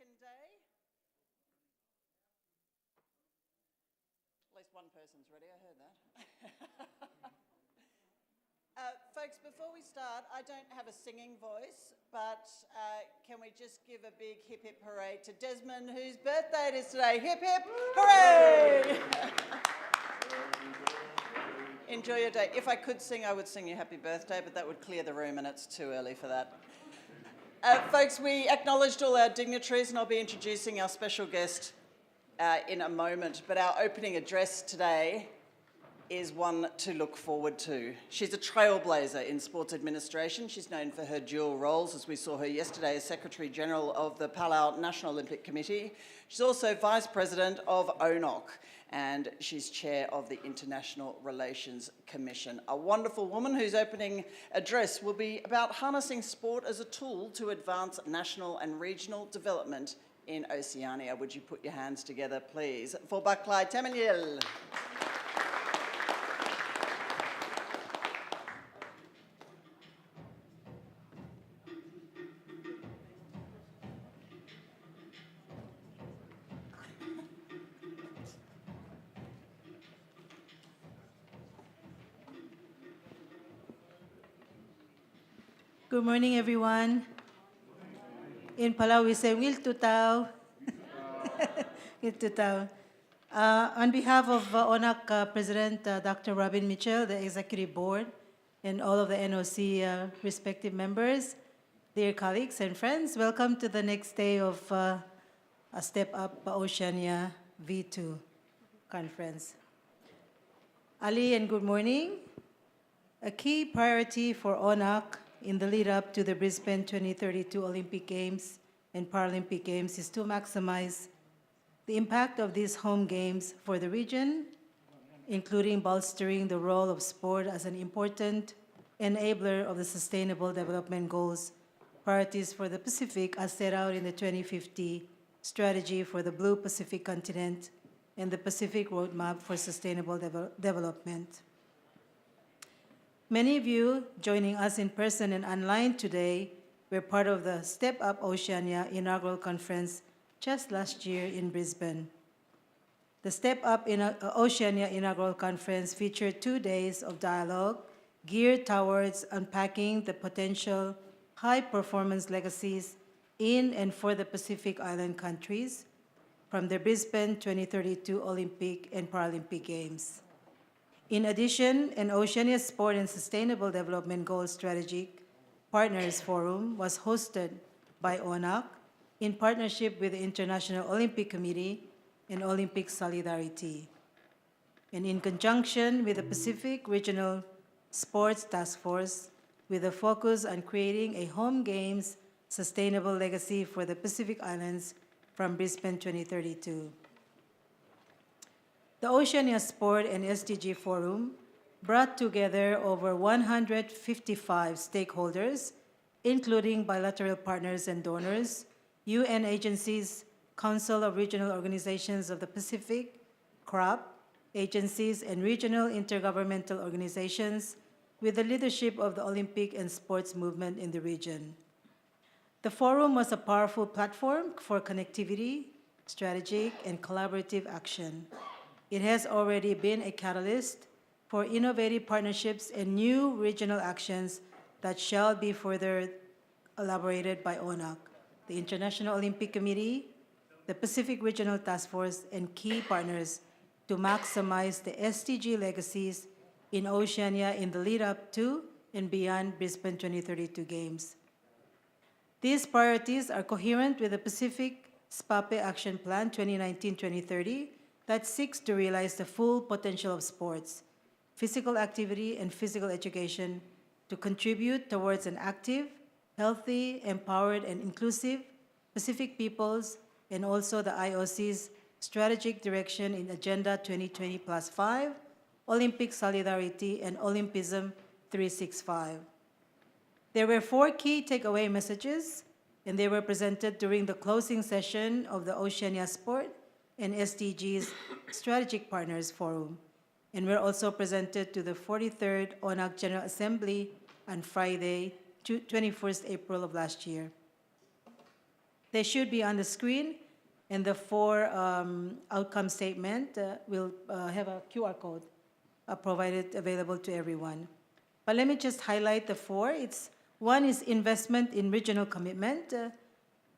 second day. At least one person's ready, I heard that. Folks, before we start, I don't have a singing voice, but can we just give a big hip hip hooray to Desmond, whose birthday it is today. Hip hip hooray! Enjoy your day. If I could sing, I would sing you happy birthday, but that would clear the room and it's too early for that. Folks, we acknowledged all our dignitaries and I'll be introducing our special guest in a moment, but our opening address today is one to look forward to. She's a trailblazer in sports administration. She's known for her dual roles, as we saw her yesterday as Secretary General of the Palau National Olympic Committee. She's also Vice President of ONOC, and she's Chair of the International Relations Commission. A wonderful woman whose opening address will be about harnessing sport as a tool to advance national and regional development in Oceania. Would you put your hands together, please, for Baklai Temanyil. Good morning, everyone. In Palau, we say, Wil Tutau. Wil Tutau. On behalf of ONOC President Dr. Robin Mitchell, the Executive Board, and all of the NOC respective members, dear colleagues and friends, welcome to the next day of a STEP Up Oceania V2 conference. Ali, and good morning. A key priority for ONOC in the lead up to the Brisbane 2032 Olympic Games and Paralympic Games is to maximize the impact of these home games for the region, including bolstering the role of sport as an important enabler of the Sustainable Development Goals, priorities for the Pacific as set out in the 2050 Strategy for the Blue Pacific Continent and the Pacific Roadmap for Sustainable Development. Many of you joining us in person and online today were part of the STEP Up Oceania inaugural conference just last year in Brisbane. The STEP Up Oceania inaugural conference featured 2 days of dialogue geared towards unpacking the potential high-performance legacies in and for the Pacific Island countries from the Brisbane 2032 Olympic and Paralympic Games. In addition, an Oceania Sport and Sustainable Development Goals Strategic Partners Forum was hosted by ONOC in partnership with the International Olympic Committee and Olympic Solidarity, and in conjunction with the Pacific Regional Sports Task Force, with a focus on creating a home games sustainable legacy for the Pacific Islands from Brisbane 2032. The Oceania Sport and SDG Forum brought together over 155 stakeholders, including bilateral partners and donors, UN agencies, Council of Regional Organizations of the Pacific, CROP, agencies, and regional intergovernmental organizations with the leadership of the Olympic and sports movement in the region. The forum was a powerful platform for connectivity, strategic, and collaborative action. It has already been a catalyst for innovative partnerships and new regional actions that shall be further elaborated by ONOC, the International Olympic Committee, the Pacific Regional Task Force, and key partners to maximize the SDG legacies in Oceania in the lead up to and beyond Brisbane 2032 Games. These priorities are coherent with the Pacific SPAPE Action Plan 2019-2030 that seeks to realize the full potential of sports, physical activity, and physical education to contribute towards an active, healthy, empowered, and inclusive Pacific peoples, and also the IOC's strategic direction in Agenda 2020+5, Olympic Solidarity, and Olympism 365. There were 4 key takeaway messages, and they were presented during the closing session of the Oceania Sport and SDG's Strategic Partners Forum, and were also presented to the 43rd ONOC General Assembly on Friday, 21st April of last year. They should be on the screen, and the four outcome statement will have a QR code provided available to everyone. But let me just highlight the four. One is investment in regional commitment,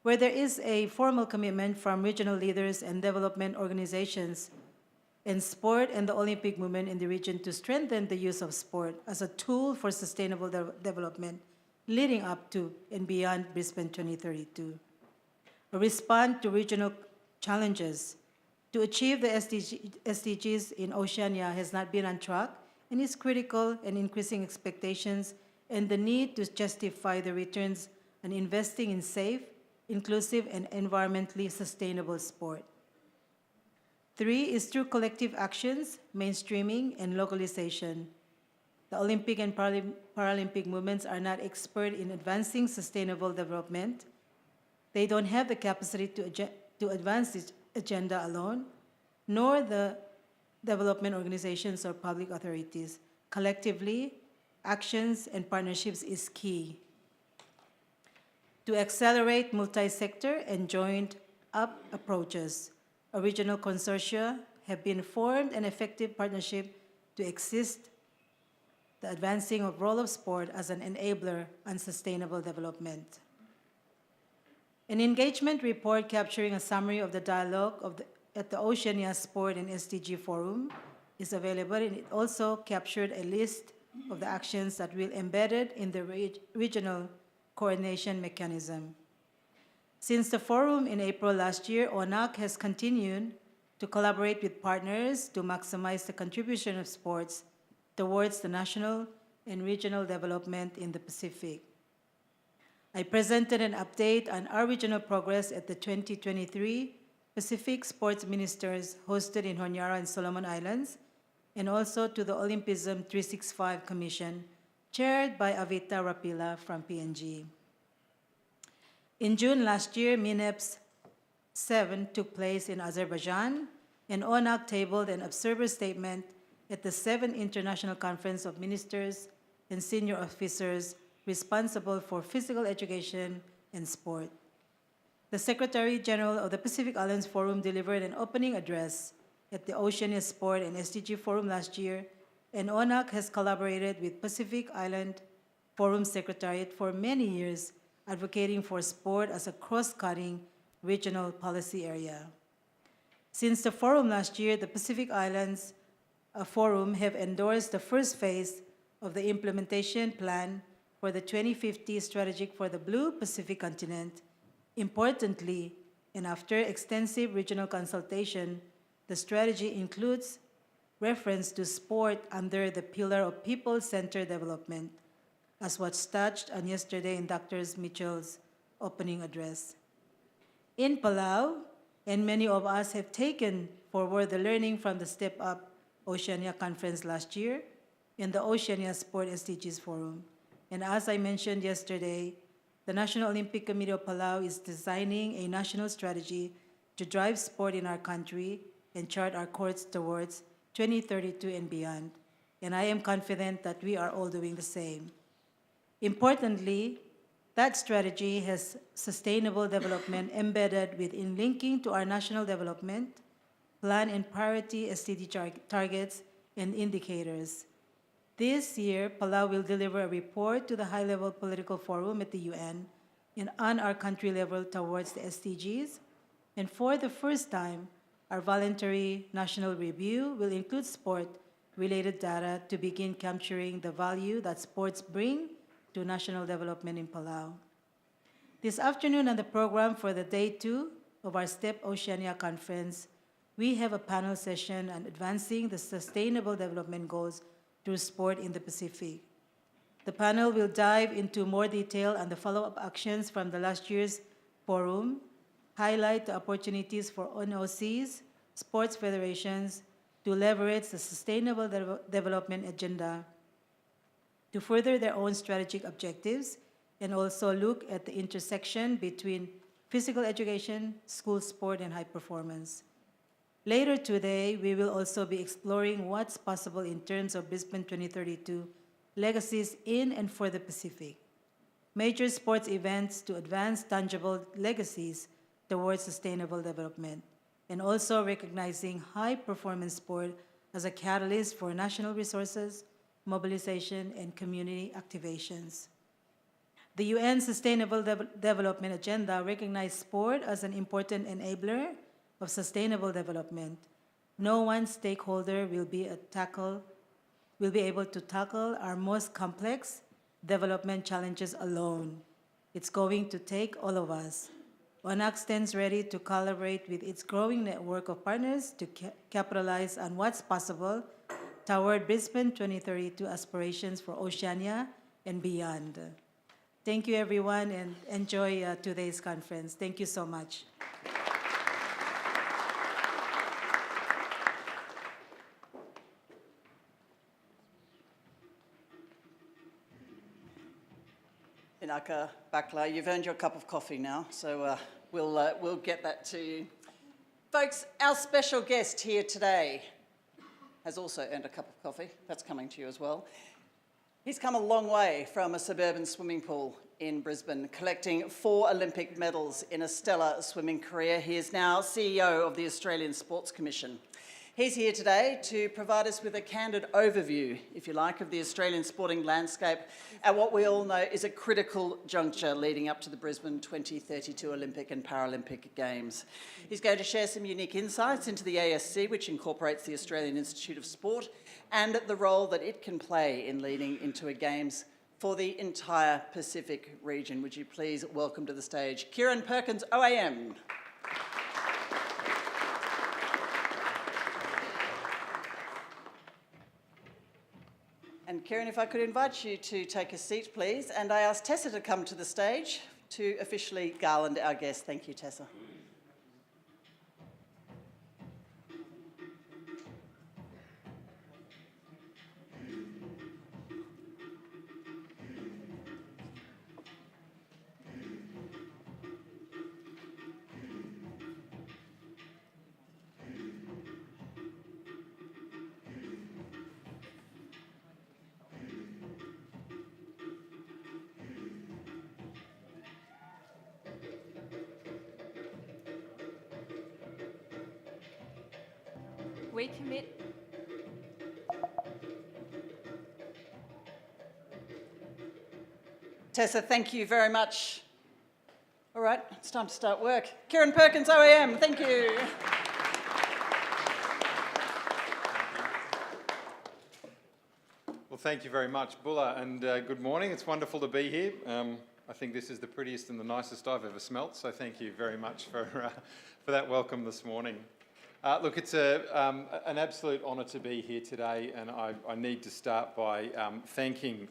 where there is a formal commitment from regional leaders and development organizations in sport and the Olympic movement in the region to strengthen the use of sport as a tool for sustainable development leading up to and beyond Brisbane 2032. A response to regional challenges to achieve the SDGs in Oceania has not been on track and is critical and increasing expectations and the need to justify the returns on investing in safe, inclusive, and environmentally sustainable sport. 3 is through collective actions, mainstreaming, and localization. The Olympic and Paralympic movements are not expert in advancing sustainable development. They don't have the capacity to advance this agenda alone, nor the development organizations or public authorities. Collectively, actions and partnerships is key. To accelerate multi-sector and joined-up approaches, original consortia have been formed and effective partnership to assist the advancing of role of sport as an enabler on sustainable development. An engagement report capturing a summary of the dialogue at the Oceania Sport and SDG Forum is available, and it also captured a list of the actions that will be embedded in the regional coordination mechanism. Since the forum in April last year, ONOC has continued to collaborate with partners to maximize the contribution of sports towards the national and regional development in the Pacific. I presented an update on our regional progress at the 2023 Pacific Sports Ministers hosted in Honiara and Solomon Islands, and also to the Olympism 365 Commission, chaired by Avita Rapila from PNG. In June last year, MINEPS 7 took place in Azerbaijan, and ONOC tabled an observer statement at the 7th International Conference of Ministers and Senior Officers responsible for physical education and sport. The Secretary General of the Pacific Islands Forum delivered an opening address at the Oceania Sport and SDG Forum last year, and ONOC has collaborated with Pacific Island Forum Secretariat for many years, advocating for sport as a cross-cutting regional policy area. Since the forum last year, the Pacific Islands Forum have endorsed the first phase of the implementation plan for the 2050 strategy for the Blue Pacific continent. Importantly, and after extensive regional consultation, the strategy includes reference to sport under the pillar of people-centered development, as was touched on yesterday in Dr. Mitchell's opening address. In Palau, and many of us have taken forward the learning from the STEP UP Oceania conference last year and the Oceania Sport SDGs Forum. And as I mentioned yesterday, the National Olympic Committee of Palau is designing a national strategy to drive sport in our country and chart our course towards 2032 and beyond. And I am confident that we are all doing the same. Importantly, that strategy has sustainable development embedded within linking to our national development plan and priority SDG targets and indicators. This year, Palau will deliver a report to the high-level political forum at the UN and on our country level towards the SDGs. And for the first time, our voluntary national review will include sport-related data to begin capturing the value that sports bring to national development in Palau. This afternoon on the program for the Day 2 of our STEP Oceania Conference, we have a panel session on advancing the Sustainable Development Goals through sport in the Pacific. The panel will dive into more detail on the follow-up actions from the last year's forum, highlight the opportunities for NOCs, sports federations, to leverage the Sustainable Development Agenda to further their own strategic objectives, and also look at the intersection between physical education, school sport, and high performance. Later today, we will also be exploring what's possible in terms of Brisbane 2032 legacies in and for the Pacific. major sports events to advance tangible legacies towards sustainable development, and also recognizing high-performance sport as a catalyst for national resources, mobilization, and community activations. The UN Sustainable Development Agenda recognized sport as an important enabler of sustainable development. No one stakeholder will be able to tackle our most complex development challenges alone. It's going to take all of us. ONOC stands ready to collaborate with its growing network of partners to capitalize on what's possible toward Brisbane 2032 aspirations for Oceania and beyond. Thank you, everyone, and enjoy today's conference. Thank you so much. Inaka Bakla, you've earned your cup of coffee now, so we'll get that to you. Folks, our special guest here today has also earned a cup of coffee. That's coming to you as well. He's come a long way from a suburban swimming pool in Brisbane, collecting 4 Olympic medals in a stellar swimming career. He is now CEO of the Australian Sports Commission. He's here today to provide us with a candid overview, if you like, of the Australian sporting landscape at what we all know is a critical juncture leading up to the Brisbane 2032 Olympic and Paralympic Games. He's going to share some unique insights into the ASC, which incorporates the Australian Institute of Sport, and the role that it can play in leading into a Games for the entire Pacific region. Would you please welcome to the stage Kieran Perkins, OAM. And Kieran, if I could invite you to take a seat, please. And I ask Tessa to come to the stage to officially garland our guest. Thank you, Tessa. We commit. Tessa, thank you very much. All right, it's time to start work. Kieran Perkins, OAM, thank you. Well, thank you very much, Bulla, and good morning. It's wonderful to be here. I think this is the prettiest and the nicest I've ever smelt, so thank you very much for that welcome this morning. Look, it's an absolute honour to be here today, and I need to start by thanking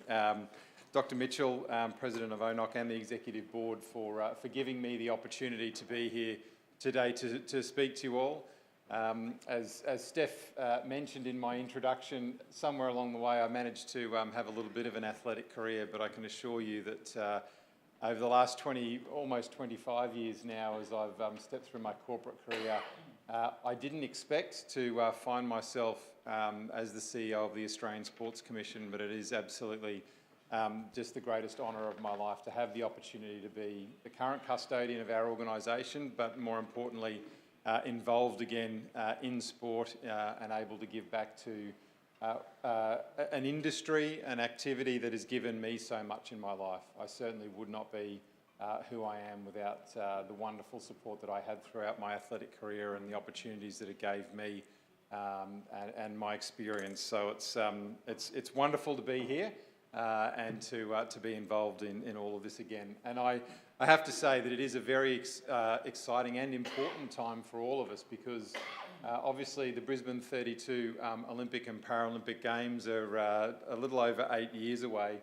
Dr. Mitchell, President of ONOC, and the Executive Board for giving me the opportunity to be here today to speak to you all. As Steph mentioned in my introduction, somewhere along the way I managed to have a little bit of an athletic career, but I can assure you that over the last almost 25 years now, as I've stepped through my corporate career, I didn't expect to find myself as the CEO of the Australian Sports Commission, but it is absolutely just the greatest honour of my life to have the opportunity to be the current custodian of our organisation, but more importantly, involved again in sport and able to give back to an industry, an activity that has given me so much in my life. I certainly would not be who I am without the wonderful support that I had throughout my athletic career and the opportunities that it gave me and my experience. So it's wonderful to be here and to be involved in all of this again. And I have to say that it is a very exciting and important time for all of us, because obviously the Brisbane 32 Olympic and Paralympic Games are a little over 8 years away,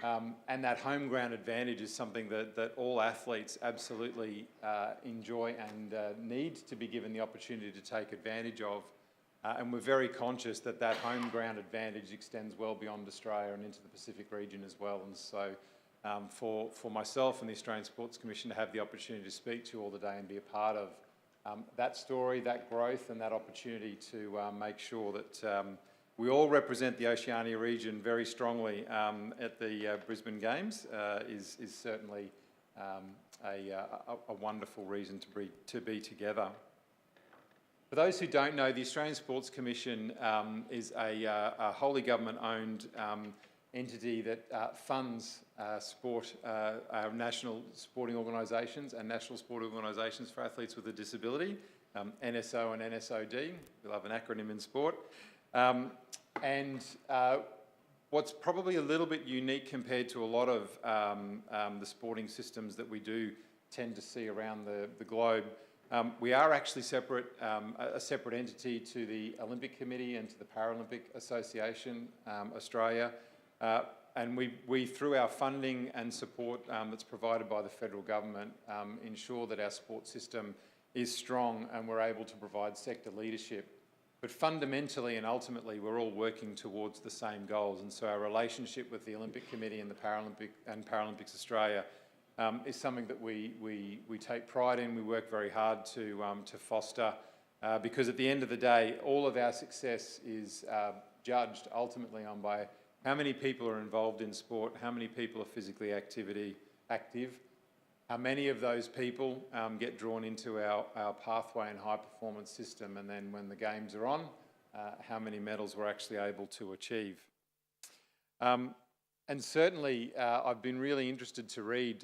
and that home ground advantage is something that all athletes absolutely enjoy and need to be given the opportunity to take advantage of. And we're very conscious that that home ground advantage extends well beyond Australia and into the Pacific region as well. And so for myself and the Australian Sports Commission to have the opportunity to speak to you all today and be a part of that story, that growth, and that opportunity to make sure that We all represent the Oceania region very strongly at the Brisbane Games. Is certainly a wonderful reason to be together. For those who don't know, the Australian Sports Commission is a wholly government-owned entity that funds sport, our national sporting organisations and national sport organisations for athletes with a disability, NSO and NSOD. We love an acronym in sport. What's probably a little bit unique compared to a lot of the sporting systems that we do tend to see around the globe, we are actually a separate entity to the Olympic Committee and to the Paralympic Association Australia. And we, through our funding and support that's provided by the federal government, ensure that our sport system is strong and we're able to provide sector leadership. But fundamentally and ultimately, we're all working towards the same goals. And so our relationship with the Olympic Committee and the Paralympics Australia is something that we take pride in. We work very hard to foster, because at the end of the day, all of our success is judged ultimately on by how many people are involved in sport, how many people are physically active, how many of those people get drawn into our pathway and high performance system, and then when the games are on, how many medals we're actually able to achieve. And certainly, I've been really interested to read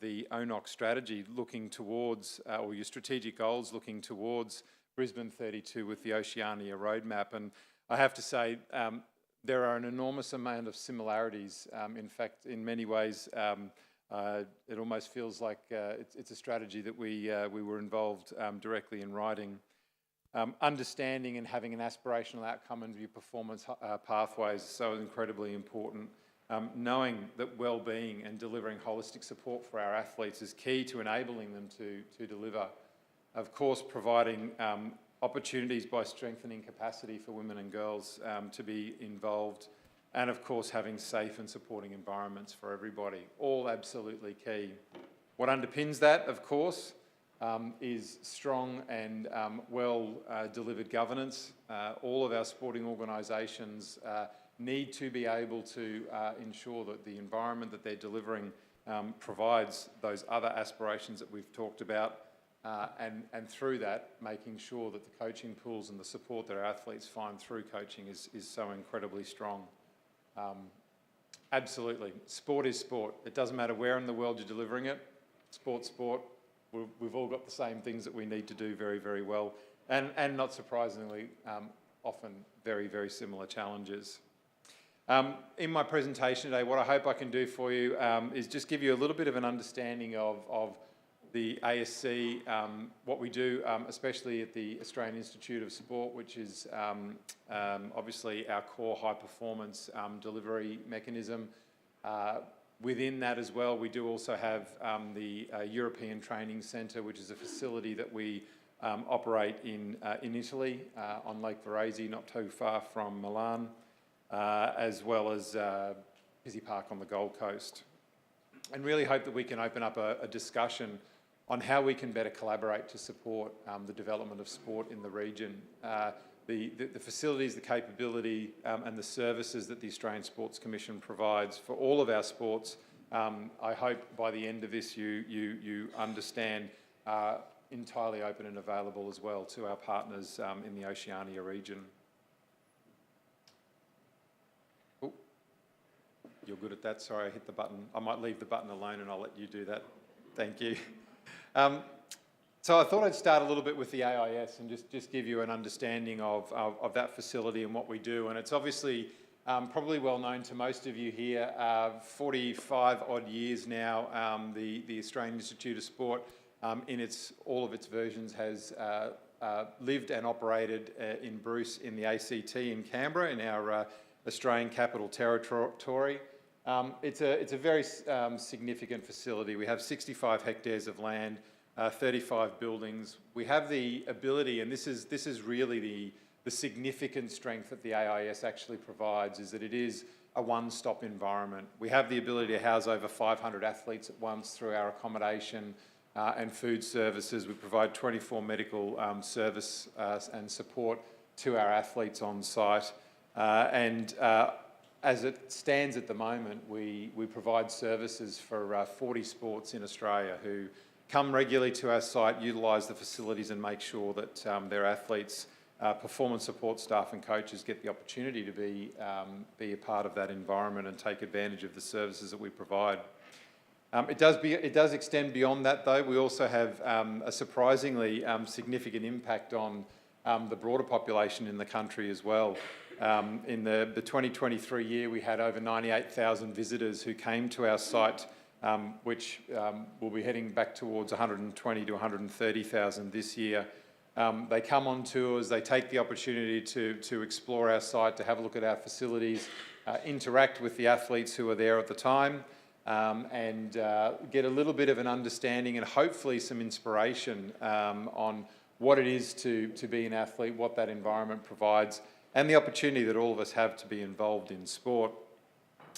the ONOC strategy looking towards, or your strategic goals looking towards Brisbane 32 with the Oceania roadmap. And I have to say, there are an enormous amount of similarities. In fact, in many ways, it almost feels like it's a strategy that we were involved directly in writing. Understanding and having an aspirational outcome and your performance pathways is so incredibly important. Knowing that well-being and delivering holistic support for our athletes is key to enabling them to deliver. Of course, providing opportunities by strengthening capacity for women and girls to be involved, and of course having safe and supporting environments for everybody, all absolutely key. What underpins that, of course, is strong and well-delivered governance. All of our sporting organisations need to be able to ensure that the environment that they're delivering provides those other aspirations that we've talked about, and through that, making sure that the coaching pools and the support that our athletes find through coaching is so incredibly strong. Absolutely, sport is sport. It doesn't matter where in the world you're delivering it. Sport's sport. We've all got the same things that we need to do very, very well, and not surprisingly, often very, very similar challenges. In my presentation today, what I hope I can do for you is just give you a little bit of an understanding of the ASC, what we do, especially at the Australian Institute of Sport, which is obviously our core high performance delivery mechanism. Within that as well, we do also have the European Training Centre, which is a facility that we operate in Italy, on Lake Varese, not too far from Milan, as well as Pizzey Park on the Gold Coast. And really hope that we can open up a discussion on how we can better collaborate to support the development of sport in the region. The facilities, the capability and the services that the Australian Sports Commission provides for all of our sports, I hope by the end of this you understand, are entirely open and available as well to our partners in the Oceania region. Oh, you're good at that. Sorry, I hit the button. I might leave the button alone and I'll let you do that. Thank you. So I thought I'd start a little bit with the AIS and just give you an understanding of that facility and what we do. And it's obviously probably well known to most of you here. 45 odd years now, the Australian Institute of Sport, in all of its versions, has lived and operated in Bruce in the ACT in Canberra, in our Australian Capital Territory. It's a very significant facility. We have 65 hectares of land, 35 buildings. We have the ability, and this is really the significant strength that the AIS actually provides, is that it is a one-stop environment. We have the ability to house over 500 athletes at once through our accommodation and food services. We provide 24 medical service and support to our athletes on site. As it stands at the moment, we provide services for 40 sports in Australia who come regularly to our site, utilise the facilities and make sure that their athletes, performance support staff and coaches get the opportunity to be a part of that environment and take advantage of the services that we provide. It does extend beyond that though. We also have a surprisingly significant impact on the broader population in the country as well. In the 2023 year, we had over 98,000 visitors who came to our site, which will be heading back towards 120 to 130,000 this year. They come on tours, they take the opportunity to explore our site, to have a look at our facilities, interact with the athletes who are there at the time, and get a little bit of an understanding and hopefully some inspiration on what it is to be an athlete, what that environment provides, and the opportunity that all of us have to be involved in sport.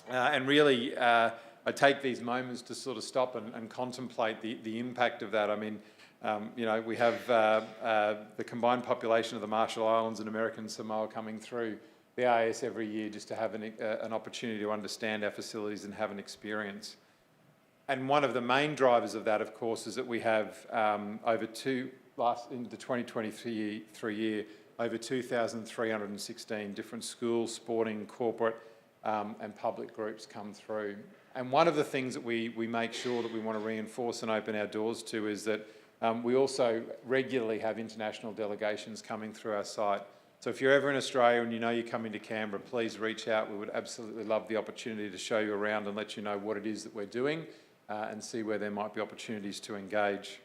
And really, I take these moments to sort of stop and contemplate the impact of that. I mean, you know, we have the combined population of the Marshall Islands and American Samoa coming through the AIS every year just to have an opportunity to understand our facilities and have an experience. And one of the main drivers of that, of course, is that we have in the 2023 year, over 2,316 different schools, sporting, corporate and public groups come through. And one of the things that we make sure that we want to reinforce and open our doors to is that we also regularly have international delegations coming through our site. So if you're ever in Australia and you know you're coming to Canberra, please reach out. We would absolutely love the opportunity to show you around and let you know what it is that we're doing and see where there might be opportunities to engage.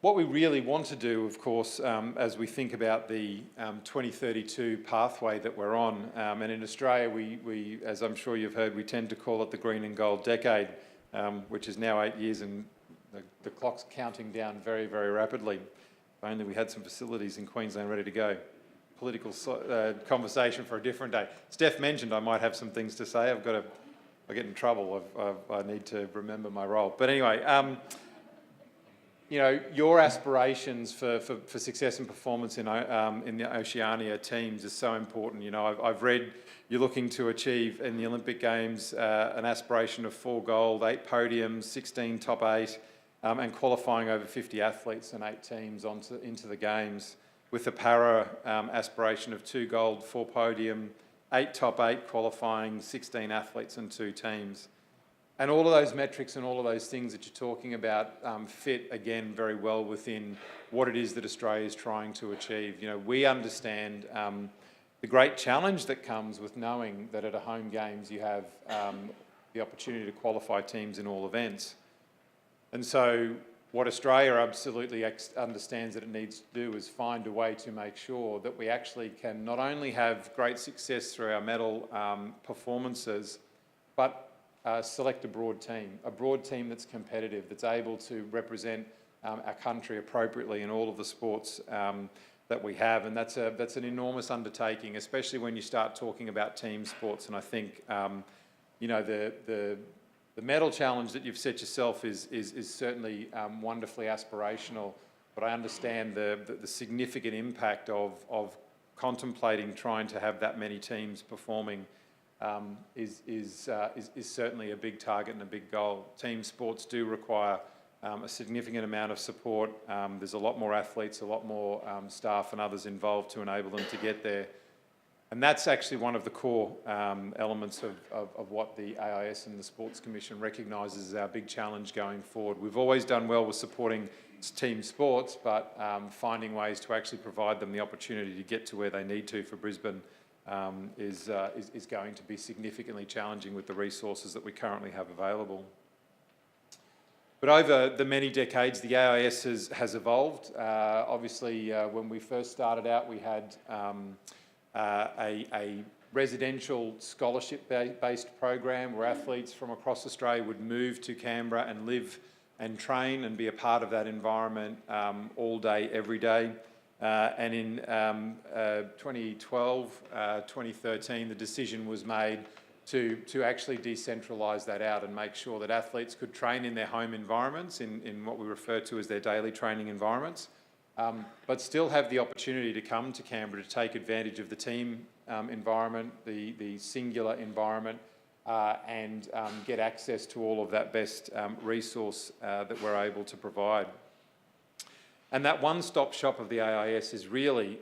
What we really want to do, of course, as we think about the 2032 pathway that we're on, and in Australia, we, as I'm sure you've heard, we tend to call it the green and gold decade, which is now 8 years and the clock's counting down very, very rapidly. If only we had some facilities in Queensland ready to go. Political conversation for a different day. Steph mentioned I might have some things to say. I get in trouble. I need to remember my role. But anyway, you know, your aspirations for success and performance in the Oceania teams is so important. You know, I've read you're looking to achieve in the Olympic Games an aspiration of 4 gold, 8 podiums, 16 top 8, and qualifying over 50 athletes and 8 teams into the Games, with a para aspiration of 2 gold, 4 podium, 8 top 8 qualifying, 16 athletes and 2 teams. And all of those metrics and all of those things that you're talking about fit, again, very well within what it is that Australia is trying to achieve. You know, we understand the great challenge that comes with knowing that at a home games you have the opportunity to qualify teams in all events. And so what Australia absolutely understands that it needs to do is find a way to make sure that we actually can not only have great success through our medal performances, but select a broad team that's competitive, that's able to represent our country appropriately in all of the sports that we have. And that's an enormous undertaking, especially when you start talking about team sports. And I think, you know, the medal challenge that you've set yourself is certainly wonderfully aspirational, but I understand the significant impact of contemplating trying to have that many teams performing is certainly a big target and a big goal. Team sports do require a significant amount of support. There's a lot more athletes, a lot more staff and others involved to enable them to get there. And that's actually one of the core elements of what the AIS and the Sports Commission recognises as our big challenge going forward. We've always done well with supporting team sports, but finding ways to actually provide them the opportunity to get to where they need to for Brisbane is going to be significantly challenging with the resources that we currently have available. But over the many decades, the AIS has evolved. Obviously, when we first started out, we had a residential scholarship-based program where athletes from across Australia would move to Canberra and live and train and be a part of that environment all day, every day. And in 2012, 2013, the decision was made to actually decentralise that out and make sure that athletes could train in their home environments, in what we refer to as their daily training environments, but still have the opportunity to come to Canberra to take advantage of the team environment, the singular environment, and get access to all of that best resource that we're able to provide. And that one-stop shop of the AIS is really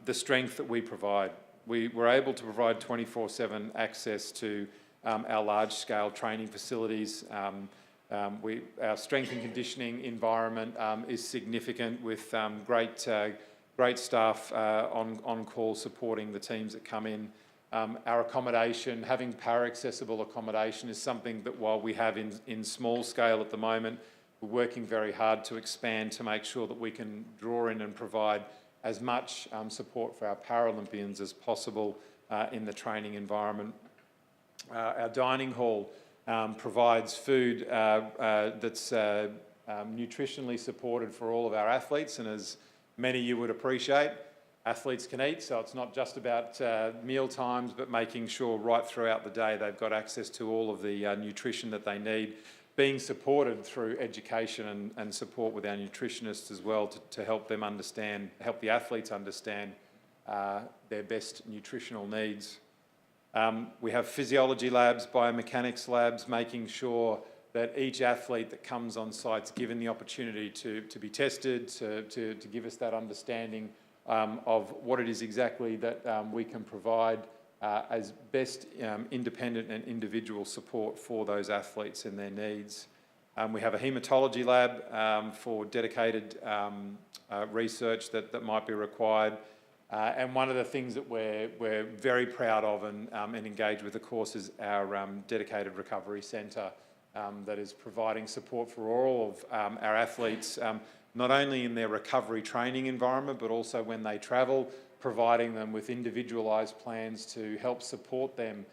the strength that we provide. We're able to provide 24/7 access to our large-scale training facilities. Our strength and conditioning environment is significant, with great staff on call supporting the teams that come in. Our accommodation, having para-accessible accommodation, is something that, while we have in small scale at the moment, we're working very hard to expand to make sure that we can draw in and provide as much support for our Paralympians as possible in the training environment. Our dining hall provides food that's nutritionally supported for all of our athletes, and as many of you would appreciate, athletes can eat, so it's not just about meal times, but making sure right throughout the day they've got access to all of the nutrition that they need, being supported through education and support with our nutritionists as well to help them understand, help the athletes understand their best nutritional needs. We have physiology labs, biomechanics labs, making sure that each athlete that comes on site's given the opportunity to be tested, to give us that understanding of what it is exactly that we can provide as best independent and individual support for those athletes and their needs. We have a haematology lab for dedicated research that might be required. And one of the things that we're very proud of and engage with, of course, is our dedicated recovery centre that is providing support for all of our athletes, not only in their recovery training environment, but also when they travel, providing them with individualised plans to help support them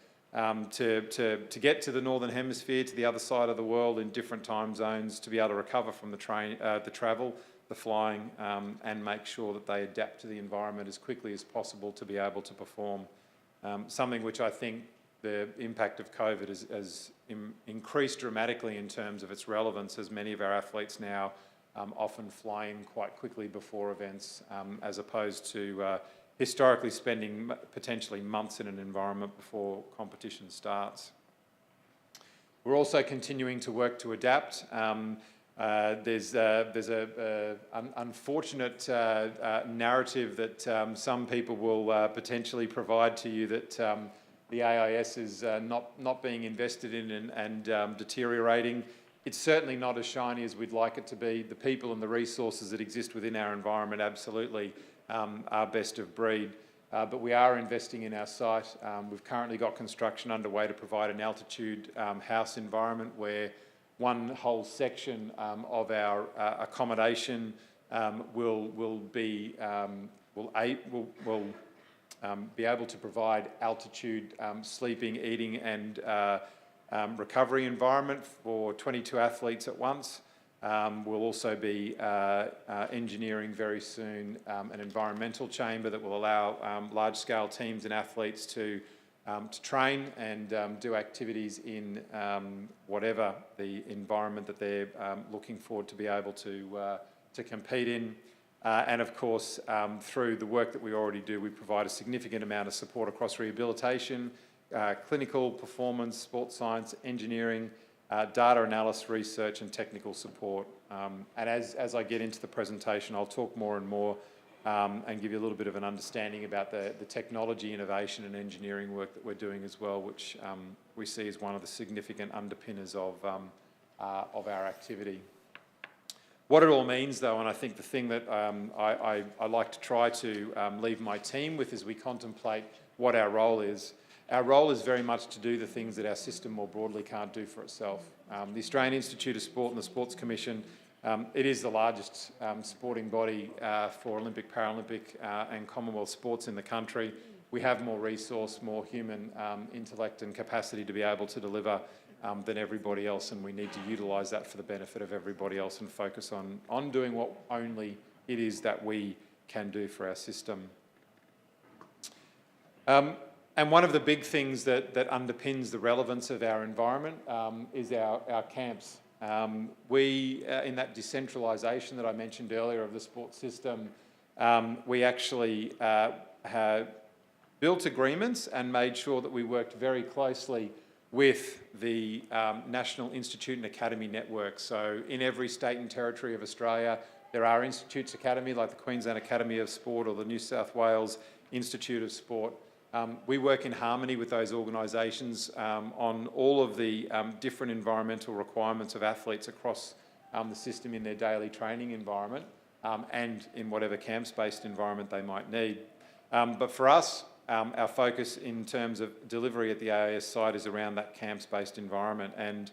to get to the Northern Hemisphere, to the other side of the world in different time zones, to be able to recover from the travel, the flying, and make sure that they adapt to the environment as quickly as possible to be able to perform. Something which I think the impact of COVID has increased dramatically in terms of its relevance, as many of our athletes now often fly in quite quickly before events, as opposed to historically spending potentially months in an environment before competition starts. We're also continuing to work to adapt. There's an unfortunate narrative that some people will potentially provide to you that the AIS is not being invested in and deteriorating. It's certainly not as shiny as we'd like it to be. The people and the resources that exist within our environment absolutely are best of breed. But we are investing in our site. We've currently got construction underway to provide an altitude house environment where one whole section of our accommodation will be able to provide altitude sleeping, eating and recovery environment for 22 athletes at once. We'll also be engineering very soon an environmental chamber that will allow large-scale teams and athletes to train and do activities in whatever the environment that they're looking forward to be able to compete in. And of course, through the work that we already do, we provide a significant amount of support across rehabilitation, clinical performance, sports science, engineering, data analysis, research and technical support. And as I get into the presentation, I'll talk more and more and give you a little bit of an understanding about the technology, innovation and engineering work that we're doing as well, which we see as one of the significant underpinners of our activity. What it all means though, and I think the thing that I like to try to leave my team with as we contemplate what our role is very much to do the things that our system more broadly can't do for itself. The Australian Institute of Sport and the Sports Commission, it is the largest sporting body for Olympic, Paralympic and Commonwealth sports in the country. We have more resource, more human intellect and capacity to be able to deliver than everybody else, and we need to utilise that for the benefit of everybody else and focus on doing what only it is that we can do for our system. And one of the big things that underpins the relevance of our environment is our camps. In that decentralisation that I mentioned earlier of the sports system, we actually have built agreements and made sure that we worked very closely with the National Institute and Academy network. So in every state and territory of Australia, there are institutes academy like the Queensland Academy of Sport or the New South Wales Institute of Sport. We work in harmony with those organisations on all of the different environmental requirements of athletes across the system in their daily training environment and in whatever camps-based environment they might need. But for us, our focus in terms of delivery at the AIS site is around that camps-based environment. And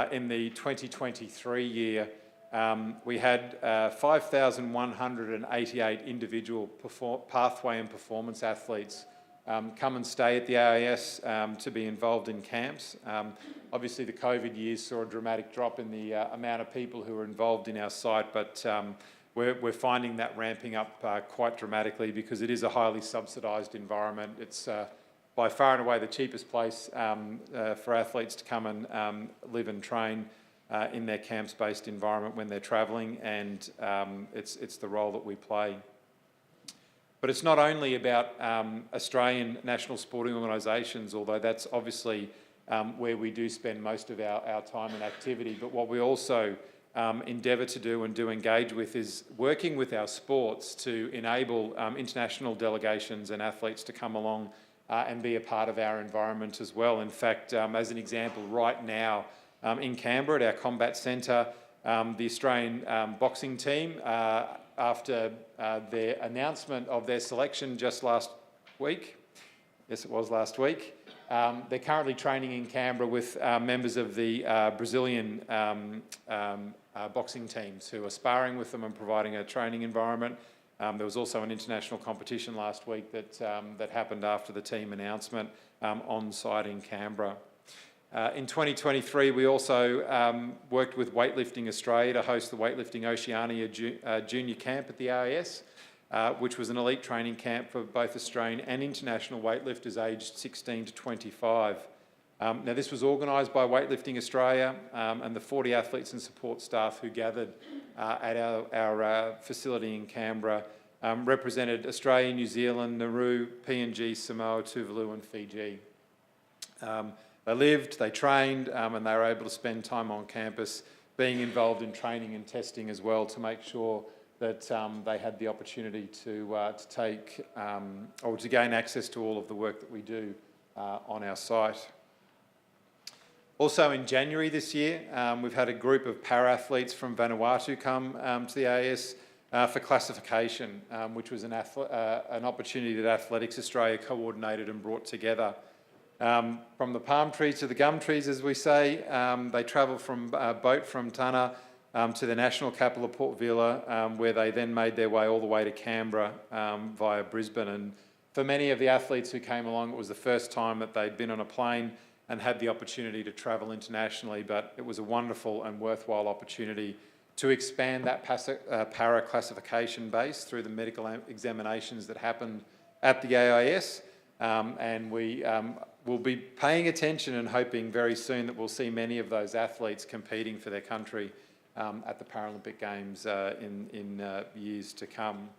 in the 2023 year, we had 5,188 individual pathway and performance athletes come and stay at the AIS to be involved in camps. Obviously, the COVID years saw a dramatic drop in the amount of people who were involved in our site, but we're finding that ramping up quite dramatically because it is a highly subsidised environment. It's by far and away the cheapest place for athletes to come and live and train in their camps-based environment when they're travelling, and it's the role that we play. But it's not only about Australian national sporting organisations, although that's obviously where we do spend most of our time and activity, but what we also endeavour to do and do engage with is working with our sports to enable international delegations and athletes to come along and be a part of our environment as well. In fact, as an example, right now in Canberra at our combat centre, the Australian boxing team, after their announcement of their selection just last week, yes it was last week, they're currently training in Canberra with members of the Brazilian boxing teams who are sparring with them and providing a training environment. There was also an international competition last week that happened after the team announcement on site in Canberra. In 2023, we also worked with Weightlifting Australia to host the Weightlifting Oceania Junior Camp at the AIS, which was an elite training camp for both Australian and international weightlifters aged 16 to 25. Now, this was organised by Weightlifting Australia and the 40 athletes and support staff who gathered at our facility in Canberra represented Australia, New Zealand, Nauru, PNG, Samoa, Tuvalu and Fiji. They lived, they trained, and they were able to spend time on campus being involved in training and testing as well to make sure that they had the opportunity to take or to gain access to all of the work that we do on our site. Also in January this year, we've had a group of para-athletes from Vanuatu come to the AIS for classification, which was an opportunity that Athletics Australia coordinated and brought together. From the palm trees to the gum trees, as we say, they travelled from boat from Tana to the national capital of Port Vila, where they then made their way all the way to Canberra via Brisbane. And for many of the athletes who came along, it was the first time that they'd been on a plane and had the opportunity to travel internationally, but it was a wonderful and worthwhile opportunity to expand that para classification base through the medical examinations that happened at the AIS. And we will be paying attention and hoping very soon that we'll see many of those athletes competing for their country at the Paralympic Games in years to come.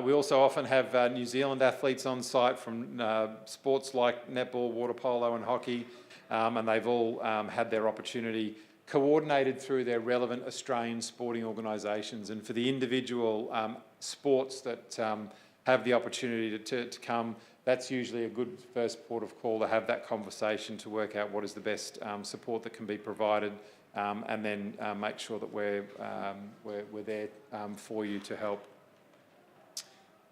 We also often have New Zealand athletes on site from sports like netball, water polo and hockey, and they've all had their opportunity coordinated through their relevant Australian sporting organisations. And for the individual sports that have the opportunity to come, that's usually a good first port of call to have that conversation to work out what is the best support that can be provided, and then make sure that we're there for you to help.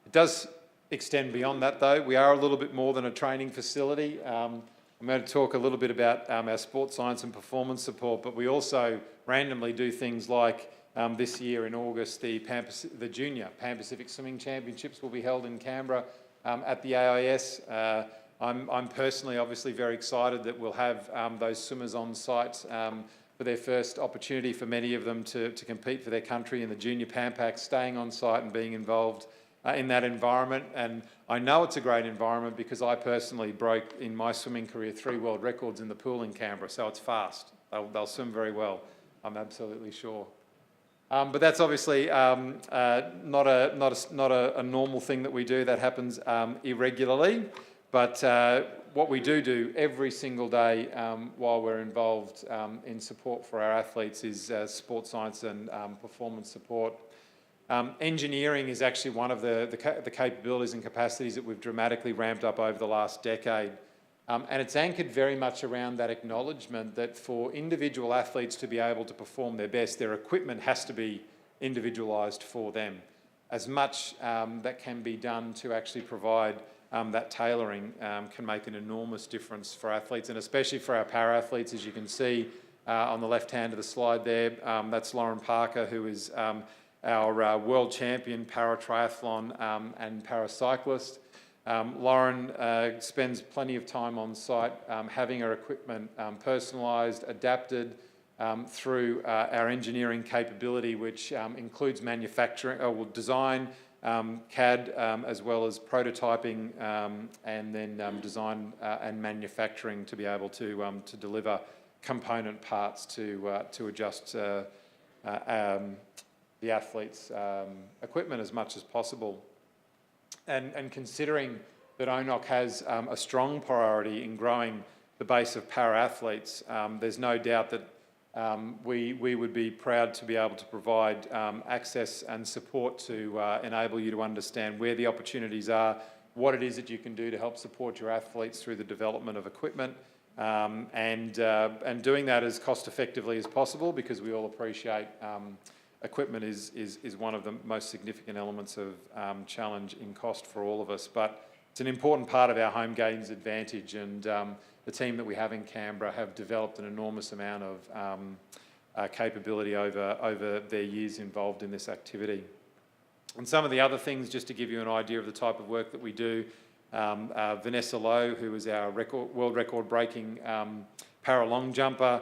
It does extend beyond that though. We are a little bit more than a training facility. I'm going to talk a little bit about our sports science and performance support, but we also randomly do things like this year in August, the Junior Pan-Pacific Swimming Championships will be held in Canberra at the AIS. I'm personally obviously very excited that we'll have those swimmers on site for their first opportunity for many of them to compete for their country in the Junior Pan-Pac, staying on site and being involved in that environment. And I know it's a great environment because I personally broke in my swimming career 3 world records in the pool in Canberra, so it's fast. They'll swim very well, I'm absolutely sure. But that's obviously not a normal thing that we do. That happens irregularly. But what we do every single day while we're involved in support for our athletes is sports science and performance support. Engineering is actually one of the capabilities and capacities that we've dramatically ramped up over the last decade. And it's anchored very much around that acknowledgement that for individual athletes to be able to perform their best, their equipment has to be individualised for them. As much that can be done to actually provide that tailoring can make an enormous difference for athletes, and especially for our para-athletes. As you can see on the left hand of the slide there, that's Lauren Parker, who is our world champion para-triathlon and paracyclist. Lauren spends plenty of time on site having her equipment personalised, adapted through our engineering capability, which includes manufacturing, design, CAD, as well as prototyping, and then design and manufacturing to be able to deliver component parts to adjust the athlete's equipment as much as possible. And considering that ONOC has a strong priority in growing the base of para-athletes, there's no doubt that we would be proud to be able to provide access and support to enable you to understand where the opportunities are, what it is that you can do to help support your athletes through the development of equipment, and doing that as cost effectively as possible, because we all appreciate equipment is one of the most significant elements of challenge in cost for all of us. But it's an important part of our home games advantage, and the team that we have in Canberra have developed an enormous amount of capability over their years involved in this activity. And some of the other things, just to give you an idea of the type of work that we do, Vanessa Lowe, who is our world record breaking para long jumper,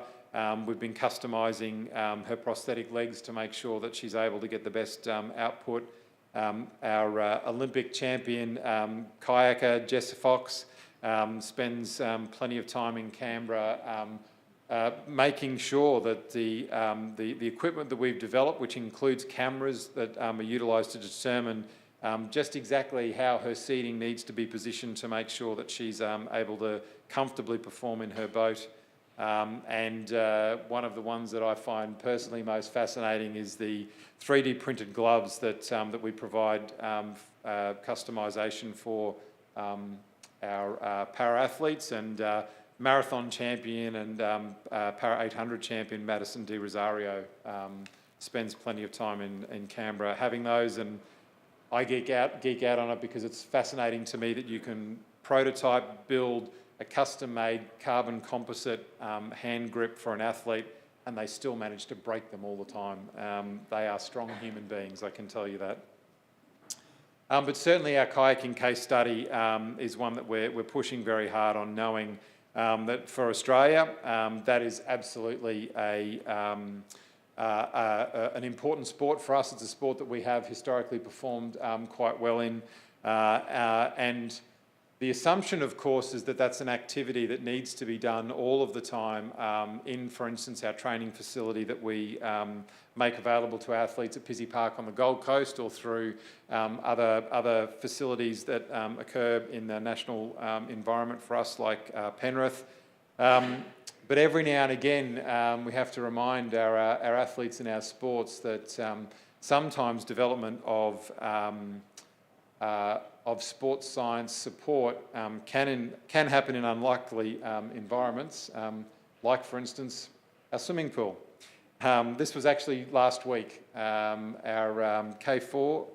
we've been customising her prosthetic legs to make sure that she's able to get the best output. Our Olympic champion kayaker, Jess Fox, spends plenty of time in Canberra making sure that the equipment that we've developed, which includes cameras that are utilised to determine just exactly how her seating needs to be positioned to make sure that she's able to comfortably perform in her boat. And one of the ones that I find personally most fascinating is the 3D printed gloves that we provide customisation for our para-athletes, and marathon champion and para 800 champion Madison Di Rosario spends plenty of time in Canberra having those, and I geek out on it because it's fascinating to me that you can prototype, build a custom-made carbon composite hand grip for an athlete, and they still manage to break them all the time. They are strong human beings, I can tell you that. But certainly our kayaking case study is one that we're pushing very hard on, knowing that for Australia, that is absolutely an important sport for us. It's a sport that we have historically performed quite well in, and the assumption, of course, is that that's an activity that needs to be done all of the time in, for instance, our training facility that we make available to athletes at Pizzey Park on the Gold Coast, or through other facilities that occur in the national environment for us, like Penrith. But every now and again, we have to remind our athletes in our sports that sometimes development of sports science support can happen in unlikely environments, like, for instance, our swimming pool. This was actually last week. Our K4,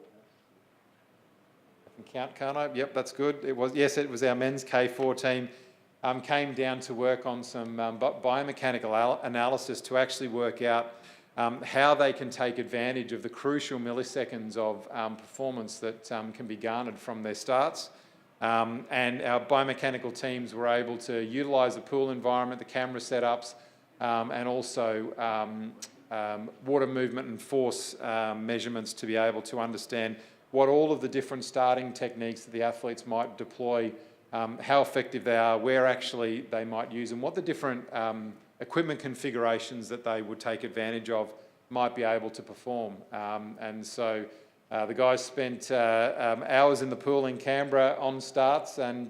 I can count, can't I? Yep, that's good. It was our men's K4 team came down to work on some biomechanical analysis to actually work out how they can take advantage of the crucial milliseconds of performance that can be garnered from their starts. And our biomechanical teams were able to utilise the pool environment, the camera setups, and also water movement and force measurements to be able to understand what all of the different starting techniques that the athletes might deploy, how effective they are, where actually they might use them, what the different equipment configurations that they would take advantage of might be able to perform. And so the guys spent hours in the pool in Canberra on starts and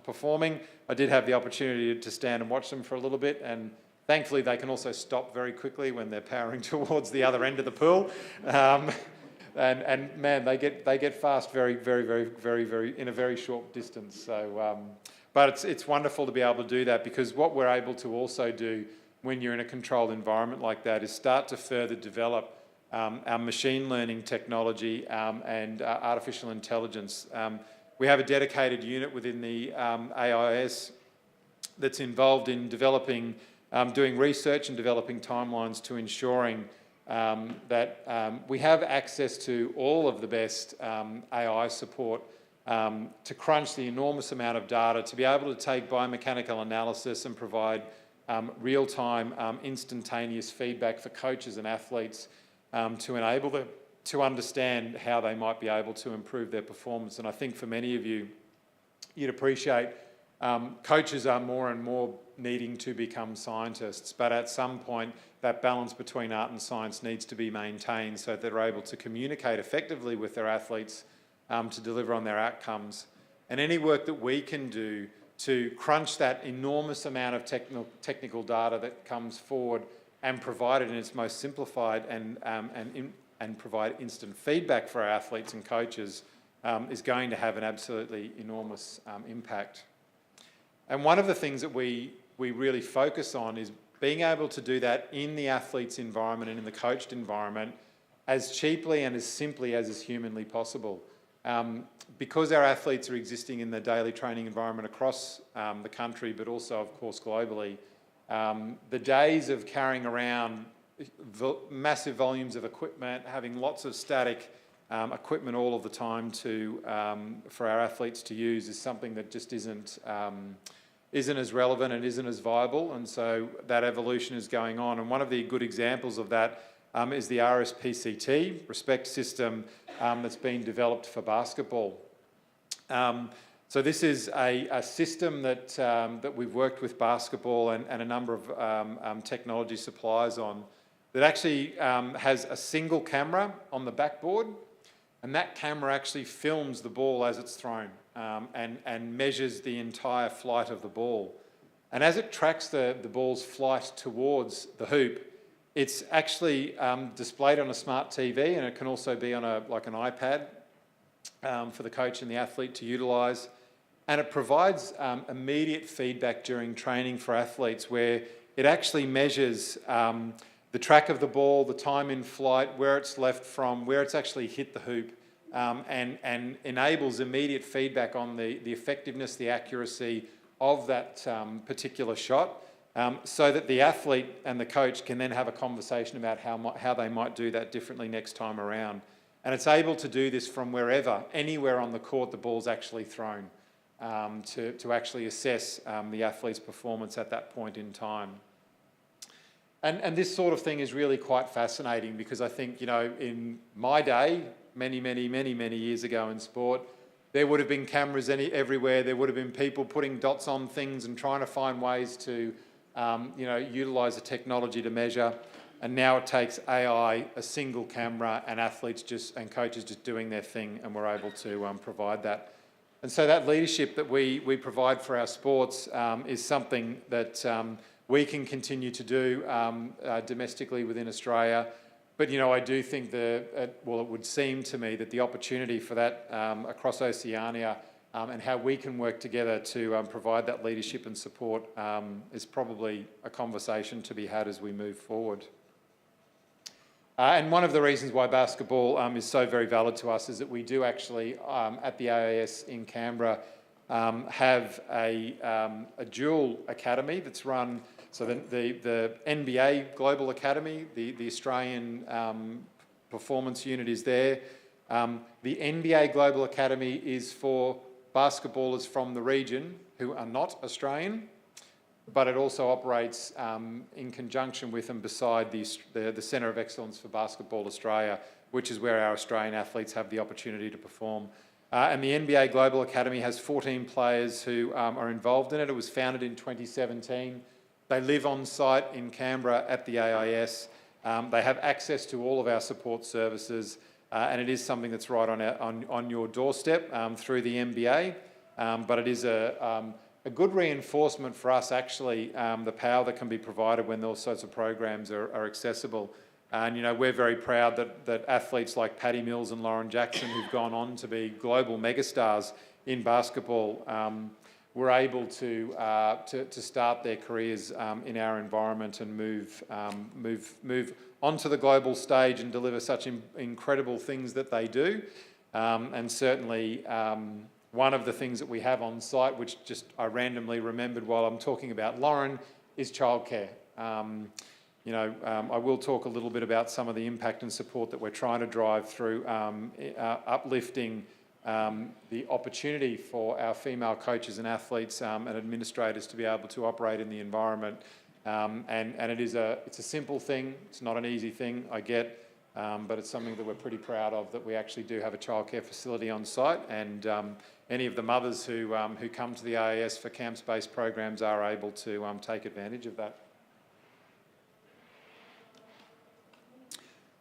performing. I did have the opportunity to stand and watch them for a little bit, and thankfully they can also stop very quickly when they're powering towards the other end of the pool. And man, they get fast very in a very short distance. So, but it's wonderful to be able to do that, because what we're able to also do when you're in a controlled environment like that is start to further develop our machine learning technology and artificial intelligence. We have a dedicated unit within the AIS that's involved in developing, doing research and developing timelines to ensuring that we have access to all of the best AI support to crunch the enormous amount of data, to be able to take biomechanical analysis and provide real-time, instantaneous feedback for coaches and athletes to enable them to understand how they might be able to improve their performance. And I think for many of you, you'd appreciate coaches are more and more needing to become scientists, but at some point that balance between art and science needs to be maintained so that they're able to communicate effectively with their athletes to deliver on their outcomes. And any work that we can do to crunch that enormous amount of technical data that comes forward and provide it in its most simplified and provide instant feedback for our athletes and coaches is going to have an absolutely enormous impact. And one of the things that we really focus on is being able to do that in the athlete's environment and in the coached environment as cheaply and as simply as is humanly possible. Because our athletes are existing in the daily training environment across the country, but also, of course, globally, the days of carrying around massive volumes of equipment, having lots of static equipment all of the time for our athletes to use is something that just isn't as relevant and isn't as viable. And so that evolution is going on. And one of the good examples of that is the RSPCT, Respect System, that's been developed for basketball. So this is a system that we've worked with basketball and a number of technology suppliers on, that actually has a single camera on the backboard, and that camera actually films the ball as it's thrown and measures the entire flight of the ball. And as it tracks the ball's flight towards the hoop, it's actually displayed on a smart TV, and it can also be on like an iPad for the coach and the athlete to utilise. And it provides immediate feedback during training for athletes, where it actually measures the track of the ball, the time in flight, where it's left from, where it's actually hit the hoop, and enables immediate feedback on the effectiveness, the accuracy of that particular shot, so that the athlete and the coach can then have a conversation about how they might do that differently next time around. And it's able to do this from wherever, anywhere on the court the ball's actually thrown, to actually assess the athlete's performance at that point in time. And this sort of thing is really quite fascinating, because I think, you know, in my day, many years ago in sport, there would have been cameras everywhere. There would have been people putting dots on things and trying to find ways to, utilise the technology to measure. And now it takes AI, a single camera, and athletes and coaches just doing their thing, and we're able to provide that. And so that leadership that we provide for our sports is something that we can continue to do domestically within Australia. But, you know, I do think it would seem to me that the opportunity for that across Oceania and how we can work together to provide that leadership and support is probably a conversation to be had as we move forward. And one of the reasons why basketball is so very valid to us is that we do actually, at the AIS in Canberra, have a dual academy that's run. So the NBA Global Academy, the Australian performance unit is there. The NBA Global Academy is for basketballers from the region who are not Australian, but it also operates in conjunction with and beside the Centre of Excellence for Basketball Australia, which is where our Australian athletes have the opportunity to perform. And the NBA Global Academy has 14 players who are involved in it. It was founded in 2017. They live on site in Canberra at the AIS. They have access to all of our support services, and it is something that's right on your doorstep through the MBA. But it is a good reinforcement for us, actually, the power that can be provided when those sorts of programs are accessible. And, you know, we're very proud that athletes like Paddy Mills and Lauren Jackson, who've gone on to be global megastars in basketball, were able to start their careers in our environment and move onto the global stage and deliver such incredible things that they do. And certainly one of the things that we have on site, which just I randomly remembered while I'm talking about Lauren, is childcare. I will talk a little bit about some of the impact and support that we're trying to drive through uplifting the opportunity for our female coaches and athletes and administrators to be able to operate in the environment. And it's a simple thing, it's not an easy thing, I get, but it's something that we're pretty proud of, that we actually do have a childcare facility on site, and any of the mothers who come to the AIS for camps-based programs are able to take advantage of that.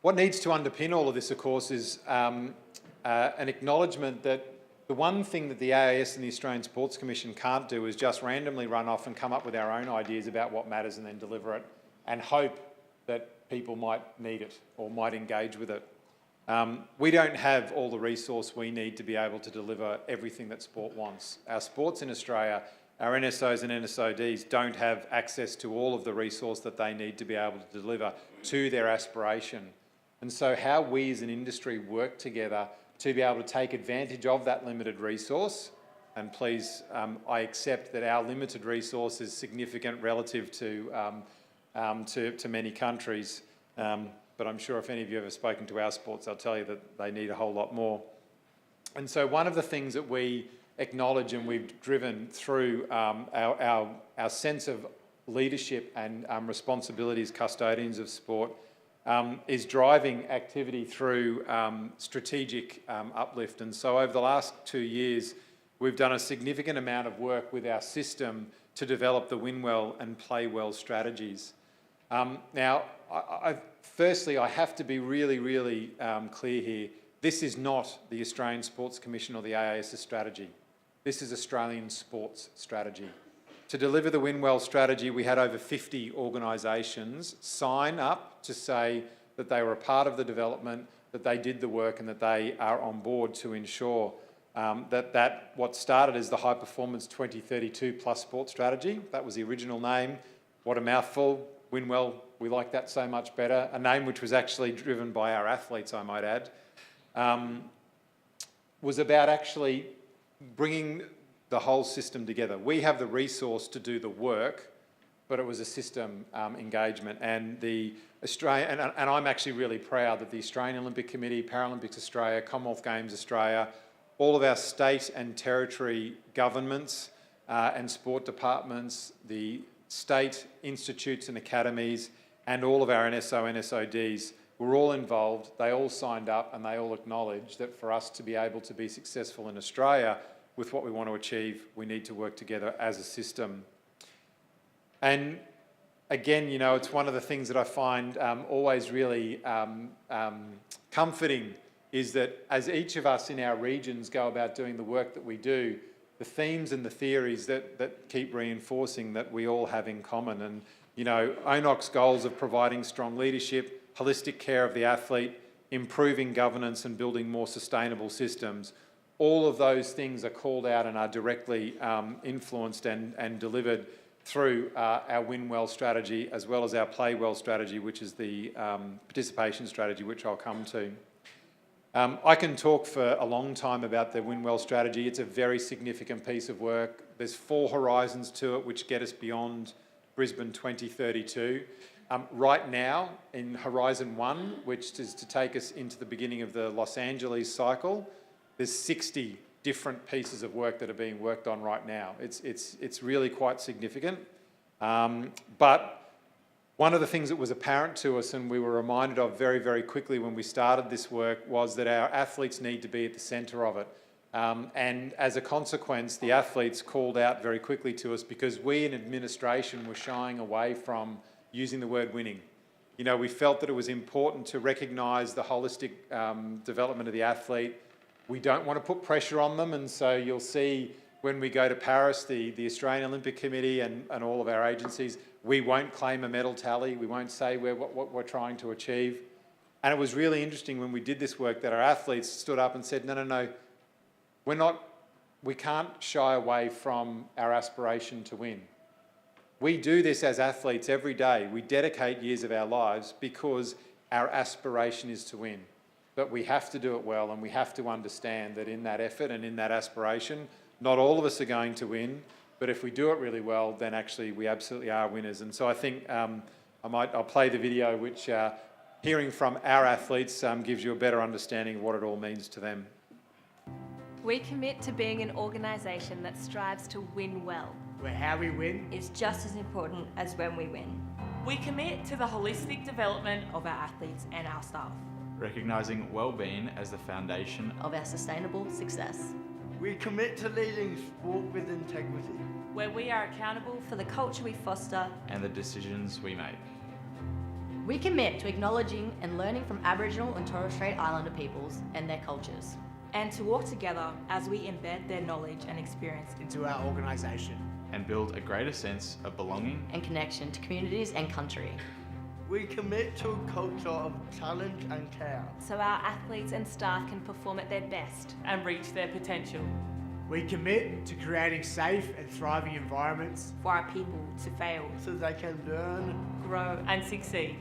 What needs to underpin all of this, of course, is an acknowledgement that the one thing that the AIS and the Australian Sports Commission can't do is just randomly run off and come up with our own ideas about what matters and then deliver it and hope that people might need it or might engage with it. We don't have all the resource we need to be able to deliver everything that sport wants. Our sports in Australia, our NSOs and NSODs don't have access to all of the resource that they need to be able to deliver to their aspiration. And so how we as an industry work together to be able to take advantage of that limited resource, and please, I accept that our limited resource is significant relative to many countries, but I'm sure if any of you have ever spoken to our sports, they'll tell you that they need a whole lot more. And so one of the things that we acknowledge and we've driven through our sense of leadership and responsibility as custodians of sport is driving activity through strategic uplift. And so over the last 2 years, we've done a significant amount of work with our system to develop the win well and play well strategies. Now, firstly, I have to be really, really clear here. This is not the Australian Sports Commission or the AIS's strategy. This is Australian sports strategy. To deliver the Win Well strategy, we had over 50 organisations sign up to say that they were a part of the development, that they did the work, and that they are on board to ensure that what started as the High Performance 2032 Plus Sport Strategy, that was the original name. What a mouthful. Win Well, we like that so much better. A name which was actually driven by our athletes, I might add, was about actually bringing the whole system together. We have the resource to do the work, but it was a system engagement. And and I'm actually really proud that the Australian Olympic Committee, Paralympics Australia, Commonwealth Games Australia, all of our state and territory governments and sport departments, the state institutes and academies, and all of our NSO, NSODs were all involved. They all signed up and they all acknowledged that for us to be able to be successful in Australia with what we want to achieve, we need to work together as a system. And again, you know, it's one of the things that I find always really comforting is that as each of us in our regions go about doing the work that we do, the themes and the theories that keep reinforcing that we all have in common. And, you know, ONOC's goals of providing strong leadership, holistic care of the athlete, improving governance and building more sustainable systems, all of those things are called out and are directly influenced and delivered through our Win Well strategy, as well as our Play Well strategy, which is the participation strategy, which I'll come to. I can talk for a long time about the Win Well strategy. It's a very significant piece of work. There's 4 horizons to it, which get us beyond Brisbane 2032. Right now, in Horizon 1, which is to take us into the beginning of the Los Angeles cycle, there's 60 different pieces of work that are being worked on right now. It's really quite significant. But one of the things that was apparent to us and we were reminded of very, very quickly when we started this work was that our athletes need to be at the centre of it. And as a consequence, the athletes called out very quickly to us because we in administration were shying away from using the word winning. You know, we felt that it was important to recognise the holistic development of the athlete. We don't want to put pressure on them, and so you'll see when we go to Paris, the Australian Olympic Committee and all of our agencies, we won't claim a medal tally, we won't say what we're trying to achieve. And it was really interesting when we did this work that our athletes stood up and said, no, we can't shy away from our aspiration to win. We do this as athletes every day. We dedicate years of our lives because our aspiration is to win. But we have to do it well, and we have to understand that in that effort and in that aspiration, not all of us are going to win, but if we do it really well, then actually we absolutely are winners. And so I think I'll play the video, which hearing from our athletes gives you a better understanding of what it all means to them. We commit to being an organisation that strives to win well. Where how we win is just as important as when we win. We commit to the holistic development of our athletes and our staff. Recognising well-being as the foundation of our sustainable success. We commit to leading sport with integrity. Where we are accountable for the culture we foster and the decisions we make. We commit to acknowledging and learning from Aboriginal and Torres Strait Islander peoples and their cultures. And to work together as we embed their knowledge and experience into our organisation. And build a greater sense of belonging and connection to communities and country. We commit to a culture of talent and care. So our athletes and staff can perform at their best and reach their potential. We commit to creating safe and thriving environments for our people to fail, so they can learn, grow and succeed.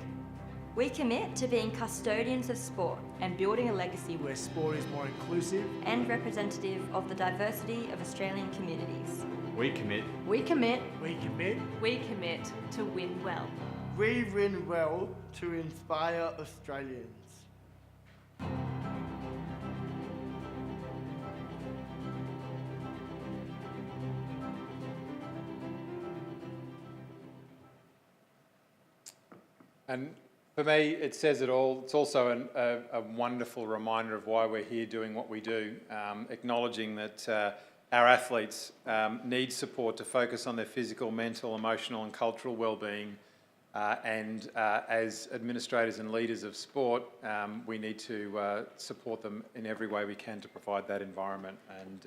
We commit to being custodians of sport and building a legacy where sport is more inclusive and representative of the diversity of Australian communities. We commit. We commit. We commit. We commit to win well. We win well to inspire Australians. And for me, it says it all. It's also a wonderful reminder of why we're here doing what we do, acknowledging that our athletes need support to focus on their physical, mental, emotional and cultural well-being. And as administrators and leaders of sport, we need to support them in every way we can to provide that environment. And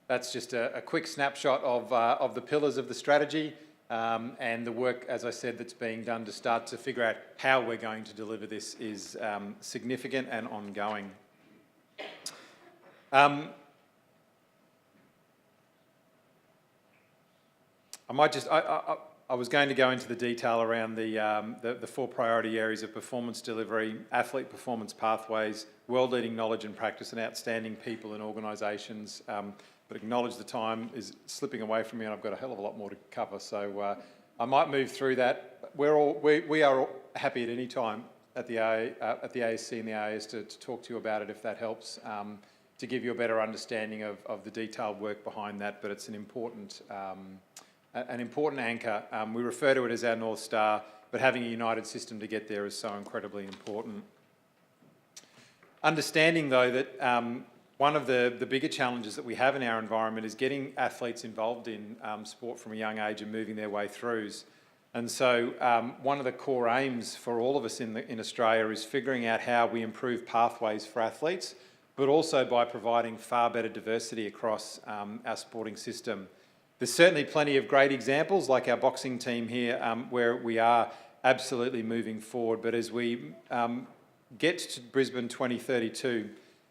that's just a quick snapshot of the pillars of the strategy and the work, as I said, that's being done to start to figure out how we're going to deliver this is significant and ongoing. I was going to go into the detail around the 4 priority areas of performance delivery, athlete performance pathways, world-leading knowledge and practice, and outstanding people and organisations. But acknowledge the time is slipping away from me, and I've got a hell of a lot more to cover. So I might move through that. We are all happy at any time at the ASC and the AIS to talk to you about it if that helps, to give you a better understanding of the detailed work behind that. But it's an important anchor. We refer to it as our North Star, but having a united system to get there is so incredibly important. Understanding, though, that one of the bigger challenges that we have in our environment is getting athletes involved in sport from a young age and moving their way throughs. And so one of the core aims for all of us in Australia is figuring out how we improve pathways for athletes, but also by providing far better diversity across our sporting system. There's certainly plenty of great examples, like our boxing team here, where we are absolutely moving forward. But as we get to Brisbane 2032,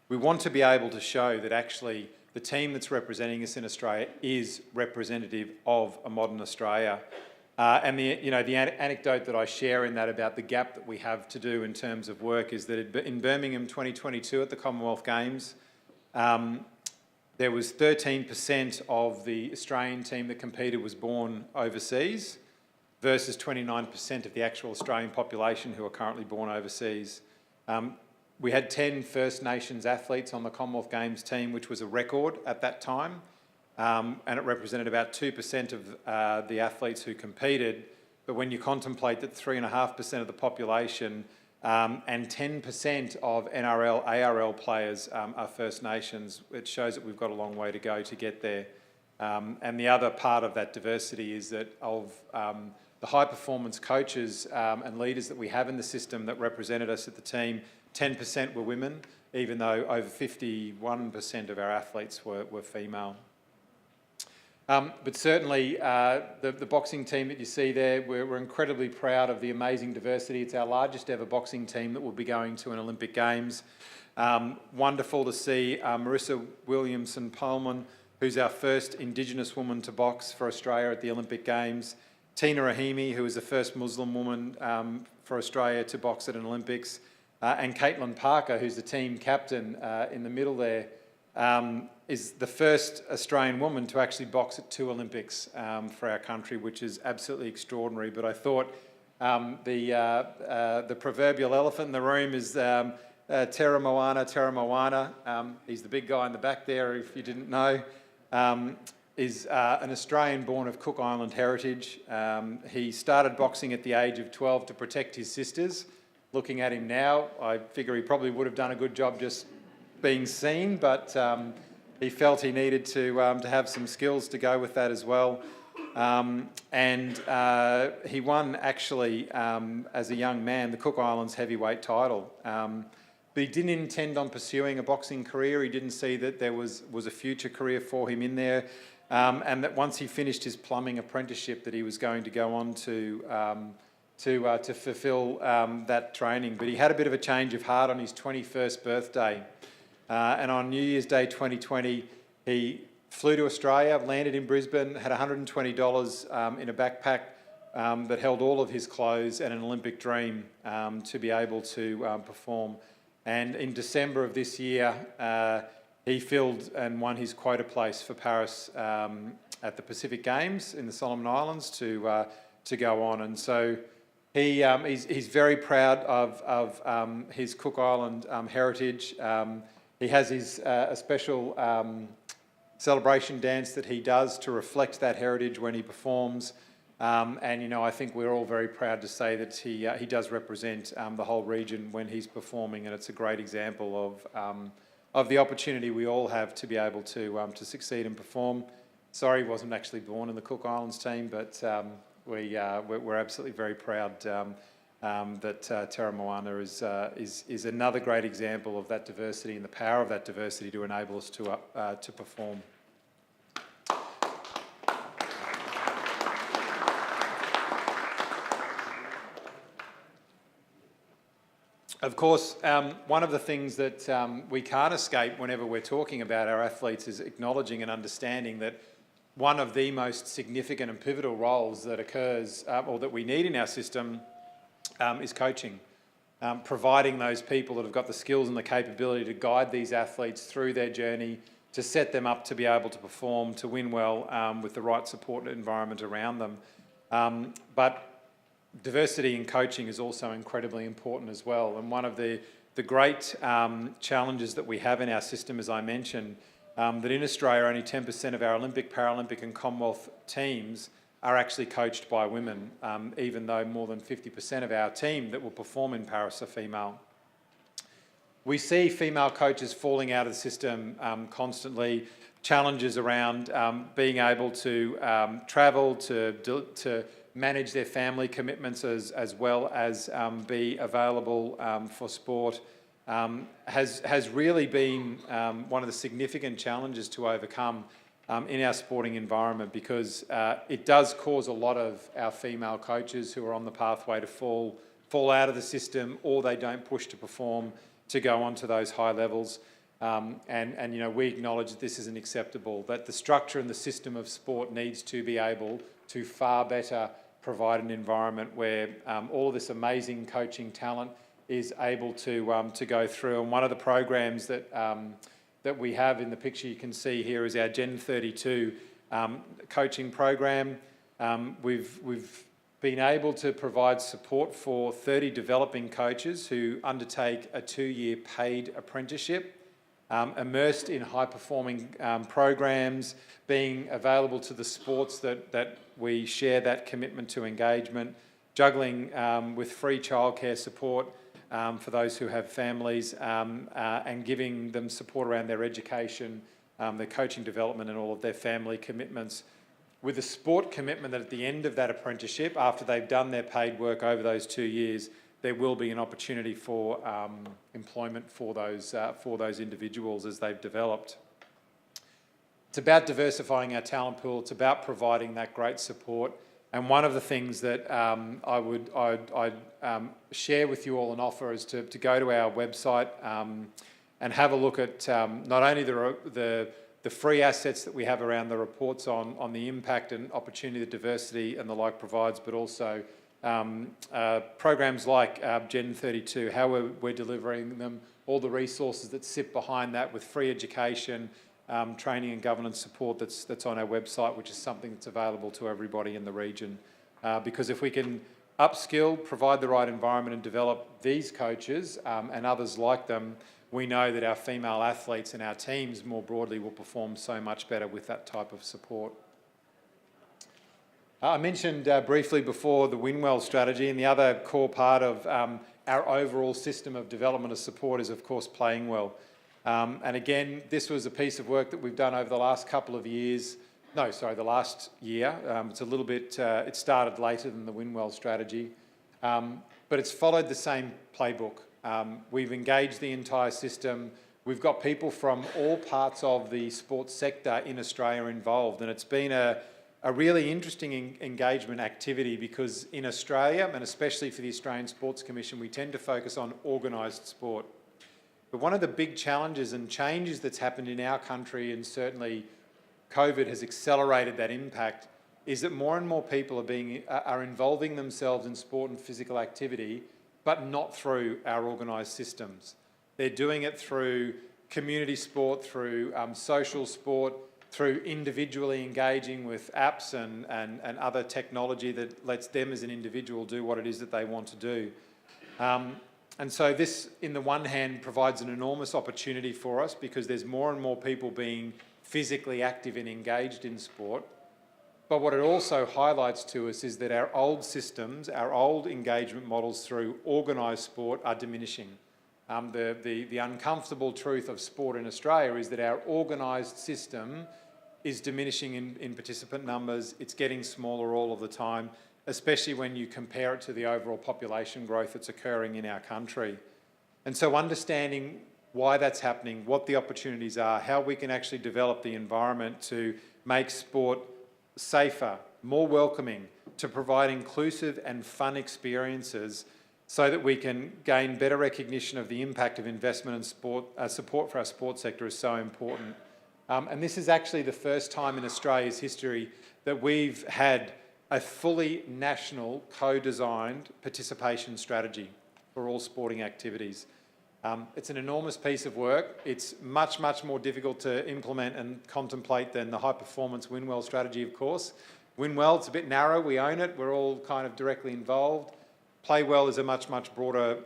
we want to be able to show that actually the team that's representing us in Australia is representative of a modern Australia. And the anecdote that I share in that about the gap that we have to do in terms of work is that in Birmingham 2022 at the Commonwealth Games, there was 13% of the Australian team that competed was born overseas versus 29% of the actual Australian population who are currently born overseas. We had 10 First Nations athletes on the Commonwealth Games team, which was a record at that time, and it represented about 2% of the athletes who competed. But when you contemplate that 3.5% of the population and 10% of NRL, ARL players are First Nations. It shows that we've got a long way to go to get there. And the other part of that diversity is that of the high performance coaches and leaders that we have in the system that represented us at the team, 10% were women, even though over 51% of our athletes were female. But certainly the boxing team that you see there, we're incredibly proud of the amazing diversity. It's our largest ever boxing team that will be going to an Olympic Games. Wonderful to see Marissa Williamson-Pullman, who's our first Indigenous woman to box for Australia at the Olympic Games. Tina Rahimi, who is the first Muslim woman for Australia to box at an Olympics. And Caitlin Parker, who's the team captain in the middle there, is the first Australian woman to actually box at 2 Olympics for our country, which is absolutely extraordinary. But I thought the proverbial elephant in the room is Tera Moana. He's the big guy in the back there, if you didn't know. Is an Australian born of Cook Island heritage. He started boxing at the age of 12 to protect his sisters. Looking at him now, I figure he probably would have done a good job just being seen, but he felt he needed to have some skills to go with that as well. And he won actually, as a young man, the Cook Islands heavyweight title. But he didn't intend on pursuing a boxing career. He didn't see that there was a future career for him in there. And that once he finished his plumbing apprenticeship, that he was going to go on to fulfil that training. But he had a bit of a change of heart on his 21st birthday. And on New Year's Day 2020, he flew to Australia, landed in Brisbane, had $120 in a backpack that held all of his clothes and an Olympic dream to be able to perform. And in December of this year, he filled and won his quota place for Paris at the Pacific Games in the Solomon Islands to go on. And so he's very proud of his Cook Island heritage. He has his a special celebration dance that he does to reflect that heritage when he performs. And, you know, I think we're all very proud to say that he does represent the whole region when he's performing, and it's a great example of the opportunity we all have to be able to succeed and perform. Sorry he wasn't actually born in the Cook Islands team, but we're absolutely very proud that Tera Moana is another great example of that diversity and the power of that diversity to enable us to perform. Of course, one of the things that we can't escape whenever we're talking about our athletes is acknowledging and understanding that one of the most significant and pivotal roles that occurs or that we need in our system is coaching. Providing those people that have got the skills and the capability to guide these athletes through their journey, to set them up to be able to perform, to win well with the right support environment around them. But diversity in coaching is also incredibly important as well. And one of the great challenges that we have in our system, as I mentioned, that in Australia only 10% of our Olympic, Paralympic and Commonwealth teams are actually coached by women, even though more than 50% of our team that will perform in Paris are female. We see female coaches falling out of the system constantly, challenges around being able to travel, to manage their family commitments as well as be available for sport, has really been one of the significant challenges to overcome in our sporting environment, because it does cause a lot of our female coaches who are on the pathway to fall out of the system, or they don't push to perform to go on to those high levels. And you know, we acknowledge that this isn't acceptable, that the structure and the system of sport needs to be able to far better provide an environment where all of this amazing coaching talent is able to go through. And one of the programs that we have in the picture you can see here is our Gen 32 coaching program. We've been able to provide support for 30 developing coaches who undertake a 2-year paid apprenticeship, immersed in high-performing programs, being available to the sports that we share that commitment to engagement, juggling with free childcare support, for those who have families, and giving them support around their education, their coaching development and all of their family commitments, with a sport commitment that at the end of that apprenticeship, after they've done their paid work over those 2 years, there will be an opportunity for employment for those individuals as they've developed. It's about diversifying our talent pool. It's about providing that great support. And one of the things that I'd share with you all and offer is to go to our website and have a look at not only the free assets that we have around the reports on the impact and opportunity that diversity and the like provides, but also programs like Gen 32, how we're delivering them, all the resources that sit behind that with free education, training and governance support that's on our website, which is something that's available to everybody in the region. Because if we can upskill, provide the right environment and develop these coaches and others like them, we know that our female athletes and our teams more broadly will perform so much better with that type of support. I mentioned briefly before the Winwell strategy, and the other core part of our overall system of development of support is, of course, playing well. And again, this was a piece of work that we've done over the last couple of years. No, sorry, the last year. It's a little bit, it started later than the Winwell strategy, but it's followed the same playbook. We've engaged the entire system. We've got people from all parts of the sports sector in Australia involved, and it's been a really interesting engagement activity because in Australia, and especially for the Australian Sports Commission, we tend to focus on organised sport. But one of the big challenges and changes that's happened in our country, and certainly COVID has accelerated that impact, is that more and more people are involving themselves in sport and physical activity, but not through our organised systems. They're doing it through community sport, through social sport, through individually engaging with apps and other technology that lets them as an individual do what it is that they want to do. And so this, in the one hand, provides an enormous opportunity for us because there's more and more people being physically active and engaged in sport. But what it also highlights to us is that our old systems, our old engagement models through organised sport are diminishing. The uncomfortable truth of sport in Australia is that our organised system is diminishing in participant numbers. It's getting smaller all of the time, especially when you compare it to the overall population growth that's occurring in our country. And so understanding why that's happening, what the opportunities are, how we can actually develop the environment to make sport safer, more welcoming, to provide inclusive and fun experiences so that we can gain better recognition of the impact of investment and sport, support for our sports sector is so important. And this is actually the first time in Australia's history that we've had a fully national co-designed participation strategy for all sporting activities. It's an enormous piece of work. It's much, much more difficult to implement and contemplate than the high-performance Winwell strategy, of course. Winwell, it's a bit narrow. We own it. We're all kind of directly involved. Play Well is a much, much broader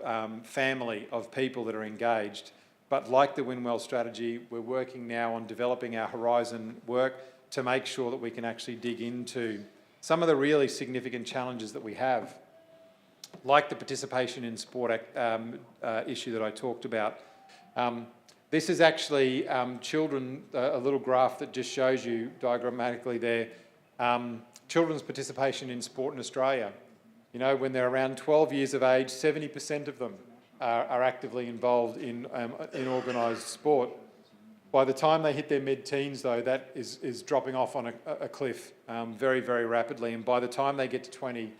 family of people that are engaged. But like the Winwell strategy, we're working now on developing our Horizon work to make sure that we can actually dig into some of the really significant challenges that we have, like the participation in sport issue that I talked about. This is actually children, a little graph that just shows you diagrammatically there, children's participation in sport in Australia. You know, when they're around 12 years of age, 70% of them are actively involved in organised sport. By the time they hit their mid-teens, though, that is dropping off on a cliff very, very rapidly. And by the time they get to 20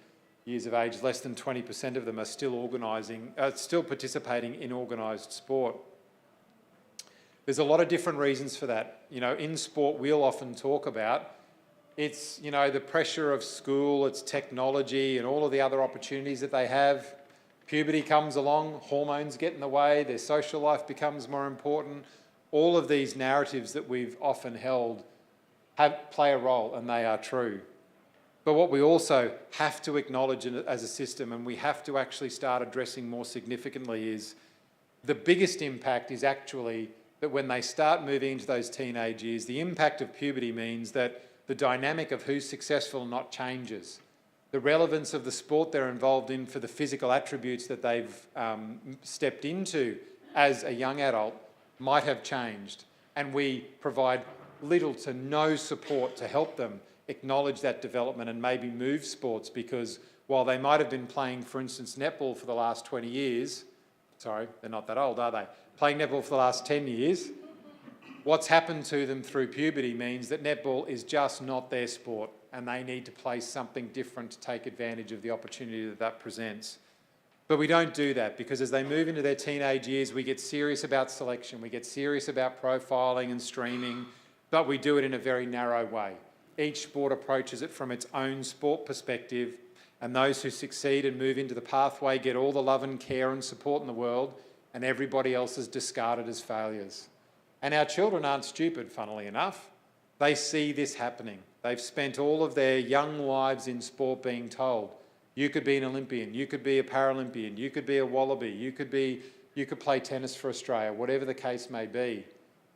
years of age, less than 20% of them are still participating in organised sport. There's a lot of different reasons for that. You know, in sport, we'll often talk about it's, you know, the pressure of school, it's technology and all of the other opportunities that they have. Puberty comes along, hormones get in the way, their social life becomes more important. All of these narratives that we've often held play a role, and they are true. But what we also have to acknowledge as a system, and we have to actually start addressing more significantly, is the biggest impact is actually that when they start moving into those teenage years, the impact of puberty means that the dynamic of who's successful or not changes. the relevance of the sport they're involved in for the physical attributes that they've stepped into as a young adult might have changed. And we provide little to no support to help them acknowledge that development and maybe move sports, because while they might have been playing, for instance, netball for the last 20 years, sorry, they're not that old, are they? Playing netball for the last 10 years, what's happened to them through puberty means that netball is just not their sport, and they need to play something different to take advantage of the opportunity that that presents. But we don't do that, because as they move into their teenage years, we get serious about selection, we get serious about profiling and streaming, but we do it in a very narrow way. Each sport approaches it from its own sport perspective, and those who succeed and move into the pathway get all the love and care and support in the world, and everybody else is discarded as failures. And our children aren't stupid, funnily enough. They see this happening. They've spent all of their young lives in sport being told, you could be an Olympian, you could be a Paralympian, you could be a Wallaby, you could play tennis for Australia, whatever the case may be.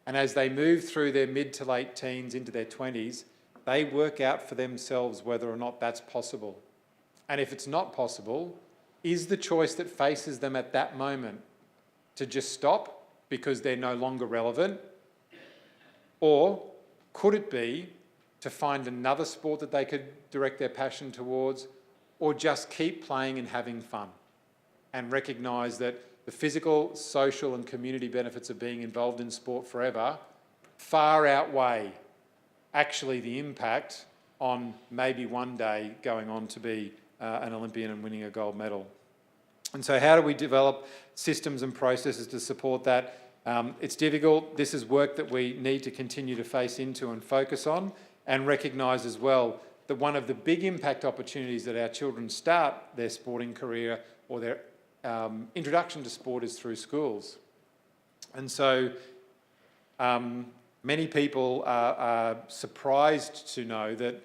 And as they move through their mid to late teens into their 20s, they work out for themselves whether or not that's possible. And if it's not possible, is the choice that faces them at that moment to just stop because they're no longer relevant? Or could it be to find another sport that they could direct their passion towards, or just keep playing and having fun and recognise that the physical, social and community benefits of being involved in sport forever far outweigh actually the impact on maybe one day going on to be an Olympian and winning a gold medal. And so how do we develop systems and processes to support that? It's difficult. This is work that we need to continue to face into and focus on, and recognise as well that one of the big impact opportunities that our children start their sporting career or their introduction to sport is through schools. And so many people are surprised to know that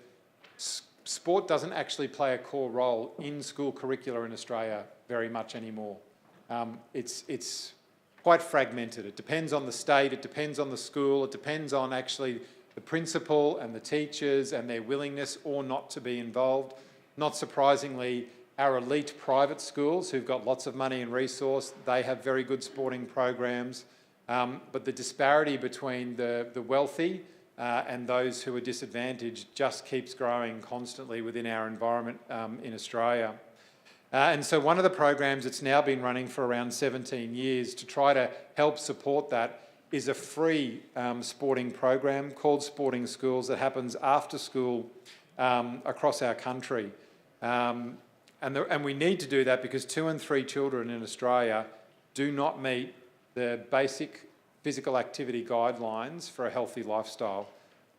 sport doesn't actually play a core role in school curricula in Australia very much anymore. It's quite fragmented. It depends on the state, it depends on the school, it depends on actually the principal and the teachers and their willingness or not to be involved. Not surprisingly, our elite private schools who've got lots of money and resource, they have very good sporting programs. But the disparity between the wealthy and those who are disadvantaged just keeps growing constantly within our environment in Australia. And so one of the programs that's now been running for around 17 years to try to help support that is a free sporting program called Sporting Schools that happens after school across our country. And we need to do that because 2 in 3 children in Australia do not meet the basic physical activity guidelines for a healthy lifestyle.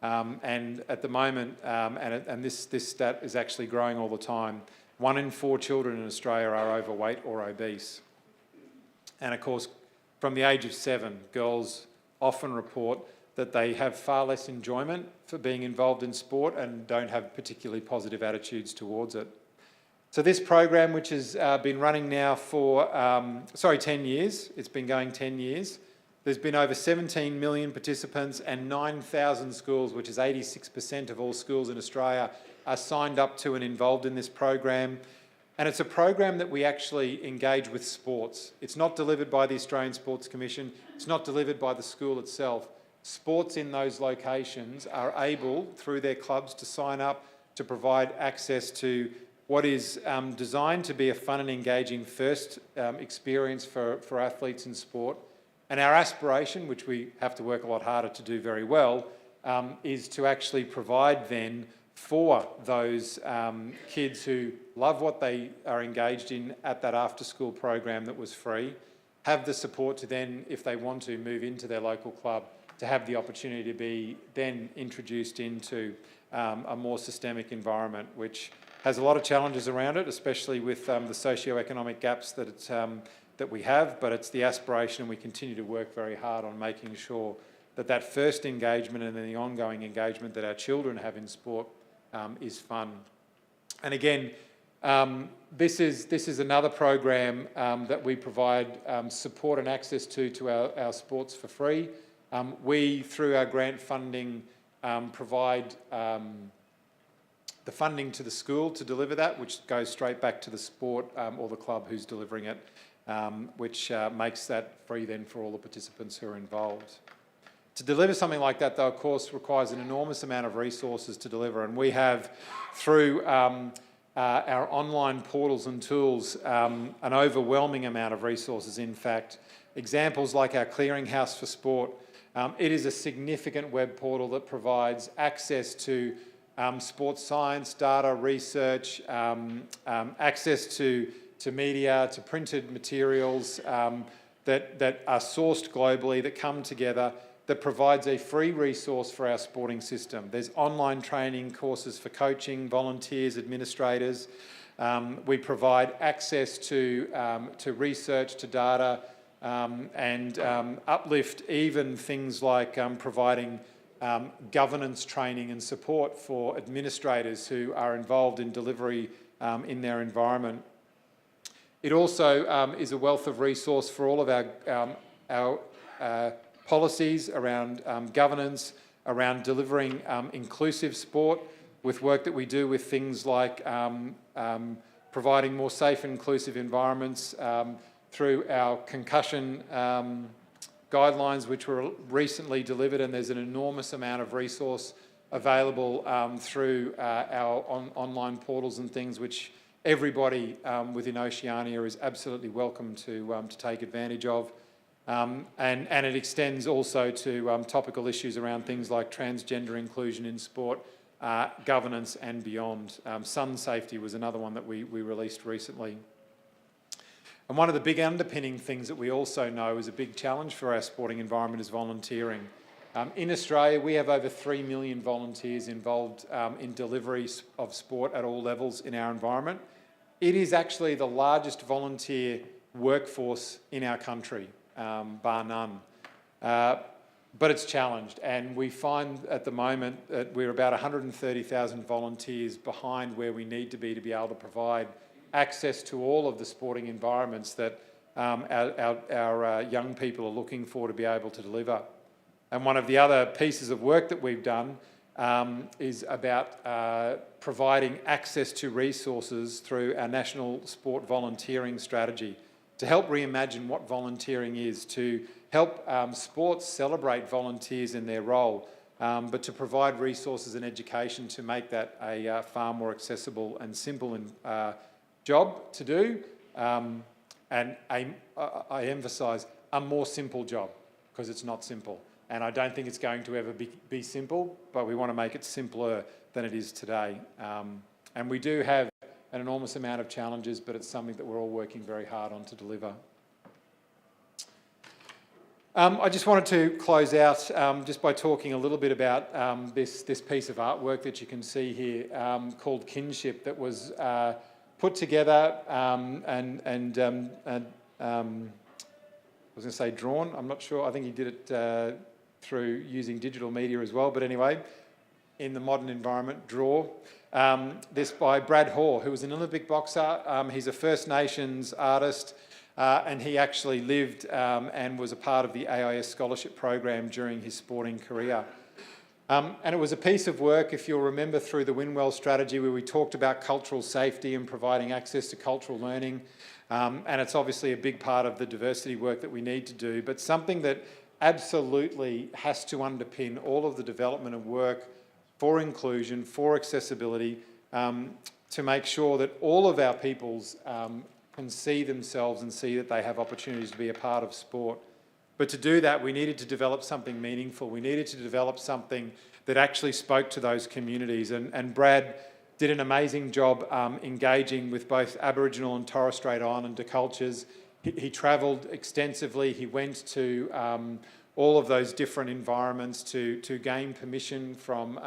And at the moment, and this stat is actually growing all the time, 1 in 4 children in Australia are overweight or obese. And of course, from the age of 7, girls often report that they have far less enjoyment for being involved in sport and don't have particularly positive attitudes towards it. So this program, which has been running now for, 10 years, it's been going 10 years. There's been over 17 million participants and 9,000 schools, which is 86% of all schools in Australia, are signed up to and involved in this program. And it's a program that we actually engage with sports. It's not delivered by the Australian Sports Commission. It's not delivered by the school itself. Sports in those locations are able, through their clubs, to sign up to provide access to what is designed to be a fun and engaging first experience for athletes in sport. And our aspiration, which we have to work a lot harder to do very well, is to actually provide then for those kids who love what they are engaged in at that after-school program that was free, have the support to then, if they want to, move into their local club, to have the opportunity to be then introduced into a more systemic environment, which has a lot of challenges around it, especially with the socio-economic gaps that we have, but it's the aspiration, and we continue to work very hard on making sure that that first engagement and then the ongoing engagement that our children have in sport is fun. And again, this is another program that we provide support and access to our sports for free. We, through our grant funding, provide the funding to the school to deliver that, which goes straight back to the sport or the club who's delivering it, which makes that free then for all the participants who are involved. To deliver something like that, though, of course, requires an enormous amount of resources to deliver, and we have, through our online portals and tools, an overwhelming amount of resources, in fact. Examples like our Clearinghouse for Sport. It is a significant web portal that provides access to sports science, data, research, access to media, to printed materials that are sourced globally, that come together, that provides a free resource for our sporting system. There's online training courses for coaching, volunteers, administrators. We provide access to research, to data, and uplift even things like providing governance training and support for administrators who are involved in delivery in their environment. It also is a wealth of resource for all of our policies around governance, around delivering inclusive sport, with work that we do with things like providing more safe and inclusive environments through our concussion guidelines, which were recently delivered, and there's an enormous amount of resource available through our online portals and things, which everybody within Oceania is absolutely welcome to take advantage of. And it extends also to topical issues around things like transgender inclusion in sport, governance and beyond. Sun safety was another one that we released recently. And one of the big underpinning things that we also know is a big challenge for our sporting environment is volunteering. In Australia, we have over 3 million volunteers involved in delivery of sport at all levels in our environment. It is actually the largest volunteer workforce in our country, bar none. But it's challenged, and we find at the moment that we're about 130,000 volunteers behind where we need to be able to provide access to all of the sporting environments that our young people are looking for to be able to deliver. And one of the other pieces of work that we've done is about providing access to resources through our National Sport Volunteering Strategy to help reimagine what volunteering is, to help sports celebrate volunteers in their role, but to provide resources and education to make that a far more accessible and simple job to do, and I emphasise a more simple job, because it's not simple. And I don't think it's going to ever be simple, but we want to make it simpler than it is today. And we do have an enormous amount of challenges, but it's something that we're all working very hard on to deliver. I just wanted to close out just by talking a little bit about this piece of artwork that you can see here called Kinship, that was put together and I was going to say drawn, I'm not sure. I think he did it through using digital media as well. But anyway, in the modern environment, draw. This by Brad Hoare, who was an Olympic boxer. He's a First Nations artist, and he actually lived and was a part of the AIS scholarship program during his sporting career. And it was a piece of work, if you'll remember, through the Winwell strategy, where we talked about cultural safety and providing access to cultural learning. And it's obviously a big part of the diversity work that we need to do, but something that absolutely has to underpin all of the development of work for inclusion, for accessibility, to make sure that all of our peoples can see themselves and see that they have opportunities to be a part of sport. But to do that, we needed to develop something meaningful. We needed to develop something that actually spoke to those communities. And Brad did an amazing job engaging with both Aboriginal and Torres Strait Islander cultures. He travelled extensively. He went to all of those different environments to gain permission from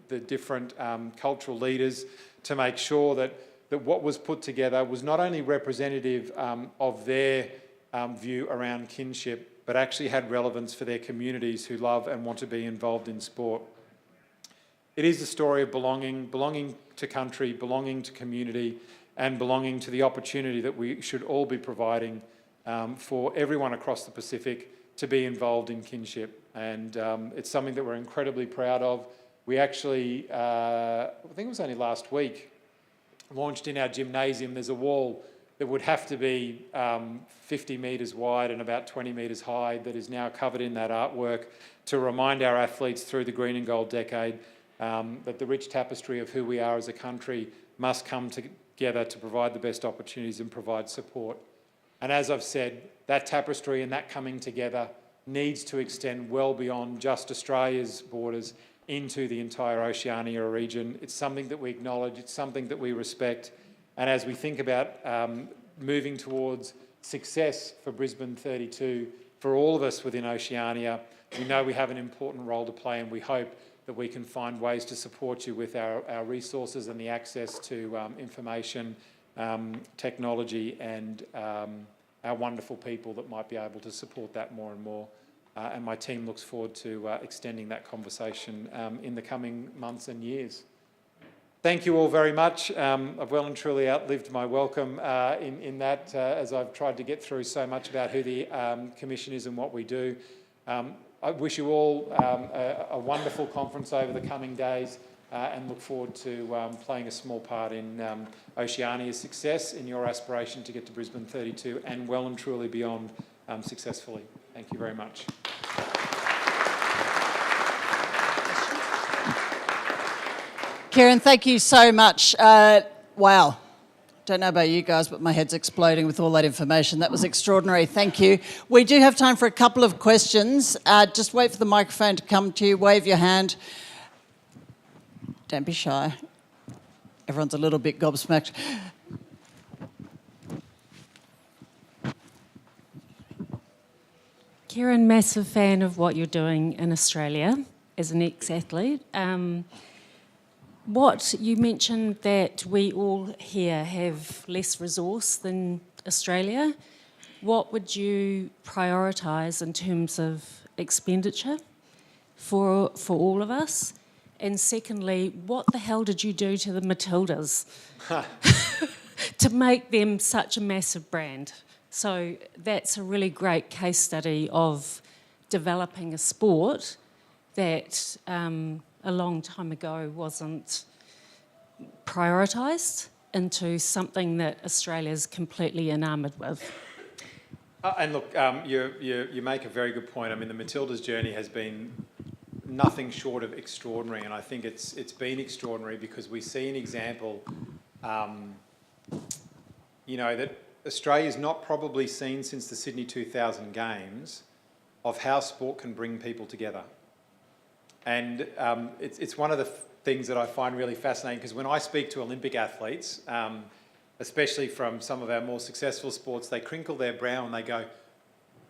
the different cultural leaders to make sure that what was put together was not only representative of their view around kinship, but actually had relevance for their communities who love and want to be involved in sport. It is a story of belonging to country, belonging to community, and belonging to the opportunity that we should all be providing for everyone across the Pacific to be involved in kinship. And it's something that we're incredibly proud of. we actually, I think it was only last week, launched in our gymnasium. There's a wall that would have to be 50 metres wide and about 20 metres high that is now covered in that artwork to remind our athletes through the Green and Gold decade that the rich tapestry of who we are as a country must come together to provide the best opportunities and provide support. And as I've said, that tapestry and that coming together needs to extend well beyond just Australia's borders into the entire Oceania region. It's something that we acknowledge, it's something that we respect. And as we think about moving towards success for Brisbane 32, for all of us within Oceania, we know we have an important role to play, and we hope that we can find ways to support you with our resources and the access to information, technology, and our wonderful people that might be able to support that more and more. And my team looks forward to extending that conversation in the coming months and years. Thank you all very much. I've well and truly outlived my welcome in that as I've tried to get through so much about who the Commission is and what we do. I wish you all a wonderful conference over the coming days and look forward to playing a small part in Oceania's success, in your aspiration to get to Brisbane 32 and well and truly beyond successfully. Thank you very much. Kieran, thank you so much. Wow. Don't know about you guys, but my head's exploding with all that information. That was extraordinary. Thank you. We do have time for a couple of questions. Just wait for the microphone to come to you. Wave your hand. Don't be shy. Everyone's a little bit gobsmacked. Kieran, massive fan of what you're doing in Australia as an ex-athlete. What you mentioned that we all here have less resource than Australia. What would you prioritise in terms of expenditure for all of us? And secondly, what the hell did you do to the Matildas to make them such a massive brand? So that's a really great case study of developing a sport that a long time ago wasn't prioritised into something that Australia's completely enamoured with. And look, you make a very good point. I mean, the Matildas' journey has been nothing short of extraordinary, and I think it's been extraordinary because we see an example, that Australia's not probably seen since the Sydney 2000 Games of how sport can bring people together. And it's one of the things that I find really fascinating because when I speak to Olympic athletes, especially from some of our more successful sports, they crinkle their brow and they go,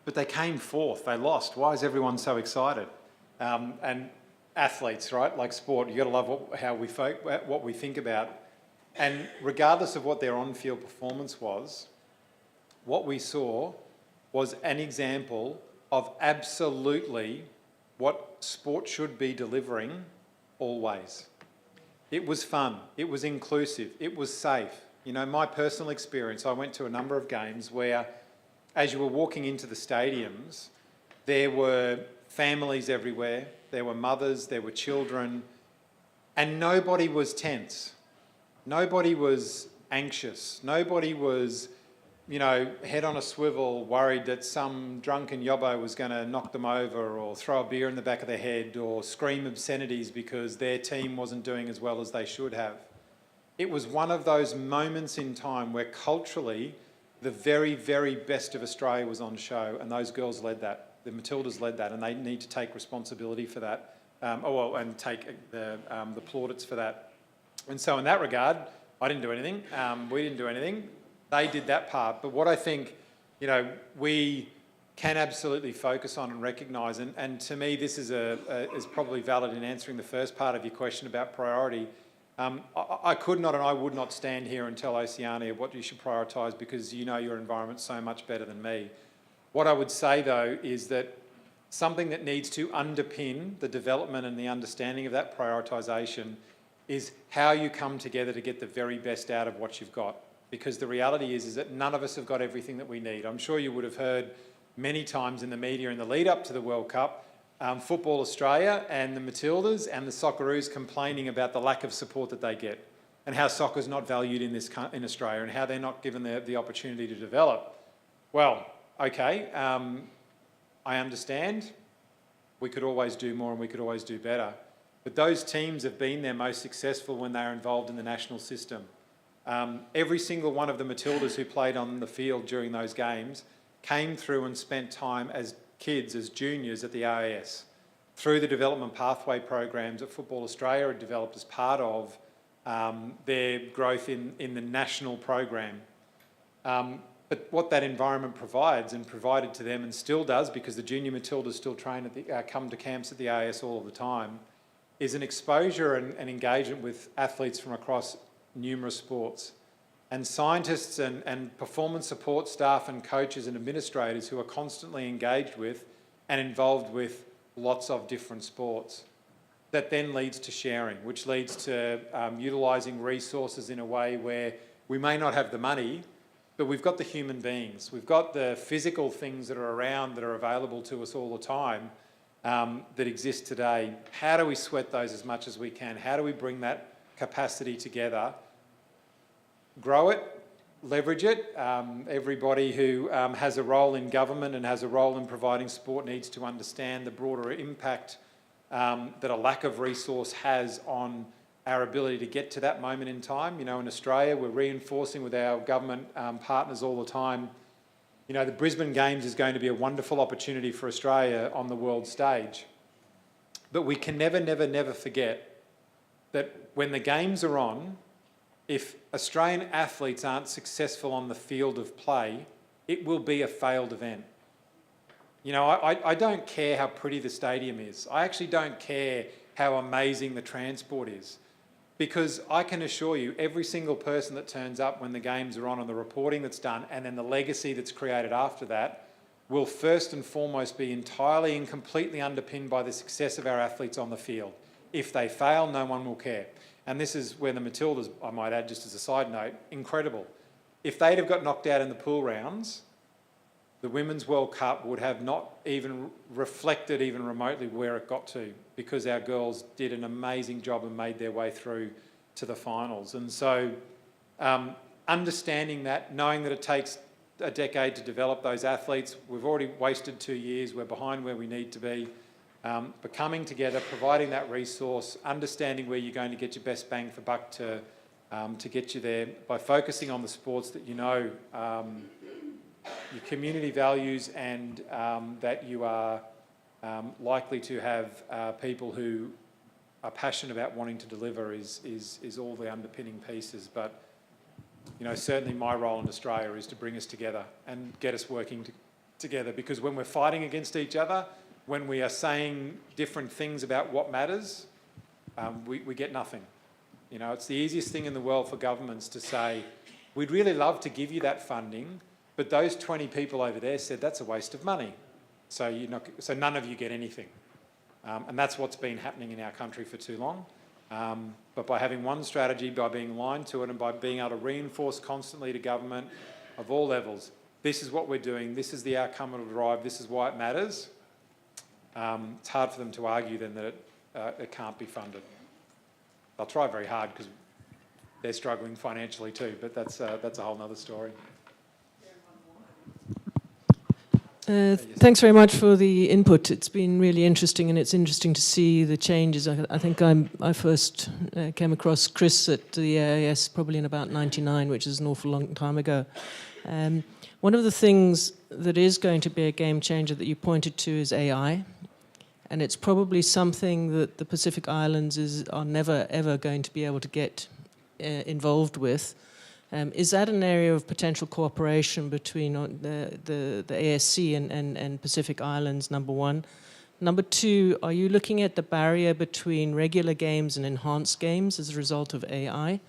but they came fourth, they lost. Why is everyone so excited? And athletes, right, like sport, you've got to love what we think about. And regardless of what their on-field performance was, what we saw was an example of absolutely what sport should be delivering always. It was fun, it was inclusive, it was safe. My personal experience, I went to a number of games where as you were walking into the stadiums, there were families everywhere, there were mothers, there were children, and nobody was tense. Nobody was anxious. Nobody was, head on a swivel, worried that some drunken yobbo was going to knock them over or throw a beer in the back of their head or scream obscenities because their team wasn't doing as well as they should have. It was one of those moments in time where culturally the very, very best of Australia was on show, and those girls led that. The Matildas led that, and they need to take responsibility for that, and take the plaudits for that. And so in that regard, I didn't do anything. We didn't do anything. They did that part. But what I think, we can absolutely focus on and recognise, and to me this is probably valid in answering the first part of your question about priority. I could not and I would not stand here and tell Oceania what you should prioritise because you know your environment so much better than me. What I would say though is that something that needs to underpin the development and the understanding of that prioritisation is how you come together to get the very best out of what you've got. Because the reality is that none of us have got everything that we need. I'm sure you would have heard many times in the media in the lead up to the World Cup Football Australia and the Matildas and the Socceroos complaining about the lack of support that they get and how soccer's not valued in Australia and how they're not given the opportunity to develop. Well, okay, I understand. We could always do more and we could always do better. But those teams have been their most successful when they're involved in the national system. Every single one of the Matildas who played on the field during those games came through and spent time as kids, as juniors at the RAS, through the development pathway programs that Football Australia had developed as part of their growth in the national program. But what that environment provides and provided to them and still does, because the junior Matildas still train at come to camps at the RAS all of the time, is an exposure and engagement with athletes from across numerous sports. And scientists and performance support staff and coaches and administrators who are constantly engaged with and involved with lots of different sports. That then leads to sharing, which leads to utilising resources in a way where we may not have the money, but we've got the human beings. We've got the physical things that are around, that are available to us all the time, that exist today. How do we sweat those as much as we can? How do we bring that capacity together? Grow it, leverage it. Everybody who has a role in government and has a role in providing sport needs to understand the broader impact that a lack of resource has on our ability to get to that moment in time. You know, in Australia, we're reinforcing with our government partners all the time. You know, the Brisbane Games is going to be a wonderful opportunity for Australia on the world stage. But we can never, never, never forget that when the Games are on, if Australian athletes aren't successful on the field of play, it will be a failed event. You know, I don't care how pretty the stadium is. I actually don't care how amazing the transport is. Because I can assure you, every single person that turns up when the games are on and the reporting that's done and then the legacy that's created after that will first and foremost be entirely and completely underpinned by the success of our athletes on the field. If they fail, no one will care. And this is where the Matildas, I might add just as a side note, incredible. If they'd have got knocked out in the pool rounds, the Women's World Cup would have not even reflected even remotely where it got to, because our girls did an amazing job and made their way through to the finals. And so understanding that, knowing that it takes a decade to develop those athletes, we've already wasted 2 years, we're behind where we need to be. But coming together, providing that resource, understanding where you're going to get your best bang for buck to get you there, by focusing on the sports that you know your community values and that you are likely to have people who are passionate about wanting to deliver is all the underpinning pieces. But you know, certainly my role in Australia is to bring us together and get us working together, because when we're fighting against each other, when we are saying different things about what matters, we get nothing. You know, it's the easiest thing in the world for governments to say, we'd really love to give you that funding, but those 20 people over there said that's a waste of money. So none of you get anything. And that's what's been happening in our country for too long. But by having one strategy, by being aligned to it, and by being able to reinforce constantly to government of all levels, this is what we're doing, this is the outcome it'll drive, this is why it matters. It's hard for them to argue then that it can't be funded. They'll try very hard because they're struggling financially too, but that's a whole other story. Thanks very much for the input. It's been really interesting, and it's interesting to see the changes. I think I first came across Chris at the AIS probably in about '99, which is an awful long time ago. One of the things that is going to be a game changer that you pointed to is AI. And it's probably something that the Pacific Islands are never, ever going to be able to get involved with. Is that an area of potential cooperation between the ASC and Pacific Islands, number one? Number two, are you looking at the barrier between regular games and enhanced games as a result of AI?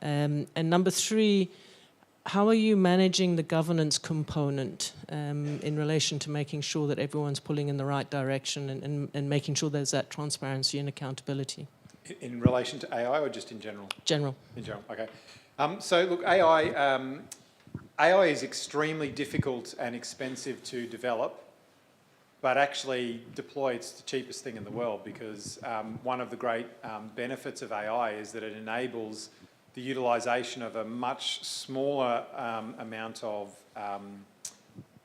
And number three, how are you managing the governance component in relation to making sure that everyone's pulling in the right direction and making sure there's that transparency and accountability? In relation to AI or just in general? General. In general, okay. So look, AI is extremely difficult and expensive to develop, but actually deploy, it's the cheapest thing in the world, because one of the great benefits of AI is that it enables the utilisation of a much smaller amount of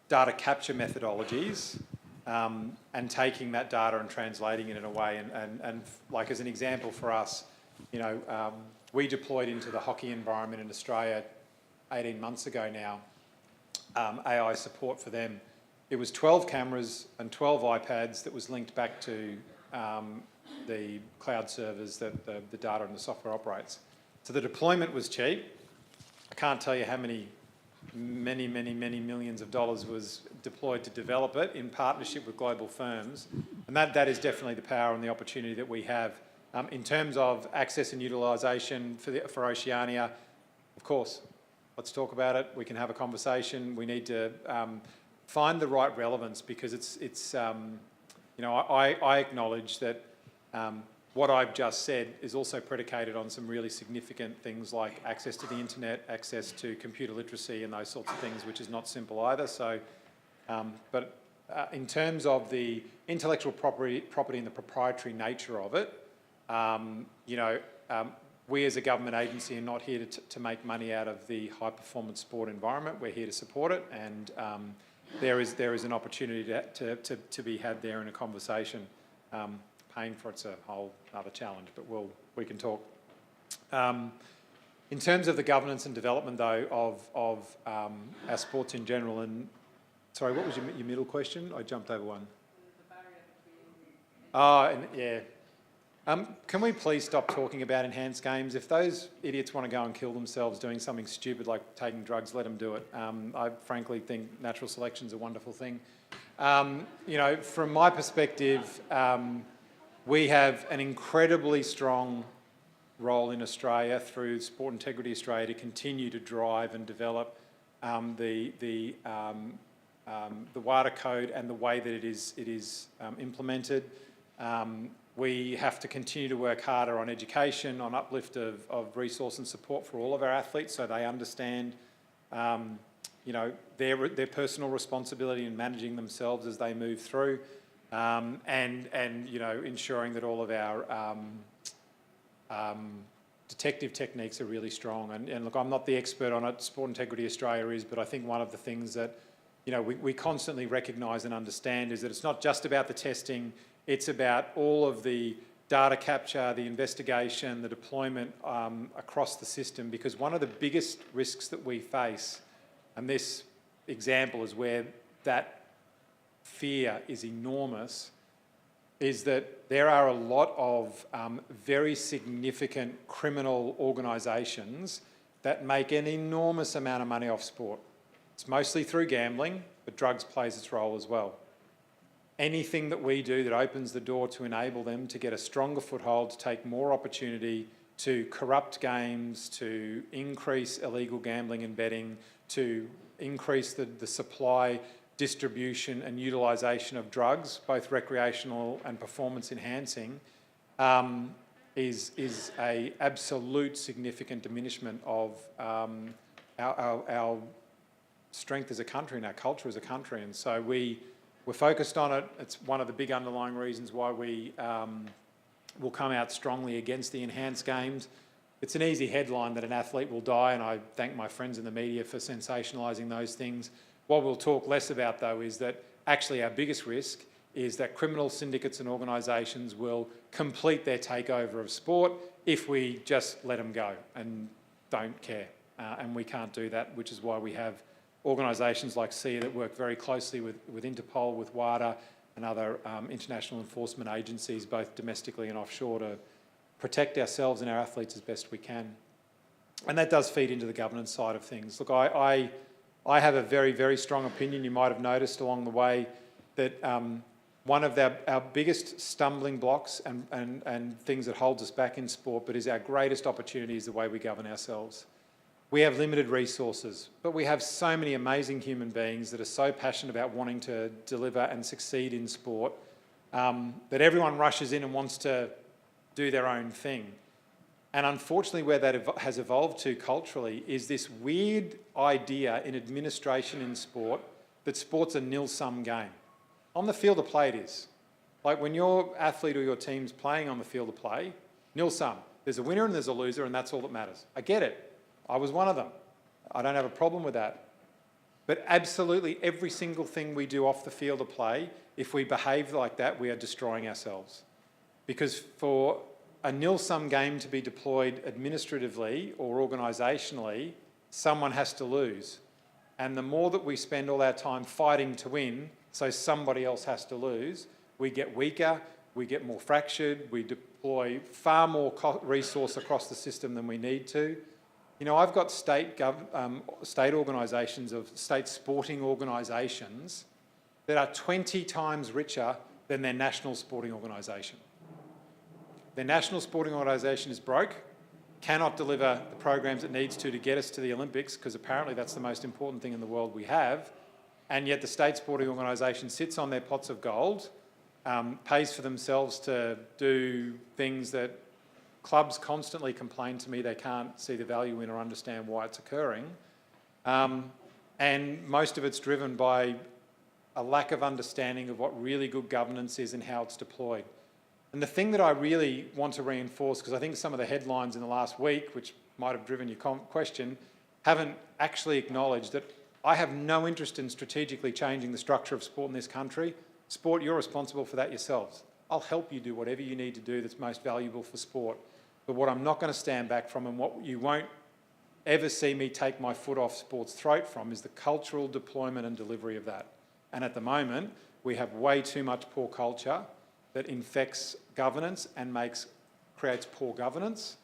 data capture methodologies and taking that data and translating it in a way. And like as an example for us, you know, we deployed into the hockey environment in Australia 18 months ago now, AI support for them. It was 12 cameras and 12 iPads that was linked back to the cloud servers that the data and the software operates. So the deployment was cheap. I can't tell you how many millions of dollars was deployed to develop it in partnership with global firms. And that is definitely the power and the opportunity that we have. In terms of access and utilisation for Oceania, of course, let's talk about it. We can have a conversation. We need to find the right relevance, because it's you know, I acknowledge that what I've just said is also predicated on some really significant things like access to the internet, access to computer literacy and those sorts of things, which is not simple either. So, but in terms of the intellectual property and the proprietary nature of it, you know, we as a government agency are not here to make money out of the high performance sport environment. We're here to support it, and there is an opportunity to be had there in a conversation. Paying for it's a whole other challenge, but we can talk. In terms of the governance and development, though, of our sports in general, and sorry, what was your middle question? I jumped over one. The barrier between... yeah. Can we please stop talking about enhanced games? If those idiots want to go and kill themselves doing something stupid like taking drugs, let them do it. I frankly think natural selection is a wonderful thing. You know, from my perspective, we have an incredibly strong role in Australia through Sport Integrity Australia to continue to drive and develop the WADA code and the way that it is implemented. We have to continue to work harder on education, on uplift of resource and support for all of our athletes, so they understand, you know, their personal responsibility in managing themselves as they move through, and you know, ensuring that all of our detective techniques are really strong. And look, I'm not the expert on it. Sport Integrity Australia is, but I think one of the things that, you know, we constantly recognise and understand is that it's not just about the testing. It's about all of the data capture, the investigation, the deployment across the system, because one of the biggest risks that we face, and this example is where that fear is enormous, is that there are a lot of very significant criminal organisations that make an enormous amount of money off sport. It's mostly through gambling, but drugs plays its role as well. Anything that we do that opens the door to enable them to get a stronger foothold, to take more opportunity, to corrupt games, to increase illegal gambling and betting, to increase the supply, distribution and utilisation of drugs, both recreational and performance enhancing, is a absolute significant diminishment of our strength as a country and our culture as a country. And so we're focused on it. It's one of the big underlying reasons why we will come out strongly against the enhanced games. It's an easy headline that an athlete will die, and I thank my friends in the media for sensationalising those things. What we'll talk less about, though, is that actually our biggest risk is that criminal syndicates and organisations will complete their takeover of sport if we just let them go and don't care. And we can't do that, which is why we have organisations like SEA that work very closely with Interpol, with WADA and other international enforcement agencies, both domestically and offshore, to protect ourselves and our athletes as best we can. And that does feed into the governance side of things. Look, I have a very, very strong opinion. You might have noticed along the way that one of our biggest stumbling blocks and things that holds us back in sport, but is our greatest opportunity, is the way we govern ourselves. We have limited resources, but we have so many amazing human beings that are so passionate about wanting to deliver and succeed in sport that everyone rushes in and wants to do their own thing. And unfortunately, where that has evolved to culturally is this weird idea in administration in sport that sport's a nil-sum game. On the field of play it is. Like when your athlete or your team's playing on the field of play, nil-sum. There's a winner and there's a loser and that's all that matters. I get it. I was one of them. I don't have a problem with that. But absolutely every single thing we do off the field of play, if we behave like that, we are destroying ourselves. Because for a nil-sum game to be deployed administratively or organisationally, someone has to lose. And the more that we spend all our time fighting to win, so somebody else has to lose, we get weaker, we get more fractured, we deploy far more resource across the system than we need to. You know, I've got state organisations of state sporting organisations that are 20 times richer than their national sporting organisation. Their national sporting organisation is broke, cannot deliver the programs it needs to get us to the Olympics, because apparently that's the most important thing in the world we have, and yet the state sporting organisation sits on their pots of gold, pays for themselves to do things that clubs constantly complain to me they can't see the value in or understand why it's occurring. And most of it's driven by a lack of understanding of what really good governance is and how it's deployed. And the thing that I really want to reinforce, because I think some of the headlines in the last week, which might have driven your question, haven't actually acknowledged that I have no interest in strategically changing the structure of sport in this country. Sport, you're responsible for that yourselves. I'll help you do whatever you need to do that's most valuable for sport. But what I'm not going to stand back from, and what you won't ever see me take my foot off sport's throat from, is the cultural deployment and delivery of that. And at the moment, we have way too much poor culture that infects governance and creates poor governance.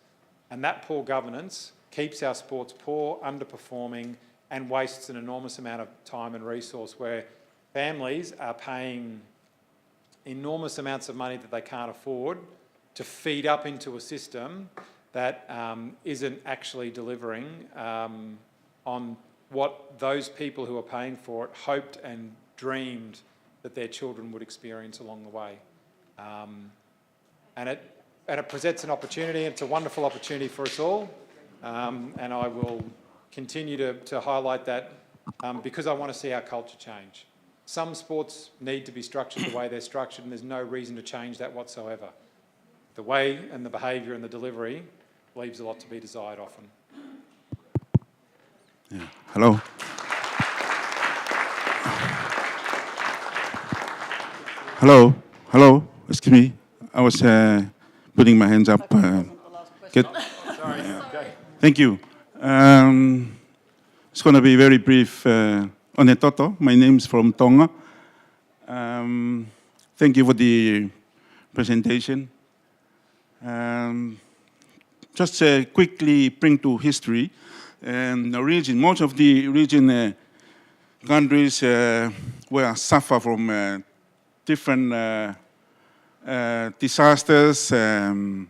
And that poor governance keeps our sports poor, underperforming, and wastes an enormous amount of time and resource, where families are paying enormous amounts of money that they can't afford to feed up into a system that isn't actually delivering on what those people who are paying for it hoped and dreamed that their children would experience along the way. And it presents an opportunity. It's a wonderful opportunity for us all, and I will continue to highlight that because I want to see our culture change. Some sports need to be structured the way they're structured, and there's no reason to change that whatsoever. The way and the behaviour and the delivery leaves a lot to be desired often. Yeah. Hello. Hello. Excuse me. I was putting my hands up. Sorry. Okay. Thank you. It's going to be very brief. One toto. My name's from Tonga. Thank you for the presentation. Just quickly bring to history the region. Most of the region countries were suffer from different disasters, and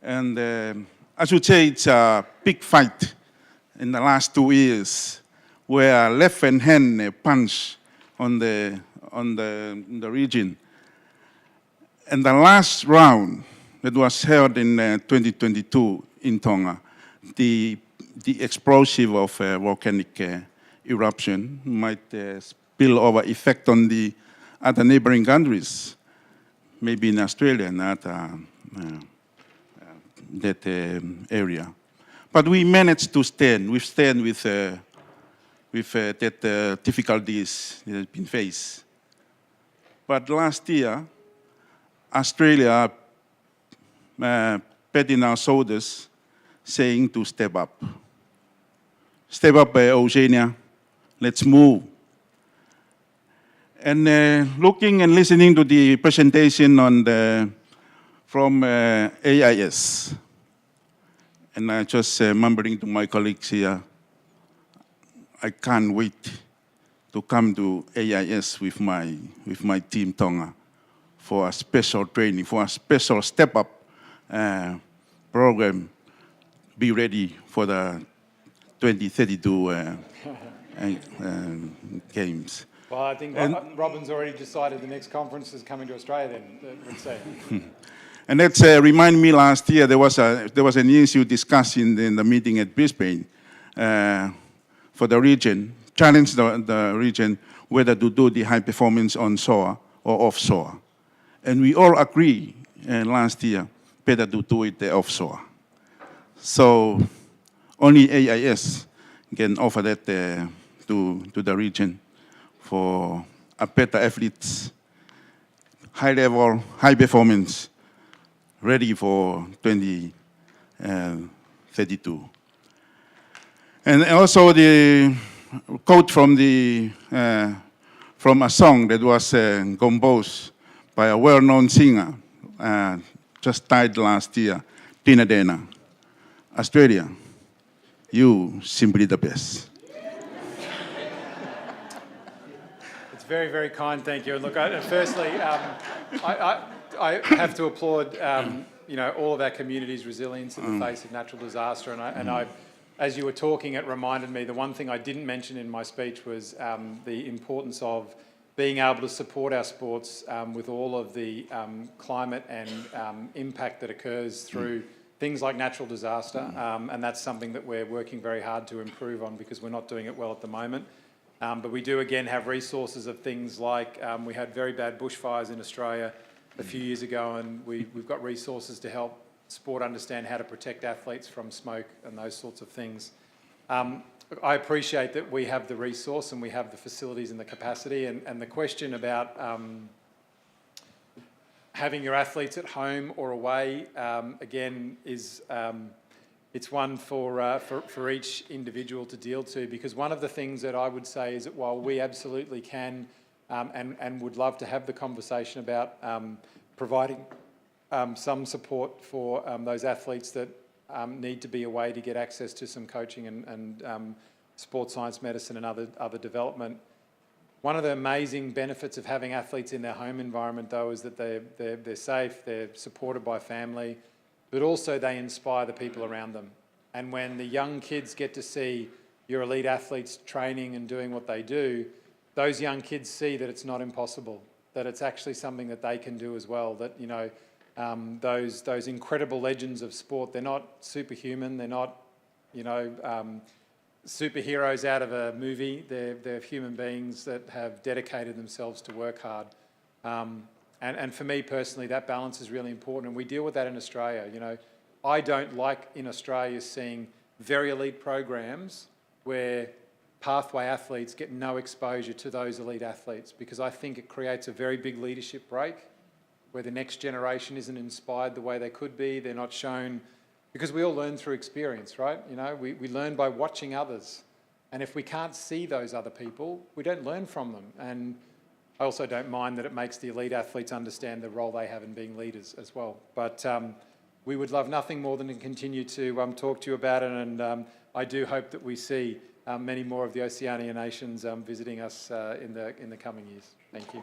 I should say it's a big fight in the last 2 years, where left and hand punch on the region. And the last round that was held in 2022 in Tonga, the explosive of volcanic eruption might spill over effect on the other neighboring countries, maybe in Australia and other that area. But we managed to withstand with that difficulties that have been faced. But last year, Australia patting our shoulders, saying to step up. Step up, Oceania. Let's move. And looking and listening to the presentation from AIS, and I just mumbling to my colleagues here, I can't wait to come to AIS with my team Tonga for a special training, for a special step up program. Be ready for the 2032 games. Well, I think Robin's already decided the next conference is coming to Australia then, let's say. And that remind me, last year there was an issue discussed in the meeting at Brisbane for the region, challenge the region, whether to do the high performance onshore or offshore. And we all agree last year, better to do it offshore. So only AIS can offer that to the region for a better athletes, high level, high performance, ready for 2032. And also the quote from a song that was composed by a well-known singer, just died last year, Tina Dana. Australia, you simply the best. It's very, very kind, thank you. And look, firstly, I have to applaud, all of our community's resilience in the face of natural disaster. And I, as you were talking, it reminded me, the one thing I didn't mention in my speech was the importance of being able to support our sports with all of the climate and impact that occurs through things like natural disaster. And that's something that we're working very hard to improve on because we're not doing it well at the moment. But we do again have resources of things like we had very bad bushfires in Australia a few years ago, and we've got resources to help sport understand how to protect athletes from smoke and those sorts of things. I appreciate that we have the resource and we have the facilities and the capacity, and the question about having your athletes at home or away, again, is it's one for each individual to deal to, because one of the things that I would say is that while we absolutely can and would love to have the conversation about providing some support for those athletes that need to be away to get access to some coaching and sports science medicine and other development. One of the amazing benefits of having athletes in their home environment, though, is that they're safe, they're supported by family, but also they inspire the people around them. And when the young kids get to see your elite athletes training and doing what they do, those young kids see that it's not impossible, that it's actually something that they can do as well, that, those incredible legends of sport, they're not superhuman, they're not, superheroes out of a movie. They're human beings that have dedicated themselves to work hard. And for me personally, that balance is really important, and we deal with that in Australia. I don't like in Australia seeing very elite programs where pathway athletes get no exposure to those elite athletes, because I think it creates a very big leadership break where the next generation isn't inspired the way they could be. They're not shown, because we all learn through experience, right? We learn by watching others. And if we can't see those other people, we don't learn from them. And I also don't mind that it makes the elite athletes understand the role they have in being leaders as well. But we would love nothing more than to continue to talk to you about it. And I do hope that we see many more of the Oceania nations visiting us in the coming years. Thank you.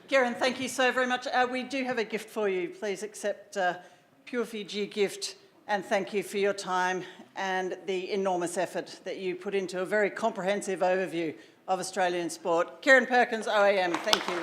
Kieran, thank you so very much. We do have a gift for you. Please accept Pure Fiji gift, and thank you for your time and the enormous effort that you put into a very comprehensive overview of Australian sport. Kieran Perkins, OAM, thank you.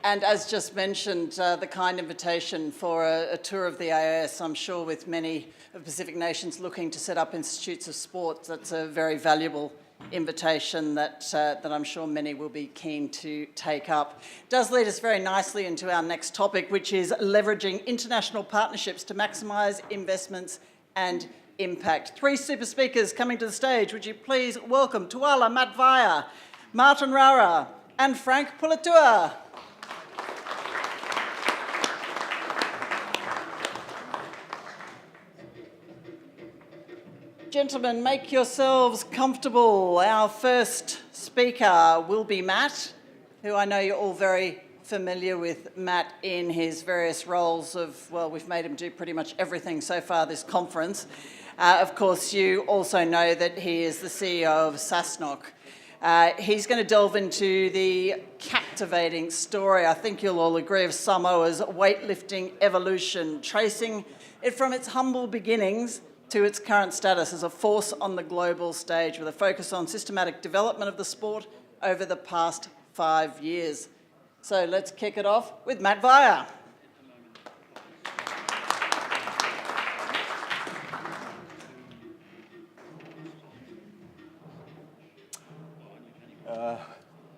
And as just mentioned, the kind invitation for a tour of the AIS, I'm sure with many of Pacific nations looking to set up institutes of sport, that's a very valuable invitation that I'm sure many will be keen to take up. It does lead us very nicely into our next topic, which is leveraging international partnerships to maximise investments and impact. Three super speakers coming to the stage. Would you please welcome Tuala Matvaya, Martin Rara and Frank Pulatua. Gentlemen, make yourselves comfortable. Our first speaker will be Matt, who I know you're all very familiar with. Matt in his various roles of, well, we've made him do pretty much everything so far this conference. Of course, you also know that he is the CEO of SASNOC. He's going to delve into the captivating story, I think you'll all agree, of Samoa's weightlifting evolution, tracing it from its humble beginnings to its current status as a force on the global stage, with a focus on systematic development of the sport over the past 5 years. So let's kick it off with Matt Vaya.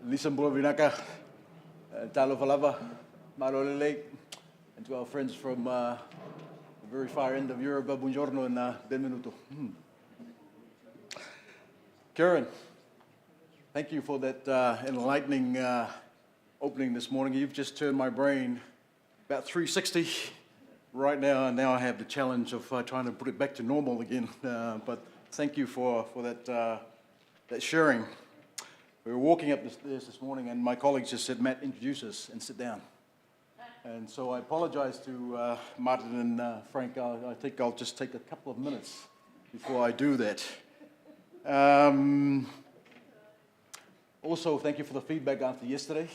Lisa Mbulavinaka, Talo Falava, Marole Lake, and to our friends from the very far end of Europe, buongiorno and benvenuto. Karen, thank you for that enlightening opening this morning. You've just turned my brain about 360 right now, and now I have the challenge of trying to put it back to normal again. But thank you for that sharing. We were walking up the stairs this morning, and my colleagues just said, Matt, introduce us and sit down. And so I apologize to Martin and Frank. I think I'll just take a couple of minutes before I do that. Also, thank you for the feedback after yesterday.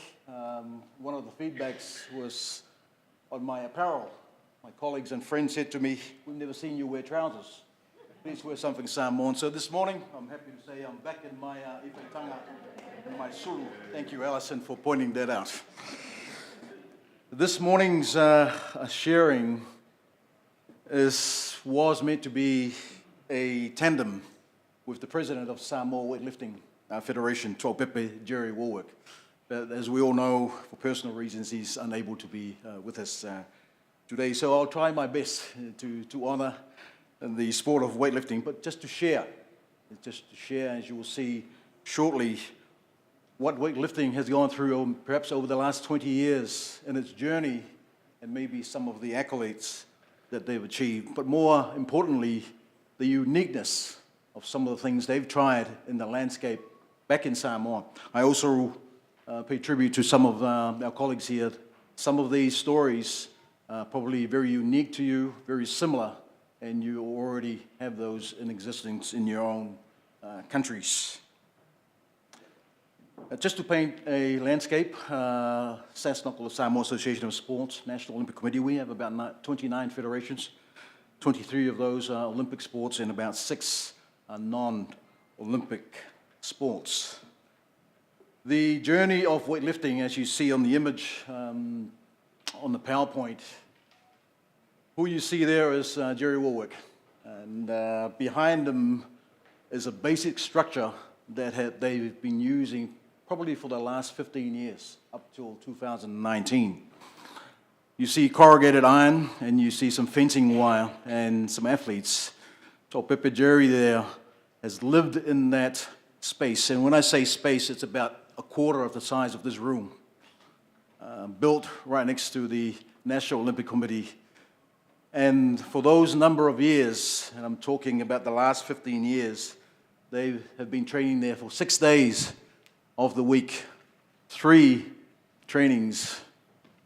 One of the feedbacks was on my apparel. My colleagues and friends said to me, we've never seen you wear trousers. Please wear something Samoan. So this morning, I'm happy to say I'm back in my ifetanga, in my suru. Thank you, Alison, for pointing that out. This morning's sharing was meant to be a tandem with the president of Samoa Weightlifting Federation, Taupepe Jerry Warwick. But as we all know, for personal reasons, he's unable to be with us today. So I'll try my best to honor the sport of weightlifting, but just to share, as you will see shortly, what weightlifting has gone through perhaps over the last 20 years in its journey, and maybe some of the accolades that they've achieved, but more importantly, the uniqueness of some of the things they've tried in the landscape back in Samoa. I also pay tribute to some of our colleagues here. Some of these stories are probably very unique to you, very similar, and you already have those in existence in your own countries. Just to paint a landscape, SASNOC, the Samoa Association of Sports, National Olympic Committee, we have about 29 federations. 23 of those are Olympic sports and about 6 are non-Olympic sports. The journey of weightlifting, as you see on the image on the PowerPoint, who you see there is Jerry Warwick, and behind him is a basic structure that they've been using probably for the last 15 years, up till 2019. You see corrugated iron, and you see some fencing wire and some athletes. Taupepe Jerry there has lived in that space, and when I say space, it's about a quarter of the size of this room, built right next to the National Olympic Committee. And for those number of years, and I'm talking about the last 15 years, they have been training there for 6 days of the week, 3 trainings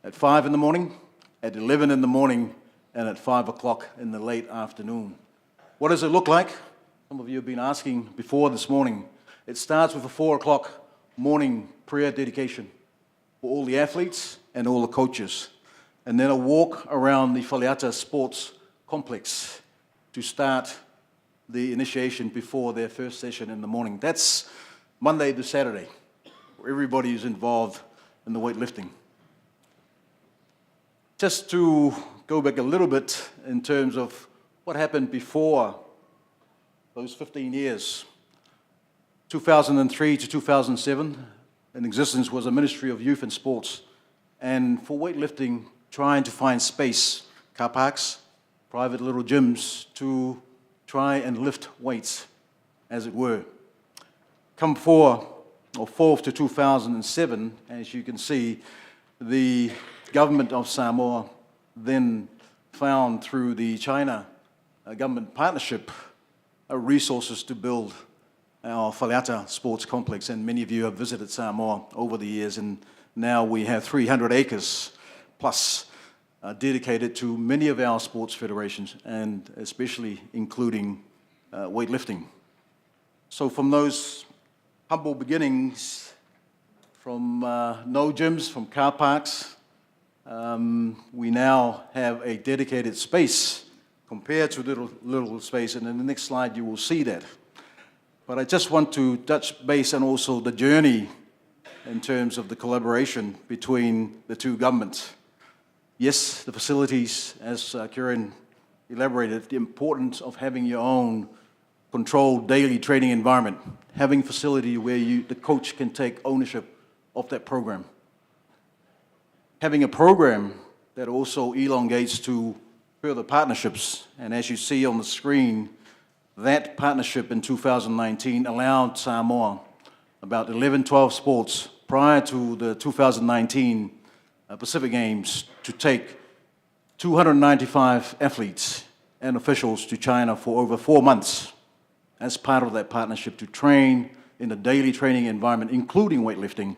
at 5 in the morning, at 11 in the morning, and at 5 o'clock in the late afternoon. What does it look like? Some of you have been asking before this morning. It starts with a 4 o'clock morning prayer dedication for all the athletes and all the coaches, and then a walk around the Faleata Sports Complex to start the initiation before their first session in the morning. That's Monday to Saturday, where everybody is involved in the weightlifting. Just to go back a little bit in terms of what happened before those 15 years. 2003 to 2007, in existence was a Ministry of Youth and Sports, and for weightlifting, trying to find space, car parks, private little gyms to try and lift weights, as it were. Come fourth to 2007, as you can see, the government of Samoa then found through the China government partnership resources to build our Faleata Sports Complex, and many of you have visited Samoa over the years, and now we have 300 acres plus dedicated to many of our sports federations, and especially including weightlifting. So from those humble beginnings, from no gyms, from car parks, we now have a dedicated space compared to little space, and in the next slide you will see that. But I just want to touch base on also the journey in terms of the collaboration between the two governments. Yes, the facilities, as Kieran elaborated, the importance of having your own controlled daily training environment, having facility where the coach can take ownership of that program. Having a program that also elongates to further partnerships, and as you see on the screen, that partnership in 2019 allowed Samoa about 11-12 sports prior to the 2019 Pacific Games to take 295 athletes and officials to China for over 4 months as part of that partnership to train in a daily training environment, including weightlifting,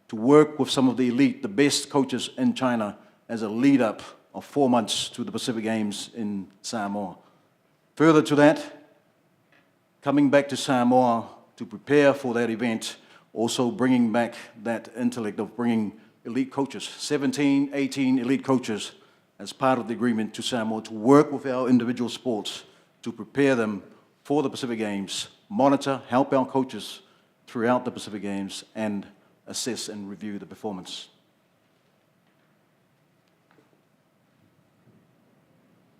to work with some of the elite, the best coaches in China as a lead-up of 4 months to the Pacific Games in Samoa. Further to that, coming back to Samoa to prepare for that event, also bringing back that intellect of bringing elite coaches, 17, 18 elite coaches as part of the agreement to Samoa to work with our individual sports to prepare them for the Pacific Games, monitor, help our coaches throughout the Pacific Games, and assess and review the performance.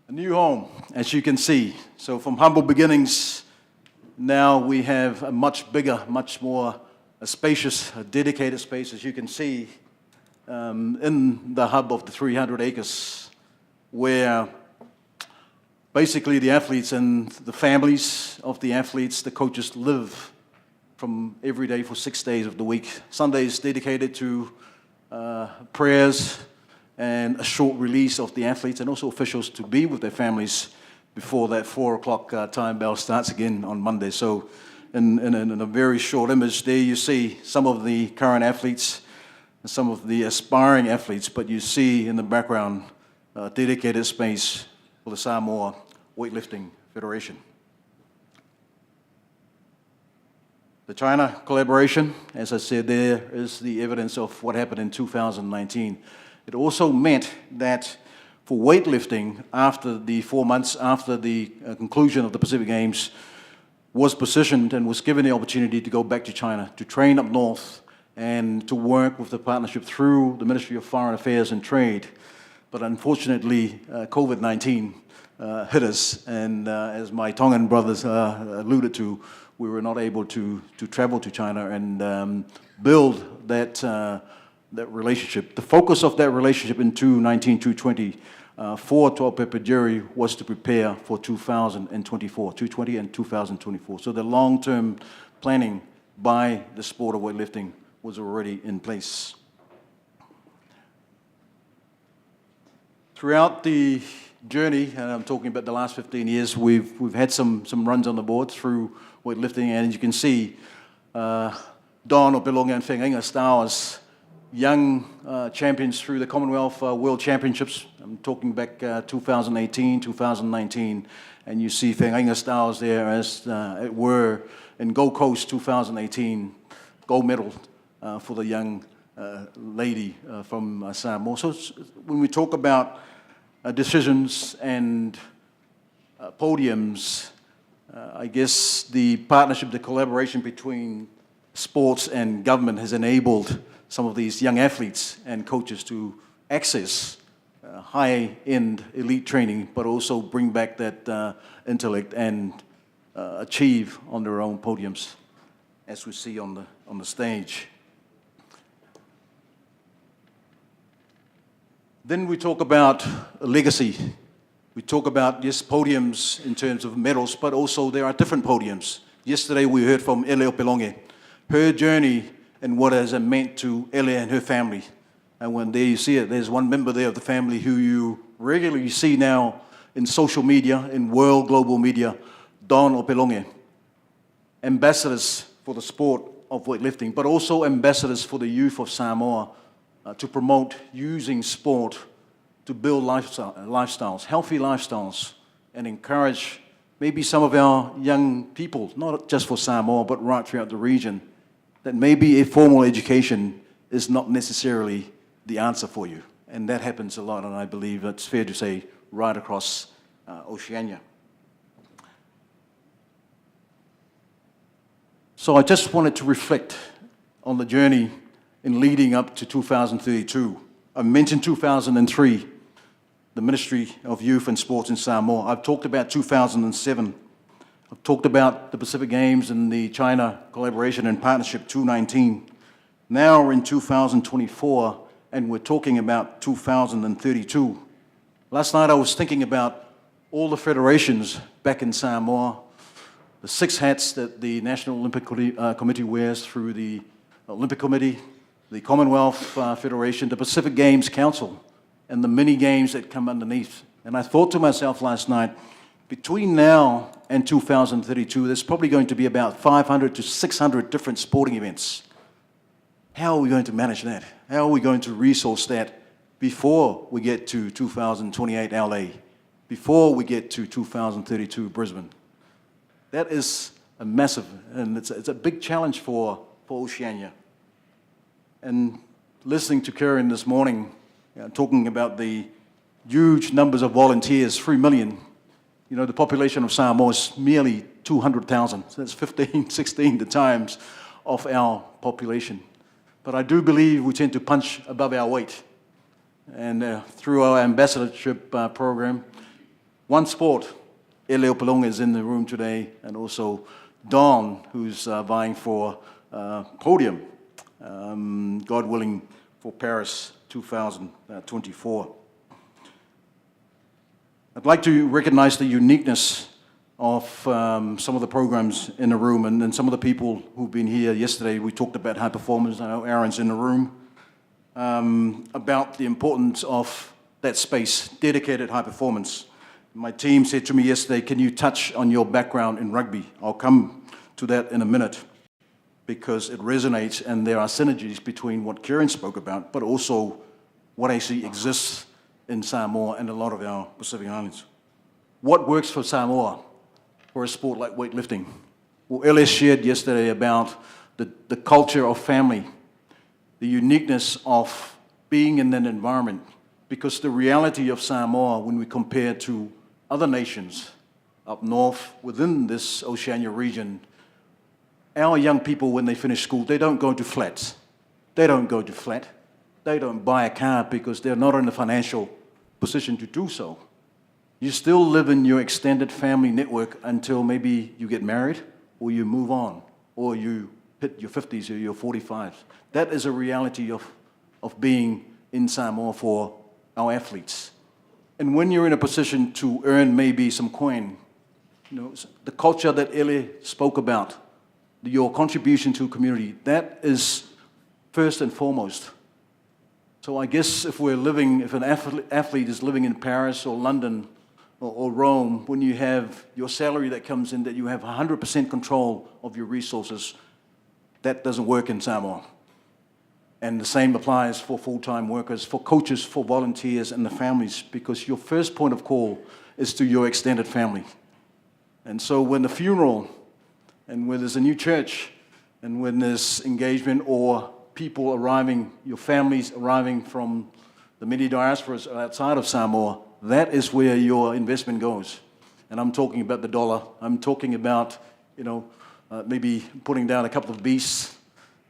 A new home, as you can see. So from humble beginnings, now we have a much bigger, much more spacious, dedicated space, as you can see, in the hub of the 300 acres, where basically the athletes and the families of the athletes, the coaches, live from every day for 6 days of the week. Sundays dedicated to prayers and a short release of the athletes and also officials to be with their families before that 4 o'clock time bell starts again on Monday. So in a very short image there you see some of the current athletes and some of the aspiring athletes, but you see in the background a dedicated space for the Samoa Weightlifting Federation. The China collaboration, as I said, there is the evidence of what happened in 2019. It also meant that for weightlifting, after the 4 months after the conclusion of the Pacific Games, was positioned and was given the opportunity to go back to China, to train up north and to work with the partnership through the Ministry of Foreign Affairs and Trade. But unfortunately, COVID-19 hit us, and as my Tongan brothers alluded to, we were not able to travel to China and build that relationship. The focus of that relationship in 2019-2020 for Taupe Pajeri was to prepare for 2024, 2020 and 2024. So the long-term planning by the sport of weightlifting was already in place. Throughout the journey, and I'm talking about the last 15 years, we've had some runs on the board through weightlifting, and as you can see, Don Opelonga and Whengainga Stowers, young champions through the Commonwealth World Championships. I'm talking back 2018, 2019, and you see Whengainga Stowers there as it were in Gold Coast 2018, gold medal for the young lady from Samoa. So when we talk about decisions and podiums, I guess the partnership, the collaboration between sports and government has enabled some of these young athletes and coaches to access high-end elite training, but also bring back that intellect and achieve on their own podiums, as we see on the stage. Then we talk about legacy. We talk about, yes, podiums in terms of medals, but also there are different podiums. Yesterday we heard from Ele Opelonge, her journey and what has it meant to Ele and her family. And when there you see it, there's one member there of the family who you regularly see now in social media, in world global media, Don Opelonge. Ambassadors for the sport of weightlifting, but also ambassadors for the youth of Samoa to promote using sport to build lifestyles, healthy lifestyles, and encourage maybe some of our young people, not just for Samoa, but right throughout the region, that maybe a formal education is not necessarily the answer for you. And that happens a lot, and I believe it's fair to say right across Oceania. So I just wanted to reflect on the journey in leading up to 2032. I mentioned 2003, the Ministry of Youth and Sports in Samoa. I've talked about 2007. I've talked about the Pacific Games and the China Collaboration and Partnership 219. Now we're in 2024, and we're talking about 2032. Last night I was thinking about all the federations back in Samoa, the 6 hats that the National Olympic Committee wears through the Olympic Committee, the Commonwealth Federation, the Pacific Games Council, and the mini games that come underneath. And I thought to myself last night, between now and 2032, there's probably going to be about 500 to 600 different sporting events. How are we going to manage that? How are we going to resource that before we get to 2028 LA, before we get to 2032 Brisbane? That is a massive, and it's a big challenge for Oceania. And listening to Karen this morning, talking about the huge numbers of volunteers, 3 million. You know, the population of Samoa is merely 200,000. So that's 15, 16 the times of our population. But I do believe we tend to punch above our weight. And through our ambassadorship program, one sport, Eleo Palonga is in the room today, and also Don, who's vying for podium, God willing, for Paris 2024. I'd like to recognize the uniqueness of some of the programs in the room, and some of the people who've been here yesterday. We talked about high performance. I know Aaron's in the room, about the importance of that space, dedicated high performance. My team said to me yesterday, can you touch on your background in rugby? I'll come to that in a minute, because it resonates and there are synergies between what Kieran spoke about, but also what actually exists in Samoa and a lot of our Pacific Islands. What works for Samoa for a sport like weightlifting? Well, Ellis shared yesterday about the culture of family, the uniqueness of being in that environment, because the reality of Samoa, when we compare to other nations up north within this Oceania region, our young people, when they finish school, they don't go to flats. They don't go to flat. They don't buy a car because they're not in a financial position to do so. You still live in your extended family network until maybe you get married, or you move on, or you hit your 50s or your 45s. That is a reality of being in Samoa for our athletes. And when you're in a position to earn maybe some coin, you know, the culture that Ele spoke about, your contribution to community, that is first and foremost. So I guess if an athlete is living in Paris or London or Rome, when you have your salary that comes in, that you have 100% control of your resources, that doesn't work in Samoa. And the same applies for full-time workers, for coaches, for volunteers, and the families, because your first point of call is to your extended family. And so when the funeral, and when there's a new church, and when there's engagement or people arriving, your families arriving from the many diasporas outside of Samoa, that is where your investment goes. And I'm talking about the dollar. I'm talking about, maybe putting down a couple of beasts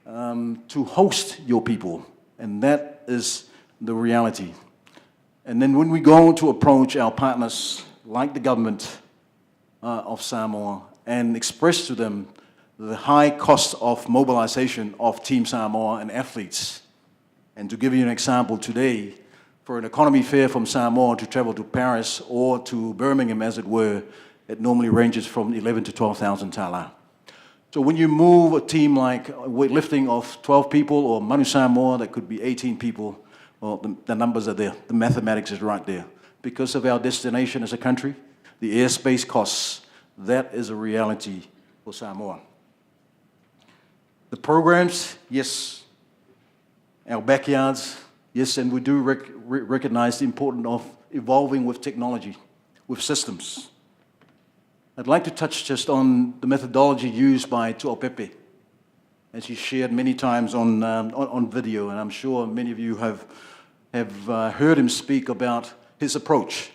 to host your people. And that is the reality. And then when we go to approach our partners, like the government of Samoa, and express to them the high cost of mobilization of Team Samoa and athletes. And to give you an example today, for an economy fare from Samoa to travel to Paris or to Birmingham, as it were, it normally ranges from 11 to 12,000 tala. So when you move a team like weightlifting of 12 people, or Manu Samoa, that could be 18 people, well, the numbers are there. The mathematics is right there. Because of our destination as a country, the airspace costs, that is a reality for Samoa. The programs, yes. Our backyards, yes, and we do recognize the importance of evolving with technology, with systems. I'd like to touch just on the methodology used by Tuopepe, as he shared many times on video, and I'm sure many of you have heard him speak about his approach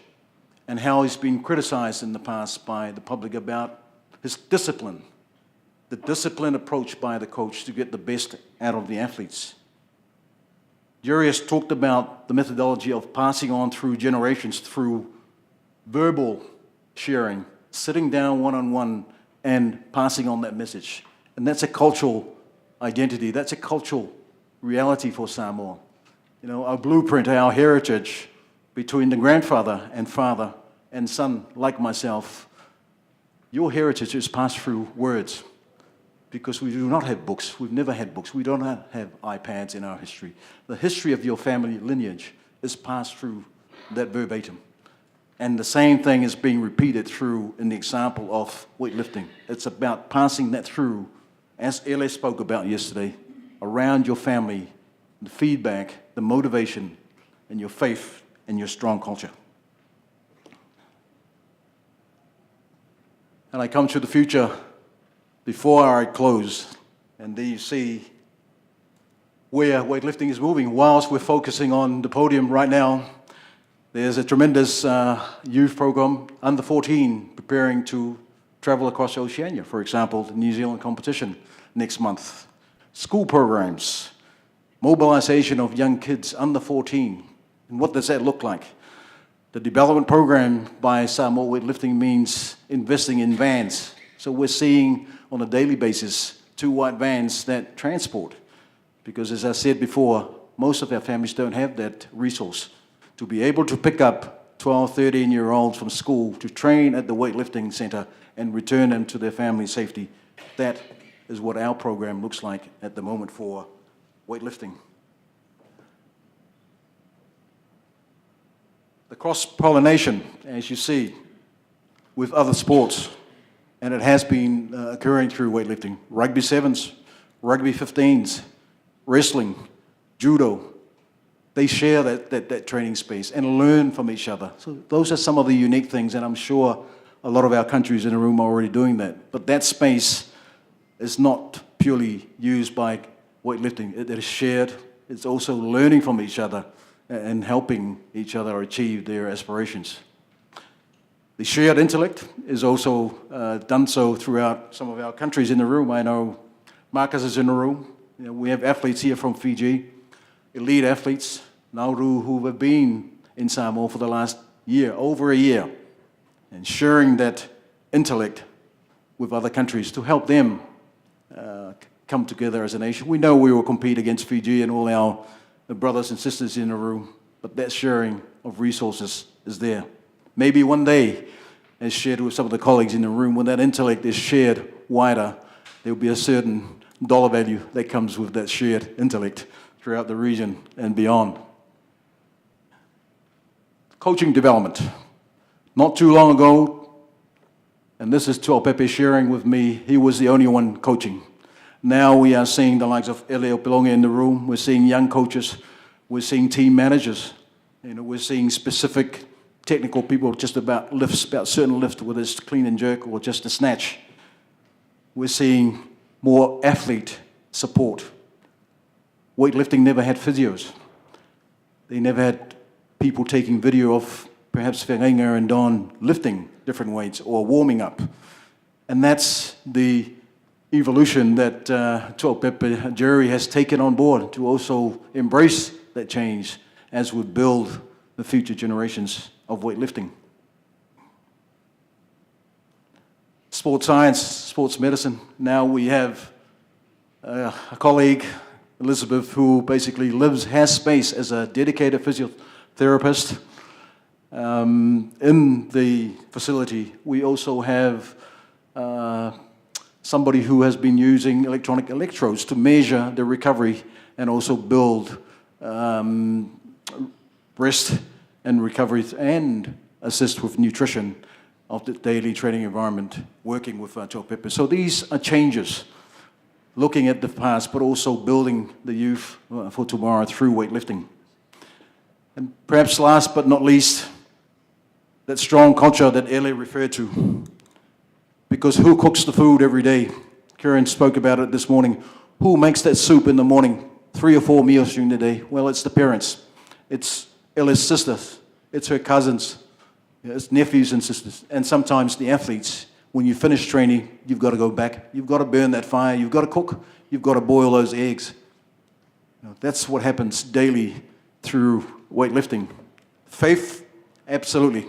and how he's been criticized in the past by the public about his discipline, the disciplined approach by the coach to get the best out of the athletes. Jerry has talked about the methodology of passing on through generations, through verbal sharing, sitting down one-on-one and passing on that message. And that's a cultural identity. That's a cultural reality for Samoa. You know, our blueprint, our heritage between the grandfather and father and son, like myself, your heritage is passed through words, because we do not have books. We've never had books. We don't have iPads in our history. The history of your family lineage is passed through that verbatim. And the same thing is being repeated through in the example of weightlifting. It's about passing that through, as Ele spoke about yesterday, around your family, the feedback, the motivation, and your faith and your strong culture. And I come to the future before I close, and there you see where weightlifting is moving. Whilst we're focusing on the podium right now, there's a tremendous youth program, under 14, preparing to travel across Oceania. For example, the New Zealand competition next month. School programs, mobilization of young kids under 14. And what does that look like? The development program by Samoa Weightlifting means investing in vans. So we're seeing on a daily basis 2 white vans that transport. Because as I said before, most of our families don't have that resource to be able to pick up 12, 13-year-olds from school to train at the weightlifting center and return them to their family safety. That is what our program looks like at the moment for weightlifting. The cross-pollination, as you see, with other sports, and it has been occurring through weightlifting. Rugby 7s, rugby 15s, wrestling, judo, they share that training space and learn from each other. So those are some of the unique things, and I'm sure a lot of our countries in the room are already doing that. But that space is not purely used by weightlifting. It is shared. It's also learning from each other and helping each other achieve their aspirations. The shared intellect is also done so throughout some of our countries in the room. I know Marcus is in the room. You know, we have athletes here from Fiji, elite athletes, Nauru, who have been in Samoa for the last year, over a year, and sharing that intellect with other countries to help them come together as a nation. We know we will compete against Fiji and all our brothers and sisters in the room, but that sharing of resources is there. Maybe one day, as shared with some of the colleagues in the room, when that intellect is shared wider, there will be a certain dollar value that comes with that shared intellect throughout the region and beyond. Coaching development. Not too long ago, and this is Tuapepe sharing with me, he was the only one coaching. Now we are seeing the likes of Elio Pelonga in the room. We're seeing young coaches. We're seeing team managers. You know, we're seeing specific technical people just about lifts, about certain lifts, whether it's clean and jerk or just a snatch. We're seeing more athlete support. Weightlifting never had physios. They never had people taking video of perhaps Whenga and Don lifting different weights or warming up. And that's the evolution that Tuapepe Jerry has taken on board to also embrace that change as we build the future generations of weightlifting. Sports science, sports medicine. Now we have a colleague, Elizabeth, who basically has space as a dedicated physiotherapist. In the facility, we also have somebody who has been using electronic electrodes to measure the recovery and also build rest and recovery and assist with nutrition of the daily training environment, working with Tuapepe. So these are changes, looking at the past, but also building the youth for tomorrow through weightlifting. And perhaps last but not least, that strong culture that Ele referred to. Because who cooks the food every day? Karen spoke about it this morning. Who makes that soup in the morning, 3 or 4 meals during the day? Well, it's the parents. It's Ele's sisters. It's her cousins. It's nephews and sisters. And sometimes the athletes. When you finish training, you've got to go back. You've got to burn that fire. You've got to cook. You've got to boil those eggs. You know, that's what happens daily through weightlifting. Faith, absolutely.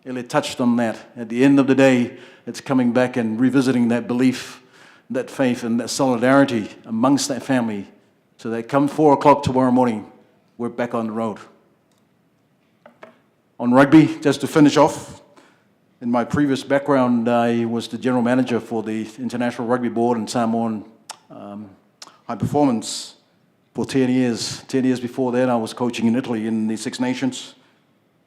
Ele touched on that. At the end of the day, it's coming back and revisiting that belief, that faith, and that solidarity amongst that family, so that come 4 o'clock tomorrow morning, we're back on the road. On rugby, just to finish off, in my previous background, I was the general manager for the International Rugby Board and Samoan High Performance for 10 years. 10 years before that, I was coaching in Italy in the Six Nations,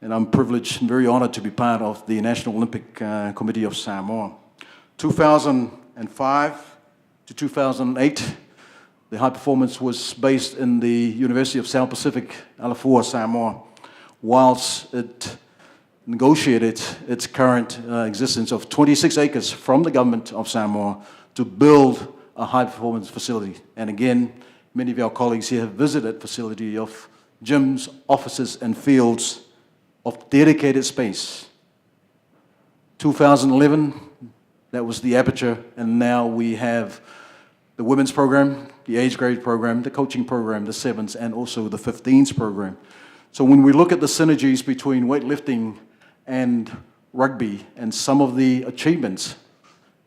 and I'm privileged and very honored to be part of the National Olympic Committee of Samoa. 2005 to 2008, the high performance was based in the University of South Pacific, Alafua, Samoa, whilst it negotiated its current existence of 26 acres from the government of Samoa to build a high-performance facility. And again, many of our colleagues here have visited facility of gyms, offices, and fields of dedicated space. 2011, that was the aperture, and now we have the women's program, the age grade program, the coaching program, the 7s, and also the 15s program. So when we look at the synergies between weightlifting and rugby and some of the achievements,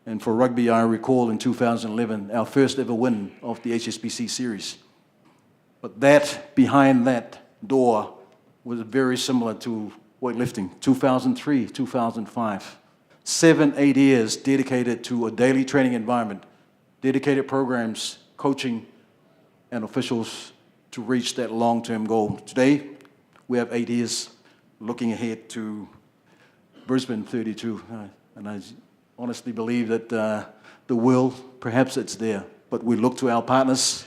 and for rugby, I recall in 2011, our first ever win of the HSBC series. But that, behind that door, was very similar to weightlifting. 2003, 2005, 7-8 years dedicated to a daily training environment, dedicated programs, coaching, and officials to reach that long-term goal. Today, we have 8 years looking ahead to Brisbane 32, and I honestly believe that the will, perhaps it's there, but we look to our partners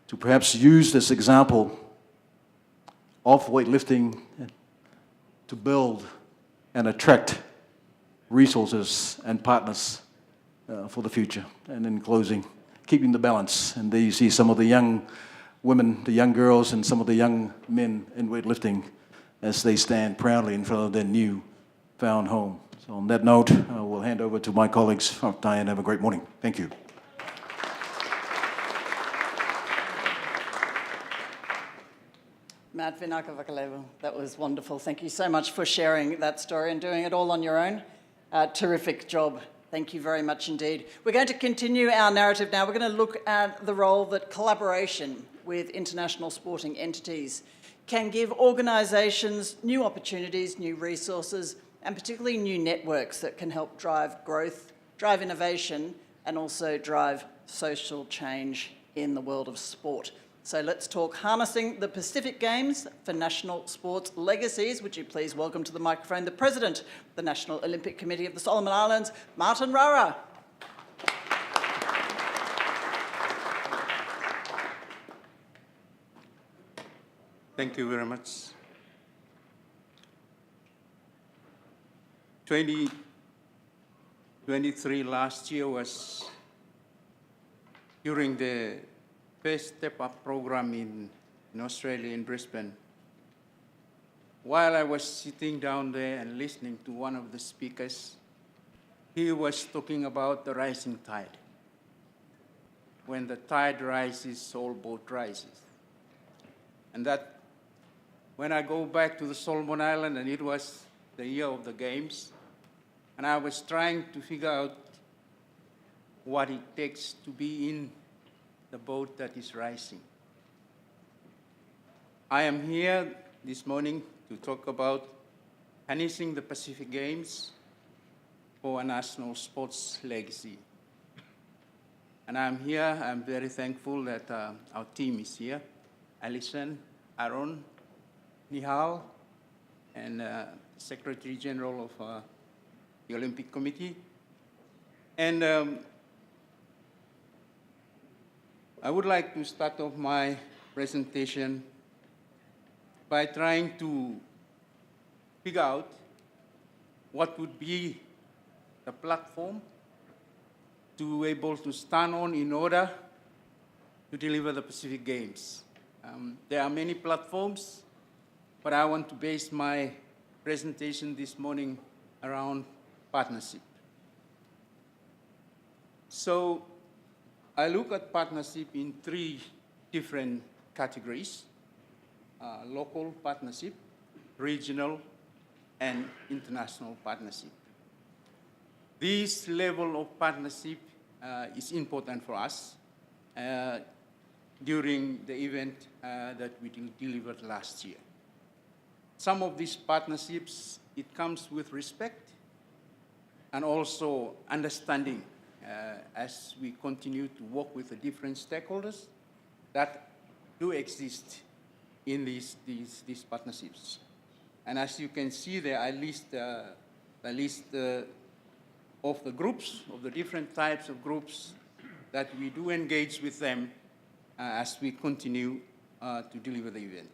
to perhaps use this example of weightlifting to build and attract resources and partners for the future. And in closing, keeping the balance. And there you see some of the young women, the young girls, and some of the young men in weightlifting as they stand proudly in front of their new found home. So on that note, I will hand over to my colleagues. Diane, have a great morning. Thank you. Matt Vinaka Vakalevu, that was wonderful. Thank you so much for sharing that story and doing it all on your own. Terrific job. Thank you very much indeed. We're going to continue our narrative now. We're going to look at the role that collaboration with international sporting entities can give organisations new opportunities, new resources, and particularly new networks that can help drive growth, drive innovation, and also drive social change in the world of sport. So let's talk harnessing the Pacific Games for national sports legacies. Would you please welcome to the microphone the President of the National Olympic Committee of the Solomon Islands, Martin Rara. Thank you very much. 2023 last year was during the first Step Up program in Australia, in Brisbane. While I was sitting down there and listening to one of the speakers, he was talking about the rising tide. When the tide rises, all boat rises. And that, when I go back to the Solomon Island, and it was the year of the Games, and I was trying to figure out what it takes to be in the boat that is rising. I am here this morning to talk about harnessing the Pacific Games for a national sports legacy. And I'm here, I'm very thankful that our team is here. Alison, Aaron, Nihal, and Secretary General of the Olympic Committee. And I would like to start off my presentation by trying to figure out what would be the platform to be able to stand on in order to deliver the Pacific Games. There are many platforms, but I want to base my presentation this morning around partnership. So I look at partnership in 3 different categories: local partnership, regional, and international partnership. this level of partnership is important for us during the event that we delivered last year. Some of these partnerships, it comes with respect and also understanding as we continue to work with the different stakeholders that do exist in these partnerships. And as you can see there, I list the list of the groups, of the different types of groups that we do engage with them as we continue to deliver the event.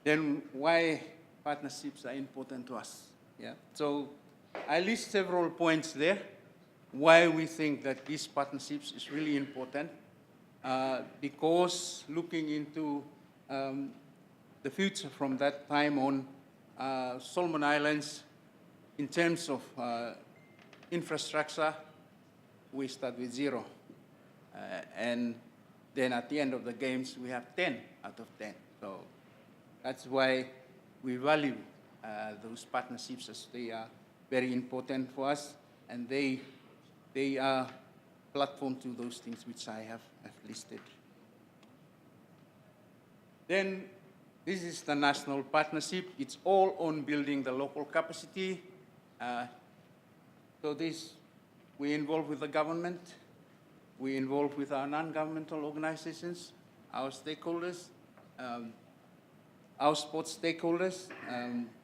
Then why partnerships are important to us? Yeah. So I list several points there why we think that these partnerships is really important because looking into the future from that time on, Solomon Islands, in terms of infrastructure, we start with 0. And then at the end of the games, we have 10 out of 10. So that's why we value those partnerships as they are very important for us, and they are platform to those things which I have listed. Then this is the national partnership. It's all on building the local capacity. So this, we involve with the government, we involve with our non-governmental organizations, our stakeholders, our sports stakeholders.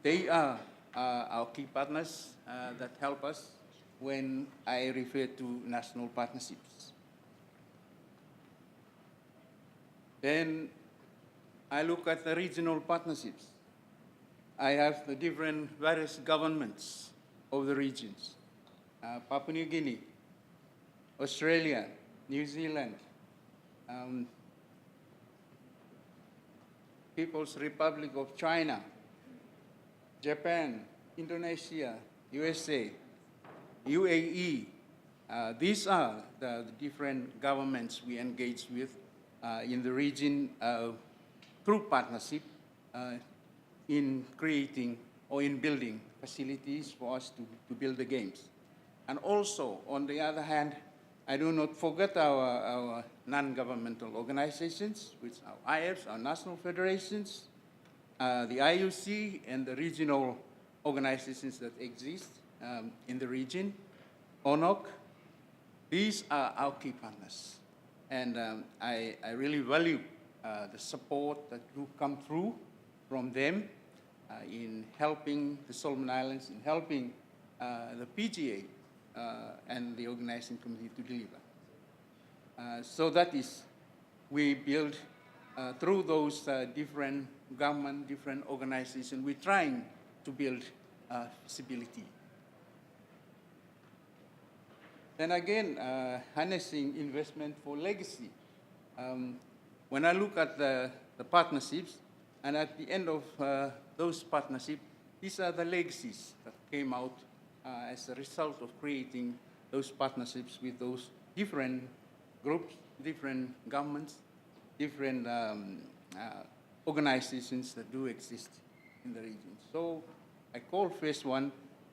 They are our key partners that help us when I refer to national partnerships. Then I look at the regional partnerships. I have the different various governments of the regions. Papua New Guinea, Australia, New Zealand, People's Republic of China, Japan, Indonesia, USA, UAE. These are the different governments we engage with in the region through partnership in creating or in building facilities for us to build the games. And also, on the other hand, I do not forget our non-governmental organizations, which are IFs, our national federations, the IUC, and the regional organizations that exist in the region, ONOC. These are our key partners. And I really value the support that do come through from them in helping the Solomon Islands, in helping the PGA and the organizing committee to deliver. So that is, we build through those different government, different organizations, we're trying to build visibility. Then again, harnessing investment for legacy. When I look at the partnerships, and at the end of those partnerships, these are the legacies that came out as a result of creating those partnerships with those different groups, different governments, different organizations that do exist in the region. So I call first one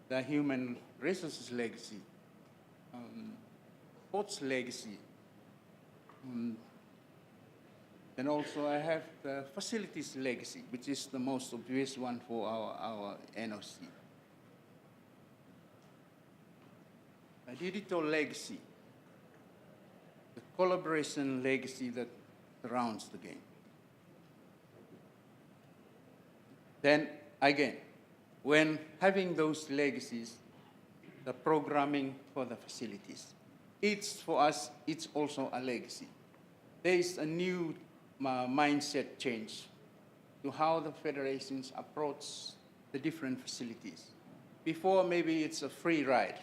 the human resources legacy, sports legacy, and also I have the facilities legacy, which is the most obvious one for our NOC. A digital legacy, the collaboration legacy that surrounds the game. Then again, when having those legacies, the programming for the facilities, it's for us, it's also a legacy. There is a new mindset change to how the federations approach the different facilities. Before, maybe it's a free ride.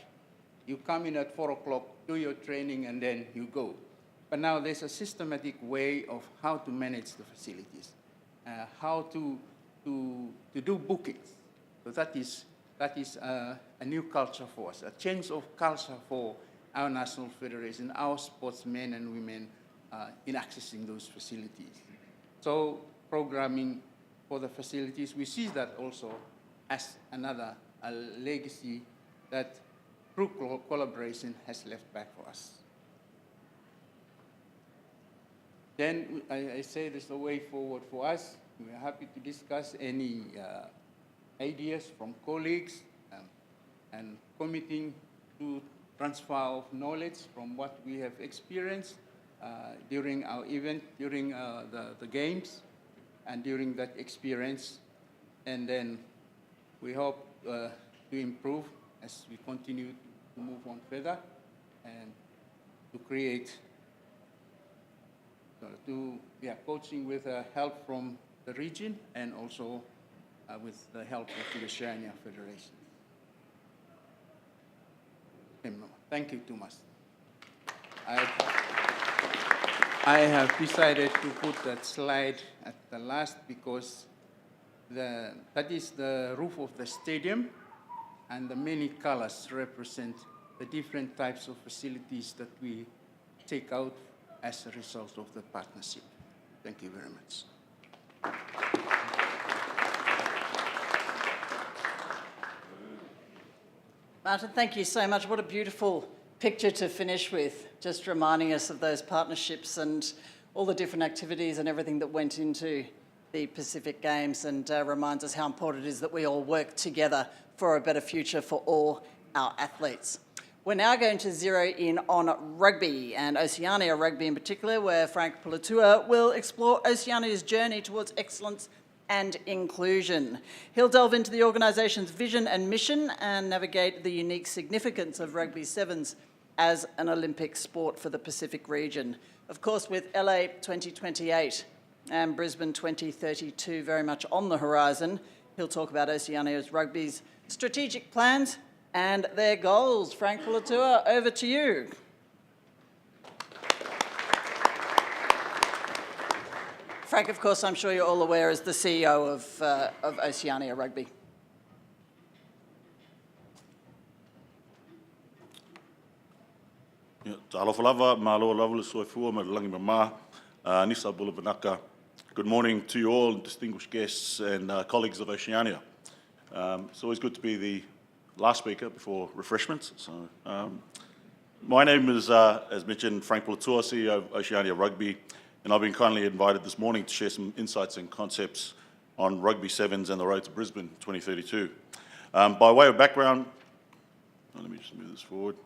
You come in at 4 o'clock, do your training, and then you go. But now there's a systematic way of how to manage the facilities, how to do bookings. So that is a new culture for us, a change of culture for our national federation, our sportsmen and women in accessing those facilities. So programming for the facilities, we see that also as another legacy that true collaboration has left back for us. Then I say there's a way forward for us. We are happy to discuss any ideas from colleagues and committing to transfer of knowledge from what we have experienced during our event, during the games, and during that experience. And then we hope to improve as we continue to move on further and to create coaching with help from the region and also with the help of the Oceania Federation. Thank you too much. I have decided to put that slide at the last because that is the roof of the stadium, and the many colors represent the different types of facilities that we take out as a result of the partnership. Thank you very much. Martin, thank you so much. What a beautiful picture to finish with, just reminding us of those partnerships and all the different activities and everything that went into the Pacific Games, and reminds us how important it is that we all work together for a better future for all our athletes. We're now going to zero in on rugby, and Oceania Rugby in particular, where Frank Pulatua will explore Oceania's journey towards excellence and inclusion. He'll delve into the organisation's vision and mission and navigate the unique significance of rugby sevens as an Olympic sport for the Pacific region. Of course, with LA 2028 and Brisbane 2032 very much on the horizon, he'll talk about Oceania's rugby's strategic plans and their goals. Frank Pulatua, over to you. Frank, of course, I'm sure you're all aware, is the CEO of Oceania Rugby. Good morning to you all, distinguished guests and colleagues of Oceania. It's always good to be the last speaker before refreshments. My name is, as mentioned, Frank Pulatua, CEO of Oceania Rugby, and I've been kindly invited this morning to share some insights and concepts on rugby sevens and the road to Brisbane 2032. By way of background, let me just move this forward.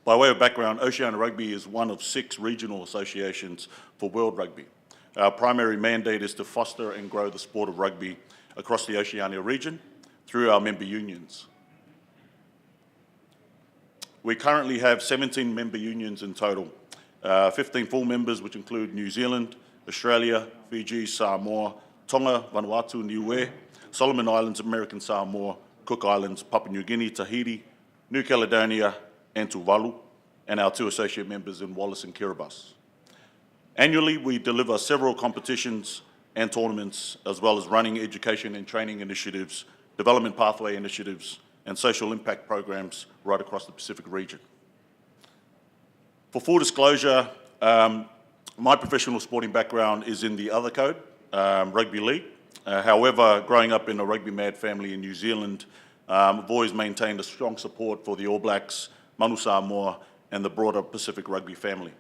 By way of background, Oceania Rugby is one of 6 regional associations for World Rugby. Our primary mandate is to foster and grow the sport of rugby across the Oceania region through our member unions. We currently have 17 member unions in total, 15 full members, which include New Zealand, Australia, Fiji, Samoa, Tonga, Vanuatu, Niue, Solomon Islands, American Samoa, Cook Islands, Papua New Guinea, Tahiti, New Caledonia, and Tuvalu, and our 2 associate members in Wallis and Kiribati. Annually, we deliver several competitions and tournaments, as well as running education and training initiatives, development pathway initiatives, and social impact programs right across the Pacific region. For full disclosure, my professional sporting background is in the other code, rugby league. However, growing up in a rugby-mad family in New Zealand, I've always maintained a strong support for the All Blacks, Manu Samoa, and the broader Pacific rugby family.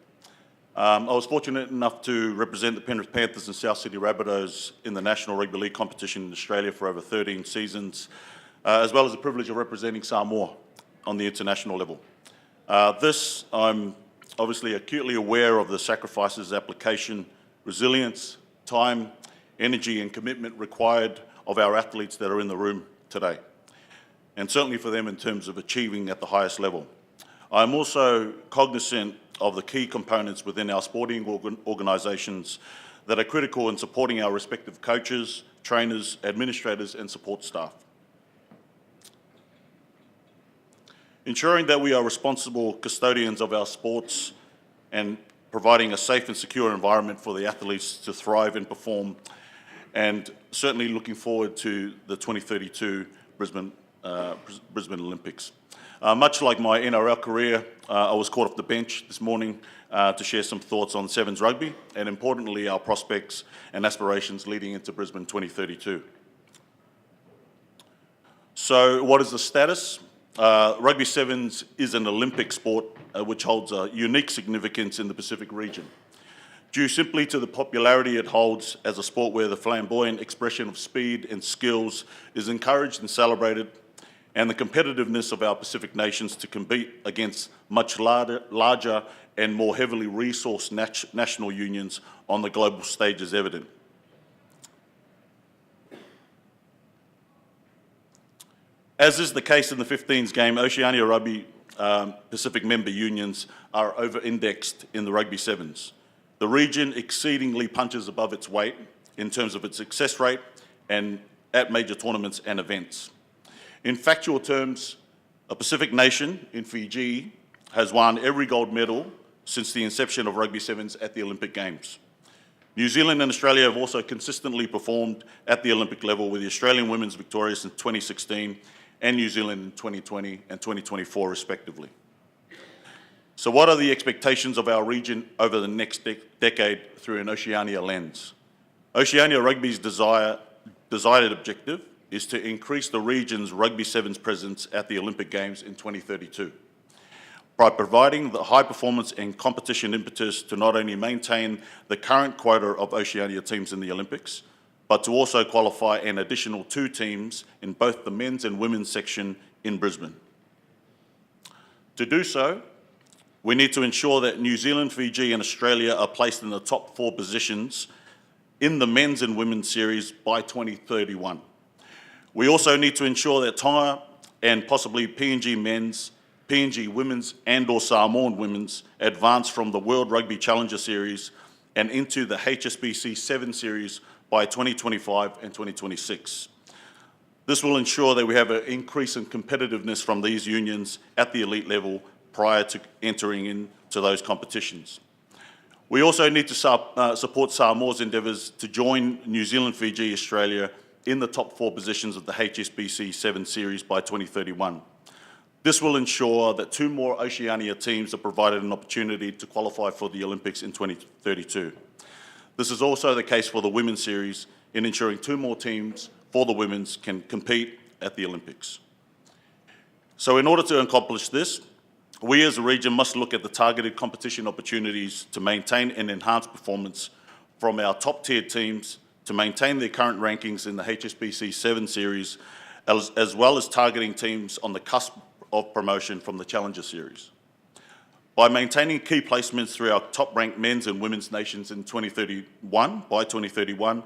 I was fortunate enough to represent the Penrith Panthers and South Sydney Rabbitohs in the National Rugby League competition in Australia for over 13 seasons, as well as the privilege of representing Samoa on the international level. I'm obviously acutely aware of the sacrifices, application, resilience, time, energy and commitment required of our athletes that are in the room today, and certainly for them in terms of achieving at the highest level. I'm also cognizant of the key components within our sporting organisations that are critical in supporting our respective coaches, trainers, administrators and support staff. Ensuring that we are responsible custodians of our sports and providing a safe and secure environment for the athletes to thrive and perform, and certainly looking forward to the 2032 Brisbane Olympics. Much like my NRL career, I was caught off the bench this morning to share some thoughts on Sevens rugby and importantly our prospects and aspirations leading into Brisbane 2032. So what is the status? Rugby Sevens is an Olympic sport which holds a unique significance in the Pacific region, due simply to the popularity it holds as a sport where the flamboyant expression of speed and skills is encouraged and celebrated, and the competitiveness of our Pacific nations to compete against much larger and more heavily resourced national unions on the global stage is evident. As is the case in the 15s game, Oceania Rugby Pacific member unions are over-indexed in the Rugby Sevens. The region exceedingly punches above its weight in terms of its success rate and at major tournaments and events. In factual terms, a Pacific nation in Fiji has won every gold medal since the inception of Rugby Sevens at the Olympic Games. New Zealand and Australia have also consistently performed at the Olympic level, with the Australian women's victorious in 2016 and New Zealand in 2020 and 2024 respectively. So what are the expectations of our region over the next decade through an Oceania lens? Oceania Rugby's desired objective is to increase the region's Rugby Sevens presence at the Olympic Games in 2032 by providing the high performance and competition impetus to not only maintain the current quota of Oceania teams in the Olympics, but to also qualify an additional 2 teams in both the men's and women's section in Brisbane. To do so, we need to ensure that New Zealand, Fiji and Australia are placed in the top 4 positions in the men's and women's series by 2031. We also need to ensure that Tonga and possibly PNG men's, PNG women's and/or Samoan women's advance from the World Rugby Challenger Series and into the HSBC 7 Series by 2025 and 2026. This will ensure that we have an increase in competitiveness from these unions at the elite level prior to entering into those competitions. We also need to support Samoa's endeavours to join New Zealand, Fiji, Australia in the top 4 positions of the HSBC 7 Series by 2031. This will ensure that 2 more Oceania teams are provided an opportunity to qualify for the Olympics in 2032. This is also the case for the Women's Series in ensuring 2 more teams for the Women's can compete at the Olympics. So in order to accomplish this, we as a region must look at the targeted competition opportunities to maintain and enhance performance from our top-tier teams, to maintain their current rankings in the HSBC 7 Series, as well as targeting teams on the cusp of promotion from the Challenger Series. By maintaining key placements through our top-ranked men's and women's nations in 2031,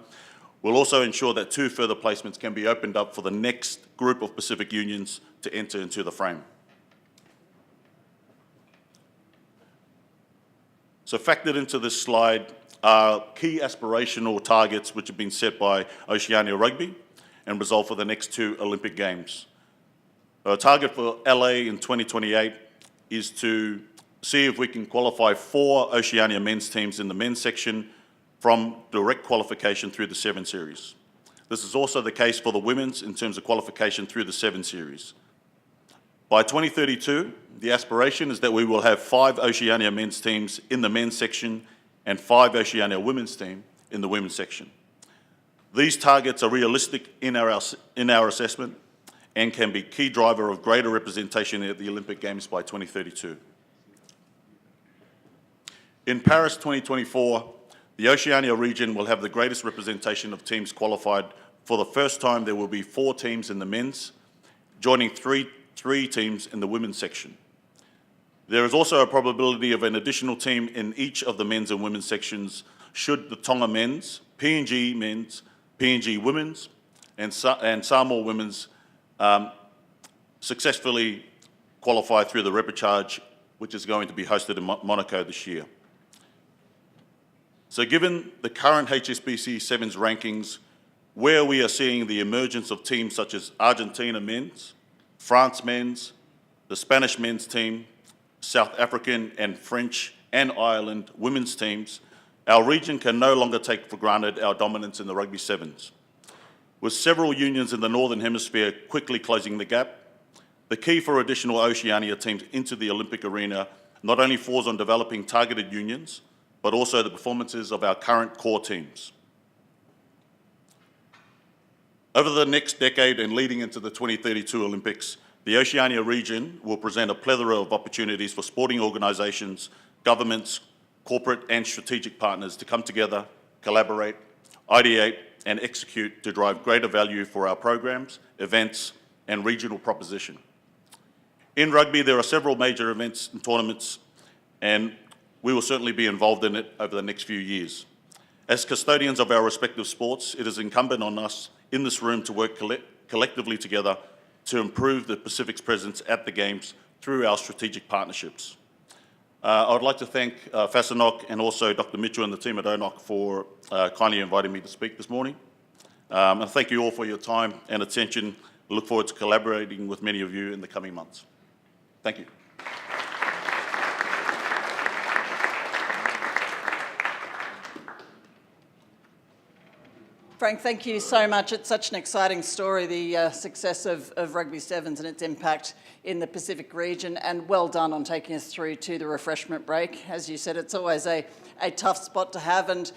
we'll also ensure that 2 further placements can be opened up for the next group of Pacific unions to enter into the frame. So factored into this slide are key aspirational targets which have been set by Oceania Rugby and resolved for the next 2 Olympic Games. Our target for LA in 2028 is to see if we can qualify 4 Oceania men's teams in the men's section from direct qualification through the 7 Series. This is also the case for the women's in terms of qualification through the 7 Series. By 2032, the aspiration is that we will have 5 Oceania men's teams in the men's section and 5 Oceania women's team in the women's section. These targets are realistic in our assessment and can be key driver of greater representation at the Olympic Games by 2032. In Paris 2024, the Oceania region will have the greatest representation of teams qualified. For the first time, there will be 4 teams in the men's, joining three teams in the women's section. There is also a probability of an additional team in each of the men's and women's sections should the Tonga men's, PNG women's, and Samoa women's successfully qualify through the repechage, which is going to be hosted in Monaco this year. So given the current HSBC Sevens rankings, where we are seeing the emergence of teams such as Argentina men's, France men's, the Spanish men's team, South African and French and Ireland women's teams, our region can no longer take for granted our dominance in the Rugby Sevens. With several unions in the Northern Hemisphere quickly closing the gap, the key for additional Oceania teams into the Olympic arena not only falls on developing targeted unions, but also the performances of our current core teams. Over the next decade and leading into the 2032 Olympics, the Oceania region will present a plethora of opportunities for sporting organisations, governments, corporate and strategic partners to come together, collaborate, ideate and execute to drive greater value for our programs, events and regional proposition. In rugby, there are several major events and tournaments, and we will certainly be involved in it over the next few years. As custodians of our respective sports, it is incumbent on us in this room to work collectively together to improve the Pacific's presence at the Games through our strategic partnerships. I would like to thank FASANOC and also Dr. Mitchell and the team at ONOC for kindly inviting me to speak this morning. And thank you all for your time and attention. I look forward to collaborating with many of you in the coming months. Thank you. Frank, thank you so much. It's such an exciting story, the success of Rugby Sevens and its impact in the Pacific region, and well done on taking us through to the refreshment break. As you said, it's always a tough spot to have, and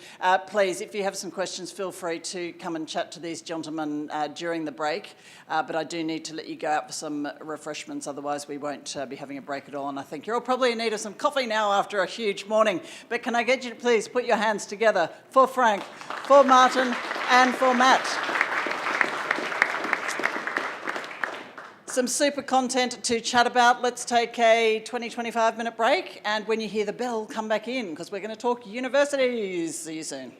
please, if you have some questions, feel free to come and chat to these gentlemen during the break, but I do need to let you go out for some refreshments, otherwise we won't be having a break at all, and I think you're all probably in need of some coffee now after a huge morning. But can I get you to please put your hands together for Frank, for Martin, and for Matt. Some super content to chat about. Let's take a 20-25 minute break, and when you hear the bell, come back in because we're going to talk universities. See you soon.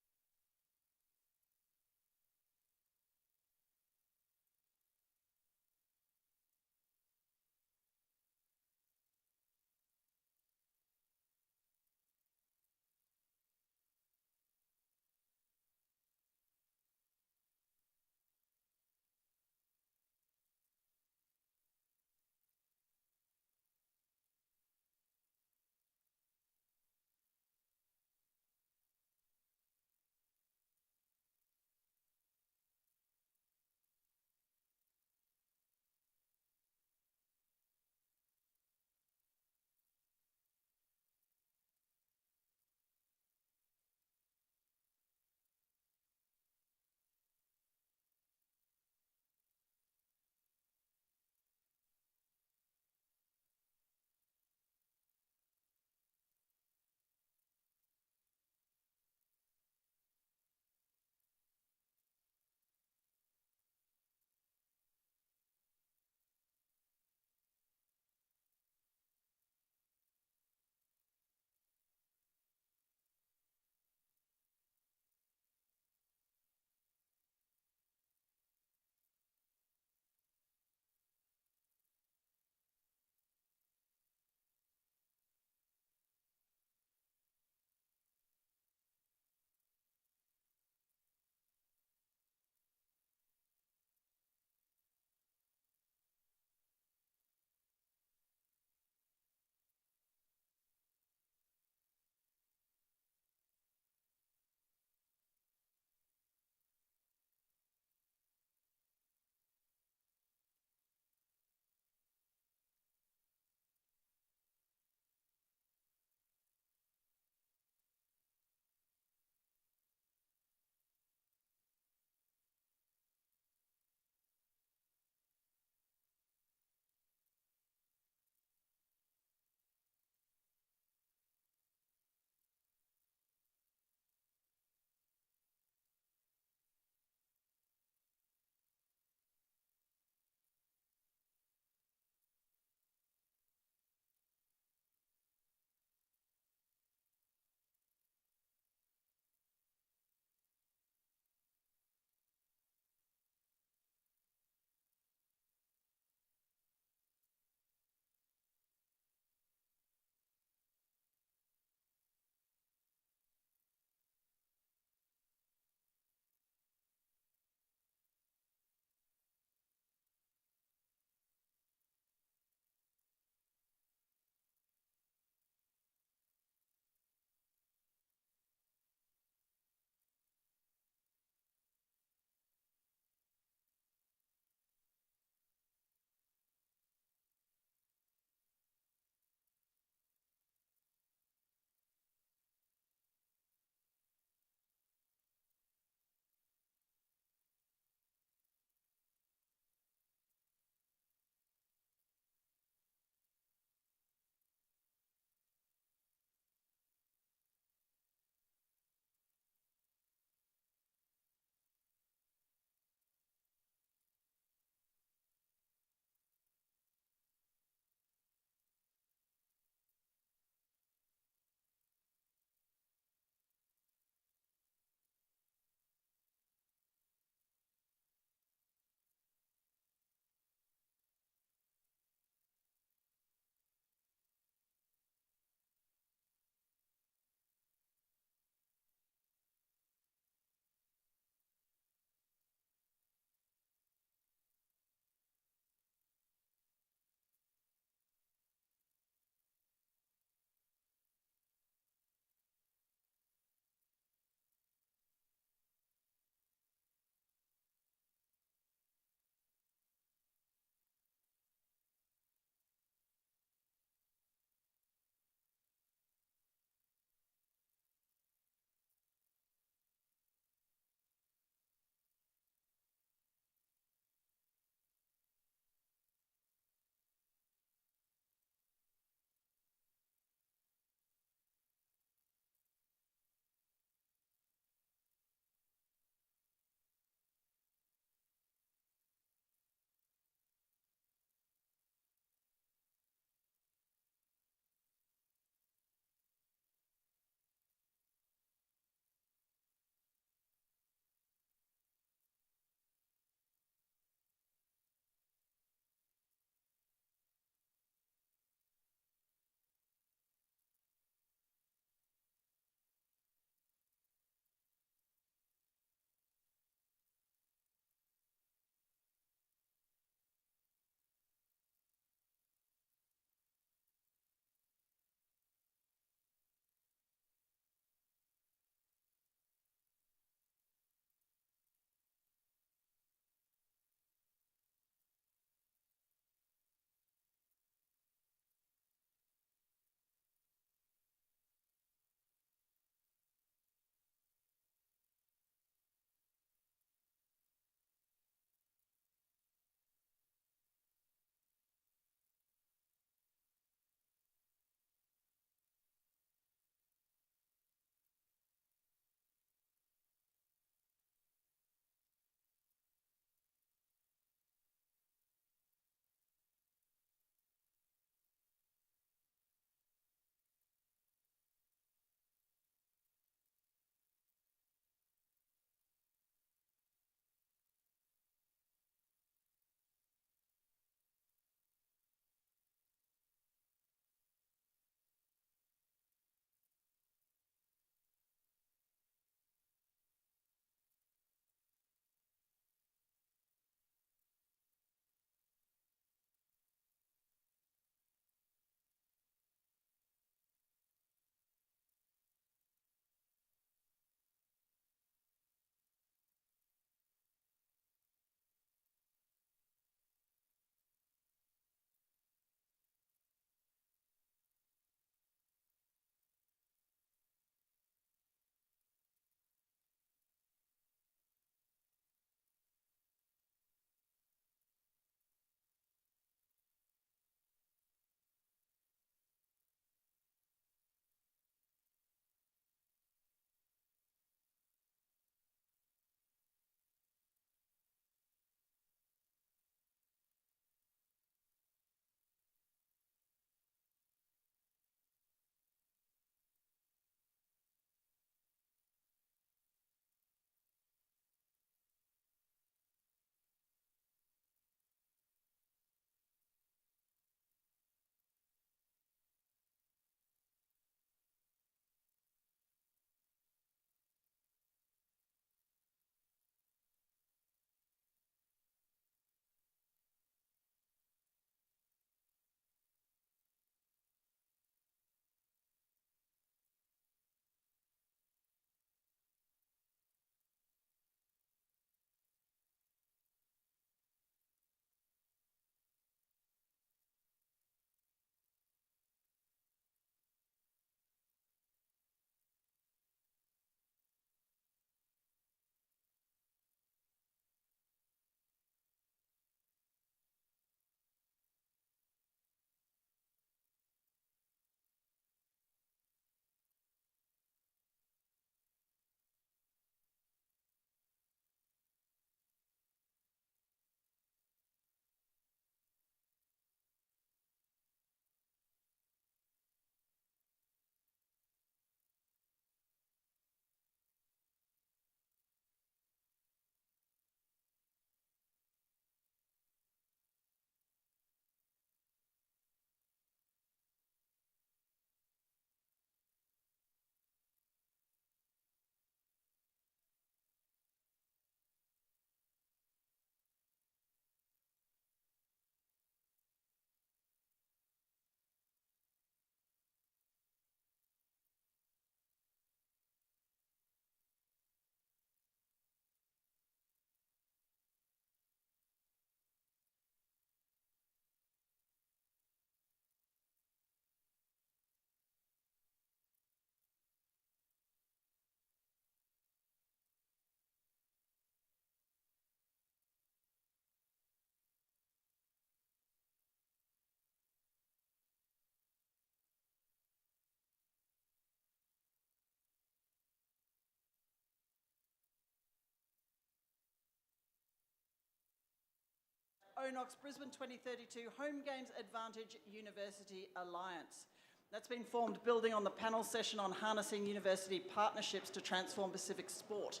ONOC's Brisbane 2032 Home Games Advantage University Alliance. That's been formed building on the panel session on harnessing university partnerships to transform Pacific sport.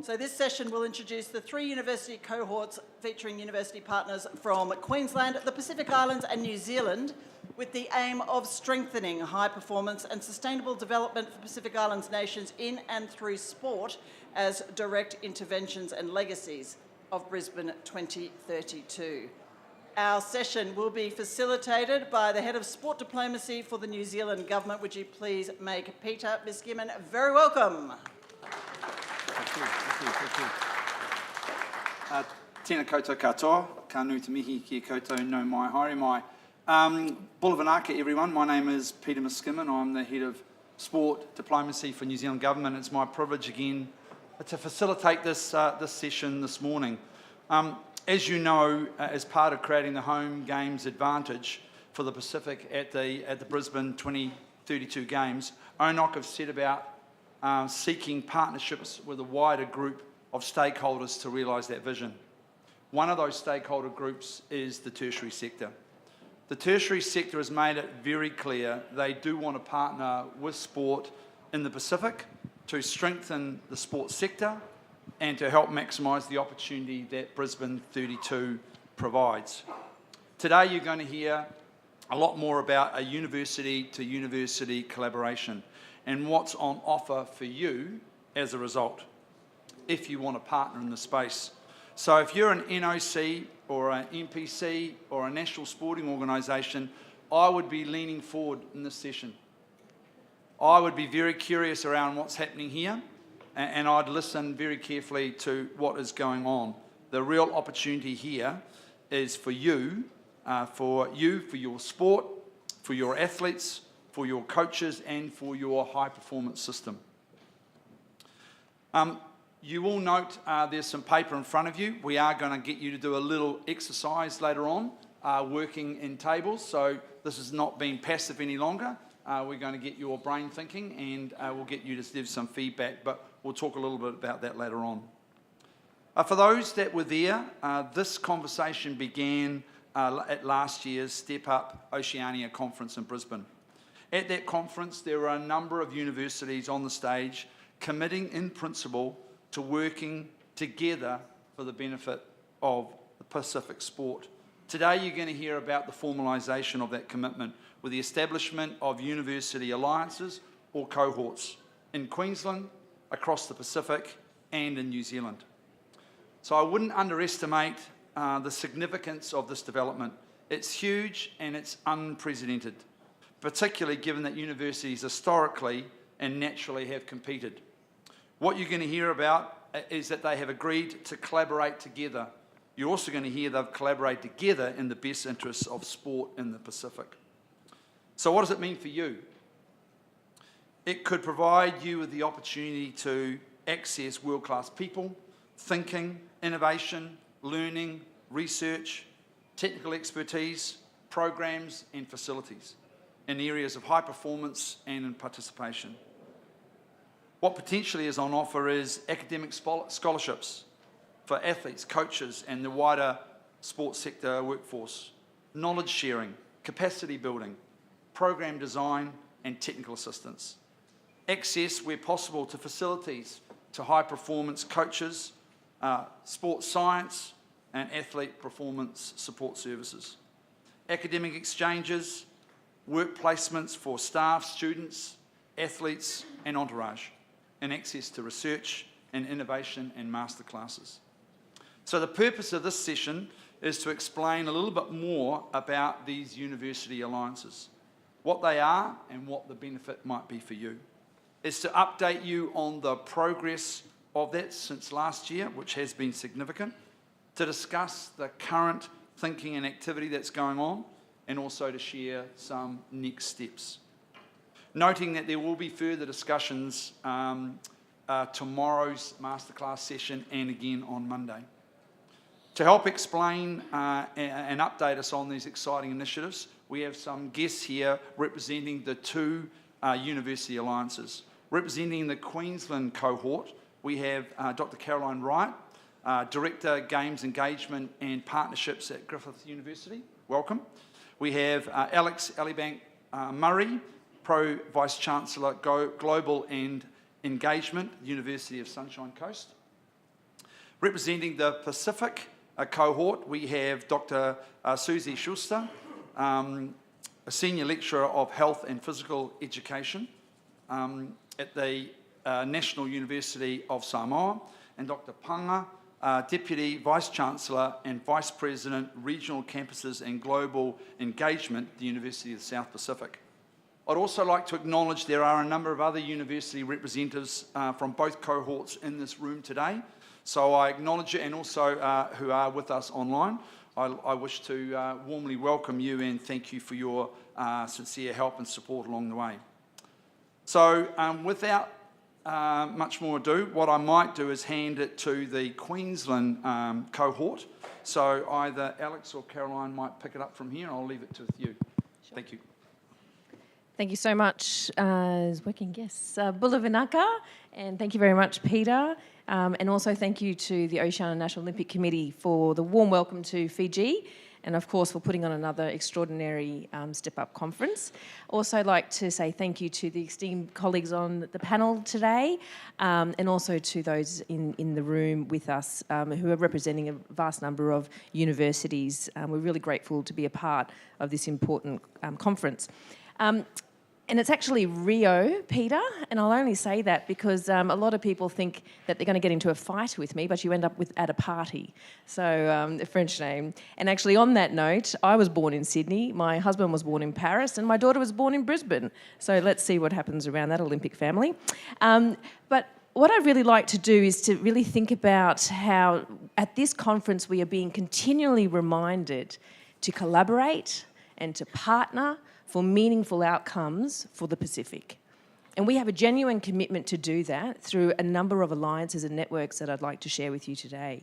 So this session will introduce the 3 university cohorts featuring university partners from Queensland, the Pacific Islands and New Zealand, with the aim of strengthening high performance and sustainable development for Pacific Islands nations in and through sport as direct interventions and legacies of Brisbane 2032. Our session will be facilitated by the Head of Sport Diplomacy for the New Zealand Government. Would you please make Peter Miskimen very welcome? Tēnā koutou katoa, ka nui te mihi ki koutou no mai haere mai. Bula vanaka everyone, my name is Peter Miskimen, I'm the Head of Sport Diplomacy for New Zealand Government. It's my privilege again to facilitate this session this morning. As you know, as part of creating the Home Games Advantage for the Pacific at the Brisbane 2032 Games, ONOC have set about seeking partnerships with a wider group of stakeholders to realise that vision. One of those stakeholder groups is the tertiary sector. The tertiary sector has made it very clear they do want to partner with sport in the Pacific to strengthen the sports sector and to help maximise the opportunity that Brisbane 32 provides. Today you're going to hear a lot more about a university-to-university collaboration and what's on offer for you as a result, if you want to partner in the space. So if you're an NOC or an NPC or a national sporting organisation, I would be leaning forward in this session. I would be very curious around what's happening here, and I'd listen very carefully to what is going on. The real opportunity here is for you, for your sport, for your athletes, for your coaches, and for your high-performance system. You will note there's some paper in front of you. We are going to get you to do a little exercise later on, working in tables, so this is not being passive any longer. We're going to get your brain thinking, and we'll get you to give some feedback, but we'll talk a little bit about that later on. For those that were there, this conversation began at last year's STEP UP Oceania conference in Brisbane. At that conference, there were a number of universities on the stage committing in principle to working together for the benefit of the Pacific sport. Today, you're going to hear about the formalisation of that commitment with the establishment of university alliances or cohorts in Queensland, across the Pacific, and in New Zealand. So I wouldn't underestimate the significance of this development. It's huge and it's unprecedented, particularly given that universities historically and naturally have competed. What you're going to hear about is that they have agreed to collaborate together. You're also going to hear they've collaborated together in the best interests of sport in the Pacific. So what does it mean for you? It could provide you with the opportunity to access world-class people, thinking, innovation, learning, research, technical expertise, programs and facilities in areas of high performance and in participation. What potentially is on offer is academic scholarships for athletes, coaches and the wider sports sector workforce, knowledge sharing, capacity building, program design and technical assistance. Access, where possible, to facilities, to high performance coaches, sports science and athlete performance support services. Academic exchanges, work placements for staff, students, athletes and entourage, and access to research and innovation and masterclasses. So the purpose of this session is to explain a little bit more about these university alliances, what they are and what the benefit might be for you. It's to update you on the progress of that since last year, which has been significant, to discuss the current thinking and activity that's going on, and also to share some next steps. Noting that there will be further discussions tomorrow's masterclass session and again on Monday. To help explain and update us on these exciting initiatives, we have some guests here representing the 2 university alliances. Representing the Queensland cohort, we have Dr. Caroline Wright, Director, Games Engagement and Partnerships at Griffith University. Welcome. We have Alex Elibank Murray, Pro Vice Chancellor, Global and Engagement, University of Sunshine Coast. Representing the Pacific cohort, we have Dr. Susie Schuster, a Senior Lecturer of Health and Physical Education at the National University of Samoa, and Dr. Panga, Deputy Vice Chancellor and Vice President, Regional Campuses and Global Engagement at the University of the South Pacific. I'd also like to acknowledge there are a number of other university representatives from both cohorts in this room today. So I acknowledge you, and also who are with us online. I wish to warmly welcome you and thank you for your sincere help and support along the way. So without much more ado, what I might do is hand it to the Queensland cohort. So either Alex or Caroline might pick it up from here, and I'll leave it to you. Sure. Thank you. Thank you so much, working guests. Bula Vinaka, and thank you very much, Peter. And also thank you to the Oceania National Olympic Committee for the warm welcome to Fiji, and of course for putting on another extraordinary Step Up conference. Also like to say thank you to the esteemed colleagues on the panel today, and also to those in the room with us who are representing a vast number of universities. We're really grateful to be a part of this important conference. And it's actually Rio, Peter, and I'll only say that because a lot of people think that they're going to get into a fight with me, but you end up at a party. So, a French name. And actually on that note, I was born in Sydney, my husband was born in Paris, and my daughter was born in Brisbane. So let's see what happens around that Olympic family. But what I'd really like to do is to really think about how at this conference we are being continually reminded to collaborate and to partner for meaningful outcomes for the Pacific. And we have a genuine commitment to do that through a number of alliances and networks that I'd like to share with you today.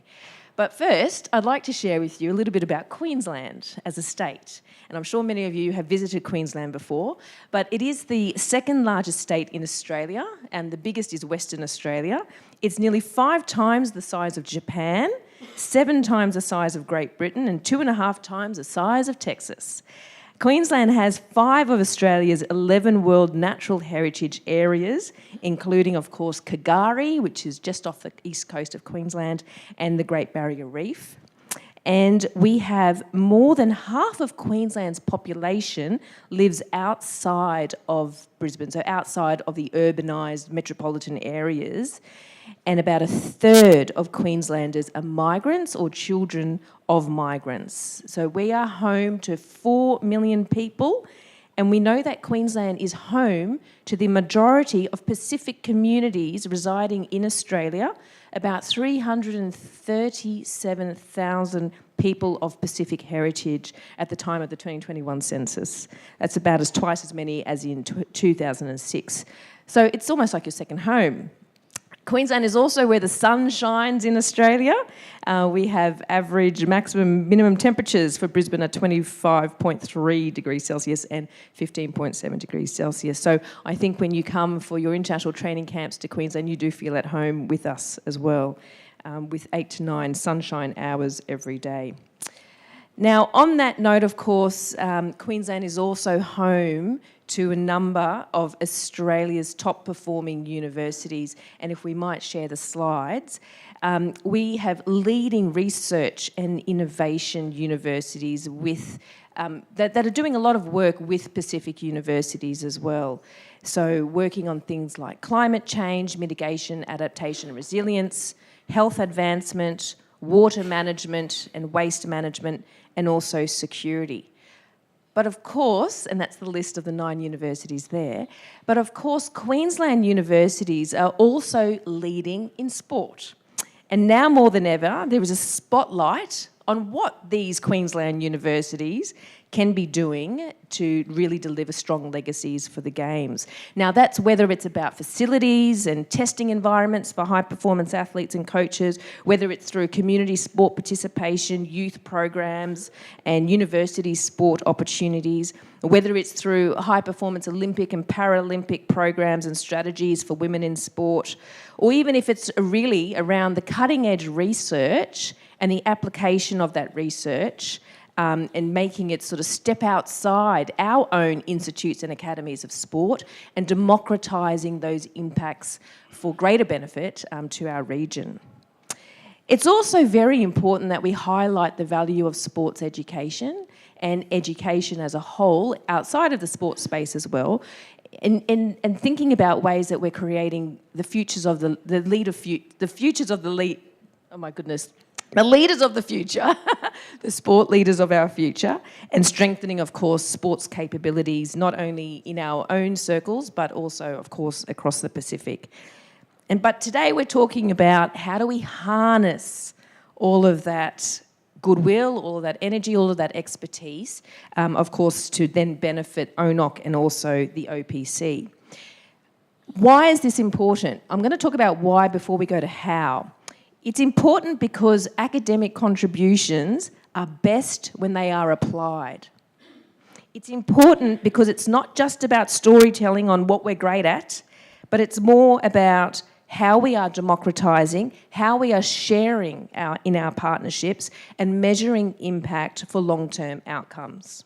But first, I'd like to share with you a little bit about Queensland as a state. And I'm sure many of you have visited Queensland before, but it is the second largest state in Australia, and the biggest is Western Australia. It's nearly 5 times the size of Japan, 7 times the size of Great Britain, and 2.5 times the size of Texas. Queensland has 5 of Australia's 11 World Natural Heritage Areas, including, of course, Kagari, which is just off the east coast of Queensland, and the Great Barrier Reef. And we have more than half of Queensland's population lives outside of Brisbane, so outside of the urbanised metropolitan areas. And about 1/3 of Queenslanders are migrants or children of migrants. So we are home to 4 million people, and we know that Queensland is home to the majority of Pacific communities residing in Australia, about 337,000 people of Pacific heritage at the time of the 2021 census. That's about twice as many as in 2006. So it's almost like your second home. Queensland is also where the sun shines in Australia. We have average maximum minimum temperatures for Brisbane at 25.3 degrees Celsius and 15.7 degrees Celsius. So I think when you come for your international training camps to Queensland, you do feel at home with us as well, with 8 to 9 sunshine hours every day. Now, on that note, of course, Queensland is also home to a number of Australia's top performing universities. And if we might share the slides, we have leading research and innovation universities with that are doing a lot of work with Pacific universities as well. So working on things like climate change, mitigation, adaptation and resilience, health advancement, water management and waste management, and also security. But of course, and that's the list of the 9 universities there, but of course Queensland universities are also leading in sport. And now more than ever, there is a spotlight on what these Queensland universities can be doing to really deliver strong legacies for the Games. Now, that's whether it's about facilities and testing environments for high-performance athletes and coaches, whether it's through community sport participation, youth programs, and university sport opportunities, whether it's through high-performance Olympic and Paralympic programs and strategies for women in sport, or even if it's really around the cutting-edge research and the application of that research, and making it sort of step outside our own institutes and academies of sport and democratising those impacts for greater benefit to our region. It's also very important that we highlight the value of sports education and education as a whole outside of the sports space as well, and thinking about ways that we're creating the futures of the leaders of the future, the sport leaders of our future, and strengthening, of course, sports capabilities, not only in our own circles, but also, of course, across the Pacific. But today we're talking about how do we harness all of that goodwill, all of that energy, all of that expertise, of course, to then benefit ONOC and also the OPC. Why is this important? I'm going to talk about why before we go to how. It's important because academic contributions are best when they are applied. It's important because it's not just about storytelling on what we're great at, but it's more about how we are democratising, how we are sharing in our partnerships and measuring impact for long-term outcomes.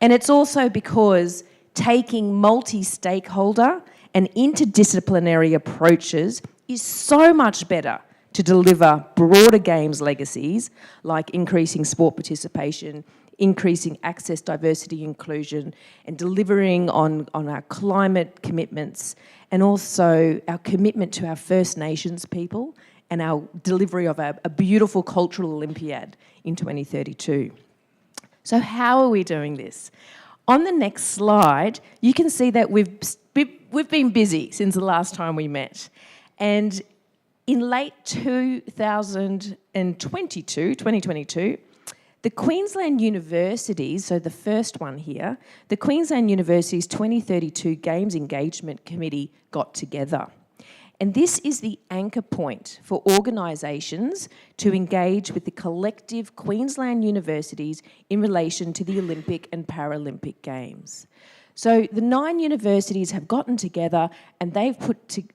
And it's also because taking multi-stakeholder and interdisciplinary approaches is so much better to deliver broader Games legacies like increasing sport participation, increasing access, diversity, inclusion, and delivering on our climate commitments, and also our commitment to our First Nations people and our delivery of a beautiful cultural Olympiad in 2032. So how are we doing this? On the next slide, you can see that we've been busy since the last time we met. And in late 2022, the Queensland Universities, so the first one here, the Queensland Universities 2032 Games Engagement Committee got together. And this is the anchor point for organisations to engage with the collective Queensland universities in relation to the Olympic and Paralympic Games. So the 9 universities have gotten together and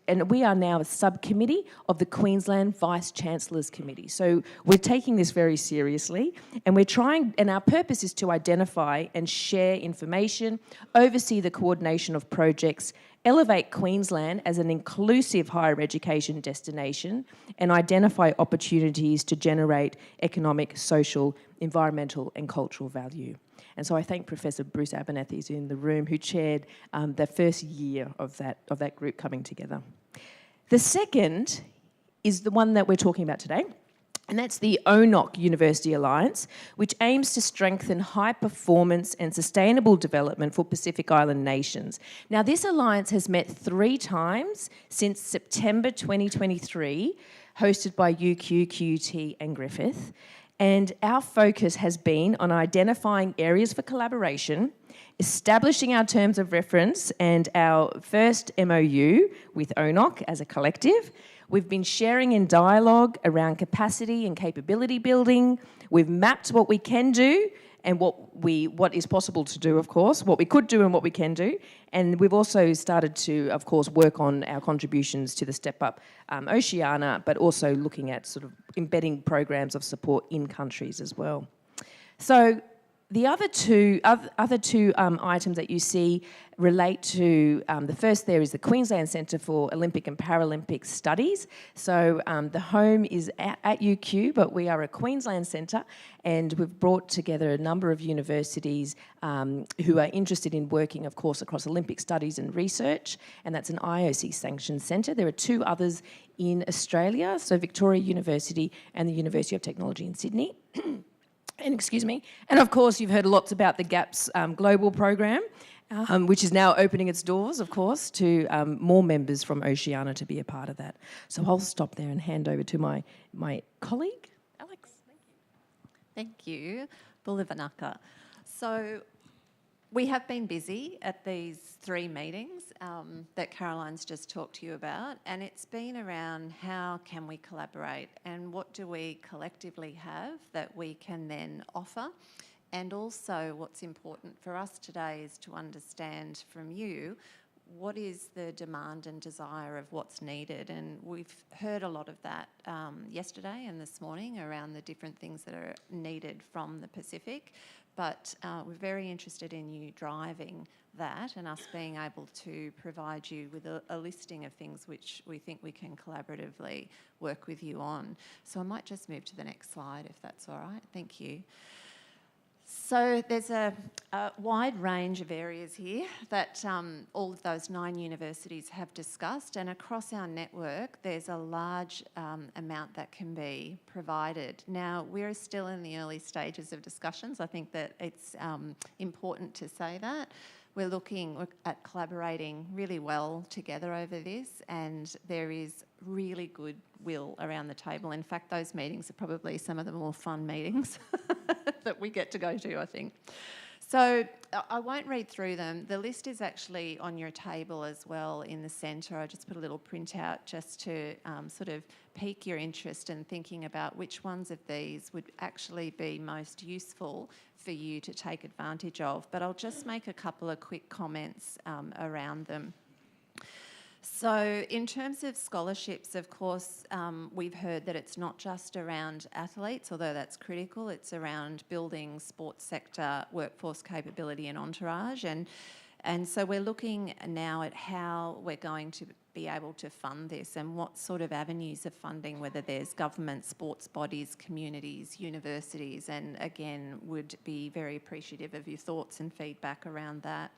and we are now a subcommittee of the Queensland Vice-Chancellors Committee. So we're taking this very seriously and our purpose is to identify and share information, oversee the coordination of projects, elevate Queensland as an inclusive higher education destination, and identify opportunities to generate economic, social, environmental and cultural value. And so I thank Professor Bruce Abernethy, who's in the room, who chaired the first year of that group coming together. The second is the one that we're talking about today, and that's the ONOC University Alliance, which aims to strengthen high performance and sustainable development for Pacific Island nations. Now, this alliance has met 3 times since September 2023, hosted by UQ, QUT and Griffith. And our focus has been on identifying areas for collaboration, establishing our terms of reference and our first MOU with ONOC as a collective. We've been sharing in dialogue around capacity and capability building. We've mapped what we can do and what is possible to do, of course, what we could do and what we can do. And we've also started to, of course, work on our contributions to the STEP UP Oceania, but also looking at sort of embedding programs of support in countries as well. So the other two items that you see relate to, the first there is the Queensland Centre for Olympic and Paralympic Studies. So the home is at UQ, but we are a Queensland centre, and we've brought together a number of universities who are interested in working, of course, across Olympic studies and research, and that's an IOC sanctioned centre. There are 2 others in Australia, so Victoria University and the University of Technology in Sydney. And of course, you've heard lots about the GAPS global program, which is now opening its doors, of course, to more members from Oceania to be a part of that. So I'll stop there and hand over to my colleague, Alex. Thank you. Bulivanaka. So we have been busy at these 3 meetings that Caroline's just talked to you about, and it's been around how can we collaborate and what do we collectively have that we can then offer. And also what's important for us today is to understand from you what is the demand and desire of what's needed. And we've heard a lot of that yesterday and this morning around the different things that are needed from the Pacific. But we're very interested in you driving that and us being able to provide you with a listing of things which we think we can collaboratively work with you on. So I might just move to the next slide if that's all right. Thank you. So there's a wide range of areas here that all of those 9 universities have discussed, and across our network there's a large amount that can be provided. Now, we're still in the early stages of discussions. I think that it's important to say that. We're looking at collaborating really well together over this, and there is really good will around the table. In fact, those meetings are probably some of the more fun meetings that we get to go to, I think. So I won't read through them. The list is actually on your table as well in the centre. I just put a little printout just to sort of pique your interest in thinking about which ones of these would actually be most useful for you to take advantage of. But I'll just make a couple of quick comments around them. So in terms of scholarships, of course, we've heard that it's not just around athletes, although that's critical. It's around building sports sector workforce capability and entourage. And so we're looking now at how we're going to be able to fund this and what sort of avenues of funding, whether there's government, sports bodies, communities, universities, and again, would be very appreciative of your thoughts and feedback around that.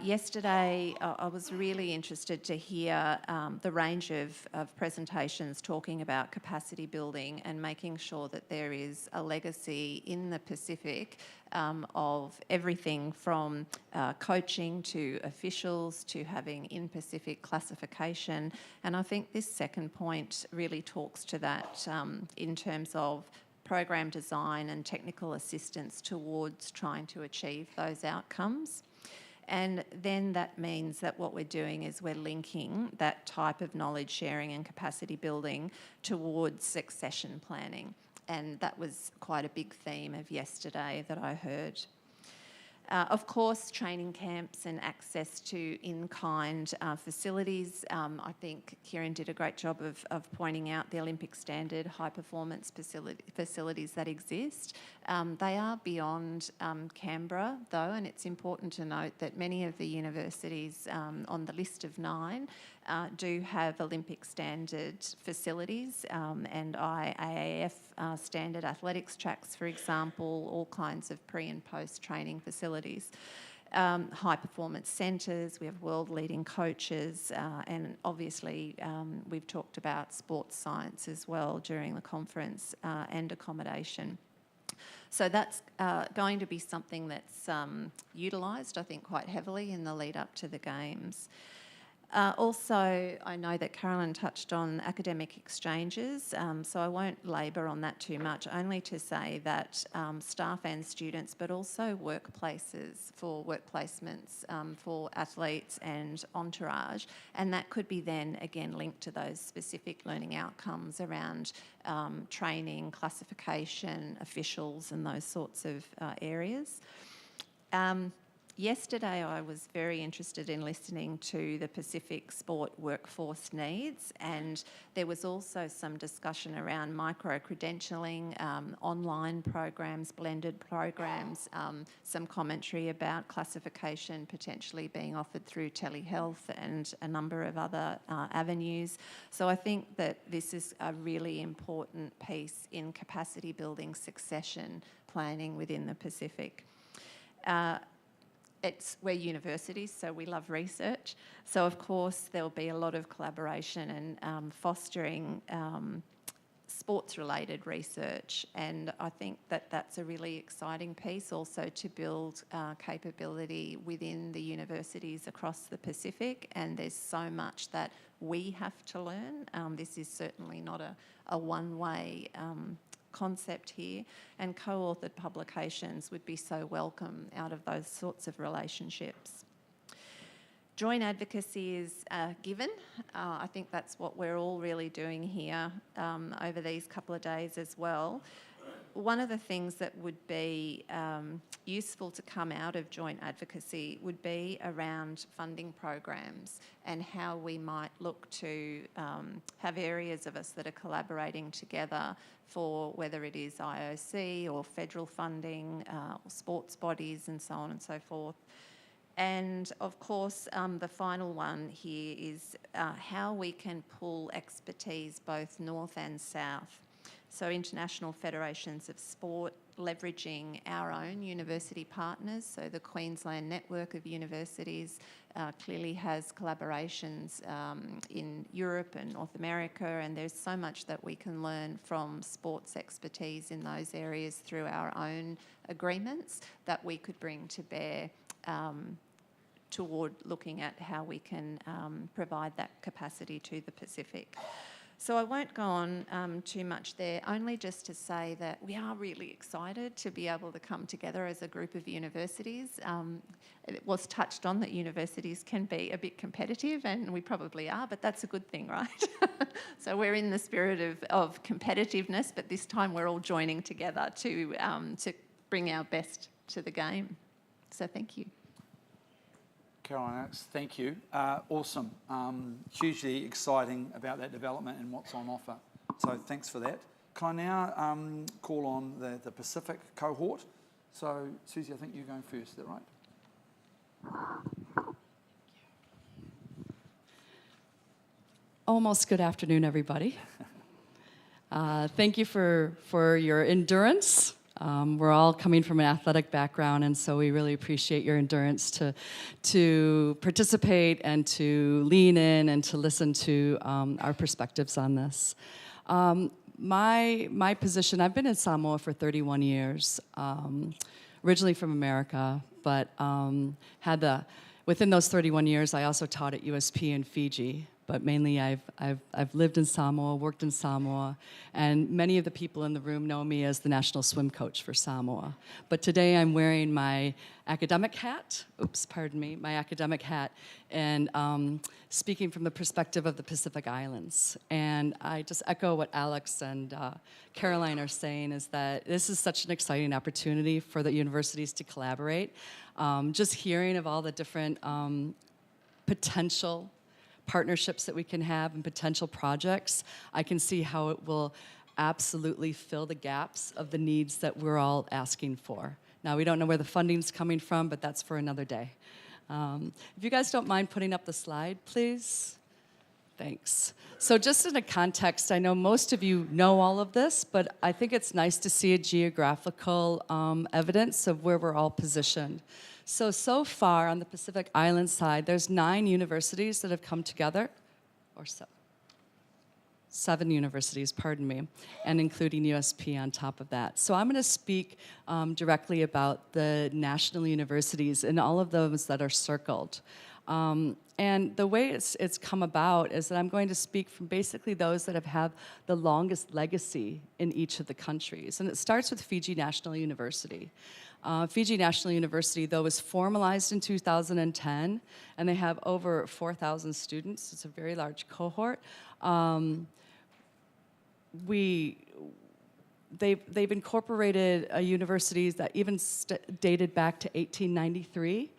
Yesterday, I was really interested to hear the range of presentations talking about capacity building and making sure that there is a legacy in the Pacific of everything from coaching to officials to having in-Pacific classification. And I think this second point really talks to that in terms of program design and technical assistance towards trying to achieve those outcomes. And then that means that what we're doing is we're linking that type of knowledge sharing and capacity building towards succession planning. And that was quite a big theme of yesterday that I heard. Of course, training camps and access to in-kind facilities. I think Kieran did a great job of pointing out the Olympic standard high-performance facilities that exist. They are beyond Canberra, though, and it's important to note that many of the universities on the list of 9 do have Olympic standard facilities and IAAF standard athletics tracks, for example, all kinds of pre and post training facilities. High performance centres, we have world leading coaches, and obviously we've talked about sports science as well during the conference and accommodation. So that's going to be something that's utilised, I think, quite heavily in the lead up to the Games. Also, I know that Carolyn touched on academic exchanges, so I won't labour on that too much, only to say that staff and students, but also workplaces for work placements for athletes and entourage, and that could be then again linked to those specific learning outcomes around training, classification, officials and those sorts of areas. Yesterday, I was very interested in listening to the Pacific sport workforce needs, and there was also some discussion around micro-credentialing, online programs, blended programs, some commentary about classification potentially being offered through telehealth and a number of other avenues. So I think that this is a really important piece in capacity building succession planning within the Pacific. We're universities, so we love research. So of course there'll be a lot of collaboration and fostering sports-related research, and I think that that's a really exciting piece also to build capability within the universities across the Pacific, and there's so much that we have to learn. This is certainly not a one-way concept here, and co-authored publications would be so welcome out of those sorts of relationships. Joint advocacy is given. I think that's what we're all really doing here over these couple of days as well. One of the things that would be useful to come out of joint advocacy would be around funding programs and how we might look to have areas of us that are collaborating together for whether it is IOC or federal funding or sports bodies and so on and so forth. And of course, the final one here is how we can pull expertise both north and south. So international federations of sport, leveraging our own university partners. So the Queensland Network of Universities clearly has collaborations in Europe and North America, and there's so much that we can learn from sports expertise in those areas through our own agreements that we could bring to bear toward looking at how we can provide that capacity to the Pacific. So I won't go on too much there, only just to say that we are really excited to be able to come together as a group of universities. It was touched on that universities can be a bit competitive, and we probably are, but that's a good thing, right? So we're in the spirit of competitiveness, but this time we're all joining together to bring our best to the game. So thank you. Caroline, thank you. Awesome. Hugely exciting about that development and what's on offer. So thanks for that. Can I now call on the Pacific cohort? So Susie, I think you're going first, is that right? Almost good afternoon, everybody. Thank you for your endurance. We're all coming from an athletic background, and so we really appreciate your endurance to participate and to lean in and to listen to our perspectives on this. My position, I've been in Samoa for 31 years, originally from America, but within those 31 years, I also taught at USP in Fiji. But mainly I've lived in Samoa, worked in Samoa, and many of the people in the room know me as the national swim coach for Samoa. But today I'm wearing my academic hat, my academic hat, and speaking from the perspective of the Pacific Islands. And I just echo what Alex and Caroline are saying, is that this is such an exciting opportunity for the universities to collaborate. Just hearing of all the different potential partnerships that we can have and potential projects, I can see how it will absolutely fill the gaps of the needs that we're all asking for. Now, we don't know where the funding's coming from, but that's for another day. If you guys don't mind putting up the slide, please. Thanks. So just in a context, I know most of you know all of this, but I think it's nice to see a geographical evidence of where we're all positioned. So far on the Pacific Island side, there's 9 universities that have come together, or 7 universities, pardon me, and including USP on top of that. So I'm going to speak directly about the national universities and all of those that are circled. And the way it's come about is that I'm going to speak from basically those that have had the longest legacy in each of the countries. And it starts with Fiji National University. Fiji National University, though, was formalized in 2010, and they have over 4,000 students. It's a very large cohort. They've incorporated universities that even dated back to 1893,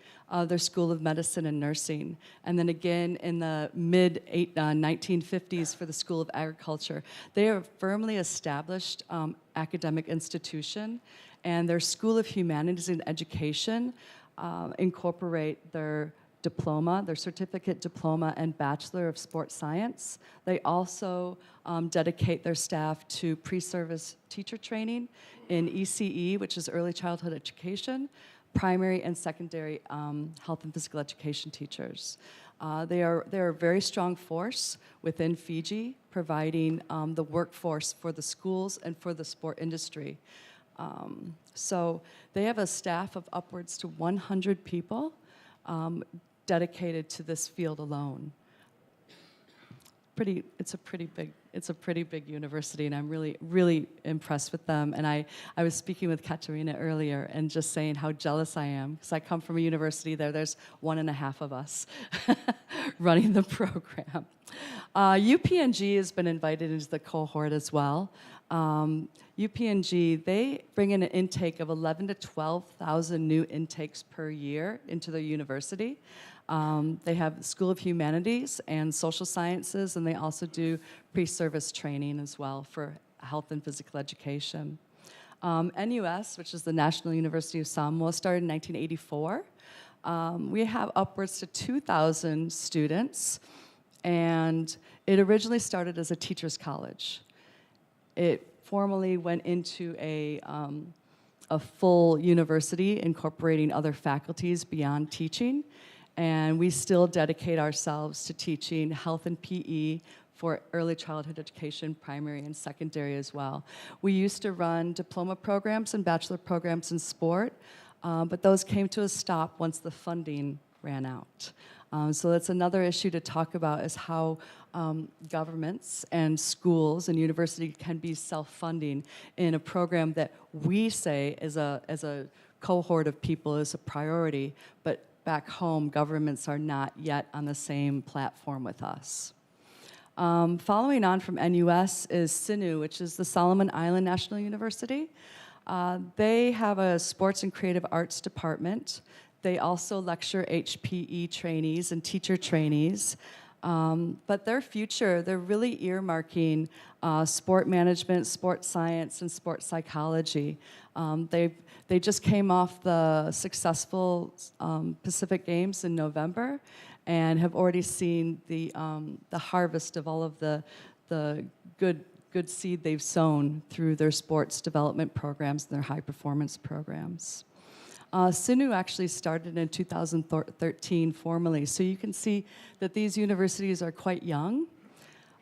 their School of Medicine and Nursing, and then again in the mid-1950s for the School of Agriculture. They are a firmly established academic institution, and their School of Humanities and Education incorporate their diploma, their certificate diploma and Bachelor of Sports Science. They also dedicate their staff to pre-service teacher training in ECE, which is early childhood education, primary and secondary health and physical education teachers. They're a very strong force within Fiji, providing the workforce for the schools and for the sport industry. So they have a staff of upwards to 100 people dedicated to this field alone. a pretty big university, and I'm really impressed with them. And I was speaking with Katerina earlier and just saying how jealous I am, because I come from a university there's 1.5 of us running the program. UPNG has been invited into the cohort as well. UPNG, they bring in an intake of 11 to 12,000 new intakes per year into their university. They have the School of Humanities and Social Sciences, and they also do pre-service training as well for health and physical education. NUS, which is the National University of Samoa, started in 1984. We have upwards to 2,000 students, and it originally started as a teacher's college. It formally went into a full university incorporating other faculties beyond teaching. And we still dedicate ourselves to teaching health and PE for early childhood education, primary and secondary as well. We used to run diploma programs and bachelor programs in sport, but those came to a stop once the funding ran out. So that's another issue to talk about, is how governments and schools and universities can be self-funding in a program that we say as a cohort of people is a priority, but back home, governments are not yet on the same platform with us. Following on from NUS is SINU, which is the Solomon Island National University. They have a sports and creative arts department. They also lecture HPE trainees and teacher trainees. But their future, they're really earmarking sport management, sport science, and sport psychology. They just came off the successful Pacific Games in November and have already seen the harvest of all of the good seed they've sown through their sports development programs and their high performance programs. SINU actually started in 2013 formally, so you can see that these universities are quite young.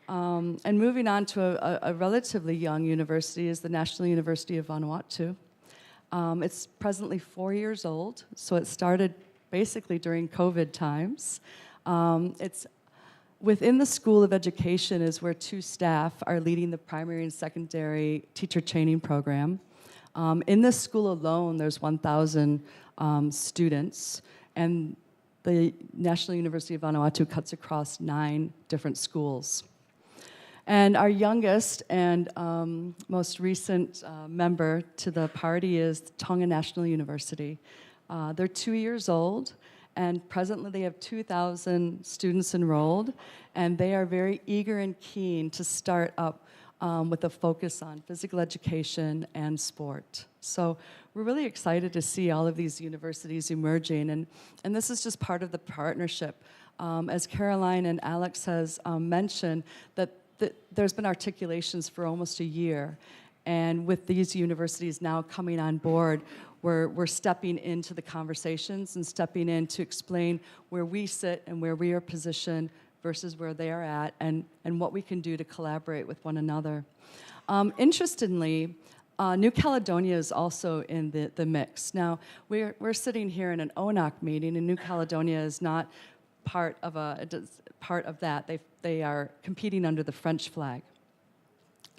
And moving on to a relatively young university is the National University of Vanuatu. It's presently 4 years old, so it started basically during COVID times. It's within the School of Education is where 2 staff are leading the primary and secondary teacher training program. In this school alone, there's 1,000 students, and the National University of Vanuatu cuts across 9 different schools. And our youngest and most recent member to the party is Tonga National University. They're 2 years old, and presently they have 2,000 students enrolled, and they are very eager and keen to start up with a focus on physical education and sport. So we're really excited to see all of these universities emerging, and this is just part of the partnership. As Caroline and Alex has mentioned, that there's been articulations for almost a year, and with these universities now coming on board, we're stepping into the conversations and stepping in to explain where we sit and where we are positioned versus where they are at, and what we can do to collaborate with one another. Interestingly, New Caledonia is also in the mix. Now, we're sitting here in an ONOC meeting, and New Caledonia is not part of that. They are competing under the French flag.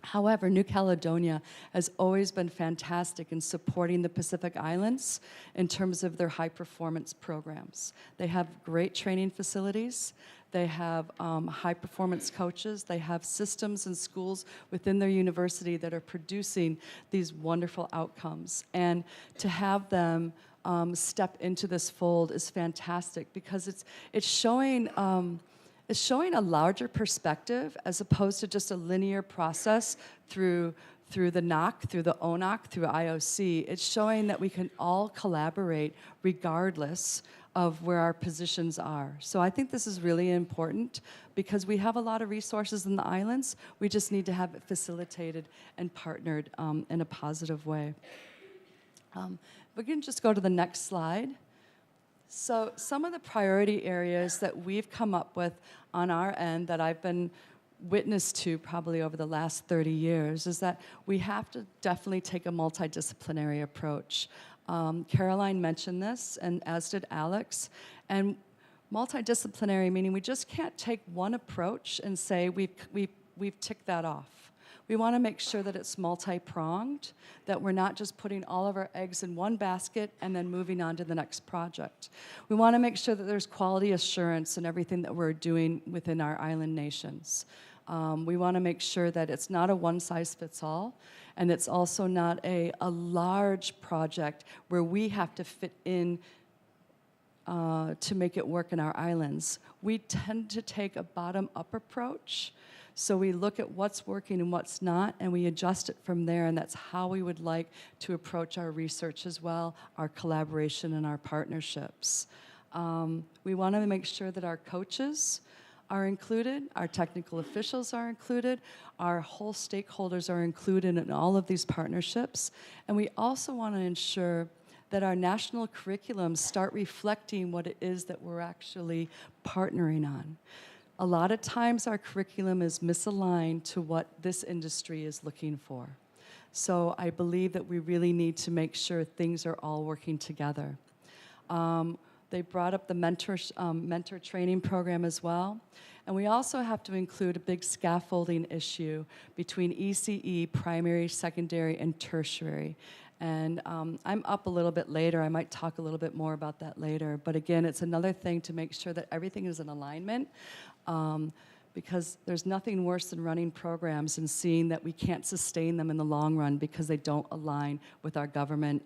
However, New Caledonia has always been fantastic in supporting the Pacific Islands in terms of their high-performance programs. They have great training facilities. They have high-performance coaches. They have systems and schools within their university that are producing these wonderful outcomes. And to have them step into this fold is fantastic, because it's showing a larger perspective as opposed to just a linear process through the NOC, through the ONOC, through IOC. It's showing that we can all collaborate regardless of where our positions are. So I think this is really important, because we have a lot of resources in the islands. We just need to have it facilitated and partnered in a positive way. We can just go to the next slide. So some of the priority areas that we've come up with on our end that I've been witness to probably over the last 30 years is that we have to definitely take a multidisciplinary approach. Caroline mentioned this, and as did Alex, and Multidisciplinary meaning we just can't take one approach and say we've ticked that off. We want to make sure that it's multi-pronged, that we're not just putting all of our eggs in one basket and then moving on to the next project. We want to make sure that there's quality assurance in everything that we're doing within our island nations. We want to make sure that it's not a one-size-fits-all, and it's also not a large project where we have to fit in to make it work in our islands. We tend to take a bottom-up approach. So we look at what's working and what's not, and we adjust it from there, and that's how we would like to approach our research as well, our collaboration and our partnerships. We want to make sure that our coaches are included, our technical officials are included, our whole stakeholders are included in all of these partnerships, and we also want to ensure that our national curriculums start reflecting what it is that we're actually partnering on. A lot of times our curriculum is misaligned to what this industry is looking for. So I believe that we really need to make sure things are all working together. They brought up the mentor training program as well. And we also have to include a big scaffolding issue between ECE, primary, secondary, and tertiary. And I'm up a little bit later. I might talk a little bit more about that later. But again, it's another thing to make sure that everything is in alignment, because there's nothing worse than running programs and seeing that we can't sustain them in the long run because they don't align with our government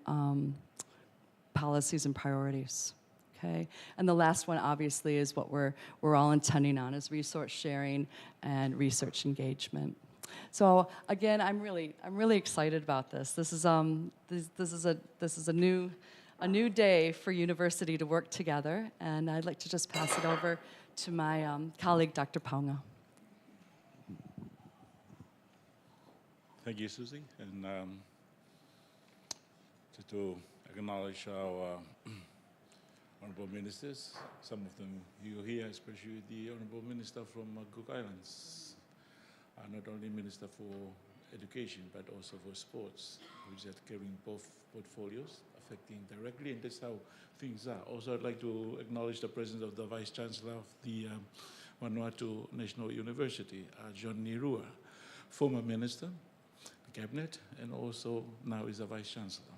policies and priorities. Okay? And the last one, obviously, is what we're all intending on, is resource sharing and research engagement. So again, I'm really excited about this. This is a new day for university to work together, and I'd like to just pass it over to my colleague, Dr. Paunga. Thank you, Susie, and just to acknowledge our honourable ministers. Some of them you here, especially the honourable minister from Cook Islands. Not only Minister for Education, but also for Sports, which is carrying both portfolios, affecting directly, and that's how things are. Also, I'd like to acknowledge the presence of the Vice Chancellor of the Vanuatu National University, John Nirua, former Minister, the Cabinet, and also now is a Vice Chancellor.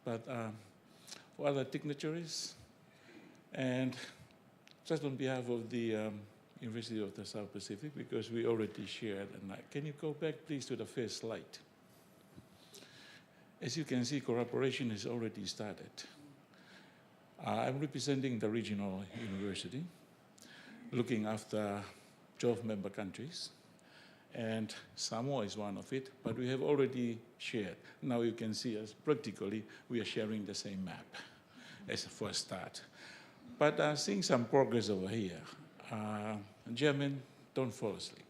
But for other dignitaries, and just on behalf of the University of the South Pacific, because we already shared, and can you go back please to the first slide? As you can see, cooperation has already started. I'm representing the regional university, looking after 12 member countries, and Samoa is one of it, but we have already shared. Now you can see us practically, we are sharing the same map as a first start. But seeing some progress over here. Chairman, don't fall asleep.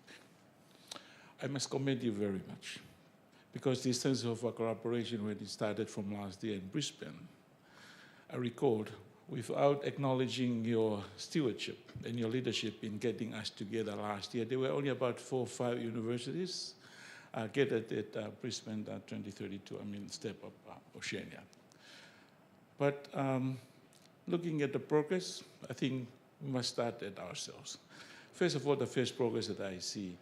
I must commend you very much, because this sense of cooperation when it started from last year in Brisbane, I recalled, without acknowledging your stewardship and your leadership in getting us together last year, there were only about 4 or 5 universities gathered at Brisbane 2032, STEP Up Oceania. But looking at the progress, I think we must start at ourselves. First of all, the first progress that I see,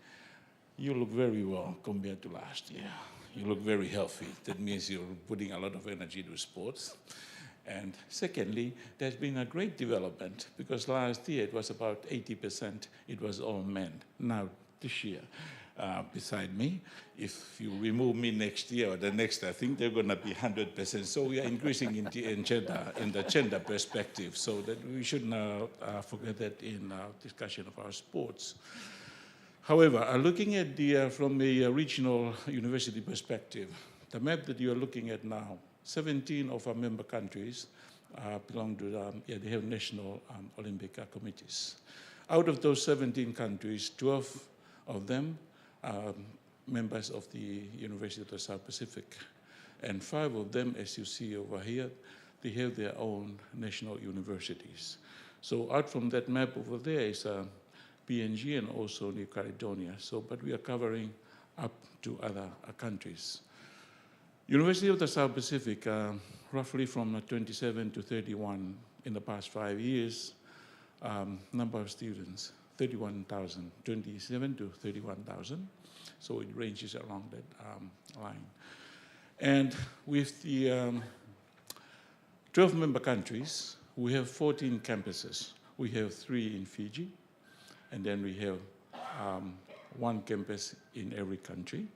you look very well compared to last year. You look very healthy. That means you're putting a lot of energy to sports. And secondly, there's been a great development, because last year it was about 80%, it was all men. Now, this year, beside me, if you remove me next year or the next, I think they're going to be 100%. So we are increasing in the gender perspective, so that we should not forget that in our discussion of our sports. However, looking at from a regional university perspective, the map that you're looking at now, 17 of our member countries belong to they have national Olympic committees. Out of those 17 countries, 12 of them are members of the University of the South Pacific. And 5 of them, as you see over here, they have their own national universities. So out from that map over there is PNG and also New Caledonia. So, but we are covering up to other countries. University of the South Pacific, roughly from 27 to 31 in the past 5 years, number of students, 31,000, 27 to 31,000. So it ranges along that line. And with the 12 member countries, we have 14 campuses. We have 3 in Fiji, and then we have 1 campus in every country.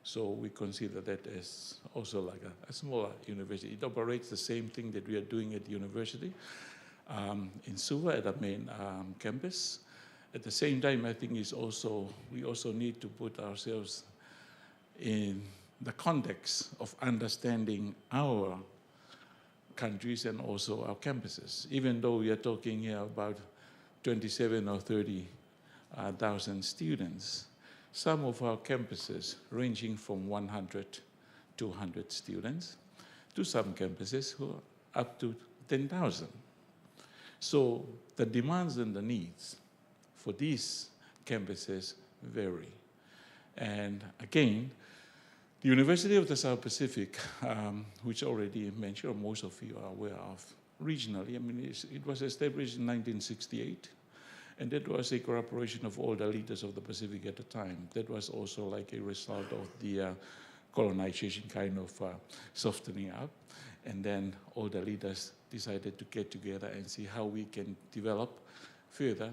So we consider that as also like a smaller university. It operates the same thing that we are doing at the university in Suva at the main campus. At the same time, I think we also need to put ourselves in the context of understanding our countries and also our campuses. Even though we are talking here about 27 or 30,000 students, some of our campuses ranging from 100 to 100 students to some campuses who are up to 10,000. So the demands and the needs for these campuses vary. And again, the University of the South Pacific, which already mentioned, or most of you are aware of, regionally, I mean, it was established in 1968, and that was a cooperation of all the leaders of the Pacific at the time. That was also like a result of the colonization kind of softening up, and then all the leaders decided to get together and see how we can develop further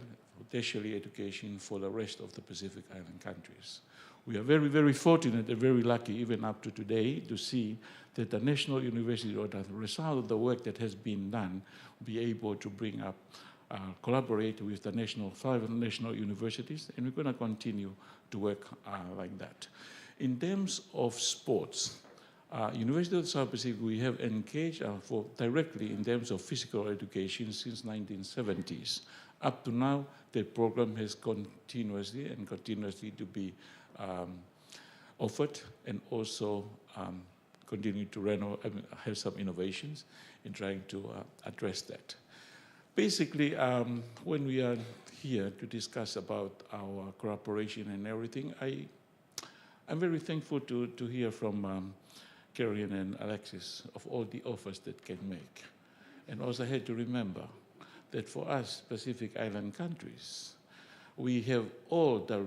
tertiary education for the rest of the Pacific Island countries. We are very, very fortunate and very lucky, even up to today, to see that the national university, or the result of the work that has been done, be able to bring up, collaborate with the 5 national universities, and we're going to continue to work like that. In terms of sports, University of the South Pacific, we have engaged directly in terms of physical education since 1970s. Up to now, the program has continuously to be offered, and also continue to have some innovations in trying to address that. Basically, when we are here to discuss about our cooperation and everything, I'm very thankful to hear from Karen and Alexis of all the offers that can make. And also had to remember that for us, Pacific Island countries, we have all the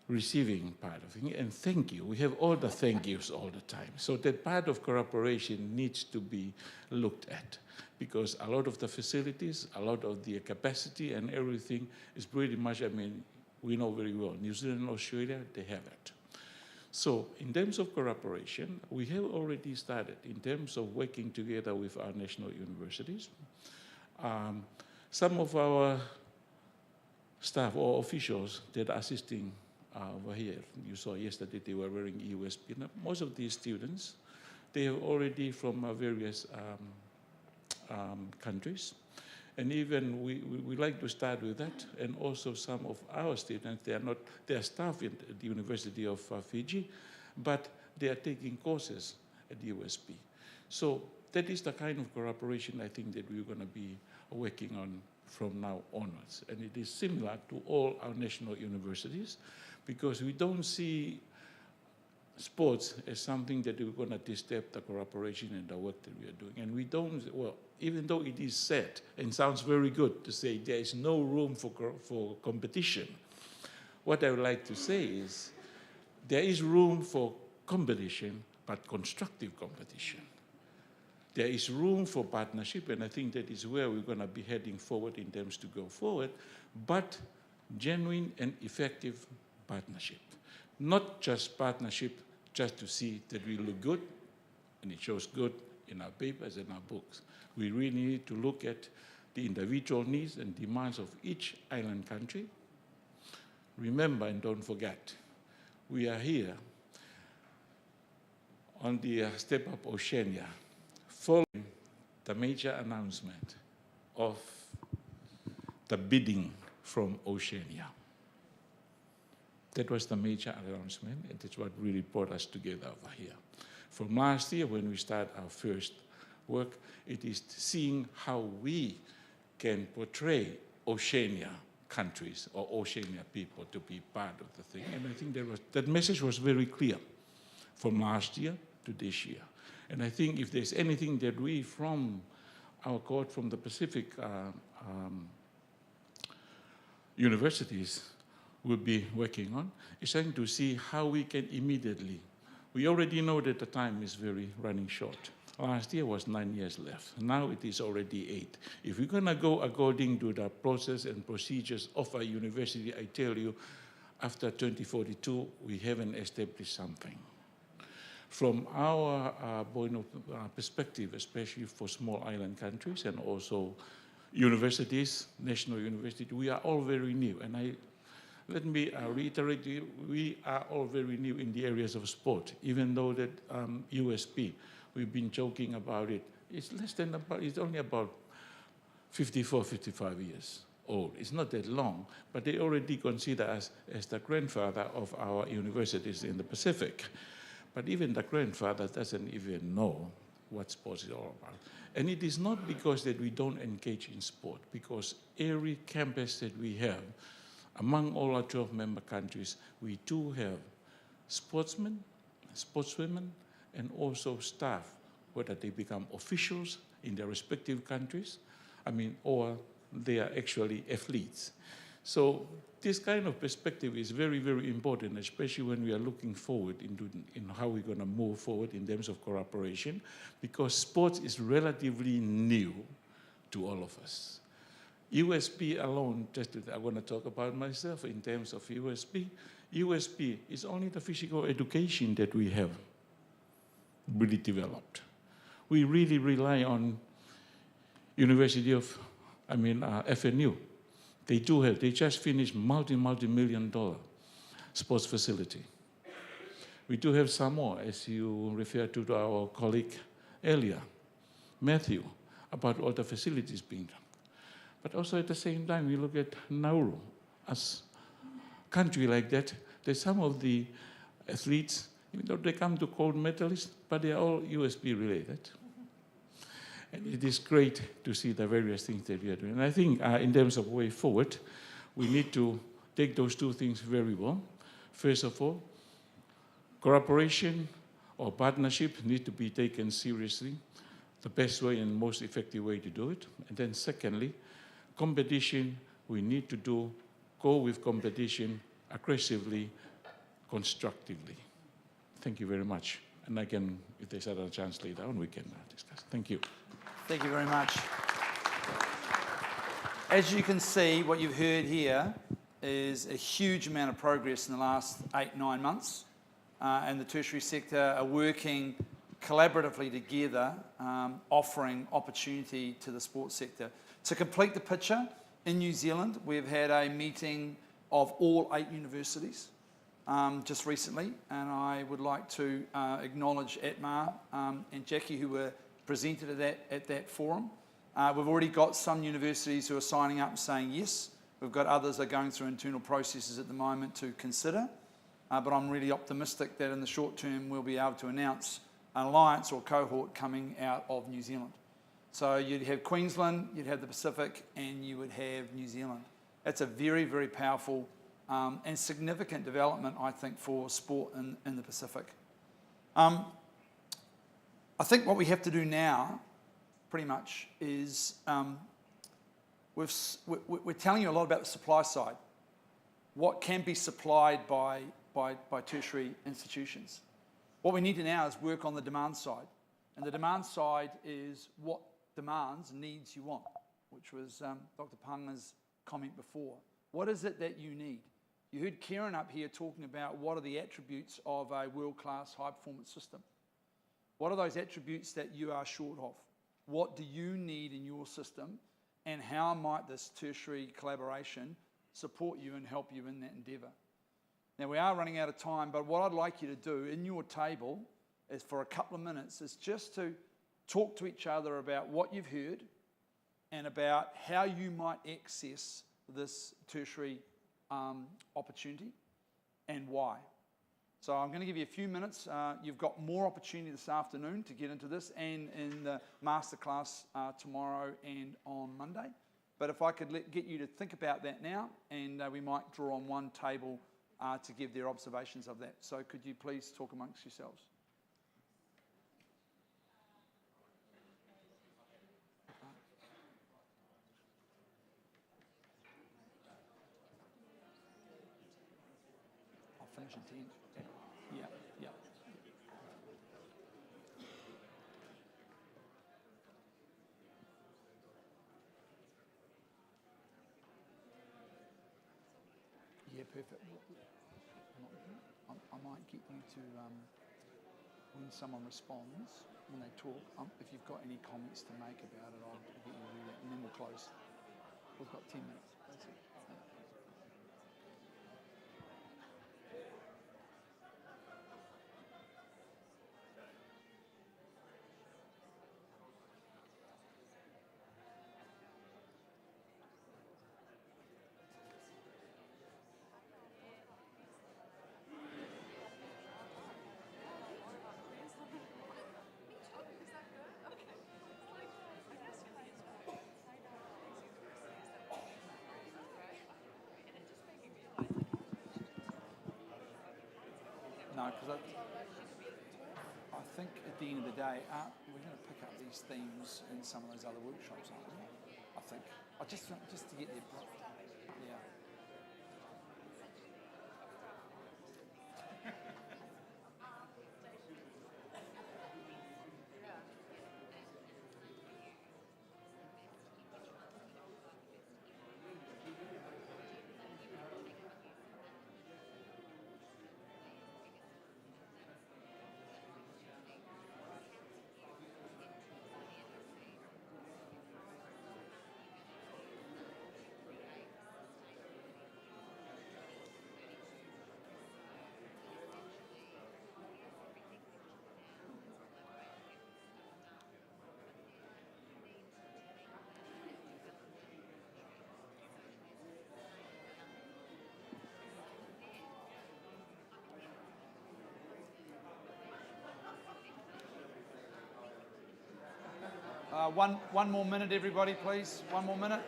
receiving part of it, and thank you. We have all the thank yous all the time. So that part of cooperation needs to be looked at, because a lot of the facilities, a lot of the capacity and everything is pretty much, I mean, we know very well, New Zealand and Australia, they have it. So in terms of cooperation, we have already started in terms of working together with our national universities. Some of our staff or officials that are assisting over here, you saw yesterday they were wearing USB. Now, most of these students, they are already from various countries. And even we like to start with that. And also some of our students, they are staff at the University of Fiji, but they are taking courses at the USB. So that is the kind of cooperation I think that we're going to be working on from now onwards. And it is similar to all our national universities, because we don't see sports as something that we're going to disturb the cooperation and the work that we are doing. And we don't, well, even though it is said and sounds very good to say there is no room for competition, what I would like to say is there is room for competition, but constructive competition. There is room for partnership, and I think that is where we're going to be heading forward in terms to go forward, but genuine and effective partnership. Not just partnership just to see that we look good, and it shows good in our papers and our books. We really need to look at the individual needs and demands of each island country. Remember and don't forget, we are here on the STEP UP Oceania, following the major announcement of the bidding from Oceania. That was the major announcement, and that's what really brought us together over here. From last year, when we started our first work, it is seeing how we can portray Oceania countries or Oceania people to be part of the thing. And I think that message was very clear from last year to this year. And I think if there's anything that we from our court, from the Pacific universities will be working on is trying to see how we can immediately. We already know that the time is very running short. Last year was 9 years left. Now it is already 8. If we're going to go according to the process and procedures of a university, I tell you, after 2042, we haven't established something. From our point of perspective, especially for small island countries and also universities, national universities, we are all very new. And let me reiterate, we are all very new in the areas of sport, even though that USP, we've been joking about it. It's it's only about 54, 55 years old. It's not that long, but they already consider us as the grandfather of our universities in the Pacific. But even the grandfather doesn't even know what sports is all about. And it is not because that we don't engage in sport, because every campus that we have, among all our 12 member countries, we do have sportsmen, sportswomen, and also staff, whether they become officials in their respective countries, or they are actually athletes. So this kind of perspective is very, very important, especially when we are looking forward in how we're going to move forward in terms of cooperation, because sports is relatively new to all of us. USP alone, I want to talk about myself in terms of USP. USP is only the physical education that we have really developed. We really rely on University of, FNU. They just finished multi-million-dollar sports facility. We do have some more, as you referred to our colleague earlier, Matthew, about all the facilities being done. But also at the same time, we look at Nauru. As a country like that, there's some of the athletes, even though they come to gold medalists, but they are all USB related. And it is great to see the various things that we are doing. And I think in terms of way forward, we need to take those two things very well. First of all, cooperation or partnership need to be taken seriously, the best way and most effective way to do it. And then secondly, competition, we need to go with competition aggressively, constructively. Thank you very much. And I can, if there's another chance later on, we can discuss. Thank you. Thank you very much. As you can see, what you've heard here is a huge amount of progress in the last 8-9 months. And the tertiary sector are working collaboratively together, offering opportunity to the sports sector. To complete the picture, in New Zealand, we've had a meeting of all 8 universities just recently, and I would like to acknowledge Atmar and Jackie, who were presented at that forum. We've already got some universities who are signing up and saying yes. We've got others that are going through internal processes at the moment to consider, but I'm really optimistic that in the short term we'll be able to announce an alliance or cohort coming out of New Zealand. So you'd have Queensland, you'd have the Pacific, and you would have New Zealand. That's a very, very powerful and significant development, I think, for sport in the Pacific. I think what we have to do now, pretty much, is we're telling you a lot about the supply side. What can be supplied by tertiary institutions. What we need to now is work on the demand side. And the demand side is what demands, needs you want, which was Dr. Panga's comment before. What is it that you need? You heard Kieran up here talking about what are the attributes of a world-class high-performance system. What are those attributes that you are short of? What do you need in your system, and how might this tertiary collaboration support you and help you in that endeavour? Now, we are running out of time, but what I'd like you to do in your table is for a couple of minutes is just to talk to each other about what you've heard and about how you might access this tertiary opportunity and why. So I'm going to give you a few minutes. You've got more opportunity this afternoon to get into this and in the masterclass tomorrow and on Monday. But if I could get you to think about that now, and we might draw on one table to give their observations of that. So could you please talk amongst yourselves? version 10. Yeah, yeah. Yeah, perfect. I might get you to, when someone responds, when they talk, if you've got any comments to make about it, I'll get you to do that, and then we'll close. We've got 10 minutes. That's it. No, because I think at the end of the day, we're going to pick up these themes in some of those other workshops, aren't we? I think. Just to get there. Yeah. One more minute, everybody, please. One more minute.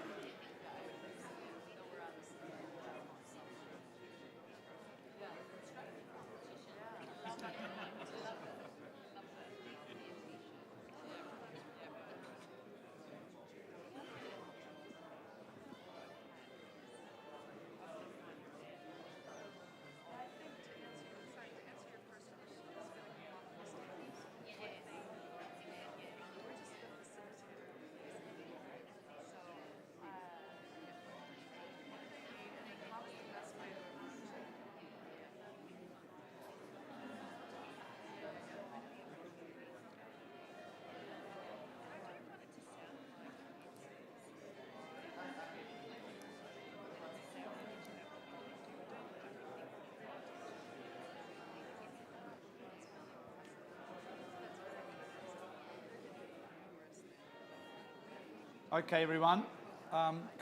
Okay, everyone.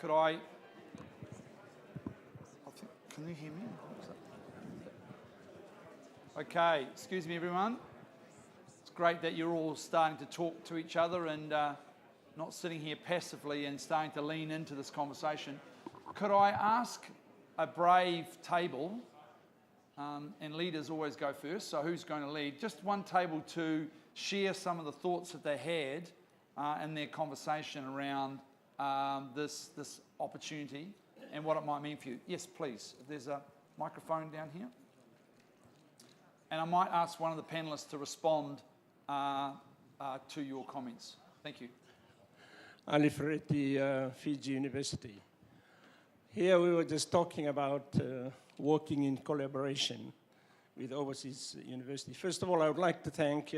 Could I think, can you hear me? Okay, excuse me, everyone. It's great that you're all starting to talk to each other and not sitting here passively and starting to lean into this conversation. Could I ask a brave table, and leaders always go first, so who's going to lead? Just one table to share some of the thoughts that they had in their conversation around this opportunity and what it might mean for you. Yes, please. If there's a microphone down here. And I might ask one of the panellists to respond to your comments. Thank you. Ali Ferretti, Fiji University. Here we were just talking about working in collaboration with overseas universities. First of all, I would like to thank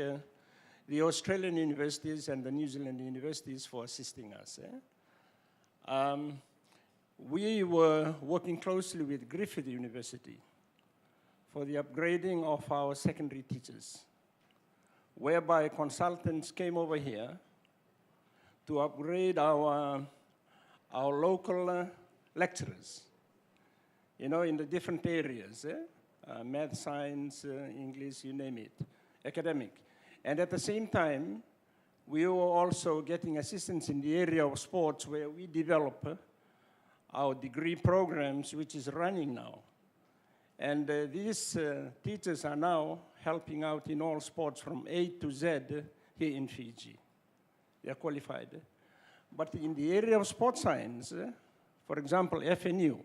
the Australian universities and the New Zealand universities for assisting us. We were working closely with Griffith University for the upgrading of our secondary teachers, whereby consultants came over here to upgrade our local lecturers, you know, in the different areas, math, science, English, you name it, academic. And at the same time, we were also getting assistance in the area of sports where we develop our degree programs, which is running now. And these teachers are now helping out in all sports from A to Z here in Fiji. They are qualified. But in the area of sports science, for example, FNU,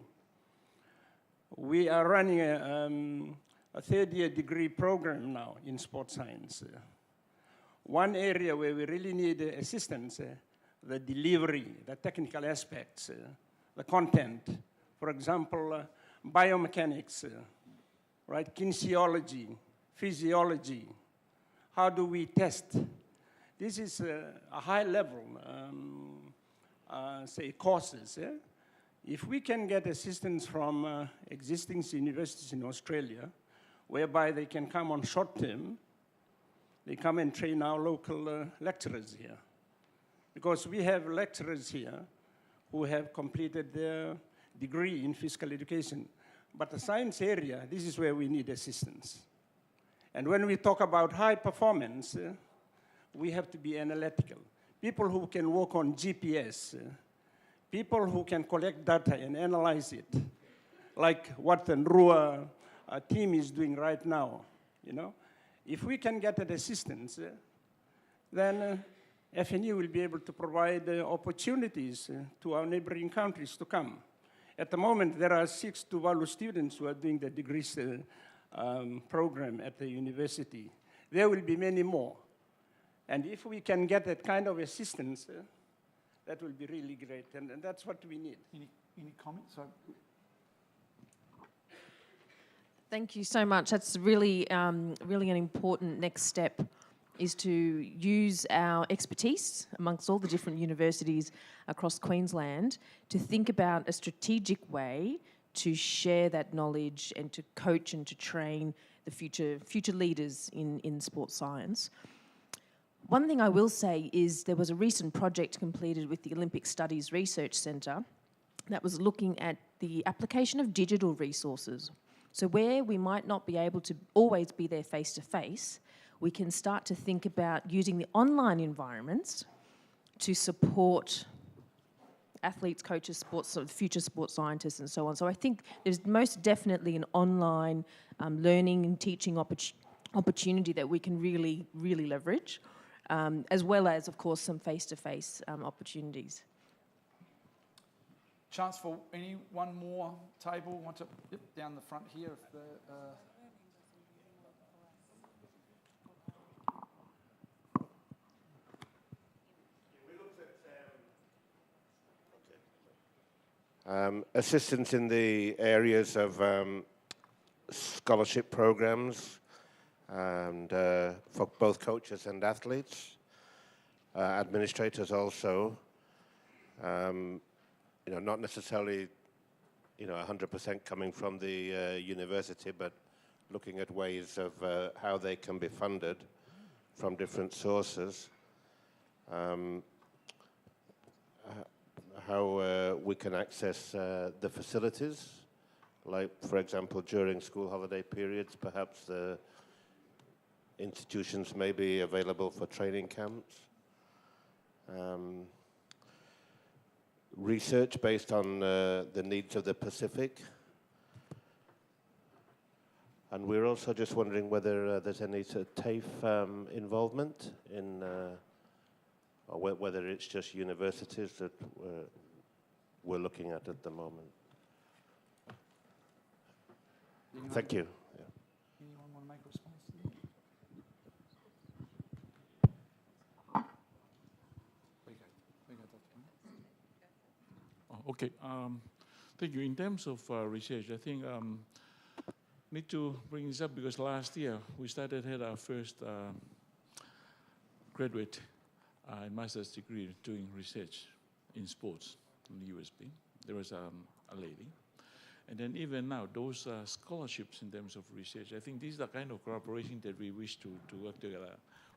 we are running a third-year degree program now in sports science. One area where we really need assistance, the delivery, the technical aspects, the content. For example, biomechanics, right? Kinesiology, physiology. How do we test? This is a high level, say, courses. If we can get assistance from existing universities in Australia, whereby they can come on short term, they come and train our local lecturers here. Because we have lecturers here who have completed their degree in physical education. But the science area, this is where we need assistance. And when we talk about high performance, we have to be analytical. People who can work on GPS, people who can collect data and analyze it, like what the NRUA team is doing right now, you know. If we can get that assistance, then FNU will be able to provide opportunities to our neighboring countries to come. At the moment, there are 6 Tuvalu students who are doing the degrees program at the university. There will be many more. And if we can get that kind of assistance, that will be really great, and that's what we need. Any comments? Thank you so much. That's really, really an important next step, is to use our expertise amongst all the different universities across Queensland to think about a strategic way to share that knowledge and to coach and to train the future leaders in sports science. One thing I will say is there was a recent project completed with the Olympic Studies Research Centre that was looking at the application of digital resources. So where we might not be able to always be there face-to-face, we can start to think about using the online environments to support athletes, coaches, future sports scientists and so on. So I think there's most definitely an online learning and teaching opportunity that we can really, really leverage, as well as, of course, some face-to-face opportunities. Chance for one more table? Want to down the front here? If the, assistance in the areas of scholarship programs and for both coaches and athletes, administrators also. You know, not necessarily, you know, 100% coming from the university, but looking at ways of how they can be funded from different sources. How we can access the facilities, like, for example, during school holiday periods, perhaps the institutions may be available for training camps. Research based on the needs of the Pacific. And we're also just wondering whether there's any sort of TAFE involvement in, or whether it's just universities that we're looking at the moment. Thank you. Yeah. Anyone want to make a response to that? Okay, thank you. In terms of research, I think need to bring this up because last year we had our first graduate in master's degree doing research in sports in the USB. There was a lady. And then even now, those scholarships in terms of research, I think these are the kind of cooperation that we wish to work together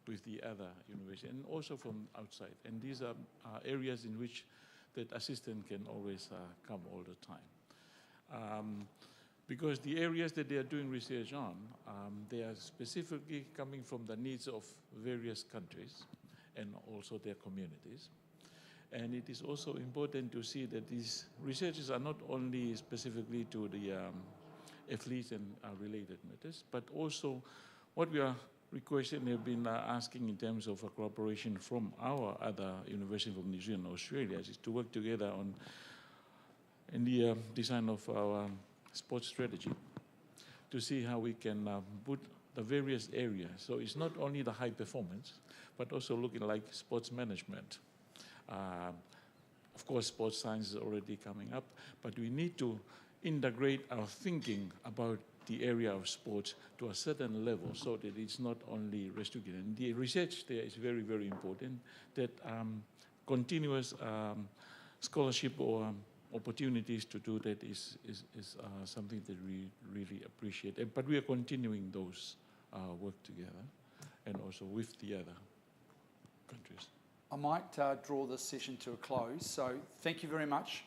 with the other universities and also from outside. And these are areas in which that assistant can always come all the time. Because the areas that they are doing research on, they are specifically coming from the needs of various countries and also their communities. And it is also important to see that these researches are not only specifically to the athletes and related matters, but also what we are requesting, have been asking in terms of a cooperation from our other universities from New Zealand and Australia is to work together in the design of our sports strategy to see how we can put the various areas. So it's not only the high performance, but also looking like sports management. Of course, sports science is already coming up, but we need to integrate our thinking about the area of sports to a certain level so that it's not only restricted. And the research there is very, very important, that continuous scholarship or opportunities to do that is something that we really appreciate. But we are continuing those work together and also with the other countries. I might draw this session to a close. So thank you very much.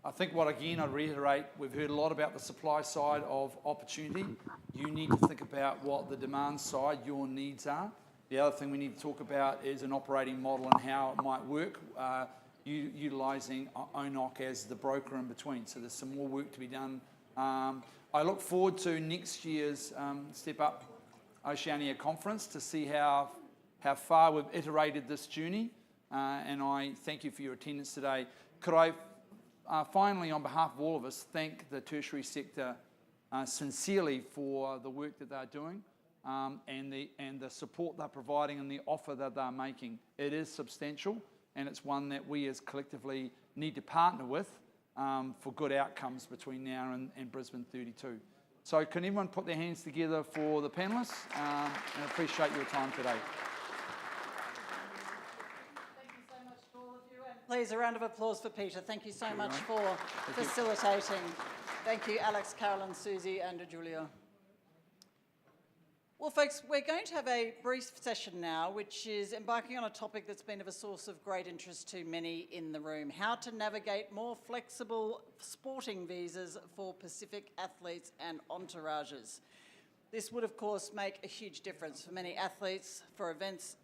I think I reiterate, we've heard a lot about the supply side of opportunity. You need to think about what the demand side, your needs are. The other thing we need to talk about is an operating model and how it might work, utilising ONOC as the broker in between. So there's some more work to be done. I look forward to next year's Step Up Oceania conference to see how far we've iterated this journey. And I thank you for your attendance today. Could I finally, on behalf of all of us, thank the tertiary sector sincerely for the work that they're doing and the support they're providing and the offer that they're making. It is substantial, and it's one that we as collectively need to partner with for good outcomes between now and Brisbane 32. So can everyone put their hands together for the panellists? And I appreciate your time today. Please, a round of applause for Peter. Thank you so much for facilitating. Thank you, Alex, Carolyn, Susie, and Julia. Well, folks, we're going to have a brief session now, which is embarking on a topic that's been of a source of great interest to many in the room: how to navigate more flexible sporting visas for Pacific athletes and entourages. This would, of course, make a huge difference for many athletes, for events,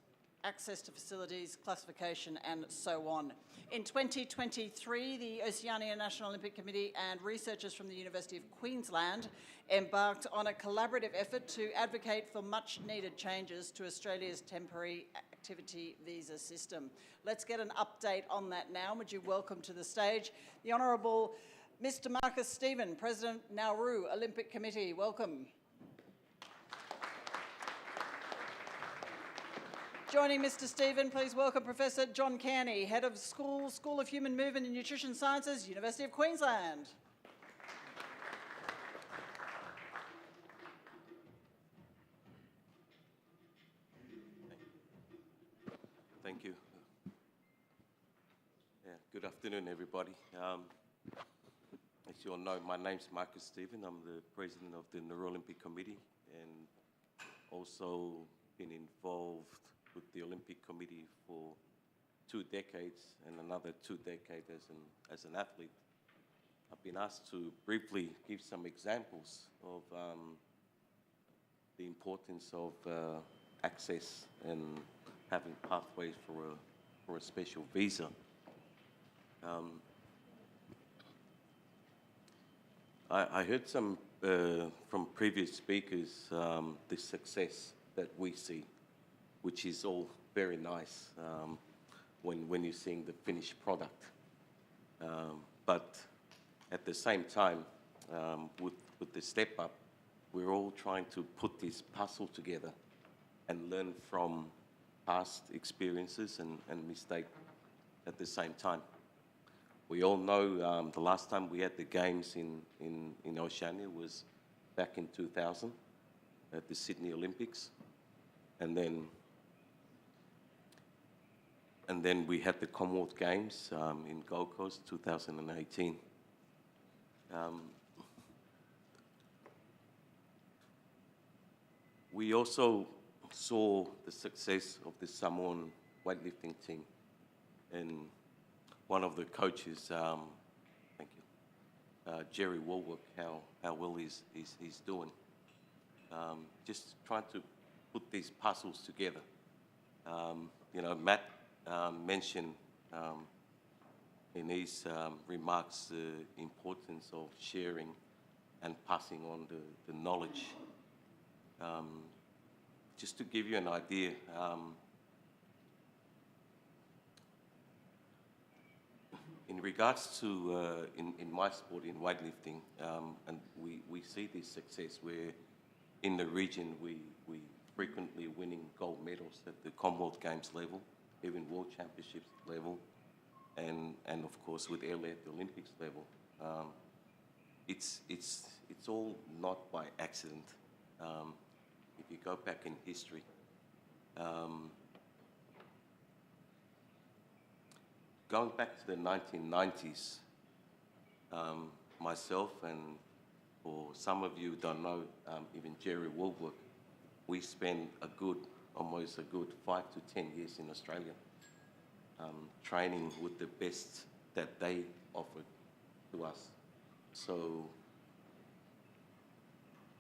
access to facilities, classification, and so on. In 2023, the Oceania National Olympic Committee and researchers from the University of Queensland embarked on a collaborative effort to advocate for much-needed changes to Australia's temporary activity visa system. Let's get an update on that now. Would you welcome to the stage the Honourable Mr. Marcus Stephen, President, Nauru Olympic Committee. Welcome. Joining Mr. Stephen, please welcome Professor John Kearney, Head of School of Human Movement and Nutrition Sciences, University of Queensland. Thank you. Good afternoon, everybody. As you all know, my name's Marcus Stephen. I'm the President of the Nauru Olympic Committee and also been involved with the Olympic Committee for 2 decades and another 2 decades as an athlete. I've been asked to briefly give some examples of the importance of access and having pathways for a special visa. I heard some from previous speakers the success that we see, which is all very nice when you're seeing the finished product. But at the same time, with the Step Up, we're all trying to put this puzzle together and learn from past experiences and mistakes at the same time. We all know the last time we had the games in Oceania was back in 2000 at the Sydney Olympics. And then we had the Commonwealth Games in Gold Coast, 2018. We also saw the success of the Samoan weightlifting team, and one of the coaches, thank you, Jerry Walworth, how well he's doing. Just trying to put these puzzles together. You know, Matt mentioned in his remarks the importance of sharing and passing on the knowledge. Just to give you an idea, in regards to, in my sport, in weightlifting, and we see this success where in the region, we frequently winning gold medals at the Commonwealth Games level, even World Championships level, and of course with Airley at the Olympics level. It's all not by accident. If you go back in history, going back to the 1990s, myself and for some of you who don't know, even Jerry Woolworth, we spent almost a good 5 to 10 years in Australia, training with the best that they offered to us. So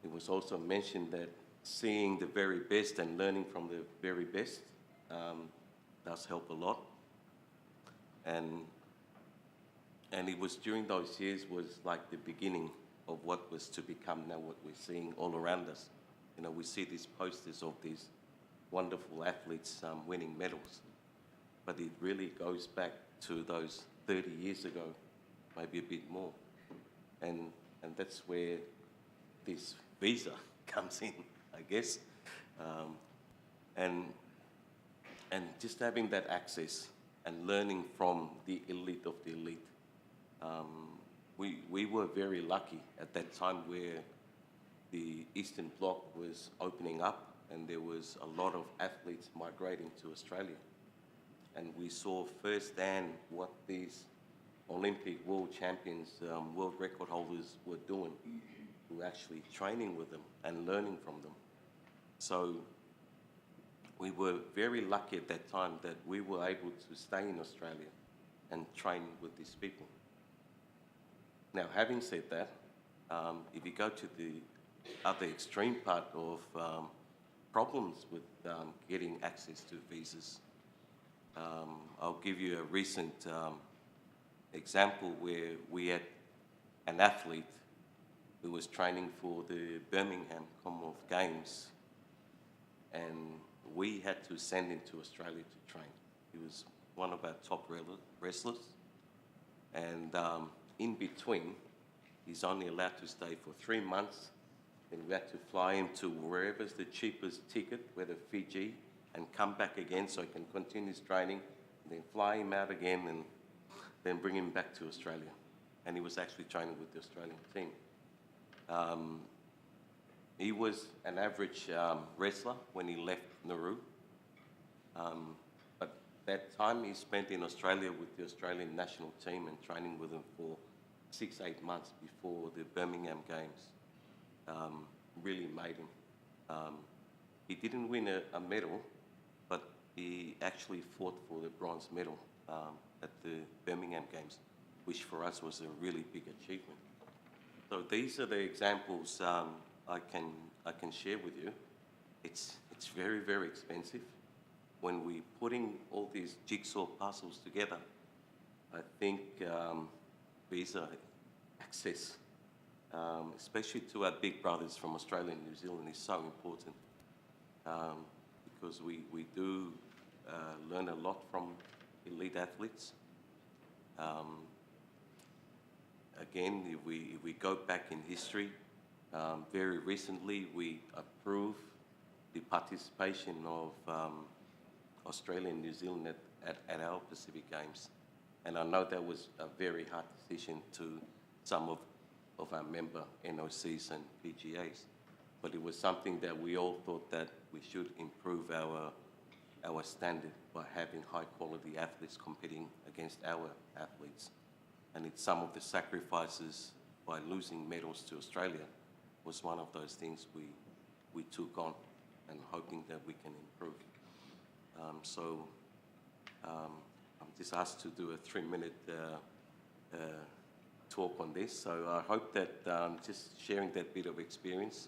it was also mentioned that seeing the very best and learning from the very best does help a lot. And it was during those years was like the beginning of what was to become now what we're seeing all around us. You know, we see these posters of these wonderful athletes winning medals, but it really goes back to those 30 years ago, maybe a bit more. And that's where this visa comes in, I guess. And just having that access and learning from the elite of the elite. We were very lucky at that time where the Eastern Bloc was opening up and there was a lot of athletes migrating to Australia. And we saw firsthand what these Olympic world champions, world record holders were doing. We were actually training with them and learning from them. So we were very lucky at that time that we were able to stay in Australia and train with these people. Now, having said that, if you go to the other extreme part of problems with getting access to visas, I'll give you a recent example where we had an athlete who was training for the Birmingham Commonwealth Games, and we had to send him to Australia to train. He was one of our top wrestlers, and in between, he's only allowed to stay for 3 months, and we had to fly him to wherever's the cheapest ticket, whether Fiji, and come back again so he can continue his training, and then fly him out again, and then bring him back to Australia. And he was actually training with the Australian team. He was an average wrestler when he left Nauru. But that time he spent in Australia with the Australian national team and training with them for 6-8 months before the Birmingham Games really made him. He didn't win a medal, but he actually fought for the bronze medal at the Birmingham Games, which for us was a really big achievement. So these are the examples I can share with you. It's very, very expensive. When we're putting all these jigsaw puzzles together, I think visa access, especially to our big brothers from Australia and New Zealand, is so important because we do learn a lot from elite athletes. Again, if we go back in history, very recently we approved the participation of Australia and New Zealand at our Pacific Games. And I know that was a very hard decision to some of our member NOCs and PGAs, but it was something that we all thought that we should improve our standard by having high quality athletes competing against our athletes. And it's some of the sacrifices by losing medals to Australia was one of those things we took on and hoping that we can improve. I'm just asked to do a 3-minute talk on this. So I hope that just sharing that bit of experience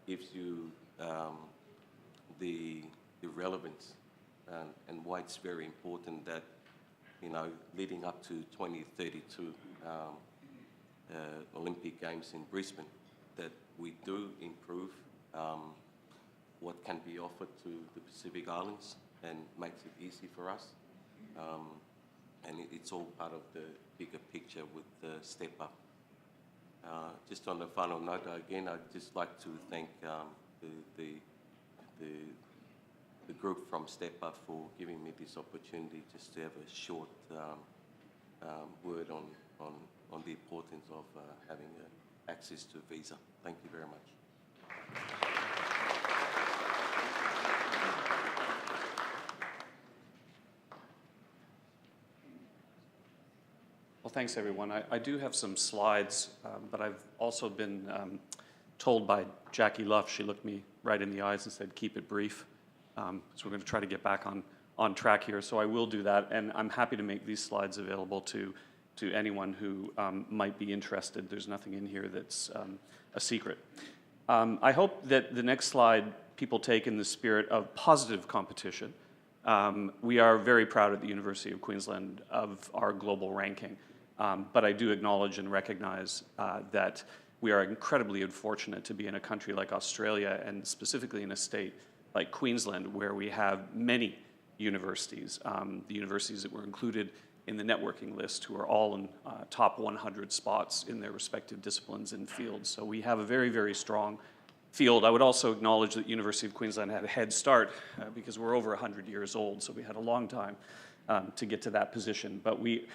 gives you the relevance and why it's very important that, you know, leading up to 2032 Olympic Games in Brisbane, that we do improve what can be offered to the Pacific Islands and makes it easy for us. And it's all part of the bigger picture with the STEP UP. Just on the final note, again, I'd just like to thank the group from STEP UP for giving me this opportunity just to have a short word on the importance of having access to a visa. Thank you very much. Well, thanks everyone. I do have some slides, but I've also been told by Jackie Luff, she looked me right in the eyes and said, keep it brief. So we're going to try to get back on track here. So I will do that, and I'm happy to make these slides available to anyone who might be interested. There's nothing in here that's a secret. I hope that the next slide people take in the spirit of positive competition. We are very proud at the University of Queensland of our global ranking, but I do acknowledge and recognize that we are incredibly unfortunate to be in a country like Australia, and specifically in a state like Queensland, where we have many universities, the universities that were included in the networking list, who are all in top 100 spots in their respective disciplines and fields. So we have a very, very strong field. I would also acknowledge that University of Queensland had a head start because we're over 100 years old, so we had a long time to get to that position. But we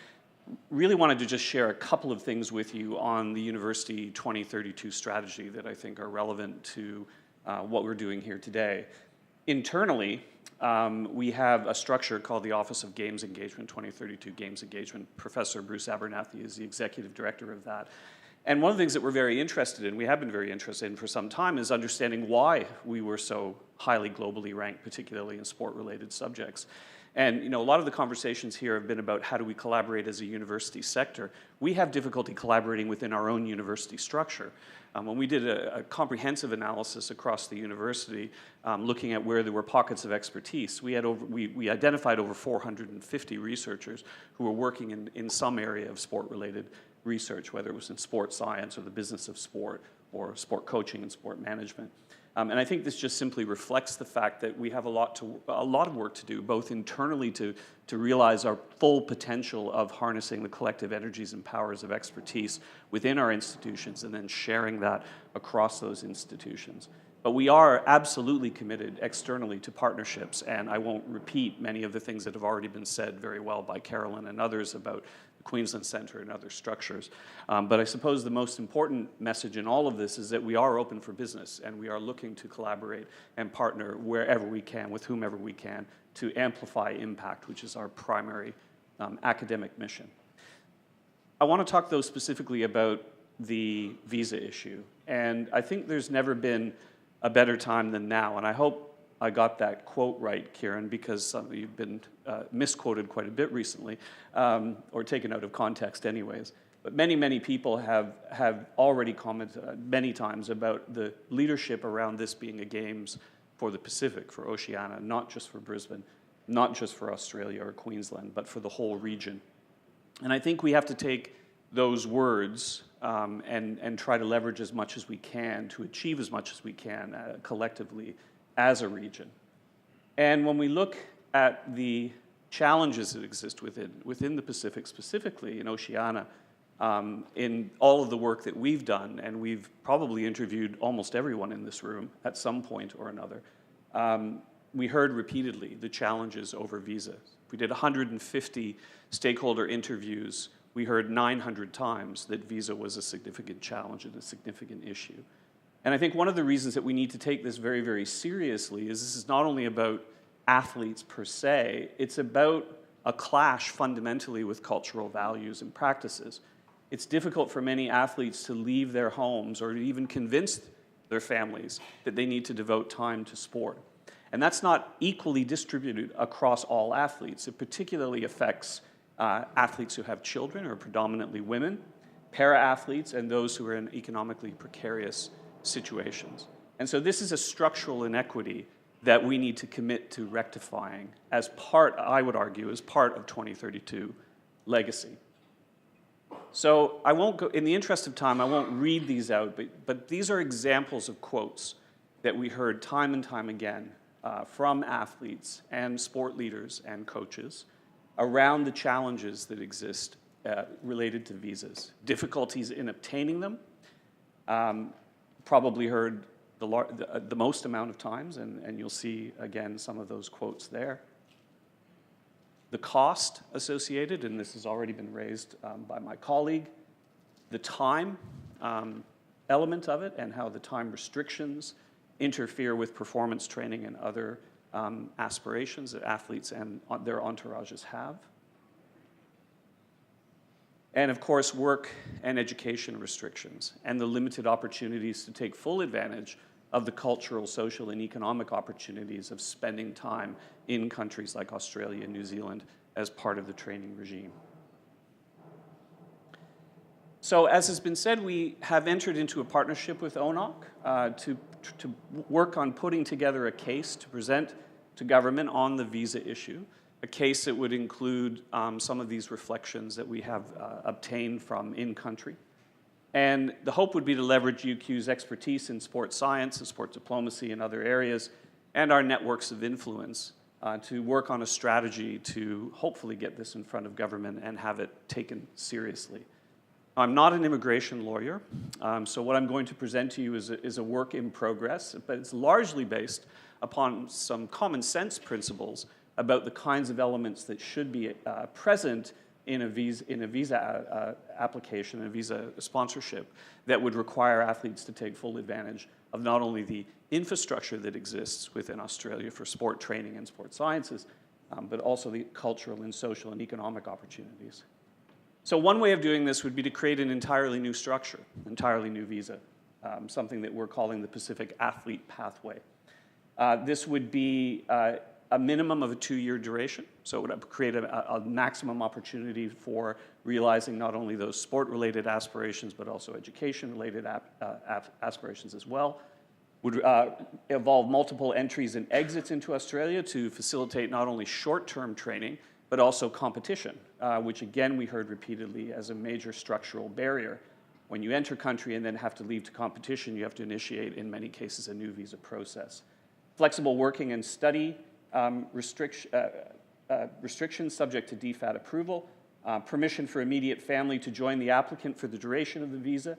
really wanted to just share a couple of things with you on the University 2032 strategy that I think are relevant to what we're doing here today. Internally, we have a structure called the Office of Games Engagement, 2032 Games Engagement. Professor Bruce Abernathy is the executive director of that. And one of the things that we're very interested in, we have been very interested in for some time, is understanding why we were so highly globally ranked, particularly in sport-related subjects. And a lot of the conversations here have been about how do we collaborate as a university sector. We have difficulty collaborating within our own university structure. When we did a comprehensive analysis across the university, looking at where there were pockets of expertise, we identified over 450 researchers who were working in some area of sport-related research, whether it was in sports science or the business of sport or sport coaching and sport management. And I think this just simply reflects the fact that we have a lot of work to do, both internally to realize our full potential of harnessing the collective energies and powers of expertise within our institutions and then sharing that across those institutions. But we are absolutely committed externally to partnerships, and I won't repeat many of the things that have already been said very well by Carolyn and others about the Queensland Centre and other structures. But I suppose the most important message in all of this is that we are open for business, and we are looking to collaborate and partner wherever we can, with whomever we can, to amplify impact, which is our primary academic mission. I want to talk, though, specifically about the visa issue. And I think there's never been a better time than now. And I hope I got that quote right, Kieran, because some of you've been misquoted quite a bit recently, or taken out of context anyways. But many, many people have already commented many times about the leadership around this being a Games for the Pacific, for Oceania, not just for Brisbane, not just for Australia or Queensland, but for the whole region. And I think we have to take those words and try to leverage as much as we can to achieve as much as we can collectively as a region. And when we look at the challenges that exist within the Pacific, specifically in Oceania, in all of the work that we've done, and we've probably interviewed almost everyone in this room at some point or another, we heard repeatedly the challenges over visas. We did 150 stakeholder interviews. We heard 900 times that visa was a significant challenge and a significant issue. And I think one of the reasons that we need to take this very, very seriously is this is not only about athletes per se, it's about a clash fundamentally with cultural values and practices. It's difficult for many athletes to leave their homes or to even convince their families that they need to devote time to sport. And that's not equally distributed across all athletes. It particularly affects athletes who have children, or predominantly women, para-athletes, and those who are in economically precarious situations. And so this is a structural inequity that we need to commit to rectifying as part, I would argue, as part of 2032 legacy. So I won't go, in the interest of time, I won't read these out, but these are examples of quotes that we heard time and time again from athletes and sport leaders and coaches around the challenges that exist related to visas. Difficulties in obtaining them. Probably heard the most amount of times, and you'll see, again, some of those quotes there. The cost associated, and this has already been raised by my colleague, the time element of it, and how the time restrictions interfere with performance training and other aspirations that athletes and their entourages have. And of course, work and education restrictions and the limited opportunities to take full advantage of the cultural, social, and economic opportunities of spending time in countries like Australia and New Zealand as part of the training regime. So as has been said, we have entered into a partnership with ONOC to work on putting together a case to present to government on the visa issue, a case that would include some of these reflections that we have obtained from in-country. And the hope would be to leverage UQ's expertise in sports science and sport diplomacy and other areas, and our networks of influence to work on a strategy to hopefully get this in front of government and have it taken seriously. I'm not an immigration lawyer, so what I'm going to present to you is a work in progress, but it's largely based upon some common sense principles about the kinds of elements that should be present in a visa application, a visa sponsorship, that would require athletes to take full advantage of not only the infrastructure that exists within Australia for sport training and sport sciences, but also the cultural and social and economic opportunities. So one way of doing this would be to create an entirely new structure, entirely new visa, something that we're calling the Pacific Athlete Pathway. This would be a minimum of a 2-year duration, so it would create a maximum opportunity for realizing not only those sport-related aspirations, but also education-related aspirations as well. Would involve multiple entries and exits into Australia to facilitate not only short-term training, but also competition, which again we heard repeatedly as a major structural barrier. When you enter country and then have to leave to competition, you have to initiate, in many cases, a new visa process. Flexible working and study restrictions subject to DFAT approval, permission for immediate family to join the applicant for the duration of the visa,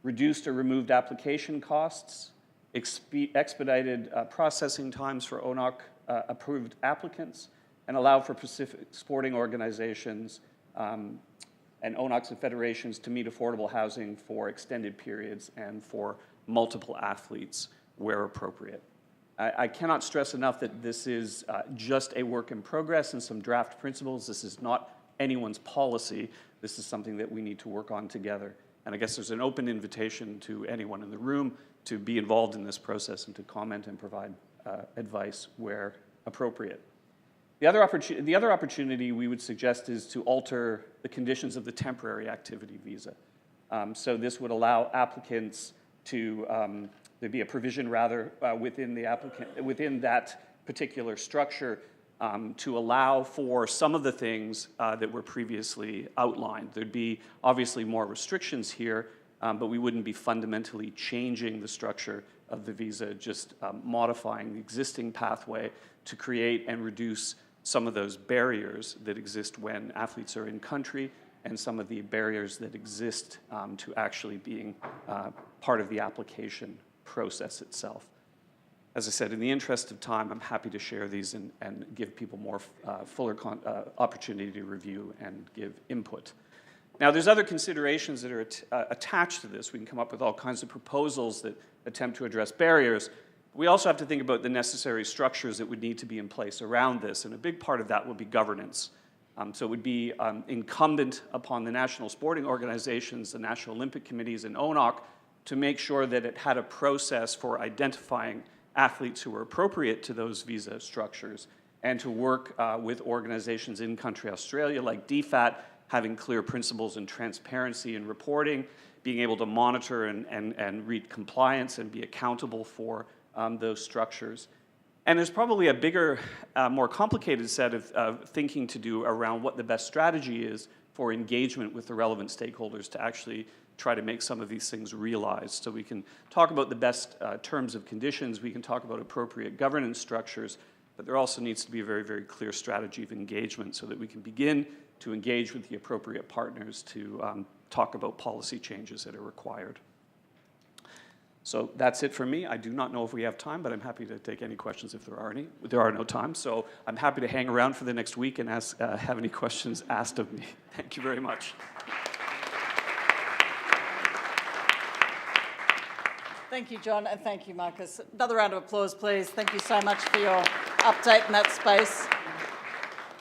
reduced or removed application costs, expedited processing times for ONOC approved applicants, and allow for Pacific sporting organizations and ONOCs and federations to meet affordable housing for extended periods and for multiple athletes where appropriate. I cannot stress enough that this is just a work in progress and some draft principles. This is not anyone's policy. This is something that we need to work on together. And I guess there's an open invitation to anyone in the room to be involved in this process and to comment and provide advice where appropriate. The other opportunity we would suggest is to alter the conditions of the temporary activity visa. So this would allow applicants to, there'd be a provision rather within that particular structure to allow for some of the things that were previously outlined. There'd be obviously more restrictions here, but we wouldn't be fundamentally changing the structure of the visa, just modifying the existing pathway to create and reduce some of those barriers that exist when athletes are in country and some of the barriers that exist to actually being part of the application process itself. As I said, in the interest of time, I'm happy to share these and give people more fuller opportunity to review and give input. Now, there's other considerations that are attached to this. We can come up with all kinds of proposals that attempt to address barriers. We also have to think about the necessary structures that would need to be in place around this, and a big part of that would be governance. So it would be incumbent upon the national sporting organizations, the National Olympic Committees, and ONOC to make sure that it had a process for identifying athletes who were appropriate to those visa structures, and to work with organizations in country Australia like DFAT, having clear principles and transparency in reporting, being able to monitor and read compliance and be accountable for those structures. And there's probably a bigger, more complicated set of thinking to do around what the best strategy is for engagement with the relevant stakeholders to actually try to make some of these things realized. So we can talk about the best terms of conditions, we can talk about appropriate governance structures, but there also needs to be a very, very clear strategy of engagement so that we can begin to engage with the appropriate partners to talk about policy changes that are required. So that's it for me. I do not know if we have time, but I'm happy to take any questions if there are any. There are no time, so I'm happy to hang around for the next week and have any questions asked of me. Thank you very much. Thank you, John, and thank you, Marcus. Another round of applause, please. Thank you so much for your update in that space.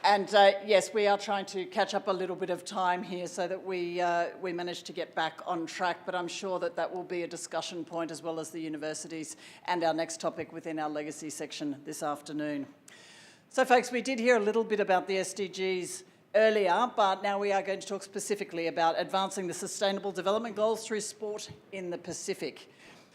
And yes, we are trying to catch up a little bit of time here so that we manage to get back on track, but I'm sure that that will be a discussion point as well as the universities and our next topic within our legacy section this afternoon. So folks, we did hear a little bit about the SDGs earlier, but now we are going to talk specifically about advancing the Sustainable Development Goals through sport in the Pacific.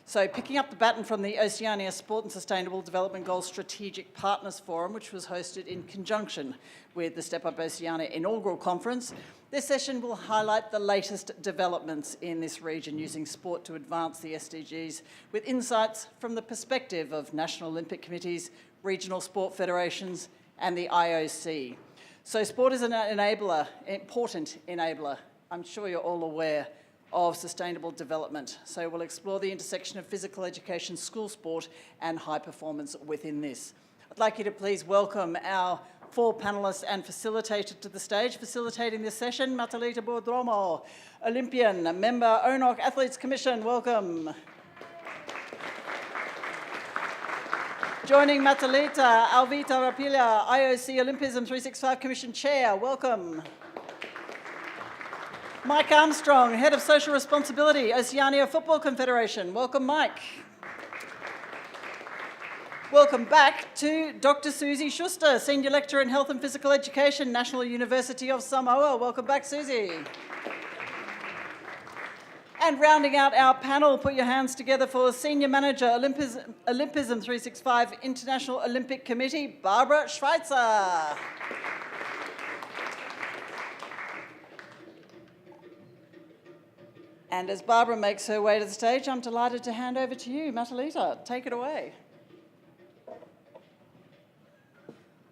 So picking up the baton from the Oceania Sport and Sustainable Development Goals Strategic Partners Forum, which was hosted in conjunction with the STEP UP OCEANIA inaugural conference, this session will highlight the latest developments in this region using sport to advance the SDGs with insights from the perspective of national Olympic committees, regional sport federations and the IOC. So sport is an enabler, important enabler, I'm sure you're all aware, of sustainable development. So we'll explore the intersection of physical education, school sport and high performance within this. I'd like you to please welcome our 4 panellists and facilitator to the stage. Facilitating this session, Matalita Boudromo, Olympian, member ONOC Athletes Commission, welcome. Joining Matalita, Alvita Rapilla, IOC Olympism 365 Commission Chair, welcome. Mike Armstrong, Head of Social Responsibility, Oceania Football Confederation. Welcome, Mike. Welcome back to Dr. Susie Schuster, Senior Lecturer in Health and Physical Education, National University of Samoa. Welcome back, Susie. And rounding out our panel, put your hands together for Senior Manager, Olympism 365 International Olympic Committee, Barbara Schweitzer. And as Barbara makes her way to the stage, I'm delighted to hand over to you, Matalita. Take it away.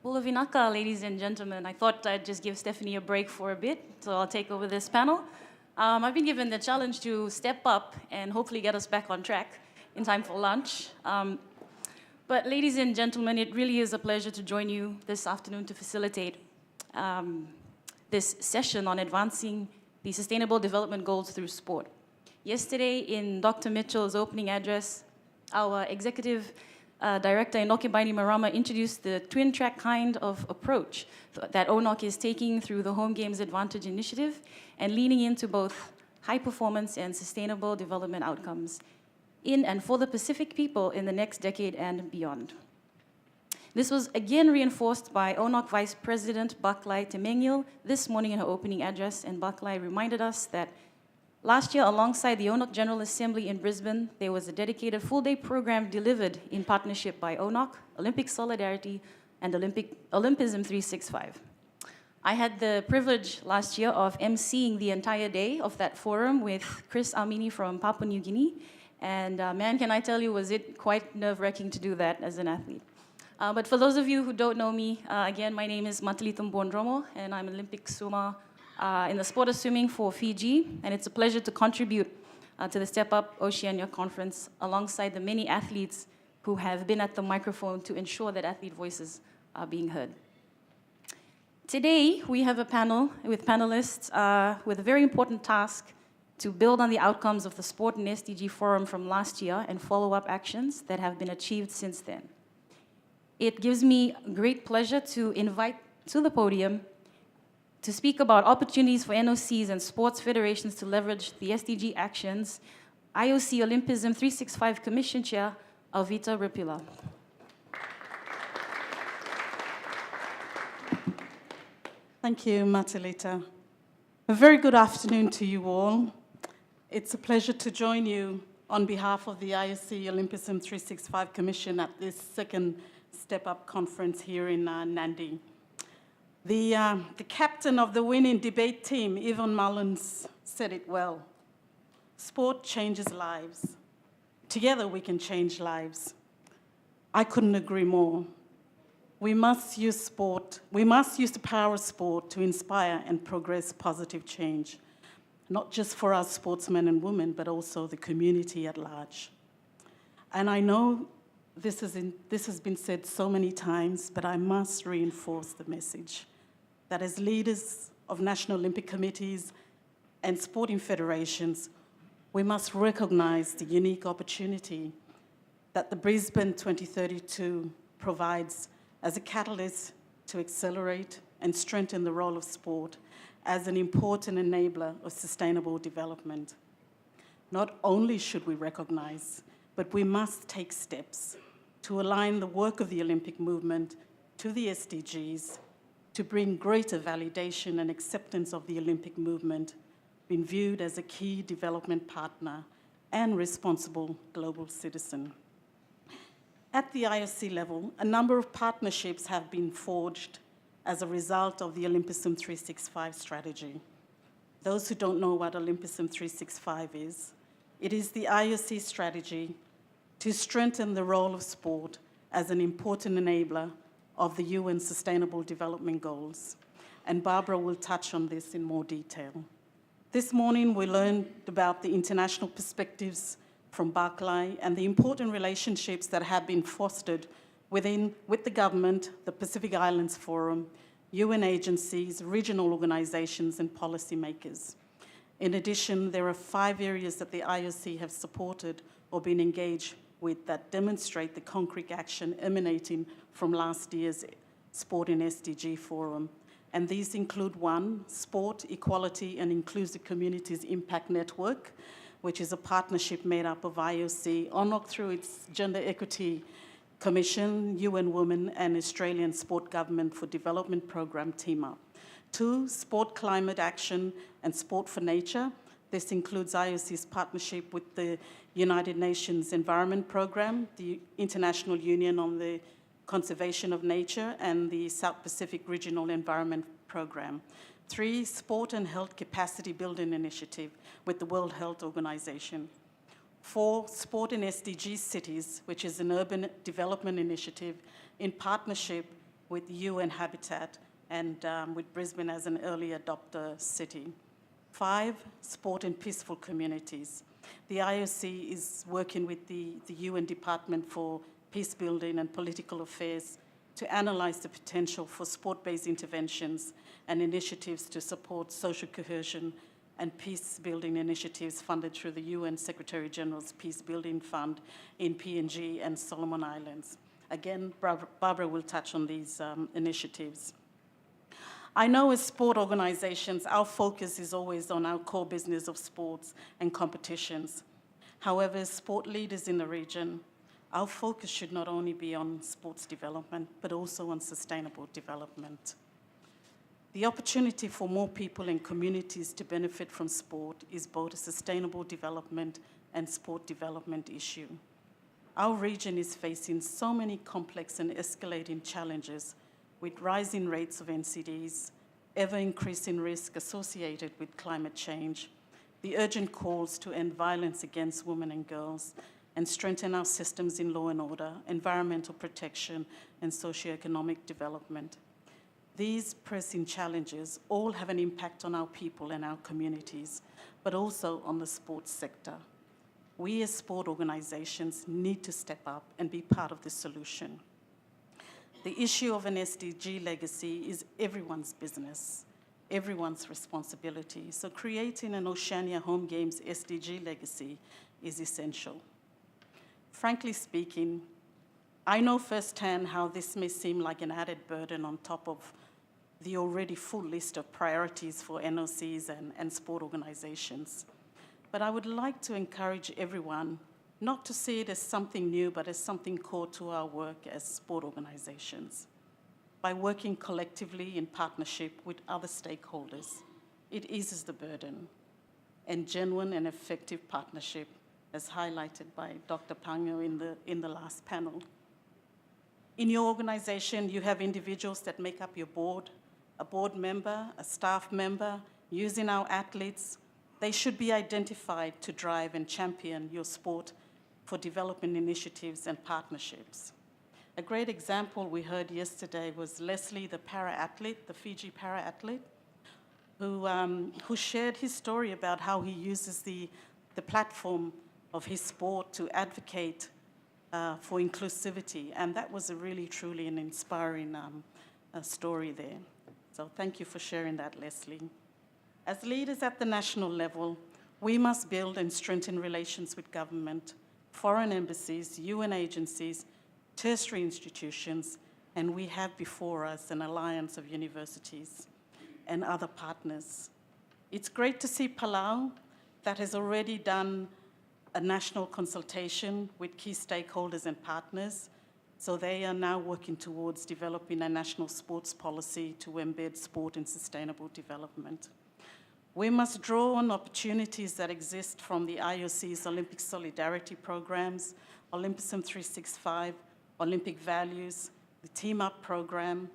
Bula vinaka, ladies and gentlemen. I thought I'd just give Stephanie a break for a bit, so I'll take over this panel. I've been given the challenge to step up and hopefully get us back on track in time for lunch. But ladies and gentlemen, it really is a pleasure to join you this afternoon to facilitate this session on advancing the Sustainable Development Goals through sport. Yesterday, in Dr. Mitchell's opening address, our Executive Director, Inoke Bainimarama, introduced the twin-track kind of approach that ONOC is taking through the Home Games Advantage Initiative and leaning into both high performance and sustainable development outcomes in and for the Pacific people in the next decade and beyond. This was again reinforced by ONOC Vice President Baklai Temengil this morning in her opening address, and Baklai reminded us that last year, alongside the ONOC General Assembly in Brisbane, there was a dedicated full-day program delivered in partnership by ONOC, Olympic Solidarity, and Olympism 365. I had the privilege last year of emceeing the entire day of that forum with Chris Almini from Papua New Guinea, and man, can I tell you, was it quite nerve-wracking to do that as an athlete. But for those of you who don't know me, again, my name is Matalita Boudromo, and I'm an Olympic swimmer in the sport of swimming for Fiji, and it's a pleasure to contribute to the STEP UP Oceania conference alongside the many athletes who have been at the microphone to ensure that athlete voices are being heard. Today, we have a panel with panelists with a very important task to build on the outcomes of the Sport and SDG Forum from last year and follow up actions that have been achieved since then. It gives me great pleasure to invite to the podium to speak about opportunities for NOCs and sports federations to leverage the SDG actions, IOC Olympism 365 Commission Chair, Alvita Rapilla. Thank you, Matalita. A very good afternoon to you all. It's a pleasure to join you on behalf of the IOC Olympism 365 Commission at this second Step Up conference here in Nadi. The captain of the winning debate team, Yvonne Mullins, said it well. Sport changes lives. Together we can change lives. I couldn't agree more. We must use sport. We must use the power of sport to inspire and progress positive change, not just for our sportsmen and women, but also the community at large. And I know this has been said so many times, but I must reinforce the message that as leaders of national Olympic committees and sporting federations, we must recognize the unique opportunity that the Brisbane 2032 provides as a catalyst to accelerate and strengthen the role of sport as an important enabler of sustainable development. Not only should we recognize, but we must take steps to align the work of the Olympic movement to the SDGs, to bring greater validation and acceptance of the Olympic movement, being viewed as a key development partner and responsible global citizen. At the IOC level, a number of partnerships have been forged as a result of the Olympicum 365 strategy. Those who don't know what Olympicum 365 is, it is the IOC strategy to strengthen the role of sport as an important enabler of the UN Sustainable Development Goals. And Barbara will touch on this in more detail. This morning, we learned about the international perspectives from Barclay and the important relationships that have been fostered with the government, the Pacific Islands Forum, UN agencies, regional organizations, and policymakers. In addition, there are 5 areas that the IOC have supported or been engaged with that demonstrate the concrete action emanating from last year's Sport and SDG Forum. And these include 1, Sport, Equality and Inclusive Communities Impact Network, which is a partnership made up of IOC, ONOC through its Gender Equity Commission, UN Women and Australian Sport Government for Development Program Team Up. 2, Sport Climate Action and Sport for Nature. This includes IOC's partnership with the United Nations Environment Program, the International Union on the Conservation of Nature, and the South Pacific Regional Environment Program. 3, Sport and Health Capacity Building Initiative with the World Health Organization. 4, Sport in SDG Cities, which is an urban development initiative in partnership with UN Habitat and with Brisbane as an early adopter city. 5, Sport in Peaceful Communities. The IOC is working with the UN Department for Peace Building and Political Affairs to analyze the potential for sport-based interventions and initiatives to support social cohesion and peace-building initiatives funded through the UN Secretary-General's Peace Building Fund in PNG and Solomon Islands. Again, Barbara will touch on these initiatives. I know as sport organizations, our focus is always on our core business of sports and competitions. However, as sport leaders in the region, our focus should not only be on sports development, but also on sustainable development. The opportunity for more people and communities to benefit from sport is both a sustainable development and sport development issue. Our region is facing so many complex and escalating challenges with rising rates of NCDs, ever-increasing risk associated with climate change, the urgent calls to end violence against women and girls, and strengthen our systems in law and order, environmental protection, and socioeconomic development. These pressing challenges all have an impact on our people and our communities, but also on the sports sector. We as sport organizations need to step up and be part of the solution. The issue of an SDG legacy is everyone's business, everyone's responsibility. So creating an Oceania Home Games SDG legacy is essential. Frankly speaking, I know firsthand how this may seem like an added burden on top of the already full list of priorities for NOCs and sport organizations. But I would like to encourage everyone not to see it as something new, but as something core to our work as sport organizations. By working collectively in partnership with other stakeholders, it eases the burden, and genuine and effective partnership, as highlighted by Dr. Pango in the last panel. In your organization, you have individuals that make up your board, a board member, a staff member, using our athletes. They should be identified to drive and champion your sport for development initiatives and partnerships. A great example we heard yesterday was Leslie, the para-athlete, the Fiji para-athlete, who shared his story about how he uses the platform of his sport to advocate for inclusivity. And that was a really, truly an inspiring story there. So thank you for sharing that, Leslie. As leaders at the national level, we must build and strengthen relations with government, foreign embassies, UN agencies, tertiary institutions, and we have before us an alliance of universities and other partners. It's great to see Palau that has already done a national consultation with key stakeholders and partners. So they are now working towards developing a national sports policy to embed sport in sustainable development. We must draw on opportunities that exist from the IOC's Olympic Solidarity programs, Olympism 365, Olympic Values, the Team Up program,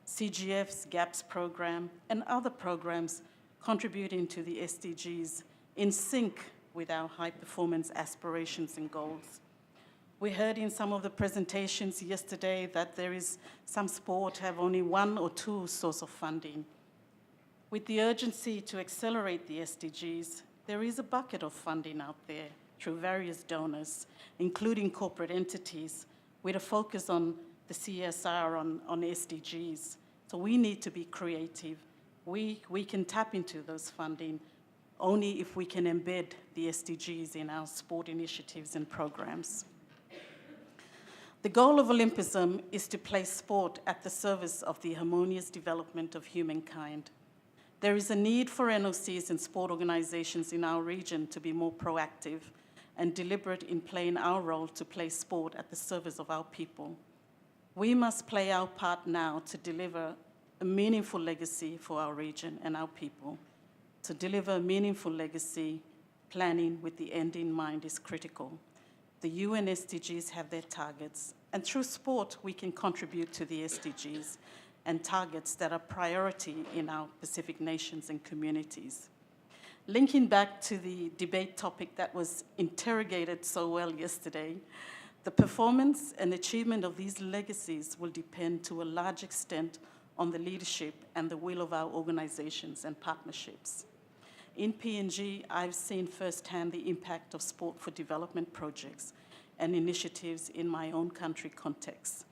CGF's GAPS program, and other programs contributing to the SDGs in sync with our high performance aspirations and goals. We heard in some of the presentations yesterday that there is some sport have only one or two sources of funding. With the urgency to accelerate the SDGs, there is a bucket of funding out there through various donors, including corporate entities, with a focus on the CSR on SDGs. So we need to be creative. We can tap into those funding only if we can embed the SDGs in our sport initiatives and programs. The goal of Olympism is to place sport at the service of the harmonious development of humankind. There is a need for NOCs and sport organizations in our region to be more proactive and deliberate in playing our role to place sport at the service of our people. We must play our part now to deliver a meaningful legacy for our region and our people. To deliver a meaningful legacy, planning with the end in mind is critical. The UN SDGs have their targets, and through sport, we can contribute to the SDGs and targets that are priority in our Pacific nations and communities. Linking back to the debate topic that was interrogated so well yesterday, the performance and achievement of these legacies will depend to a large extent on the leadership and the will of our organizations and partnerships. In PNG, I've seen firsthand the impact of sport for development projects and initiatives in my own country context.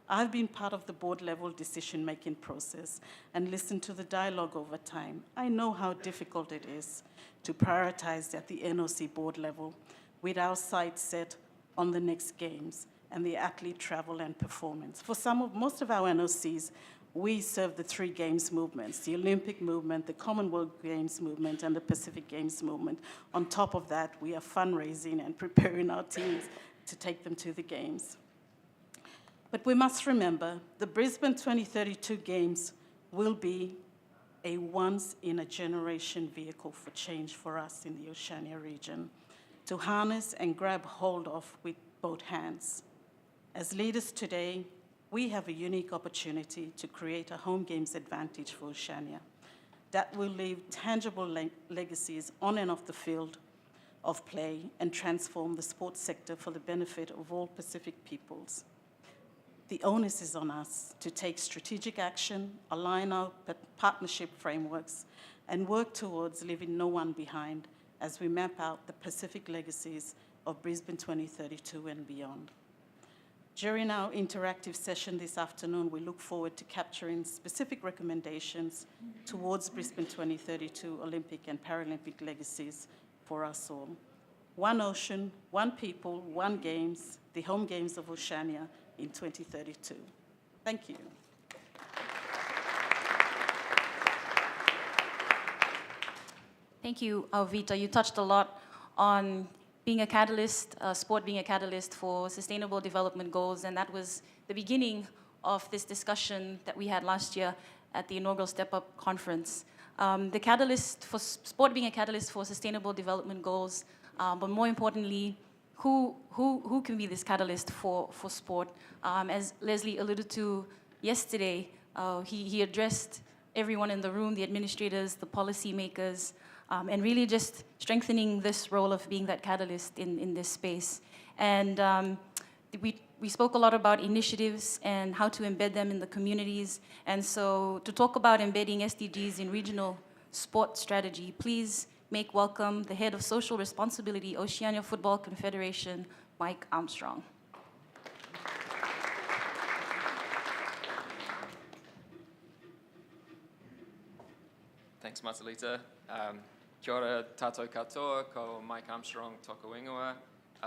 I've been part of the board-level decision-making process and listened to the dialogue over time. I know how difficult it is to prioritize at the NOC board level with our sights set on the next games and the athlete travel and performance. For most of our NOCs, we serve the three games movements, the Olympic movement, the Commonwealth Games movement, and the Pacific Games movement. On top of that, we are fundraising and preparing our teams to take them to the games. But we must remember the Brisbane 2032 Games will be a once-in-a-generation vehicle for change for us in the Oceania region, to harness and grab hold of with both hands. As leaders today, we have a unique opportunity to create a home games advantage for Oceania that will leave tangible legacies on and off the field of play and transform the sports sector for the benefit of all Pacific peoples. The onus is on us to take strategic action, align our partnership frameworks, and work towards leaving no one behind as we map out the Pacific legacies of Brisbane 2032 and beyond. During our interactive session this afternoon, we look forward to capturing specific recommendations towards Brisbane 2032 Olympic and Paralympic legacies for us all. One ocean, one people, one games, the home games of Oceania in 2032. Thank you. Thank you, Alvita. You touched a lot on being a catalyst, sport being a catalyst for sustainable development goals, and that was the beginning of this discussion that we had last year at the inaugural STEP UP conference. The catalyst for sport being a catalyst for sustainable development goals, but more importantly, who can be this catalyst for sport? As Leslie alluded to yesterday, he addressed everyone in the room, the administrators, the policymakers, and really just strengthening this role of being that catalyst in this space. And we spoke a lot about initiatives and how to embed them in the communities. And so to talk about embedding SDGs in regional sport strategy, please make welcome the head of social responsibility, Oceania Football Confederation, Mike Armstrong. Thanks, Matalita. Kia ora tātou katoa, ko Mike Armstrong toko ingoa,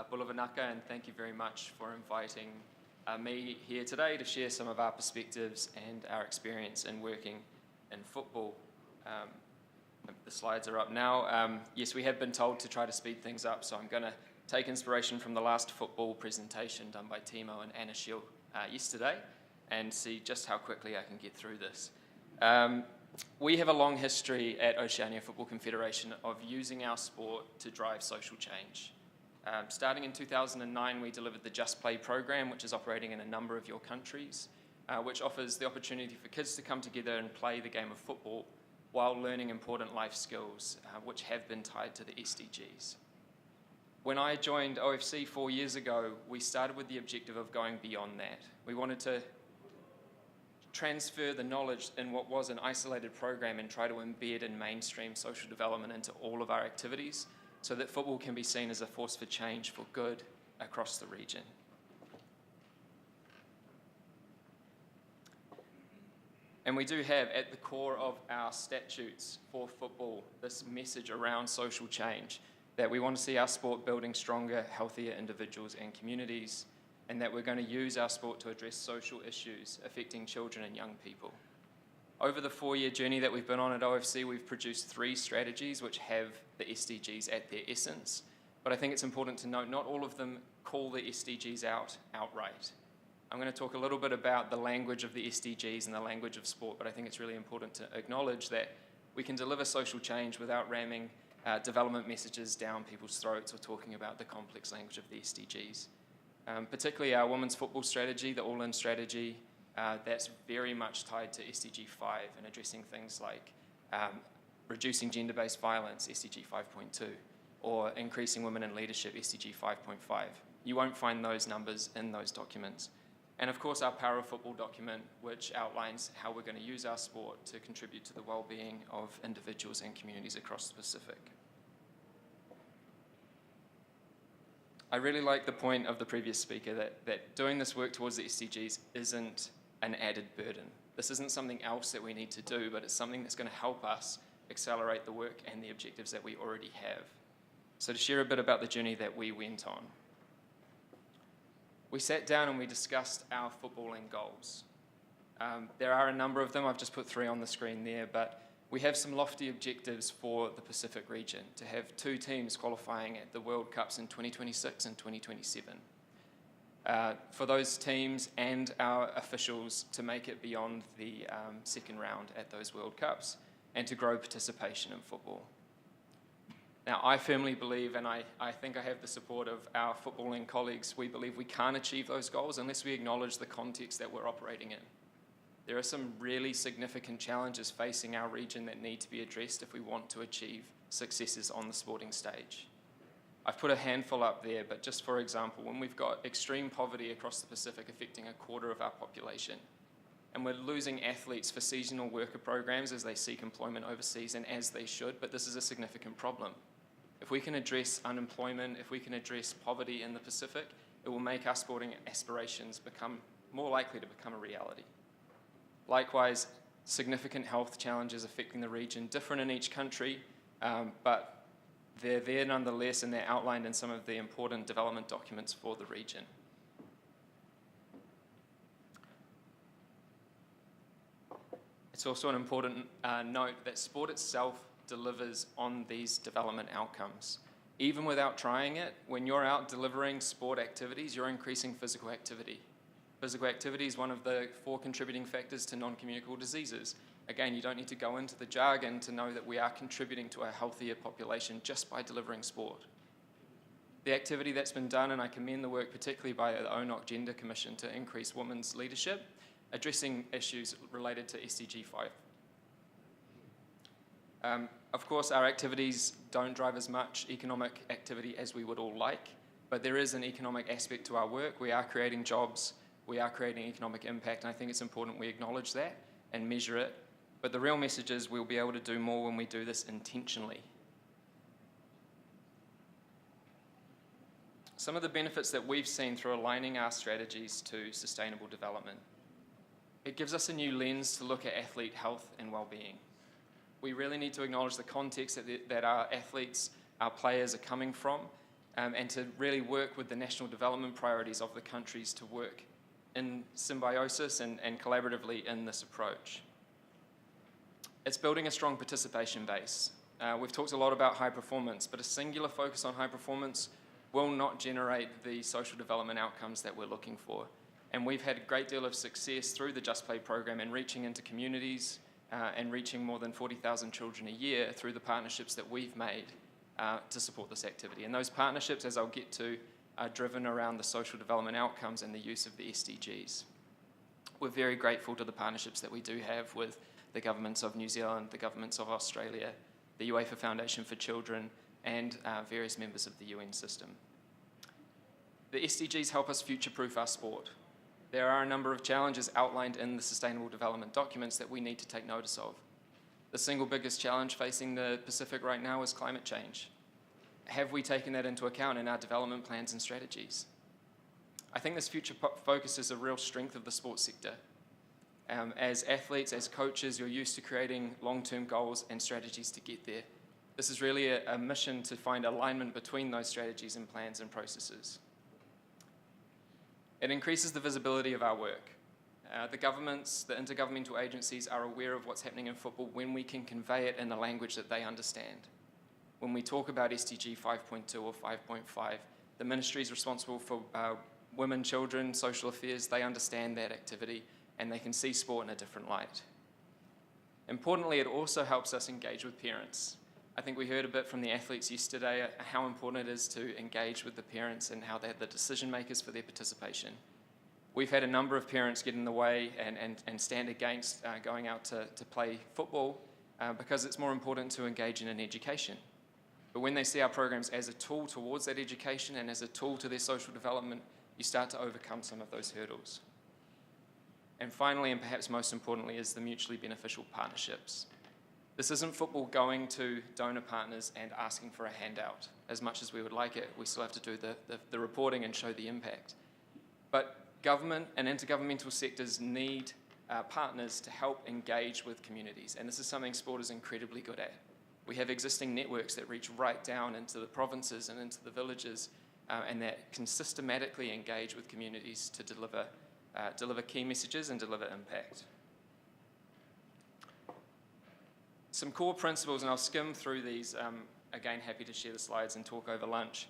Bula Vinaka, and thank you very much for inviting me here today to share some of our perspectives and our experience in working in football. The slides are up now. Yes, we have been told to try to speed things up, so I'm going to take inspiration from the last football presentation done by Timo and Anna Schill yesterday and see just how quickly I can get through this. We have a long history at Oceania Football Confederation of using our sport to drive social change. Starting in 2009, we delivered the Just Play program, which is operating in a number of your countries, which offers the opportunity for kids to come together and play the game of football while learning important life skills, which have been tied to the SDGs. When I joined OFC 4 years ago, we started with the objective of going beyond that. We wanted to transfer the knowledge in what was an isolated program and try to embed and mainstream social development into all of our activities so that football can be seen as a force for change for good across the region. And we do have at the core of our statutes for football this message around social change, that we want to see our sport building stronger, healthier individuals and communities, and that we're going to use our sport to address social issues affecting children and young people. Over the 4-year journey that we've been on at OFC, we've produced 3 strategies which have the SDGs at their essence. But I think it's important to note not all of them call the SDGs outright. I'm going to talk a little bit about the language of the SDGs and the language of sport, but I think it's really important to acknowledge that we can deliver social change without ramming development messages down people's throats or talking about the complex language of the SDGs. Particularly our women's football strategy, the all-in strategy, that's very much tied to SDG 5 and addressing things like reducing gender-based violence, SDG 5.2, or increasing women in leadership, SDG 5.5. You won't find those numbers in those documents. And of course our para football document, which outlines how we're going to use our sport to contribute to the well-being of individuals and communities across the Pacific. I really like the point of the previous speaker that doing this work towards the SDGs isn't an added burden. This isn't something else that we need to do, but it's something that's going to help us accelerate the work and the objectives that we already have. So to share a bit about the journey that we went on. We sat down and we discussed our footballing goals. There are a number of them. I've just put 3 on the screen there, but we have some lofty objectives for the Pacific region, to have 2 teams qualifying at the World Cups in 2026 and 2027. For those teams and our officials to make it beyond the second round at those World Cups and to grow participation in football. Now, I firmly believe, and I think I have the support of our footballing colleagues, we believe we can't achieve those goals unless we acknowledge the context that we're operating in. There are some really significant challenges facing our region that need to be addressed if we want to achieve successes on the sporting stage. I've put a handful up there, but just for example, when we've got extreme poverty across the Pacific affecting 1/4 of our population, and we're losing athletes for seasonal worker programs as they seek employment overseas, and as they should, but this is a significant problem. If we can address unemployment, if we can address poverty in the Pacific, it will make our sporting aspirations become more likely to become a reality. Likewise, significant health challenges affecting the region, different in each country, but they're there nonetheless, and they're outlined in some of the important development documents for the region. It's also an important note that sport itself delivers on these development outcomes. Even without trying it, when you're out delivering sport activities, you're increasing physical activity. Physical activity is one of the 4 contributing factors to non-communicable diseases. Again, you don't need to go into the jargon to know that we are contributing to a healthier population just by delivering sport. The activity that's been done, and I commend the work particularly by the ONOC Gender Commission to increase women's leadership, addressing issues related to SDG 5. Of course, our activities don't drive as much economic activity as we would all like, but there is an economic aspect to our work. We are creating jobs, we are creating economic impact, and I think it's important we acknowledge that and measure it. But the real message is we'll be able to do more when we do this intentionally. Some of the benefits that we've seen through aligning our strategies to sustainable development. It gives us a new lens to look at athlete health and well-being. We really need to acknowledge the context that our athletes, our players are coming from, and to really work with the national development priorities of the countries to work in symbiosis and collaboratively in this approach. It's building a strong participation base. We've talked a lot about high performance, but a singular focus on high performance will not generate the social development outcomes that we're looking for. And we've had a great deal of success through the Just Play program and reaching into communities and reaching more than 40,000 children a year through the partnerships that we've made to support this activity. And those partnerships, as I'll get to, are driven around the social development outcomes and the use of the SDGs. We're very grateful to the partnerships that we do have with the governments of New Zealand, the governments of Australia, the UEFA Foundation for Children, and various members of the UN system. The SDGs help us future-proof our sport. There are a number of challenges outlined in the Sustainable Development documents that we need to take notice of. The single biggest challenge facing the Pacific right now is climate change. Have we taken that into account in our development plans and strategies? I think this future focus is a real strength of the sports sector. As athletes, as coaches, you're used to creating long-term goals and strategies to get there. This is really a mission to find alignment between those strategies and plans and processes. It increases the visibility of our work. The governments, the intergovernmental agencies are aware of what's happening in football when we can convey it in a language that they understand. When we talk about SDG 5.2 or 5.5, the ministries responsible for women, children, social affairs, they understand that activity and they can see sport in a different light. Importantly, it also helps us engage with parents. I think we heard a bit from the athletes yesterday how important it is to engage with the parents and how they're the decision makers for their participation. We've had a number of parents get in the way and stand against going out to play football because it's more important to engage in an education. But when they see our programs as a tool towards that education and as a tool to their social development, you start to overcome some of those hurdles. And finally, and perhaps most importantly, is the mutually beneficial partnerships. This isn't football going to donor partners and asking for a handout. As much as we would like it, we still have to do the reporting and show the impact. But government and intergovernmental sectors need partners to help engage with communities, and this is something sport is incredibly good at. We have existing networks that reach right down into the provinces and into the villages, and that can systematically engage with communities to deliver key messages and deliver impact. Some core principles, and I'll skim through these, again, happy to share the slides and talk over lunch,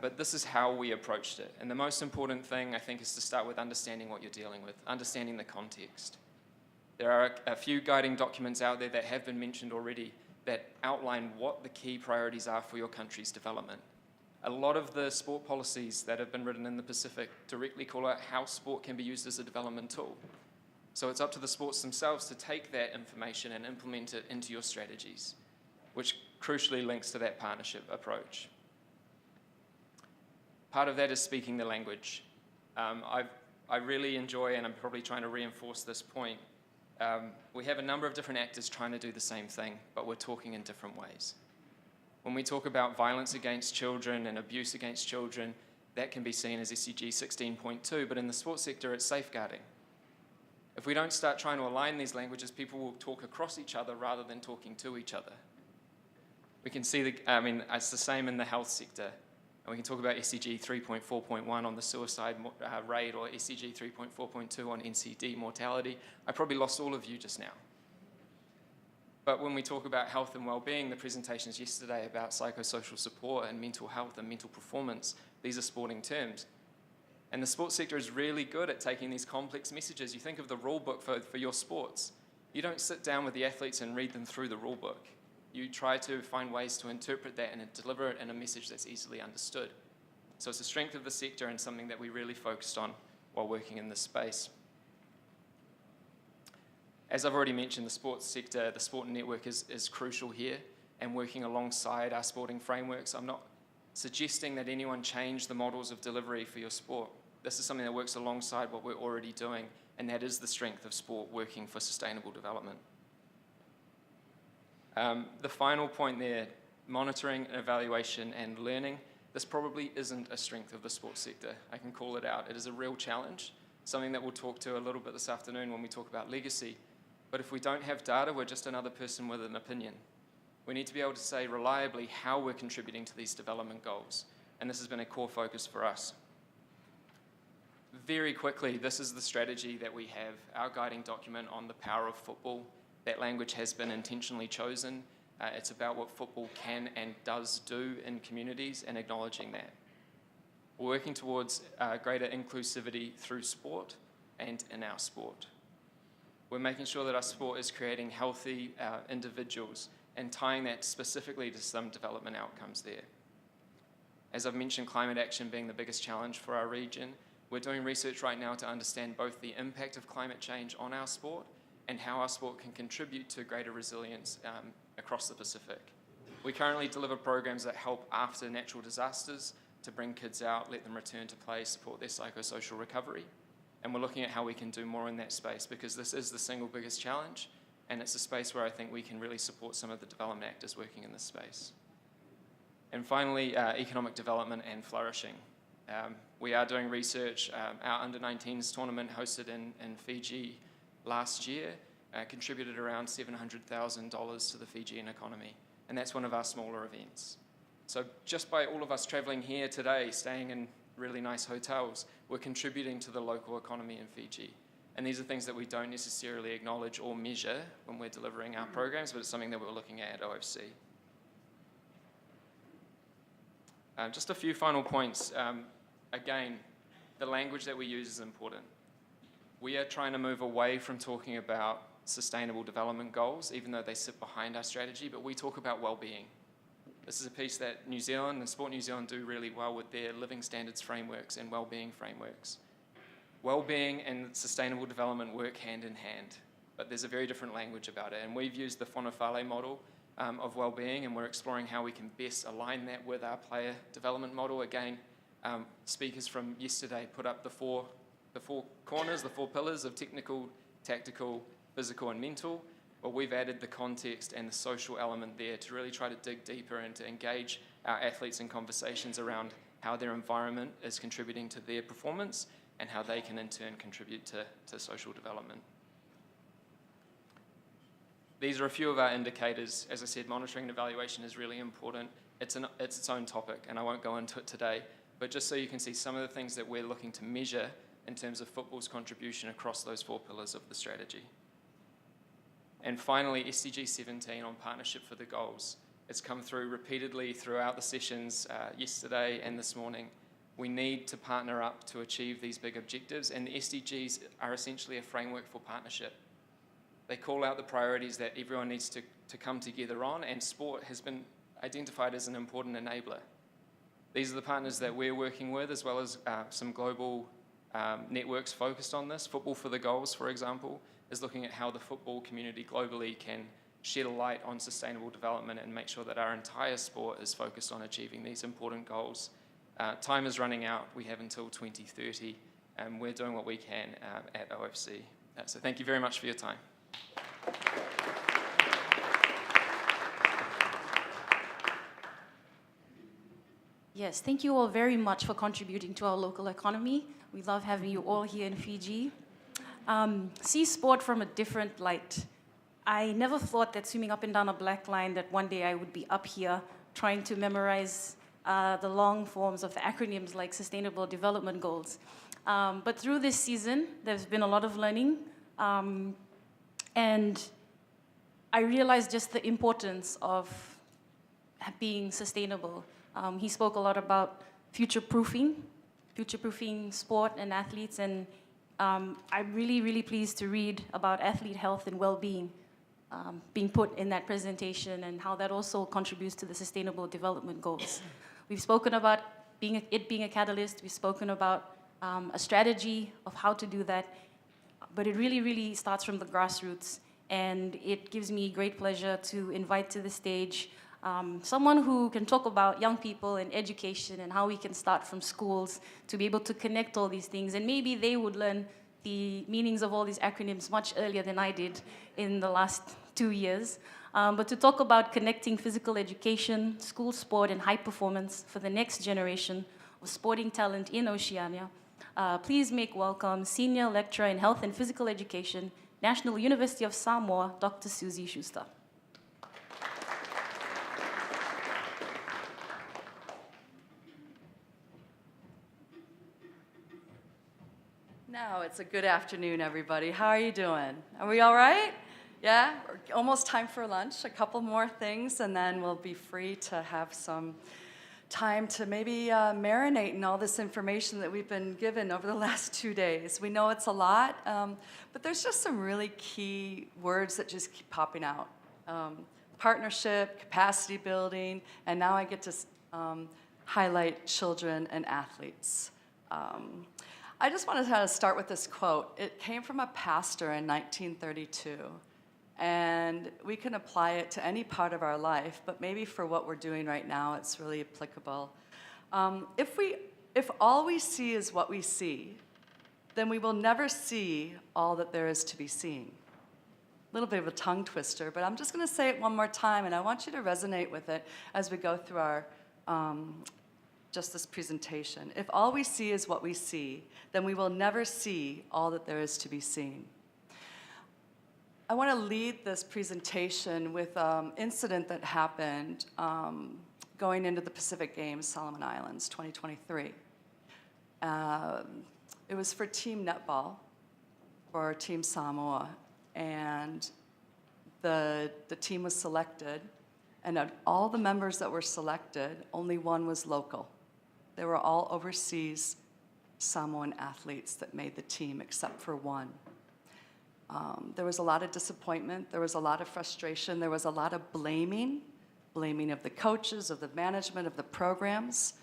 but this is how we approached it. And the most important thing, I think, is to start with understanding what you're dealing with, understanding the context. There are a few guiding documents out there that have been mentioned already that outline what the key priorities are for your country's development. A lot of the sport policies that have been written in the Pacific directly call out how sport can be used as a development tool. So it's up to the sports themselves to take that information and implement it into your strategies, which crucially links to that partnership approach. Part of that is speaking the language. I really enjoy, and I'm probably trying to reinforce this point, we have a number of different actors trying to do the same thing, but we're talking in different ways. When we talk about violence against children and abuse against children, that can be seen as SDG 16.2, but in the sports sector, it's safeguarding. If we don't start trying to align these languages, people will talk across each other rather than talking to each other. We can see, it's the same in the health sector. And we can talk about SDG 3.4.1 on the suicide rate or SDG 3.4.2 on NCD mortality. I probably lost all of you just now. But when we talk about health and well-being, the presentations yesterday about psychosocial support and mental health and mental performance, these are sporting terms. And the sports sector is really good at taking these complex messages. You think of the rule book for your sports. You don't sit down with the athletes and read them through the rule book. You try to find ways to interpret that and deliver it in a message that's easily understood. So it's a strength of the sector and something that we really focused on while working in this space. As I've already mentioned, the sports sector, the sport network is crucial here and working alongside our sporting frameworks. I'm not suggesting that anyone change the models of delivery for your sport. This is something that works alongside what we're already doing, and that is the strength of sport working for sustainable development. The final point there, monitoring, evaluation, and learning, this probably isn't a strength of the sports sector. I can call it out. It is a real challenge, something that we'll talk to a little bit this afternoon when we talk about legacy. But if we don't have data, we're just another person with an opinion. We need to be able to say reliably how we're contributing to these development goals. And this has been a core focus for us. Very quickly, this is the strategy that we have, our guiding document on the power of football. That language has been intentionally chosen. It's about what football can and does do in communities and acknowledging that. We're working towards greater inclusivity through sport and in our sport. We're making sure that our sport is creating healthy individuals and tying that specifically to some development outcomes there. As I've mentioned, climate action being the biggest challenge for our region, we're doing research right now to understand both the impact of climate change on our sport and how our sport can contribute to greater resilience across the Pacific. We currently deliver programs that help after natural disasters to bring kids out, let them return to play, support their psychosocial recovery. And we're looking at how we can do more in that space because this is the single biggest challenge, and it's a space where I think we can really support some of the development actors working in this space. And finally, economic development and flourishing. We are doing research. Our under-19s tournament hosted in Fiji last year contributed around $700,000 to the Fijian economy, and that's one of our smaller events. So just by all of us traveling here today, staying in really nice hotels, we're contributing to the local economy in Fiji. And these are things that we don't necessarily acknowledge or measure when we're delivering our programs, but it's something that we're looking at OFC. Just a few final points. Again, the language that we use is important. We are trying to move away from talking about sustainable development goals, even though they sit behind our strategy, but we talk about well-being. This is a piece that New Zealand and Sport New Zealand do really well with their living standards frameworks and well-being frameworks. Well-being and sustainable development work hand in hand, but there's a very different language about it, and we've used the Whanawhale model of well-being, and we're exploring how we can best align that with our player development model. Again, speakers from yesterday put up the four corners, the 4 pillars of technical, tactical, physical, and mental. Well, we've added the context and the social element there to really try to dig deeper and to engage our athletes in conversations around how their environment is contributing to their performance and how they can in turn contribute to social development. These are a few of our indicators. As I said, monitoring and evaluation is really important. It's its own topic, and I won't go into it today, but just so you can see some of the things that we're looking to measure in terms of football's contribution across those 4 pillars of the strategy. And finally, SDG 17 on partnership for the goals. It's come through repeatedly throughout the sessions yesterday and this morning. We need to partner up to achieve these big objectives, and the SDGs are essentially a framework for partnership. They call out the priorities that everyone needs to come together on, and sport has been identified as an important enabler. These are the partners that we're working with, as well as some global networks focused on this. Football for the Goals, for example, is looking at how the football community globally can shed a light on sustainable development and make sure that our entire sport is focused on achieving these important goals. Time is running out. We have until 2030, and we're doing what we can at OFC. So thank you very much for your time. Yes, thank you all very much for contributing to our local economy. We love having you all here in Fiji. See sport from a different light. I never thought that swimming up and down a black line that one day I would be up here trying to memorize the long forms of the acronyms like Sustainable Development Goals. But through this season, there's been a lot of learning. And I realized just the importance of being sustainable. He spoke a lot about future-proofing sport and athletes, and I'm really, really pleased to read about athlete health and well-being being put in that presentation and how that also contributes to the Sustainable Development Goals. We've spoken about it being a catalyst. We've spoken about a strategy of how to do that, but it really, really starts from the grassroots, and it gives me great pleasure to invite to the stage someone who can talk about young people and education and how we can start from schools to be able to connect all these things. And maybe they would learn the meanings of all these acronyms much earlier than I did in the last 2 years. But to talk about connecting physical education, school sport, and high performance for the next generation of sporting talent in Oceania, please make welcome Senior Lecturer in Health and Physical Education National University of Samoa, Dr. Susie Schuster. Now it's a good afternoon, everybody. How are you doing? Are we all right? Yeah? Almost time for lunch. A couple more things, and then we'll be free to have some time to maybe marinate in all this information that we've been given over the last 2 days. We know it's a lot, but there's just some really key words that just keep popping out. Partnership, capacity building, and now I get to highlight children and athletes. I just wanted to start with this quote. It came from a pastor in 1932, and we can apply it to any part of our life, but maybe for what we're doing right now, it's really applicable. If all we see is what we see, then we will never see all that there is to be seen. A little bit of a tongue twister, but I'm just going to say it one more time, and I want you to resonate with it as we go through our just this presentation. If all we see is what we see, then we will never see all that there is to be seen. I want to lead this presentation with an incident that happened going into the Pacific Games, Solomon Islands, 2023. It was for Team Netball, for Team Samoa, and the team was selected, and of all the members that were selected, only one was local. They were all overseas Samoan athletes that made the team, except for one. There was a lot of disappointment, there was a lot of frustration, there was a lot of blaming of the coaches, of the management, of the programs,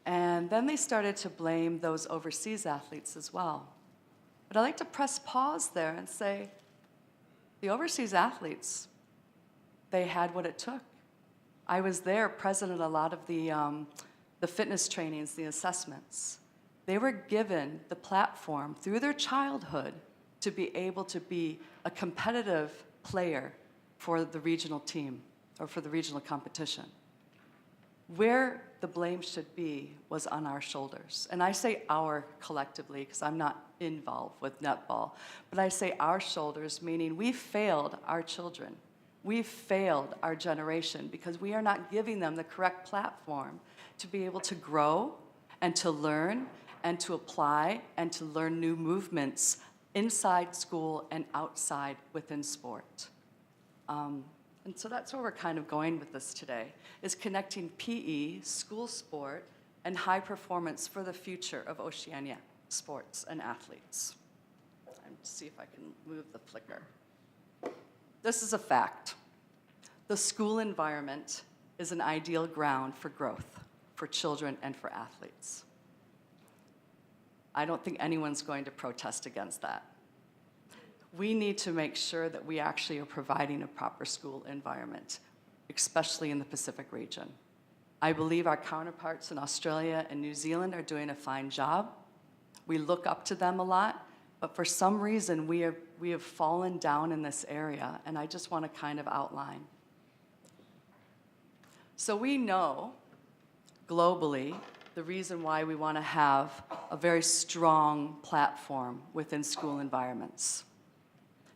and then they started to blame those overseas athletes as well. But I'd like to press pause there and say, the overseas athletes, they had what it took. I was there present at a lot of the fitness trainings, the assessments. They were given the platform through their childhood to be able to be a competitive player for the regional team or for the regional competition. Where the blame should be was on our shoulders. And I say our collectively because I'm not involved with netball, but I say our shoulders, meaning we failed our children. We've failed our generation because we are not giving them the correct platform to be able to grow and to learn and to apply and to learn new movements inside school and outside within sport. And so that's where we're kind of going with this today, is connecting PE, school sport, and high performance for the future of Oceania sports and athletes. Let's see if I can move the flicker. This is a fact. The school environment is an ideal ground for growth for children and for athletes. I don't think anyone's going to protest against that. We need to make sure that we actually are providing a proper school environment, especially in the Pacific region. I believe our counterparts in Australia and New Zealand are doing a fine job. We look up to them a lot, but for some reason we have fallen down in this area, and I just want to kind of outline. So we know globally the reason why we want to have a very strong platform within school environments.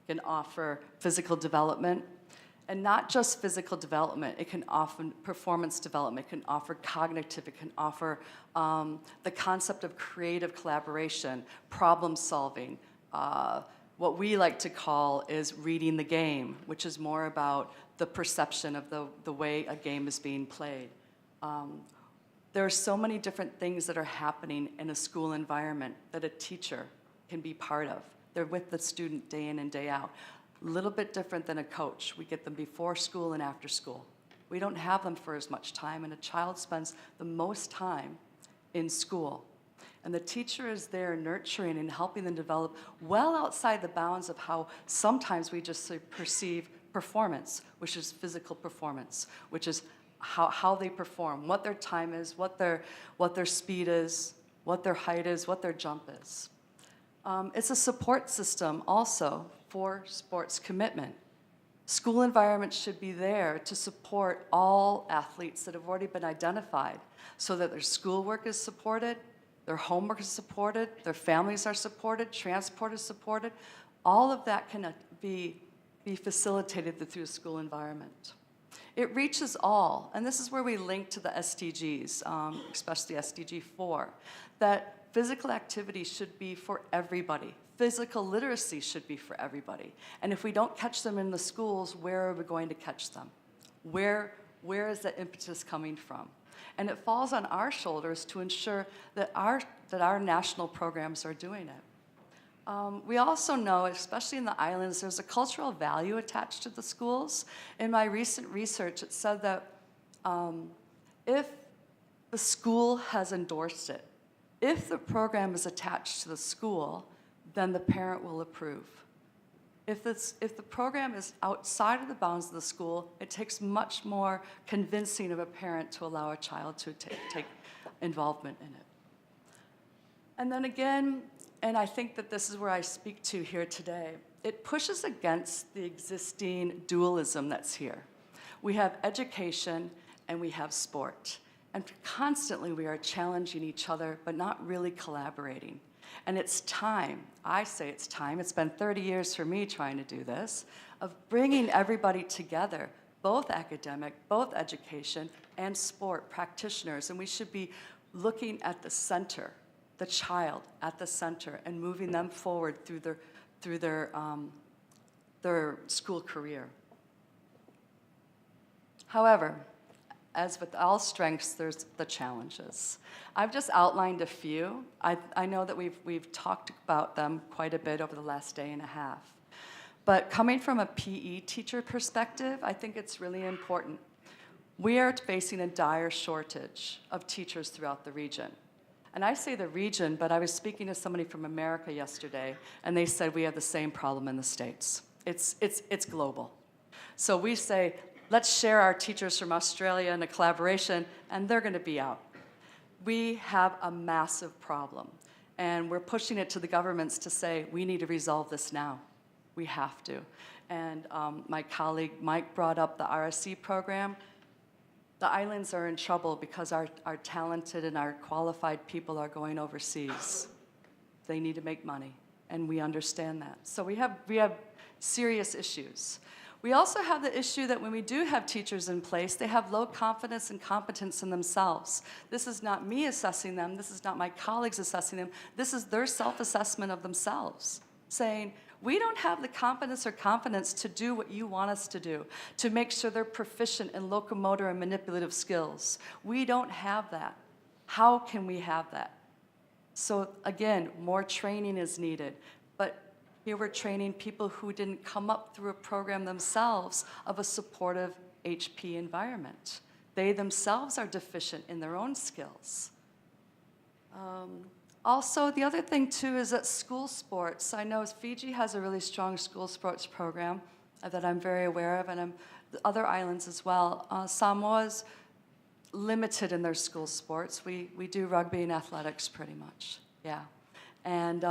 It can offer physical development, and not just physical development. It can offer performance development, it can offer cognitive, it can offer the concept of creative collaboration, problem solving. What we like to call is reading the game, which is more about the perception of the way a game is being played. There are so many different things that are happening in a school environment that a teacher can be part of. They're with the student day in and day out. A little bit different than a coach. We get them before school and after school. We don't have them for as much time, and a child spends the most time in school. And the teacher is there nurturing and helping them develop well outside the bounds of how sometimes we just perceive performance, which is physical performance, which is how they perform, what their time is, what their speed is, what their height is, what their jump is. It's a support system also for sports commitment. School environments should be there to support all athletes that have already been identified so that their schoolwork is supported, their homework is supported, their families are supported, transport is supported. All of that can be facilitated through a school environment. It reaches all, and this is where we link to the SDGs, especially SDG 4, that physical activity should be for everybody. Physical literacy should be for everybody. And if we don't catch them in the schools, where are we going to catch them? Where is the impetus coming from? And it falls on our shoulders to ensure that our national programs are doing it. We also know, especially in the islands, there's a cultural value attached to the schools. In my recent research, it said that if the school has endorsed it, if the program is attached to the school, then the parent will approve. If the program is outside of the bounds of the school, it takes much more convincing of a parent to allow a child to take involvement in it. And then again, and I think that this is where I speak to here today, it pushes against the existing dualism that's here. We have education and we have sport. And constantly we are challenging each other, but not really collaborating. And it's time, I say it's time, it's been 30 years for me trying to do this, of bringing everybody together, both academic, both education, and sport practitioners. And we should be looking at the center, the child at the center, and moving them forward through their school career. However, as with all strengths, there's the challenges. I've just outlined a few. I know that we've talked about them quite a bit over the last day and a half. But coming from a PE teacher perspective, I think it's really important. We are facing a dire shortage of teachers throughout the region. And I say the region, but I was speaking to somebody from America yesterday, and they said we have the same problem in the States. It's global. So we say, let's share our teachers from Australia in a collaboration, and they're going to be out. We have a massive problem, and we're pushing it to the governments to say, we need to resolve this now. We have to. And my colleague Mike brought up the RSC program. The islands are in trouble because our talented and our qualified people are going overseas. They need to make money, and we understand that. So we have serious issues. We also have the issue that when we do have teachers in place, they have low confidence and competence in themselves. This is not me assessing them. This is not my colleagues assessing them. This is their self-assessment of themselves, saying, we don't have the competence or confidence to do what you want us to do, to make sure they're proficient in locomotor and manipulative skills. We don't have that. How can we have that? So again, more training is needed. But here we're training people who didn't come up through a program themselves of a supportive HP environment. They themselves are deficient in their own skills. Also, the other thing too is that school sports. I know Fiji has a really strong school sports program that I'm very aware of, and the other islands as well. Samoa's limited in their school sports. We do rugby and athletics pretty much, yeah. And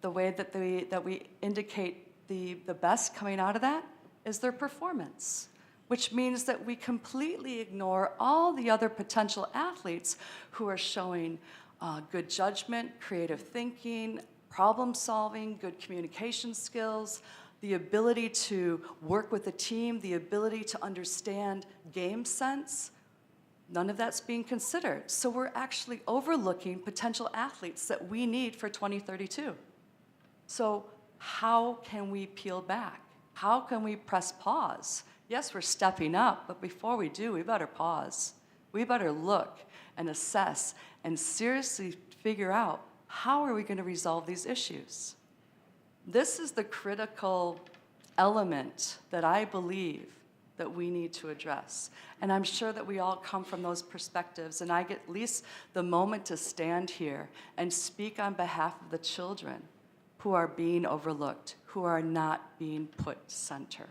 the way that we indicate the best coming out of that is their performance, which means that we completely ignore all the other potential athletes who are showing good judgment, creative thinking, problem solving, good communication skills, the ability to work with a team, the ability to understand game sense. None of that's being considered. So we're actually overlooking potential athletes that we need for 2032. So how can we peel back? How can we press pause? Yes, we're stepping up, but before we do, we better pause. We better look and assess and seriously figure out how are we going to resolve these issues. This is the critical element that I believe that we need to address. And I'm sure that we all come from those perspectives, and I get at least the moment to stand here and speak on behalf of the children who are being overlooked, who are not being put center.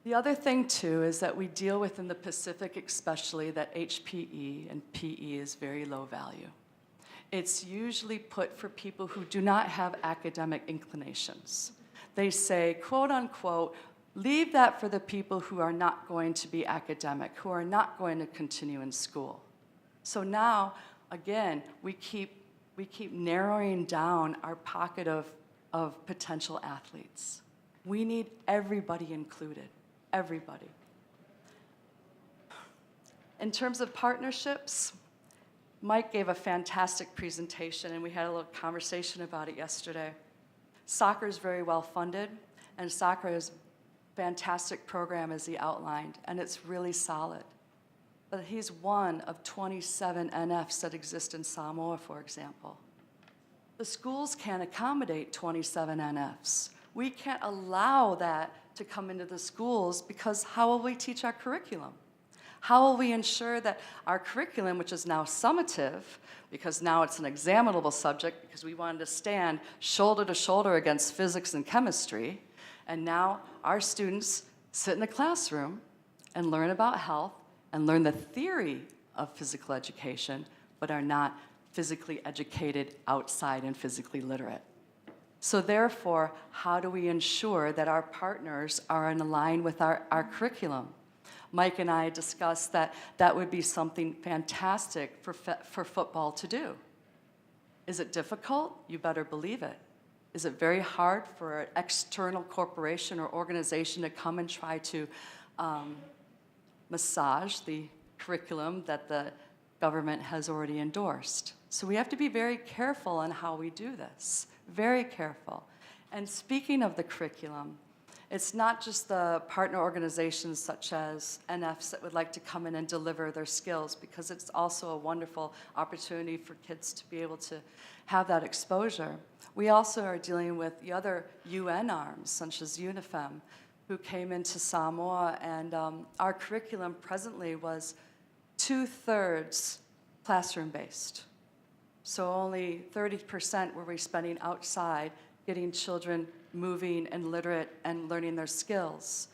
The other thing, too, is that we deal with in the Pacific especially that HPE and PE is very low value. It's usually put for people who do not have academic inclinations. They say, quote unquote, leave that for the people who are not going to be academic, who are not going to continue in school. So now, again, we keep narrowing down our pocket of of potential athletes. We need everybody included, everybody. In terms of partnerships, Mike gave a fantastic presentation, and we had a little conversation about it yesterday. Soccer is very well funded, and soccer is a fantastic program, as he outlined, and it's really solid. But he's one of 27 NFs that exist in Samoa, for example. The schools can't accommodate 27 NFs. We can't allow that to come into the schools, because how will we teach our curriculum? How will we ensure that our curriculum, which is now summative, because now it's an examinable subject, because we wanted to stand shoulder to shoulder against physics and chemistry, and now our students sit in the classroom and learn about health and learn the theory of physical education, but are not physically educated outside and physically literate. So therefore, how do we ensure that our partners are in line with our curriculum? Mike and I discussed that that would be something fantastic for football to do. Is it difficult? You better believe it. Is it very hard for an external corporation or organization to come and try to massage the curriculum that the government has already endorsed? So we have to be very careful on how we do this, very careful. And speaking of the curriculum, it's not just the partner organizations such as NFs that would like to come in and deliver their skills, because it's also a wonderful opportunity for kids to be able to have that exposure. We also are dealing with the other UN arms, such as UNIFEM, who came into Samoa, and our curriculum presently was 2/3 classroom-based. So only 30% were we spending outside, getting children moving and literate and learning their skills.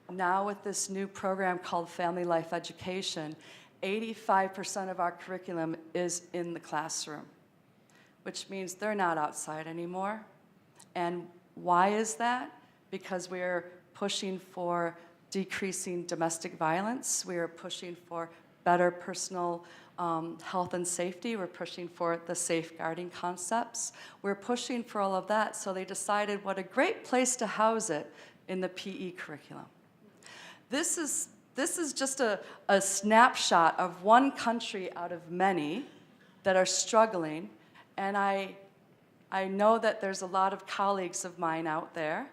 Now with this new program called Family Life Education, 85% of our curriculum is in the classroom, which means they're not outside anymore. And why is that? Because we're pushing for decreasing domestic violence. We are pushing for better personal health and safety. We're pushing for the safeguarding concepts. We're pushing for all of that, so they decided what a great place to house it in the PE curriculum. This is just a snapshot of one country out of many that are struggling, and I know that there's a lot of colleagues of mine out there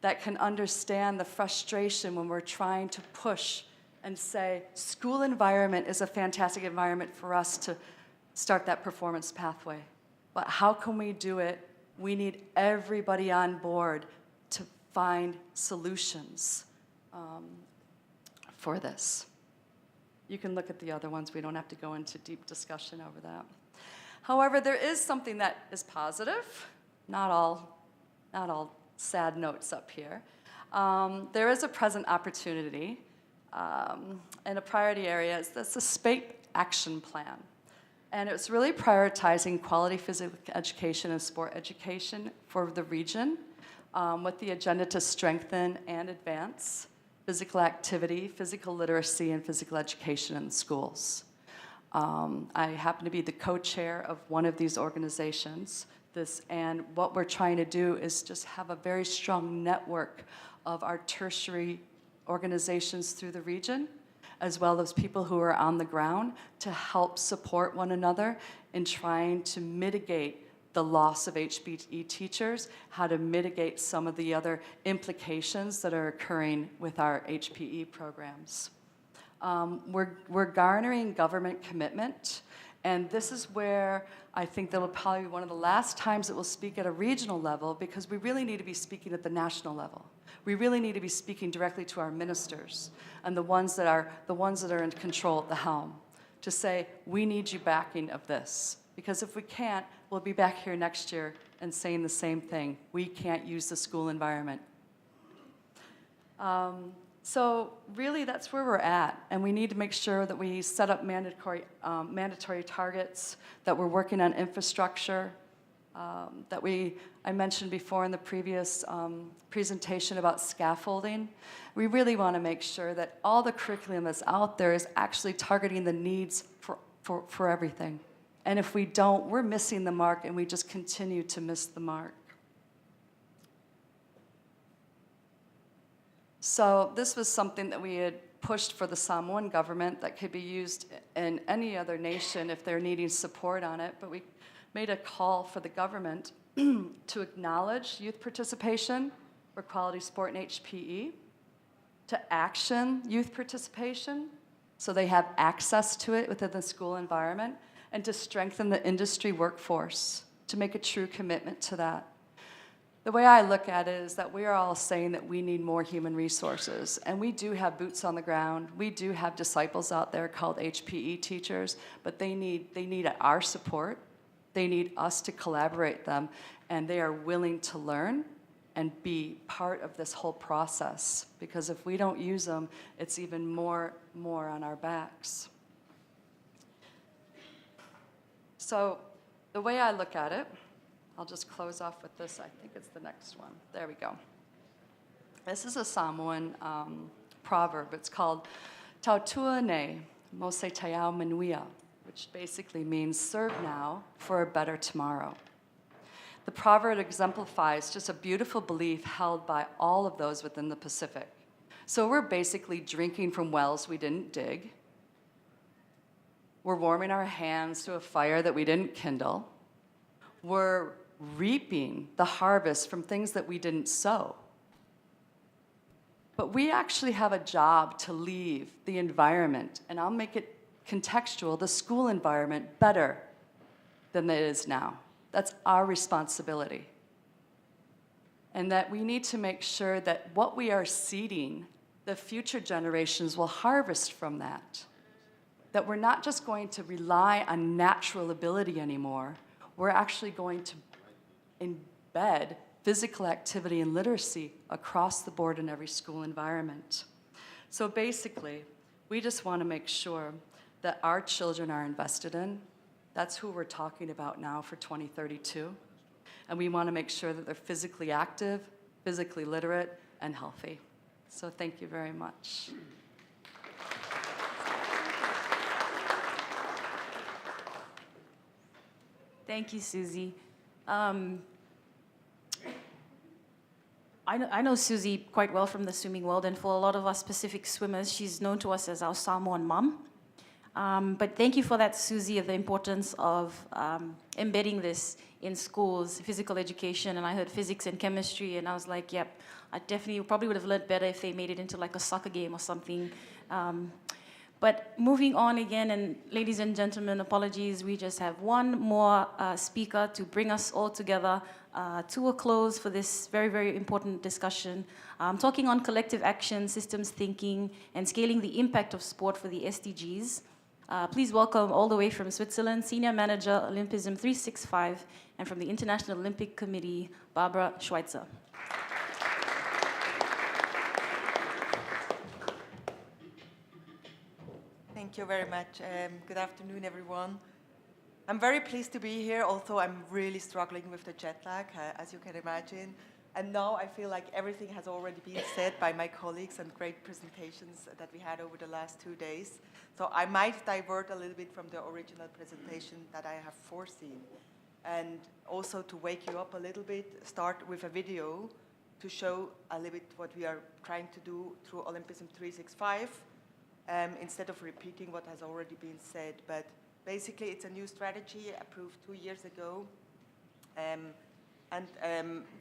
that can understand the frustration when we're trying to push and say, school environment is a fantastic environment for us to start that performance pathway. But how can we do it? We need everybody on board to find solutions for this. You can look at the other ones. We don't have to go into deep discussion over that. However, there is something that is positive. Not all sad notes up here. There is a present opportunity. And a priority area is the STEP Action Plan. And it's really prioritizing quality physical education and sport education for the region with the agenda to strengthen and advance physical activity, physical literacy, and physical education in schools. I happen to be the co-chair of one of these organizations. And what we're trying to do is just have a very strong network of our tertiary organizations through the region, as well as people who are on the ground, to help support one another in trying to mitigate the loss of HPE teachers, how to mitigate some of the other implications that are occurring with our HPE programs. We're garnering government commitment, and this is where I think that will probably be one of the last times that we'll speak at a regional level, because we really need to be speaking at the national level. We really need to be speaking directly to our ministers and the ones that are in control at the helm, to say, we need you backing of this. Because if we can't, we'll be back here next year and saying the same thing. We can't use the school environment. So really, that's where we're at, and we need to make sure that we set up mandatory targets, that we're working on infrastructure, I mentioned before in the previous presentation about scaffolding. We really want to make sure that all the curriculum that's out there is actually targeting the needs for everything. And if we don't, we're missing the mark, and we just continue to miss the mark. So this was something that we had pushed for the Samoan government that could be used in any other nation if they're needing support on it, but we made a call for the government to acknowledge youth participation for quality sport and HPE, to action youth participation so they have access to it within the school environment, and to strengthen the industry workforce, to make a true commitment to that. The way I look at it is that we are all saying that we need more human resources, and we do have boots on the ground. We do have disciples out there called HPE teachers, but they need our support. They need us to collaborate them, and they are willing to learn and be part of this whole process, because if we don't use them, it's even more on our backs. So the way I look at it, I'll just close off with this. I think it's the next one. There we go. This is a Samoan proverb. It's called Tautua ne mose taiao manuia, which basically means serve now for a better tomorrow. The proverb exemplifies just a beautiful belief held by all of those within the Pacific. So we're basically drinking from wells we didn't dig. We're warming our hands to a fire that we didn't kindle. We're reaping the harvest from things that we didn't sow. But we actually have a job to leave the environment, and I'll make it contextual, the school environment better than it is now. That's our responsibility. And that we need to make sure that what we are seeding, the future generations will harvest from that. That we're not just going to rely on natural ability anymore, we're actually going to embed physical activity and literacy across the board in every school environment. So basically, we just want to make sure that our children are invested in. That's who we're talking about now for 2032. And we want to make sure that they're physically active, physically literate, and healthy. So thank you very much. Thank you, Susie. I know Susie quite well from the swimming world, and for a lot of us Pacific swimmers, she's known to us as our Samoan mum. But thank you for that, Susie, of the importance of embedding this in schools, physical education, and I heard physics and chemistry, and I was like, yep, I definitely probably would have learned better if they made it into like a soccer game or something. But moving on again, and ladies and gentlemen, apologies, we just have one more speaker to bring us all together to a close for this very, very important discussion. Talking on collective action, systems thinking, and scaling the impact of sport for the SDGs. Please welcome all the way from Switzerland, Senior Manager, Olympism 365, and from the International Olympic Committee, Barbara Schweitzer. Thank you very much. Good afternoon, everyone. I'm very pleased to be here, although I'm really struggling with the jet lag, as you can imagine. And now I feel like everything has already been said by my colleagues and great presentations that we had over the last 2 days. So I might divert a little bit from the original presentation that I have foreseen. And also to wake you up a little bit, start with a video to show a little bit what we are trying to do through Olympism 365. Instead of repeating what has already been said. But basically, it's a new strategy approved 2 years ago.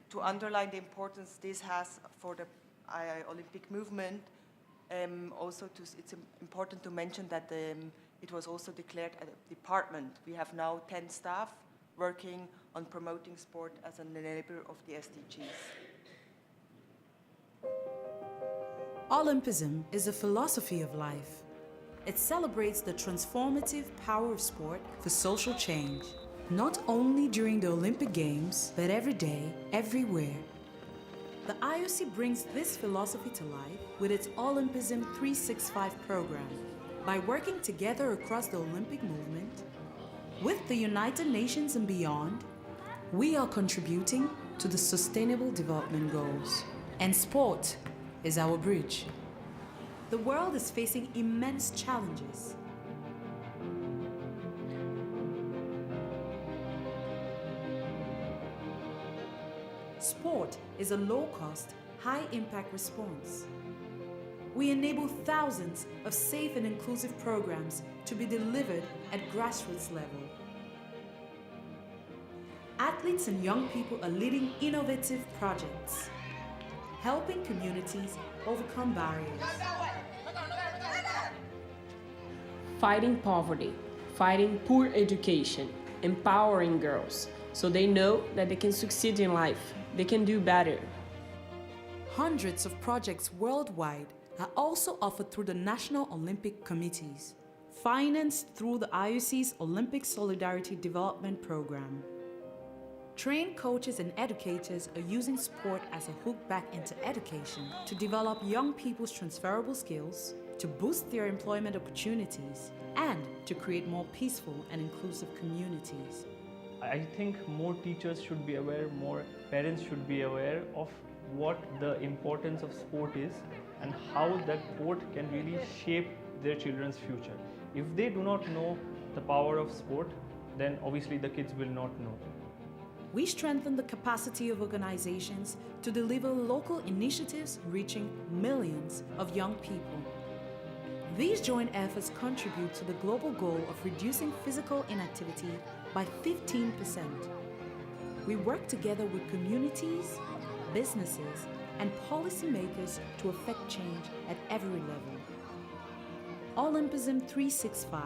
To underline the importance this has for the Olympic movement, it's important to mention that it was also declared a department. We have now 10 staff working on promoting sport as an enabler of the SDGs. Olympism is a philosophy of life. It celebrates the transformative power of sport for social change, not only during the Olympic Games, but every day, everywhere. The IOC brings this philosophy to life with its Olympism 365 program by working together across the Olympic movement. With the United Nations and beyond, we are contributing to the Sustainable Development Goals. And sport is our bridge. The world is facing immense challenges. Sport is a low-cost, high-impact response. we enable thousands of safe and inclusive programs to be delivered at grassroots level. Athletes and young people are leading innovative projects, helping communities overcome barriers. Fighting poverty, fighting poor education, empowering girls so they know that they can succeed in life, they can do better. Hundreds of projects worldwide are also offered through the National Olympic Committees, financed through the IOC's Olympic Solidarity Development Program. Trained coaches and educators are using sport as a hook back into education to develop young people's transferable skills, to boost their employment opportunities, and to create more peaceful and inclusive communities. I think more teachers should be aware, more parents should be aware of what the importance of sport is and how that sport can really shape their children's future. If they do not know the power of sport, then obviously the kids will not know. We strengthen the capacity of organizations to deliver local initiatives reaching millions of young people. These joint efforts contribute to the global goal of reducing physical inactivity by 15%. We work together with communities, businesses, and policymakers to affect change at every level. Olympism 365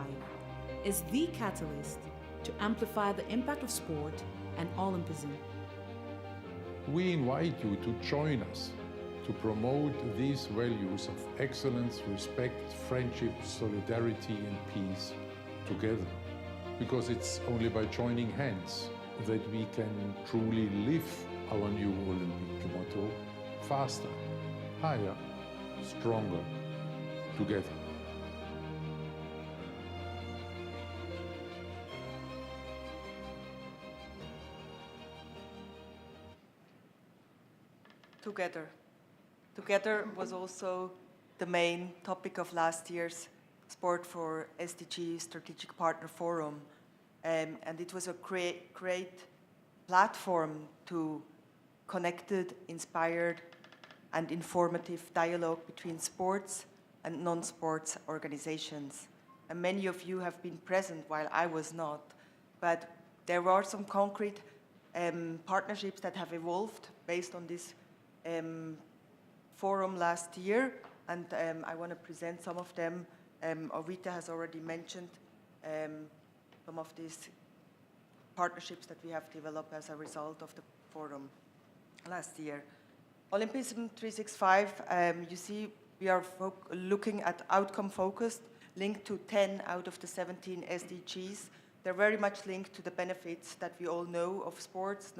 is the catalyst to amplify the impact of sport and Olympism. We invite you to join us to promote these values of excellence, respect, friendship, solidarity, and peace together. Because it's only by joining hands that we can truly live our new Olympic motto: faster, higher, stronger, together. Together. Together was also the main topic of last year's Sport for SDG Strategic Partner Forum. And it was a great platform to connected, inspired, and informative dialogue between sports and non-sports organizations. And many of you have been present while I was not. But there are some concrete partnerships that have evolved based on this forum last year, and I want to present some of them. Rita has already mentioned some of these partnerships that we have developed as a result of the forum last year. Olympism 365, you see we are looking at outcome-focused, linked to 10 out of the 17 SDGs. They're very much linked to the benefits that we all know of sports,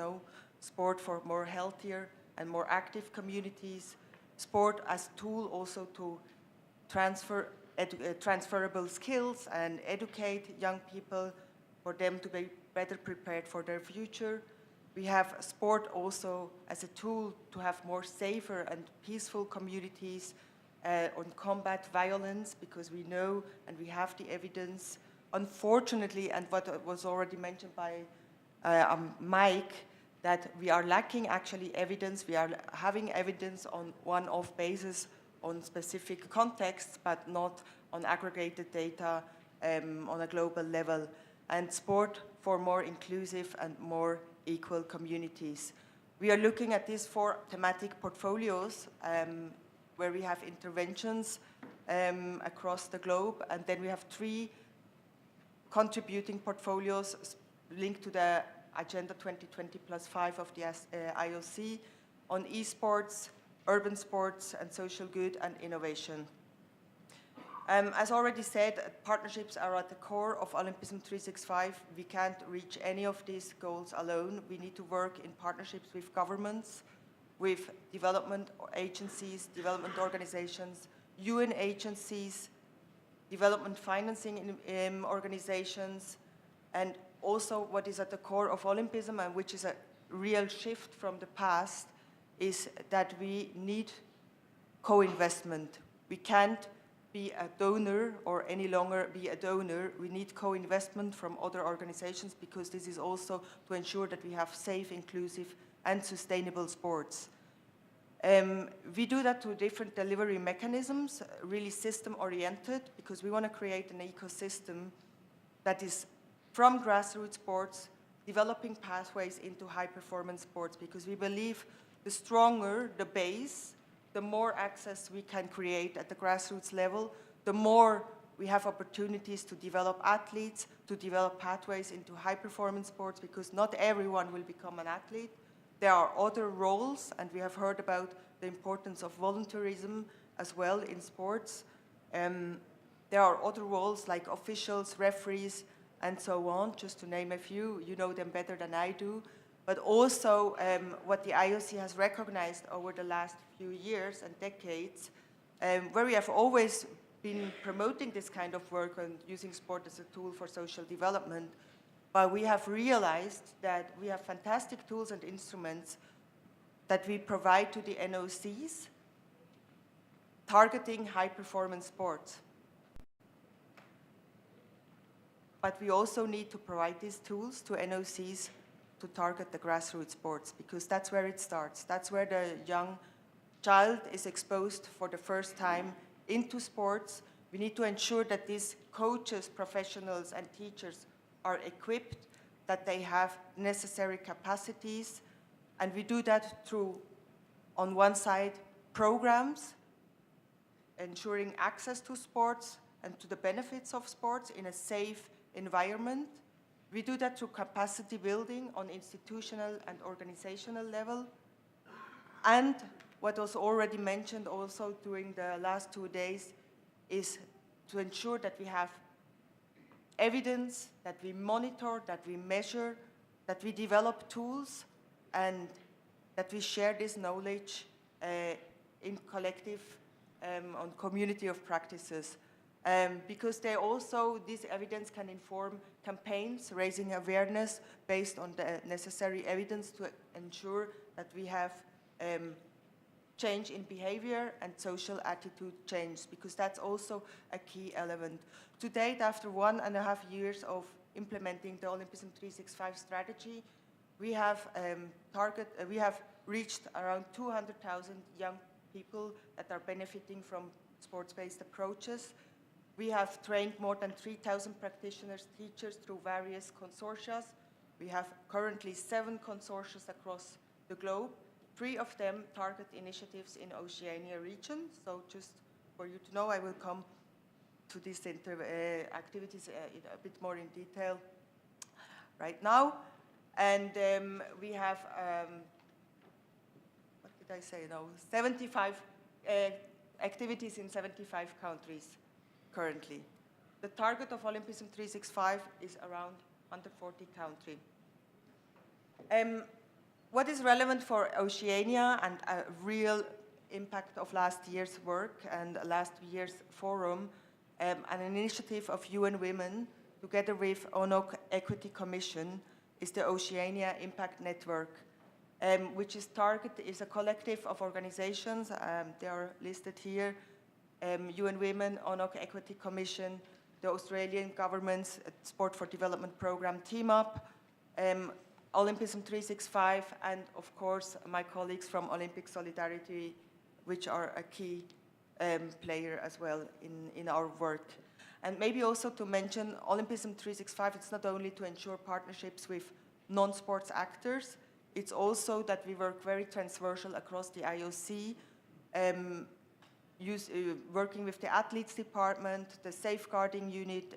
sport for more healthier and more active communities, sport as tool also to transfer transferable skills and educate young people for them to be better prepared for their future. We have sport also as a tool to have more safer and peaceful communities on combat violence, because we know and we have the evidence, unfortunately, and what was already mentioned by Mike, that we are lacking actually evidence. We are having evidence on one-off basis on specific contexts, but not on aggregated data on a global level. And sport for more inclusive and more equal communities. We are looking at these 4 thematic portfolios where we have interventions across the globe, and then we have 3 contributing portfolios linked to the Agenda 2020+5 of the IOC on esports, urban sports, and social good and innovation. As already said, partnerships are at the core of Olympism 365. We can't reach any of these goals alone. We need to work in partnerships with governments, with development agencies, development organizations, UN agencies, development financing organizations, and also what is at the core of Olympism, and which is a real shift from the past, is that we need co-investment. We can't be a donor or any longer be a donor. We need co-investment from other organizations, because this is also to ensure that we have safe, inclusive, and sustainable sports. We do that through different delivery mechanisms, really system-oriented, because we want to create an ecosystem that is from grassroots sports, developing pathways into high-performance sports, because we believe the stronger the base, the more access we can create at the grassroots level, the more we have opportunities to develop athletes, to develop pathways into high-performance sports, because not everyone will become an athlete. There are other roles, and we have heard about the importance of volunteerism as well in sports. There are other roles like officials, referees, and so on, just to name a few. You know them better than I do. But also what the IOC has recognized over the last few years and decades, where we have always been promoting this kind of work and using sport as a tool for social development, but we have realized that we have fantastic tools and instruments that we provide to the NOCs targeting high-performance sports. But we also need to provide these tools to NOCs to target the grassroots sports, because that's where it starts. That's where the young child is exposed for the first time into sports. We need to ensure that these coaches, professionals, and teachers are equipped, that they have necessary capacities, and we do that through, on one side, programs, ensuring access to sports and to the benefits of sports in a safe environment. We do that through capacity building on institutional and organizational level. And what was already mentioned also during the last 2 days is to ensure that we have evidence, that we monitor, that we measure, that we develop tools, and that we share this knowledge in collective, on community of practices. Because this evidence can inform campaigns, raising awareness based on the necessary evidence to ensure that we have change in behavior and social attitude change, because that's also a key element. To date, after 1.5 years of implementing the Olympism 365 strategy, we have reached around 200,000 young people that are benefiting from sports-based approaches. We have trained more than 3,000 practitioners, teachers through various consortia. We have currently 7 consortia across the globe. 3 of them target initiatives in Oceania region. So just for you to know, I will come to these activities a bit more in detail right now. And we have, what did I say? No, 75 activities in 75 countries currently. The target of Olympism 365 is around 140 countries. What is relevant for Oceania and a real impact of last year's work and last year's forum, an initiative of UN Women together with ONOC Equity Commission is the Oceania Impact Network, which is a collective of organizations. They are listed here. UN Women, ONOC Equity Commission, the Australian government's Sport for Development program Team Up, Olympism 365, and of course my colleagues from Olympic Solidarity, which are a key player as well in our work. And maybe also to mention, Olympism 365, it's not only to ensure partnerships with non-sports actors, it's also that we work very transversal across the IOC, working with the athletes department, the safeguarding unit,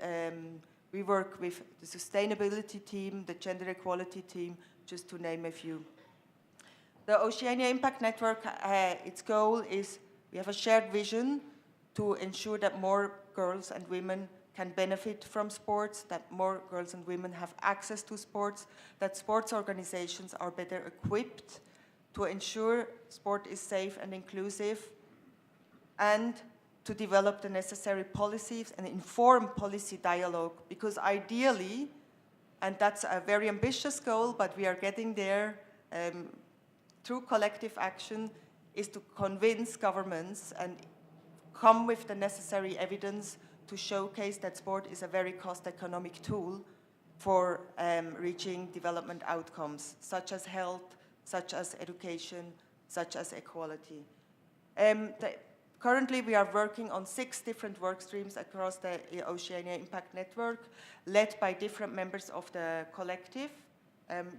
we work with the sustainability team, the gender equality team, just to name a few. The Oceania Impact Network, its goal is, we have a shared vision to ensure that more girls and women can benefit from sports, that more girls and women have access to sports, that sports organizations are better equipped to ensure sport is safe and inclusive, and to develop the necessary policies and inform policy dialogue, because ideally, and that's a very ambitious goal, but we are getting there through collective action, is to convince governments and come with the necessary evidence to showcase that sport is a very cost-economic tool for reaching development outcomes, such as health, such as education, such as equality. Currently, we are working on 6 different work streams across the Oceania Impact Network, led by different members of the collective.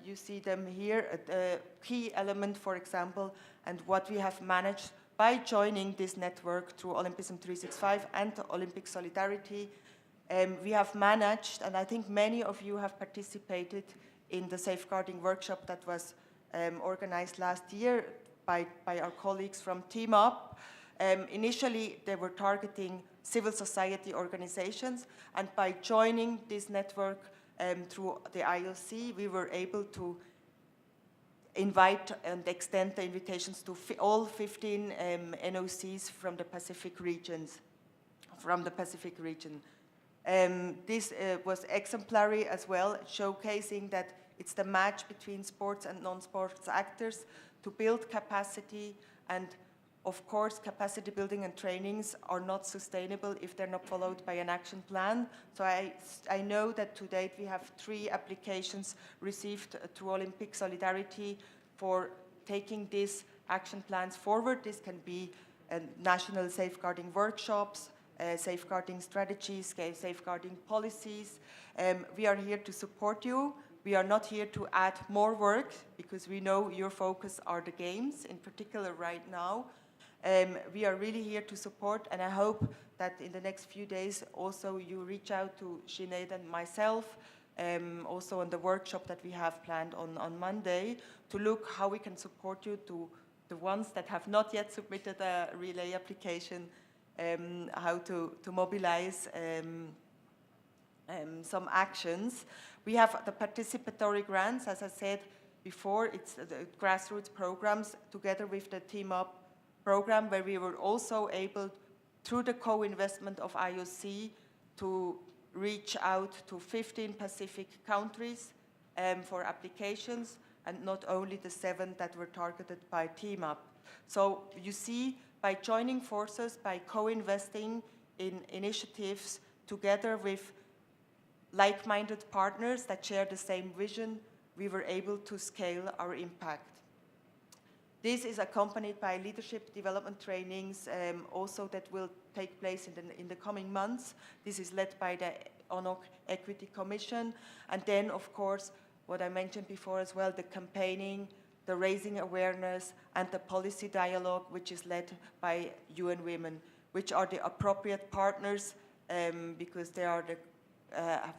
You see them here. The key element, for example, and what we have managed by joining this network through Olympism 365 and Olympic Solidarity, we have managed, and I think many of you have participated in the safeguarding workshop that was organized last year by our colleagues from Team Up. Initially, they were targeting civil society organizations, and by joining this network through the IOC, we were able to invite and extend the invitations to all 15 NOCs from the Pacific region. This was exemplary as well, showcasing that it's the match between sports and non-sports actors to build capacity, and of course, capacity building and trainings are not sustainable if they're not followed by an action plan. So I know that to date we have 3 applications received through Olympic Solidarity for taking these action plans forward. This can be national safeguarding workshops, safeguarding strategies, safeguarding policies. We are here to support you. We are not here to add more work because we know your focus are the games, in particular right now. We are really here to support, and I hope that in the next few days also you reach out to Sinead and myself, also on the workshop that we have planned on Monday, to look how we can support you, to the ones that have not yet submitted a relay application, how to mobilize some actions. We have the participatory grants, as I said before, it's the grassroots programs together with the Team Up program, where we were also able, through the co-investment of IOC, to reach out to 15 Pacific countries for applications, and not only the 7 that were targeted by Team Up. So you see, by joining forces, by co-investing in initiatives together with like-minded partners that share the same vision, we were able to scale our impact. This is accompanied by leadership development trainings also that will take place in the coming months. This is led by the ONOC Equity Commission. And then, of course, what I mentioned before as well, the campaigning, the raising awareness, and the policy dialogue, which is led by UN Women, which are the appropriate partners because they are the have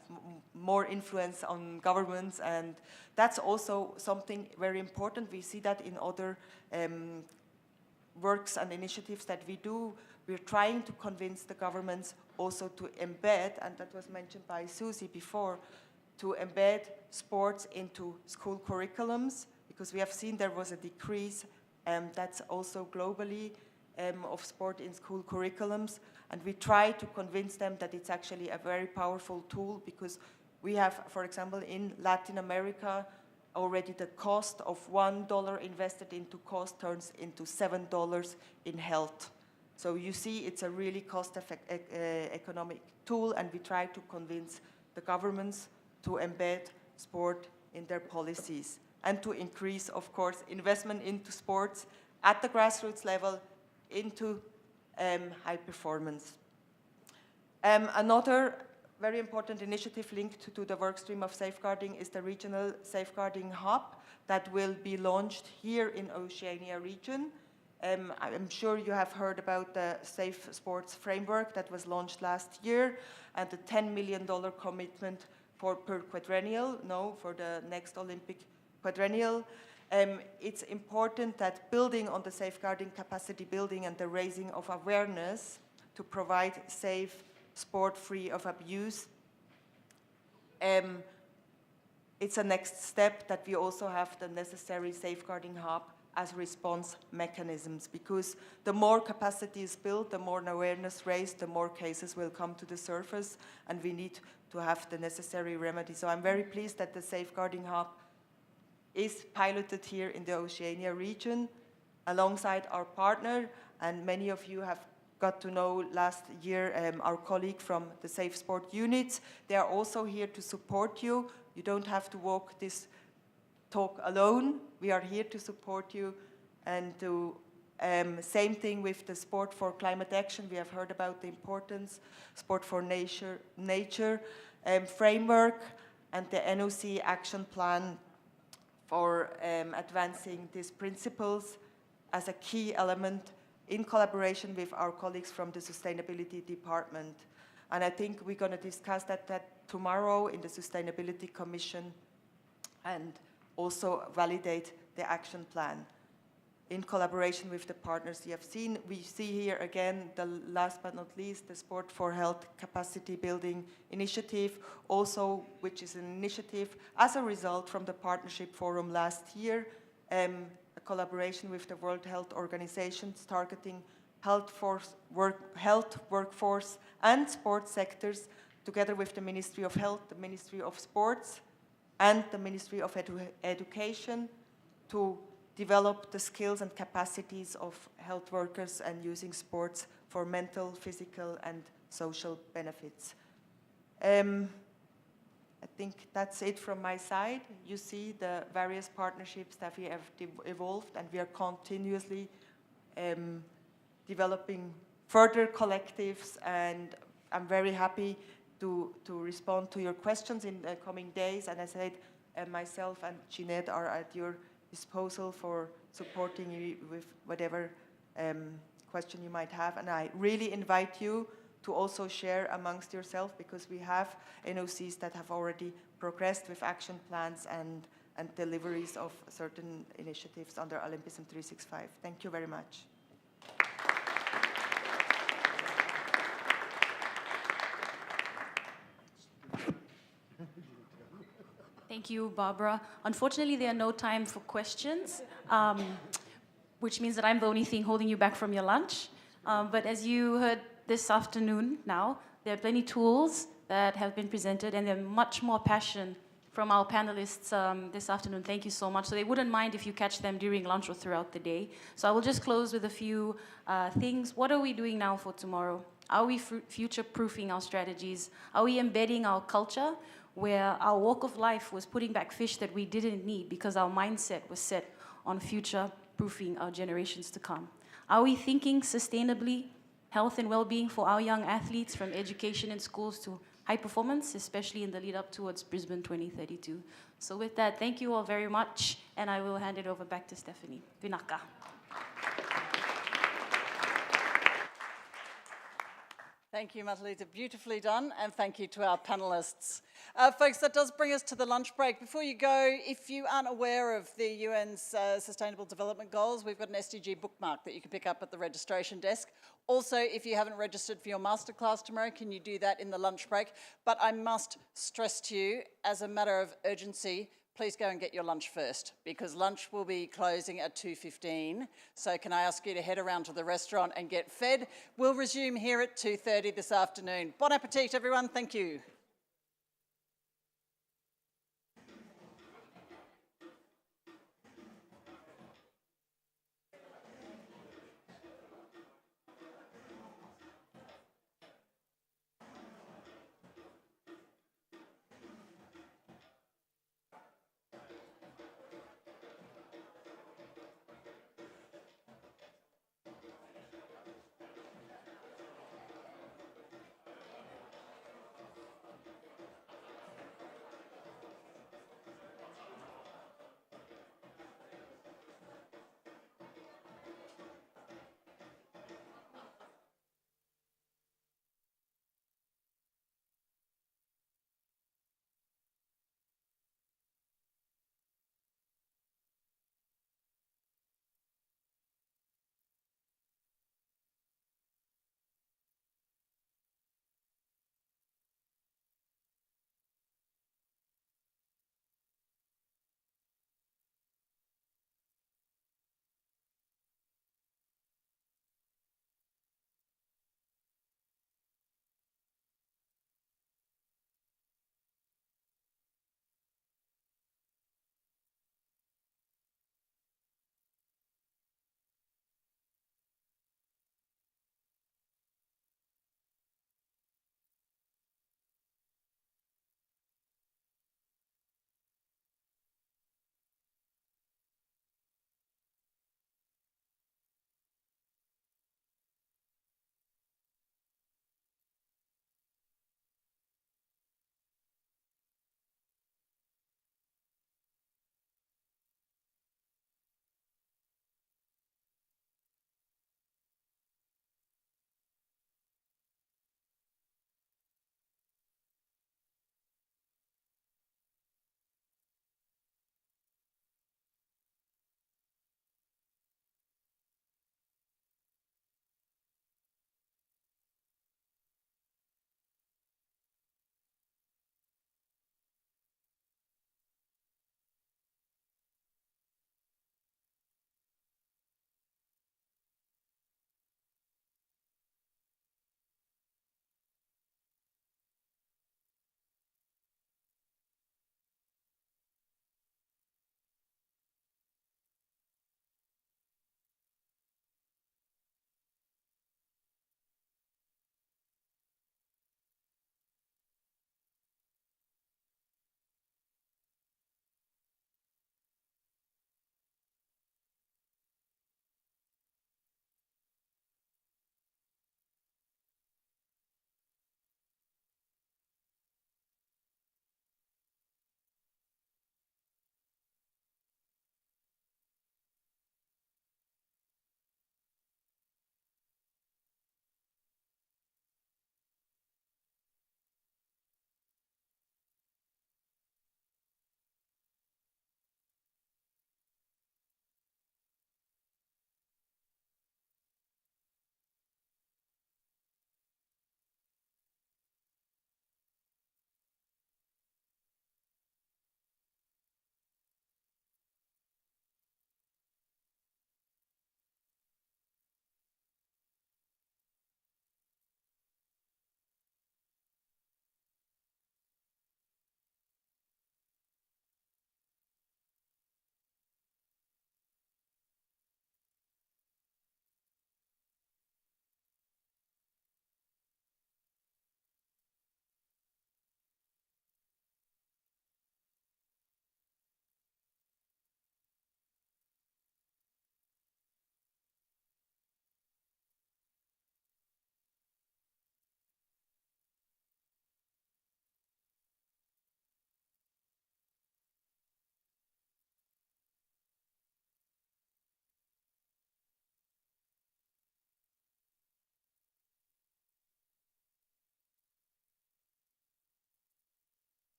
more influence on governments, and that's also something very important. We see that in other works and initiatives that we do. We're trying to convince the governments also to embed, and that was mentioned by Susie before, to embed sports into school curriculums, because we have seen there was a decrease, that's also globally, of sport in school curriculums. And we try to convince them that it's actually a very powerful tool, because we have, for example, in Latin America, already the cost of $1 invested into cost turns into $7 in health. So you see, it's a really cost-effective economic tool, and we try to convince the governments to embed sport in their policies and to increase, of course, investment into sports at the grassroots level into high performance. Another very important initiative linked to the work stream of safeguarding is the Regional Safeguarding Hub that will be launched here in Oceania region. I'm sure you have heard about the Safe Sports Framework that was launched last year, and the $10 million commitment per quadrennial, for the next Olympic quadrennial. It's important that building on the safeguarding capacity building and the raising of awareness to provide safe sport free of abuse, it's a next step that we also have the necessary safeguarding hub as response mechanisms, because the more capacity is built, the more awareness raised, the more cases will come to the surface, and we need to have the necessary remedy. So I'm very pleased that the safeguarding hub is piloted here in the Oceania region alongside our partner, and many of you have got to know last year our colleague from the Safe Sport units. They are also here to support you. You don't have to walk this talk alone. We are here to support you and to same thing with the Sport for Climate Action. We have heard about the importance, Sport for Nature framework, and the NOC action plan for advancing these principles as a key element in collaboration with our colleagues from the Sustainability Department. And I think we're going to discuss that tomorrow in the Sustainability Commission and also validate the action plan in collaboration with the partners you have seen. We see here again, the last but not least, the Sport for Health Capacity Building Initiative, also which is an initiative as a result from the Partnership Forum last year, a collaboration with the World Health Organization targeting health workforce and sports sectors, together with the Ministry of Health, the Ministry of Sports, and the Ministry of Education, to develop the skills and capacities of health workers and using sports for mental, physical, and social benefits. I think that's it from my side. You see the various partnerships that we have evolved, and we are continuously developing further collectives, and I'm very happy to respond to your questions in the coming days. And as I said, myself and Jeanette are at your disposal for supporting you with whatever question you might have. And I really invite you to also share amongst yourself, because we have NOCs that have already progressed with action plans and deliveries of certain initiatives under Olympism 365. Thank you very much. Thank you, Barbara. Unfortunately, there are no time for questions, which means that I'm the only thing holding you back from your lunch. But as you heard this afternoon now, there are plenty tools that have been presented, and there's much more passion from our panelists this afternoon. Thank you so much. So they wouldn't mind if you catch them during lunch or throughout the day. So I will just close with a few things. What are we doing now for tomorrow? Are we future-proofing our strategies? Are we embedding our culture, where our walk of life was putting back fish that we didn't need because our mindset was set on future-proofing our generations to come? Are we thinking sustainably, health and well-being for our young athletes, from education in schools to high performance, especially in the lead up towards Brisbane 2032? So with that, thank you all very much, and I will hand it over back to Stephanie. Vinaka. Thank you, Matalita. Beautifully done, and thank you to our panelists. Folks, that does bring us to the lunch break. Before you go, if you aren't aware of the UN's Sustainable Development Goals, we've got an SDG bookmark that you can pick up at the registration desk. Also, if you haven't registered for your masterclass tomorrow, can you do that in the lunch break? But I must stress to you, as a matter of urgency, please go and get your lunch first, because lunch will be closing at 2:15. So can I ask you to head around to the restaurant and get fed? We'll resume here at 2:30 this afternoon. Bon appetit, everyone. Thank you.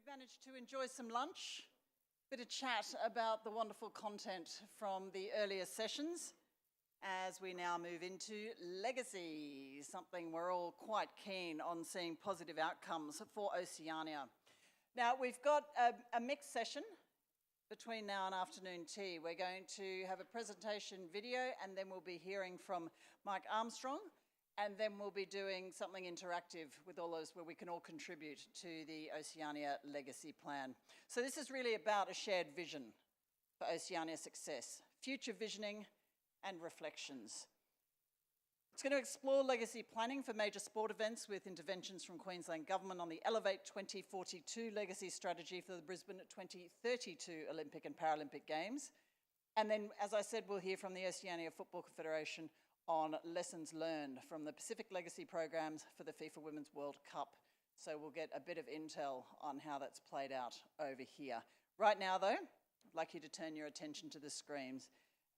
managed to enjoy some lunch, bit of chat about the wonderful content from the earlier sessions as we now move into legacy, something we're all quite keen on seeing positive outcomes for Oceania. Now, we've got a mixed session between now and afternoon tea. We're going to have a presentation video, and then we'll be hearing from Mike Armstrong, and then we'll be doing something interactive with all those where we can all contribute to the Oceania Legacy Plan. So this is really about a shared vision for Oceania success, future visioning and reflections. It's going to explore legacy planning for major sport events with interventions from Queensland Government on the Elevate 2042 legacy strategy for the Brisbane 2032 Olympic and Paralympic Games. And then, as I said, we'll hear from the Oceania Football Confederation on lessons learned from the Pacific Legacy programs for the FIFA Women's World Cup. So we'll get a bit of intel on how that's played out over here. Right now, though, I'd like you to turn your attention to the screens.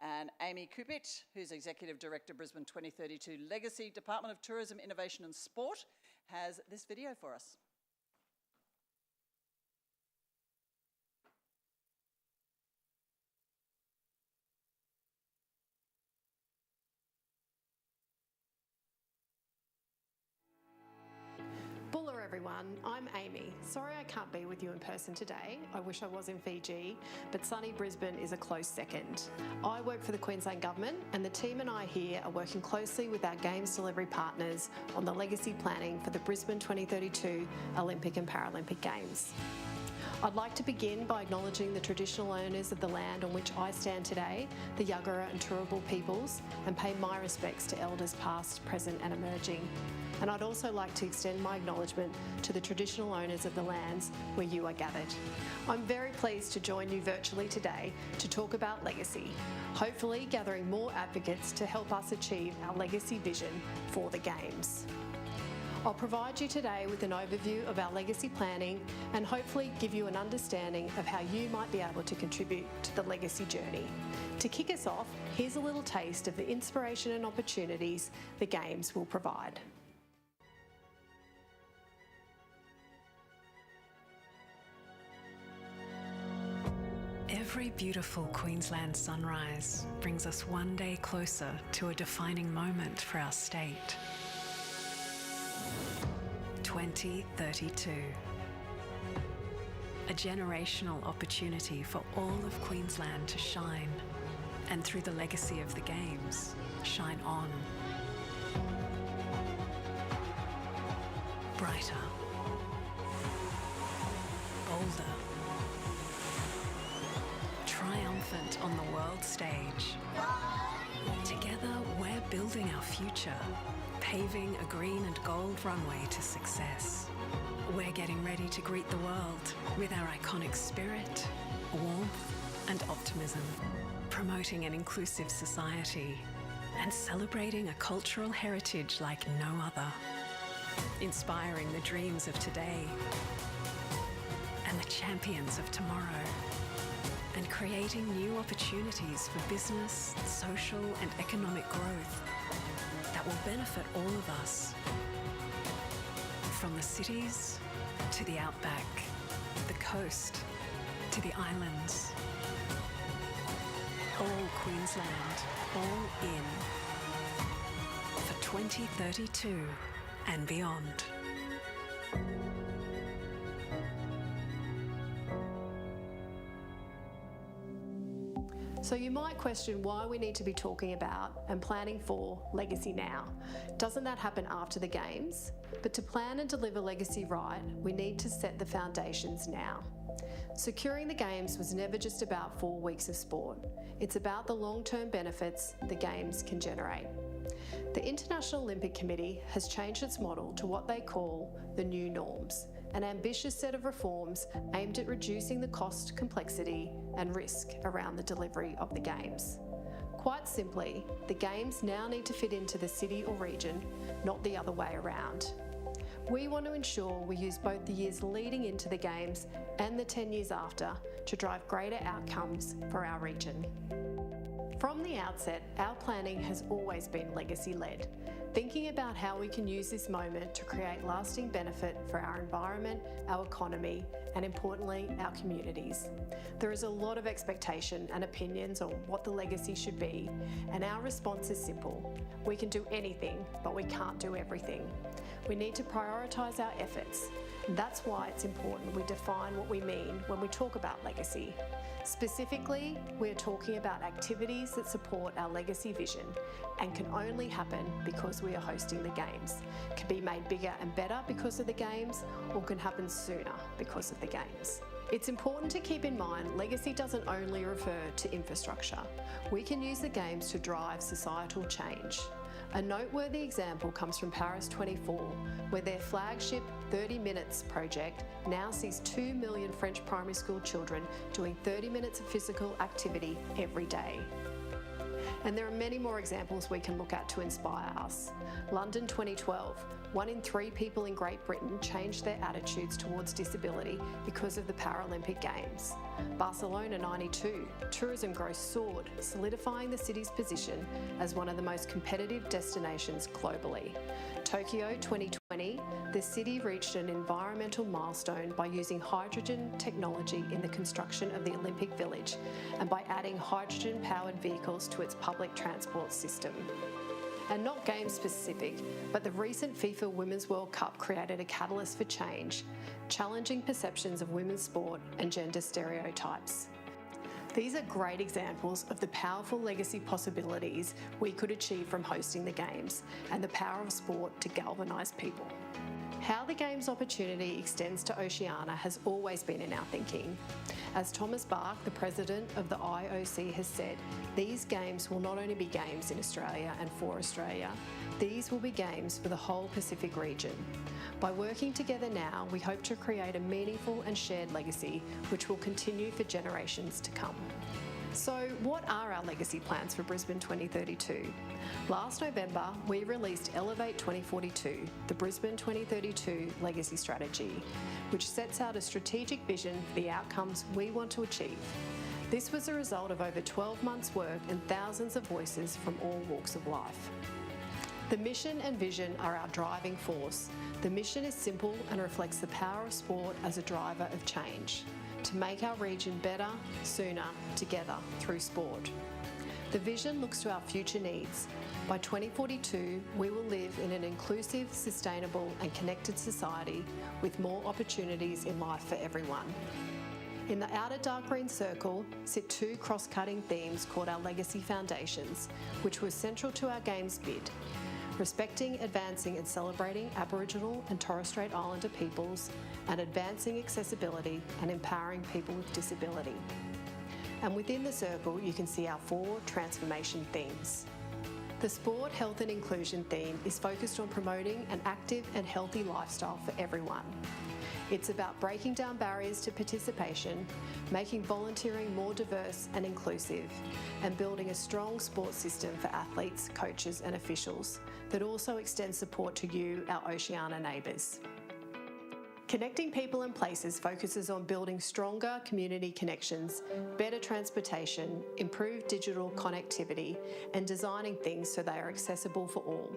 And Amy Kupit, who's Executive Director, Brisbane 2032 Legacy, Department of Tourism, Innovation and Sport, has this video for us. Bulla everyone, I'm Amy. Sorry I can't be with you in person today. I wish I was in Fiji, but sunny Brisbane is a close second. I work for the Queensland Government, and the team and I here are working closely with our Games delivery partners on the legacy planning for the Brisbane 2032 Olympic and Paralympic Games. I'd like to begin by acknowledging the traditional owners of the land on which I stand today, the Yagara and Turrbal peoples, and pay my respects to elders past, present and emerging. And I'd also like to extend my acknowledgement to the traditional owners of the lands where you are gathered. I'm very pleased to join you virtually today to talk about legacy, hopefully gathering more advocates to help us achieve our legacy vision for the Games. I'll provide you today with an overview of our legacy planning and hopefully give you an understanding of how you might be able to contribute to the legacy journey. To kick us off, here's a little taste of the inspiration and opportunities the Games will provide. Every beautiful Queensland sunrise brings us one day closer to a defining moment for our state. 2032. A generational opportunity for all of Queensland to shine, and through the legacy of the Games, shine on. Brighter. Bolder. Triumphant on the world stage. Together, we're building our future, paving a green and gold runway to success. We're getting ready to greet the world with our iconic spirit, warmth and optimism, promoting an inclusive society and celebrating a cultural heritage like no other, inspiring the dreams of today and the champions of tomorrow, and creating new opportunities for business, social and economic growth that will benefit all of us. From the cities to the outback, the coast to the islands. All Queensland, all in. For 2032 and beyond. So you might question why we need to be talking about and planning for legacy now. Doesn't that happen after the Games? But to plan and deliver legacy right, we need to set the foundations now. Securing the Games was never just about 4 weeks of sport. It's about the long-term benefits the Games can generate. The International Olympic Committee has changed its model to what they call the new norms, an ambitious set of reforms aimed at reducing the cost, complexity and risk around the delivery of the Games. Quite simply, the Games now need to fit into the city or region, not the other way around. We want to ensure we use both the years leading into the Games and the 10 years after to drive greater outcomes for our region. From the outset, our planning has always been legacy-led, thinking about how we can use this moment to create lasting benefit for our environment, our economy, and importantly, our communities. There is a lot of expectation and opinions on what the legacy should be, and our response is simple. We can do anything, but we can't do everything. We need to prioritise our efforts. That's why it's important we define what we mean when we talk about legacy. Specifically, we're talking about activities that support our legacy vision and can only happen because we are hosting the Games, can be made bigger and better because of the Games, or can happen sooner because of the Games. It's important to keep in mind legacy doesn't only refer to infrastructure. We can use the Games to drive societal change. A noteworthy example comes from Paris 24, where their flagship 30 Minutes project now sees 2 million French primary school children doing 30 minutes of physical activity every day. And there are many more examples we can look at to inspire us. London 2012, 1 in 3 people in Great Britain changed their attitudes towards disability because of the Paralympic Games. Barcelona 92, tourism growth soared, solidifying the city's position as one of the most competitive destinations globally. Tokyo 2020, the city reached an environmental milestone by using hydrogen technology in the construction of the Olympic Village and by adding hydrogen-powered vehicles to its public transport system. And not game specific, but the recent FIFA Women's World Cup created a catalyst for change, challenging perceptions of women's sport and gender stereotypes. These are great examples of the powerful legacy possibilities we could achieve from hosting the Games and the power of sport to galvanise people. How the Games opportunity extends to Oceania has always been in our thinking. As Thomas Bach, the president of the IOC, has said, these Games will not only be Games in Australia and for Australia, these will be Games for the whole Pacific region. By working together now, we hope to create a meaningful and shared legacy which will continue for generations to come. So what are our legacy plans for Brisbane 2032? Last November, we released Elevate 2042, the Brisbane 2032 Legacy Strategy, which sets out a strategic vision for the outcomes we want to achieve. This was a result of over 12 months' work and thousands of voices from all walks of life. The mission and vision are our driving force. The mission is simple and reflects the power of sport as a driver of change, to make our region better, sooner, together through sport. The vision looks to our future needs. By 2042, we will live in an inclusive, sustainable and connected society with more opportunities in life for everyone. In the outer dark green circle sit 2 cross-cutting themes called our Legacy Foundations, which were central to our Games bid: respecting, advancing and celebrating Aboriginal and Torres Strait Islander peoples, and advancing accessibility and empowering people with disability. And within the circle, you can see our 4 transformation themes. The Sport, Health and Inclusion theme is focused on promoting an active and healthy lifestyle for everyone. It's about breaking down barriers to participation, making volunteering more diverse and inclusive, and building a strong sports system for athletes, coaches and officials that also extends support to you, our Oceania neighbours. Connecting people and places focuses on building stronger community connections, better transportation, improved digital connectivity, and designing things so they are accessible for all.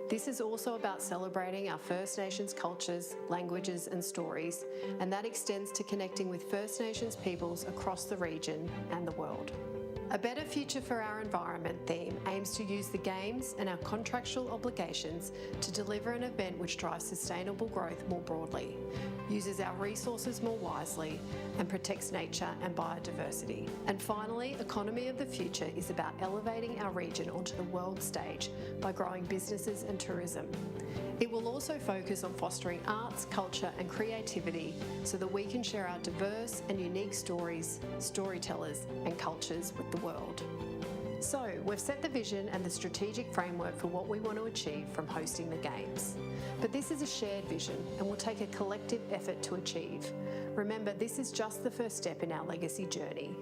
This is also about celebrating our First Nations cultures, languages and stories, and that extends to connecting with First Nations peoples across the region and the world. A Better Future for Our Environment theme aims to use the Games and our contractual obligations to deliver an event which drives sustainable growth more broadly, uses our resources more wisely, and protects nature and biodiversity. And finally, Economy of the Future is about elevating our region onto the world stage by growing businesses and tourism. It will also focus on fostering arts, culture and creativity so that we can share our diverse and unique stories, storytellers and cultures with the world. So, we've set the vision and the strategic framework for what we want to achieve from hosting the Games. But this is a shared vision and will take a collective effort to achieve. Remember, this is just the first step in our legacy journey.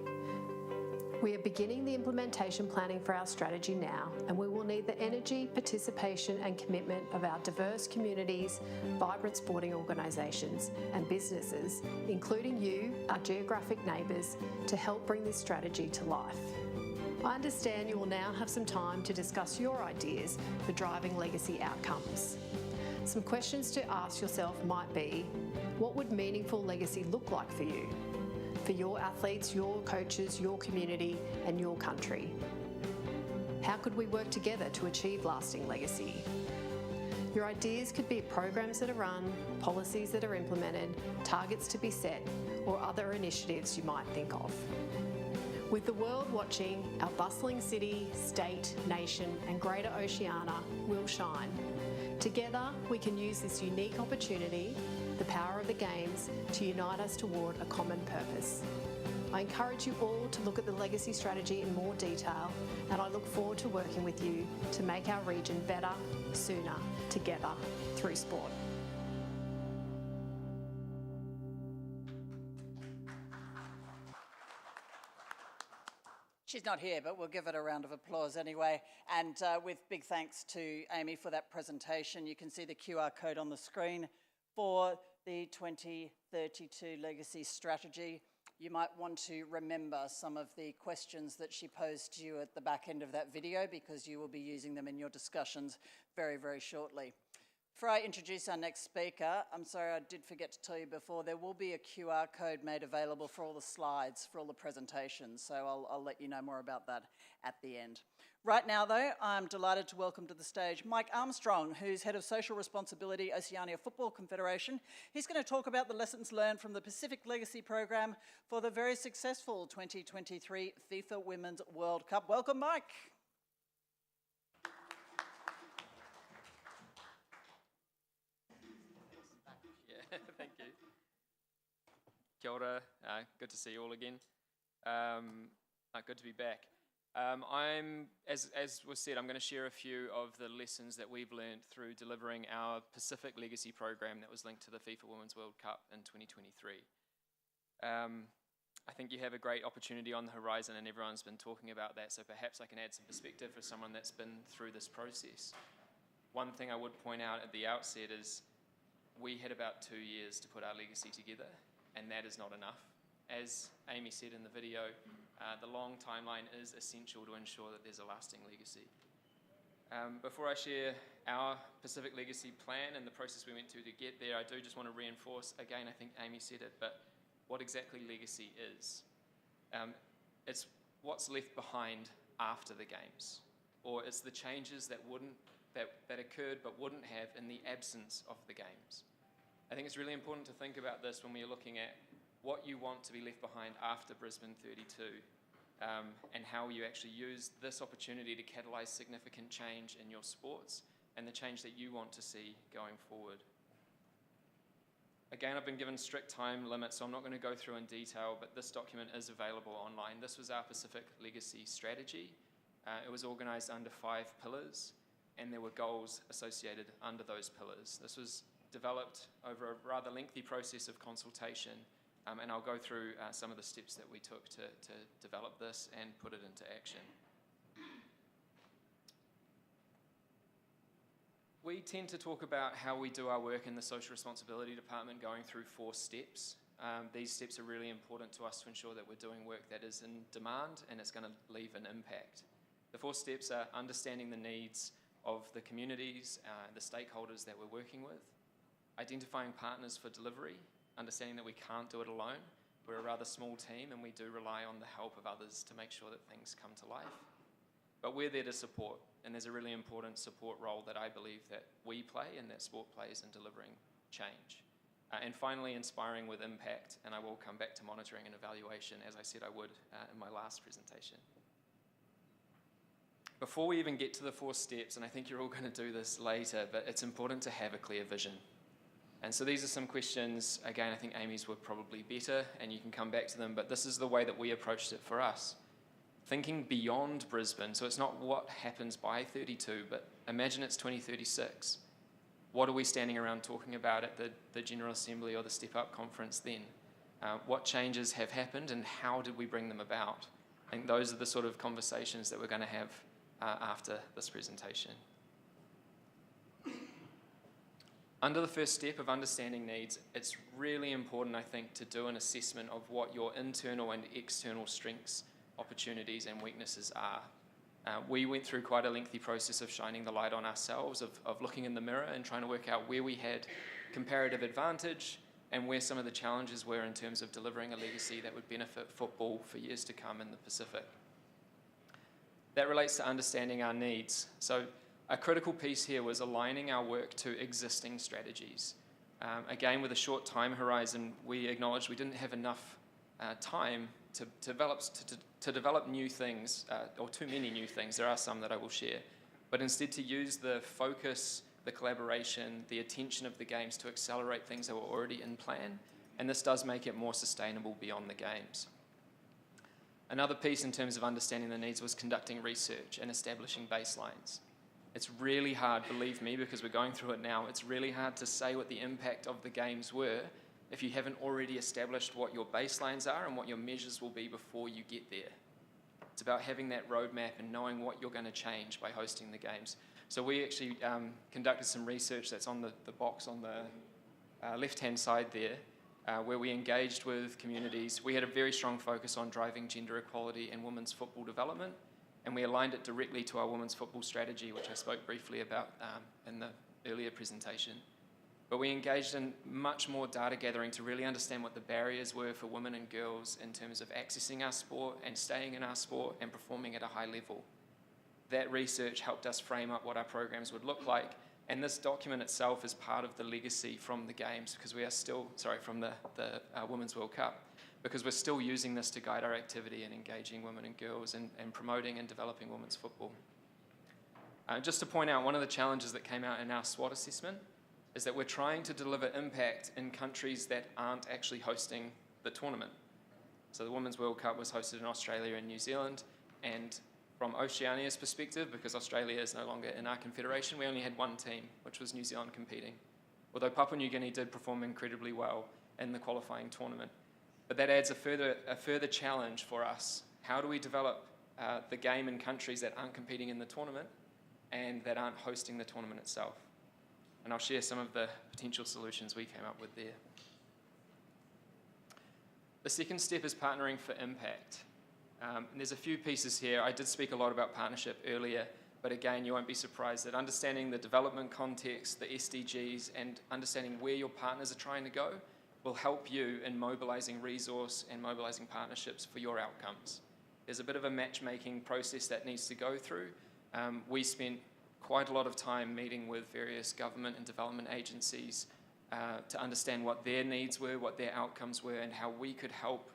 We are beginning the implementation planning for our strategy now, and we will need the energy, participation and commitment of our diverse communities, vibrant sporting organisations and businesses, including you, our geographic neighbours, to help bring this strategy to life. I understand you will now have some time to discuss your ideas for driving legacy outcomes. Some questions to ask yourself might be, what would meaningful legacy look like for you? For your athletes, your coaches, your community and your country? How could we work together to achieve lasting legacy? Your ideas could be programs that are run, policies that are implemented, targets to be set, or other initiatives you might think of. With the world watching, our bustling city, state, nation and Greater Oceania will shine. Together, we can use this unique opportunity, the power of the Games, to unite us toward a common purpose. I encourage you all to look at the legacy strategy in more detail, and I look forward to working with you to make our region better, sooner, together, through sport. She's not here, but we'll give it a round of applause anyway. And with big thanks to Amy for that presentation. You can see the QR code on the screen for the 2032 Legacy Strategy. You might want to remember some of the questions that she posed to you at the back end of that video, because you will be using them in your discussions very, very shortly. Before I introduce our next speaker, I'm sorry, I did forget to tell you before, there will be a QR code made available for all the slides, for all the presentations, so I'll let you know more about that at the end. Right now, though, I'm delighted to welcome to the stage Mike Armstrong, who's Head of Social Responsibility, Oceania Football Confederation. He's going to talk about the lessons learned from the Pacific Legacy Program for the very successful 2023 FIFA Women's World Cup. Welcome, Mike. Thank you. Kia ora. Good to see you all again. Good to be back. As was said, I'm going to share a few of the lessons that we've learned through delivering our Pacific Legacy program that was linked to the FIFA Women's World Cup in 2023. I think you have a great opportunity on the horizon, and everyone's been talking about that, so perhaps I can add some perspective for someone that's been through this process. One thing I would point out at the outset is we had about 2 years to put our legacy together, and that is not enough. As Amy said in the video, the long timeline is essential to ensure that there's a lasting legacy. Before I share our Pacific Legacy plan and the process we went to get there, I do just want to reinforce, again, I think Amy said it, but what exactly legacy is. It's what's left behind after the Games, or it's the changes that occurred but wouldn't have in the absence of the Games. I think it's really important to think about this when we're looking at what you want to be left behind after Brisbane 32, and how you actually use this opportunity to catalyse significant change in your sports and the change that you want to see going forward. Again, I've been given strict time limits, so I'm not going to go through in detail, but this document is available online. This was our Pacific Legacy Strategy. It was organised under 5 pillars, and there were goals associated under those pillars. This was developed over a rather lengthy process of consultation, and I'll go through some of the steps that we took to develop this and put it into action. We tend to talk about how we do our work in the Social Responsibility Department going through 4 steps. These steps are really important to us to ensure that we're doing work that is in demand and it's going to leave an impact. The 4 steps are understanding the needs of the communities, the stakeholders that we're working with, identifying partners for delivery, understanding that we can't do it alone. We're a rather small team and we do rely on the help of others to make sure that things come to life. But we're there to support, and there's a really important support role that I believe that we play and that sport plays in delivering change. And finally, inspiring with impact, and I will come back to monitoring and evaluation, as I said I would in my last presentation. Before we even get to the 4 steps, and I think you're all going to do this later, but it's important to have a clear vision. And so these are some questions, again, I think Amy's were probably better, and you can come back to them, but this is the way that we approached it for us. Thinking beyond Brisbane, so it's not what happens by 32, but imagine it's 2036. What are we standing around talking about at the General Assembly or the Step Up conference then? What changes have happened and how did we bring them about? I think those are the sort of conversations that we're going to have after this presentation. Under the first step of understanding needs, it's really important, I think, to do an assessment of what your internal and external strengths opportunities and weaknesses are. We went through quite a lengthy process of shining the light on ourselves, of looking in the mirror and trying to work out where we had comparative advantage and where some of the challenges were in terms of delivering a legacy that would benefit football for years to come in the Pacific. That relates to understanding our needs. So a critical piece here was aligning our work to existing strategies. Again, with a short time horizon, we acknowledged we didn't have enough time to develop new things, or too many new things. There are some that I will share. But instead to use the focus, the collaboration, the attention of the Games to accelerate things that were already in plan. And this does make it more sustainable beyond the Games. Another piece in terms of understanding the needs was conducting research and establishing baselines. It's really hard, believe me, because we're going through it now, it's really hard to say what the impact of the Games were if you haven't already established what your baselines are and what your measures will be before you get there. It's about having that roadmap and knowing what you're going to change by hosting the Games. So we actually conducted some research that's on the box on the left-hand side there, where we engaged with communities. We had a very strong focus on driving gender equality and women's football development, and we aligned it directly to our women's football strategy, which I spoke briefly about in the earlier presentation. But we engaged in much more data gathering to really understand what the barriers were for women and girls in terms of accessing our sport and staying in our sport and performing at a high level. That research helped us frame up what our programs would look like, and this document itself is part of the legacy from the Games, because we are still, from the Women's World Cup, because we're still using this to guide our activity and engaging women and girls and promoting and developing women's football. Just to point out, one of the challenges that came out in our SWOT assessment is that we're trying to deliver impact in countries that aren't actually hosting the tournament. So the Women's World Cup was hosted in Australia and New Zealand, and from Oceania's perspective, because Australia is no longer in our confederation, we only had one team, which was New Zealand competing. Although Papua New Guinea did perform incredibly well in the qualifying tournament. But that adds a further challenge for us. How do we develop the game in countries that aren't competing in the tournament and that aren't hosting the tournament itself? And I'll share some of the potential solutions we came up with there. The second step is partnering for impact. And there's a few pieces here. I did speak a lot about partnership earlier, but again, you won't be surprised that understanding the development context, the SDGs, and understanding where your partners are trying to go will help you in mobilizing resource and mobilizing partnerships for your outcomes. There's a bit of a matchmaking process that needs to go through. We spent quite a lot of time meeting with various government and development agencies to understand what their needs were, what their outcomes were, and how we could help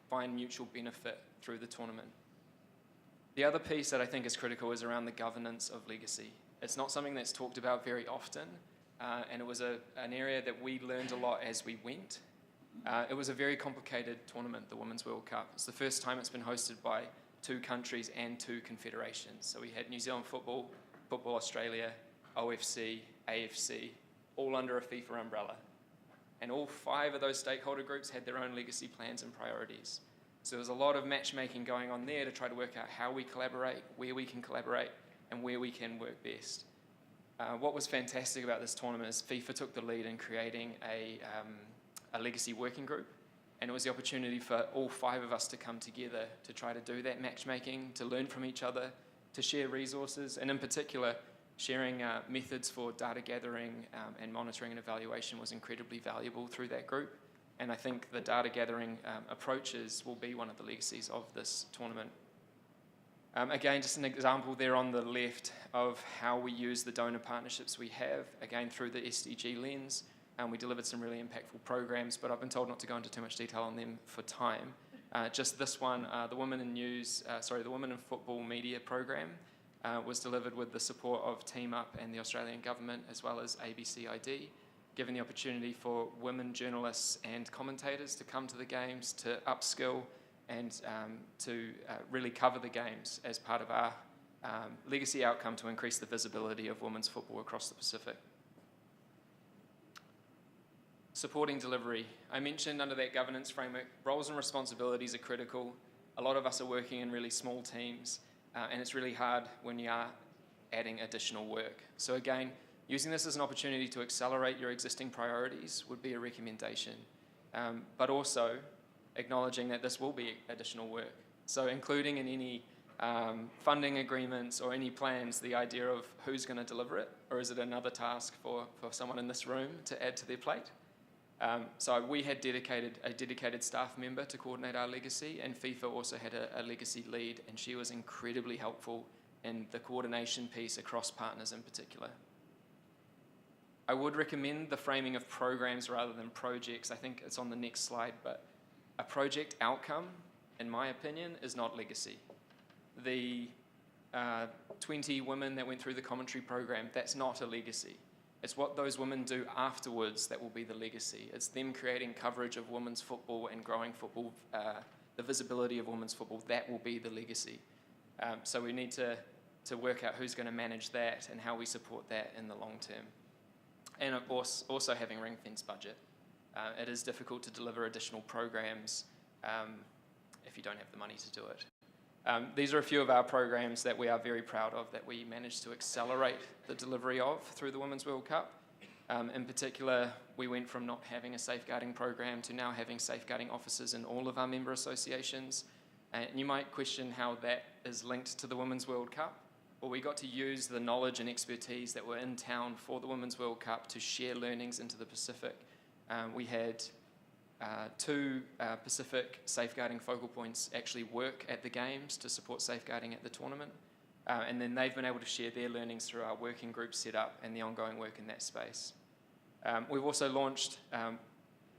find mutual benefit through the tournament. The other piece that I think is critical is around the governance of legacy. It's not something that's talked about very often, and it was an area that we learned a lot as we went. It was a very complicated tournament, the Women's World Cup. It's the first time it's been hosted by 2 countries and 2 confederations. So we had New Zealand Football, Football Australia, OFC, AFC, all under a FIFA umbrella. And all 5 of those stakeholder groups had their own legacy plans and priorities. So there's a lot of matchmaking going on there to try to work out how we collaborate, where we can collaborate, and where we can work best. What was fantastic about this tournament is FIFA took the lead in creating a legacy working group, and it was the opportunity for all 5 of us to come together to try to do that matchmaking, to learn from each other, to share resources, and in particular, sharing methods for data gathering and monitoring and evaluation was incredibly valuable through that group. And I think the data gathering approaches will be one of the legacies of this tournament. Again, just an example there on the left of how we use the donor partnerships we have, again through the SDG lens. We delivered some really impactful programs, but I've been told not to go into too much detail on them for time. Just this one, the Women in Football Media program was delivered with the support of Team Up and the Australian government, as well as ABCID, giving the opportunity for women journalists and commentators to come to the Games, to upskill and to really cover the Games as part of our legacy outcome to increase the visibility of women's football across the Pacific. Supporting delivery. I mentioned under that governance framework, roles and responsibilities are critical. A lot of us are working in really small teams, and it's really hard when you are adding additional work. So again, using this as an opportunity to accelerate your existing priorities would be a recommendation, but also acknowledging that this will be additional work. So including in any funding agreements or any plans the idea of who's going to deliver it, or is it another task for someone in this room to add to their plate? So we had a dedicated staff member to coordinate our legacy, and FIFA also had a legacy lead, and she was incredibly helpful in the coordination piece across partners in particular. I would recommend the framing of programs rather than projects. I think it's on the next slide, but a project outcome, in my opinion, is not legacy. The 20 women that went through the commentary program, that's not a legacy. It's what those women do afterwards that will be the legacy. It's them creating coverage of women's football and growing football, the visibility of women's football, that will be the legacy. So we need to work out who's going to manage that and how we support that in the long term. And of course, also having ring-fenced budget. It is difficult to deliver additional programs if you don't have the money to do it. These are a few of our programs that we are very proud of, that we managed to accelerate the delivery of through the Women's World Cup. In particular, we went from not having a safeguarding program to now having safeguarding officers in all of our member associations. And you might question how that is linked to the Women's World Cup. Well, we got to use the knowledge and expertise that were in town for the Women's World Cup to share learnings into the Pacific. We had 2 Pacific safeguarding focal points actually work at the Games to support safeguarding at the tournament. And then they've been able to share their learnings through our working group setup and the ongoing work in that space. We've also launched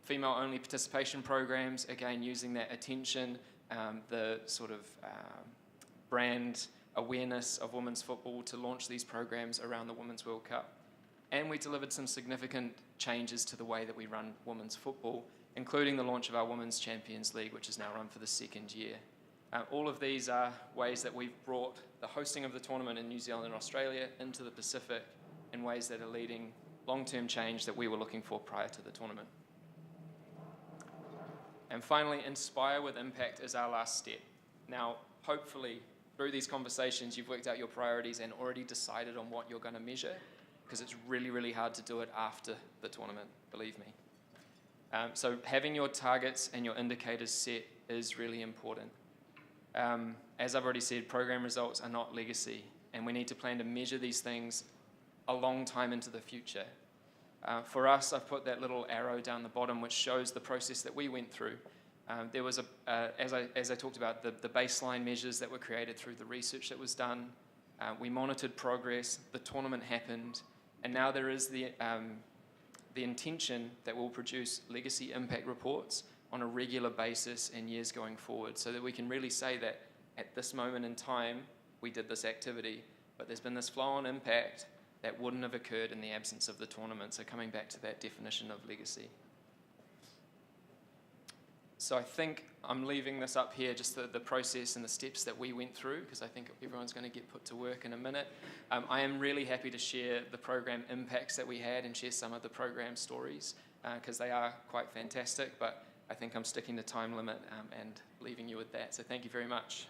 female-only participation programs, again using that attention, the sort of brand awareness of women's football to launch these programs around the Women's World Cup. And we delivered some significant changes to the way that we run women's football, including the launch of our Women's Champions League, which is now run for the 2nd year. All of these are ways that we've brought the hosting of the tournament in New Zealand and Australia into the Pacific in ways that are leading long-term change that we were looking for prior to the tournament. And finally, inspire with impact is our last step. Now, hopefully, through these conversations, you've worked out your priorities and already decided on what you're going to measure, because it's really, really hard to do it after the tournament, believe me. So having your targets and your indicators set is really important. As I've already said, program results are not legacy, and we need to plan to measure these things a long time into the future. For us, I've put that little arrow down the bottom which shows the process that we went through. There was, as I talked about, the baseline measures that were created through the research that was done. We monitored progress, the tournament happened, and now there is the intention that we'll produce legacy impact reports on a regular basis in years going forward, so that we can really say that at this moment in time, we did this activity, but there's been this flow-on impact that wouldn't have occurred in the absence of the tournament. So coming back to that definition of legacy. So I think I'm leaving this up here, just the process and the steps that we went through, because I think everyone's going to get put to work in a minute. I am really happy to share the program impacts that we had and share some of the program stories, because they are quite fantastic, but I think I'm sticking to time limit and leaving you with that. So thank you very much.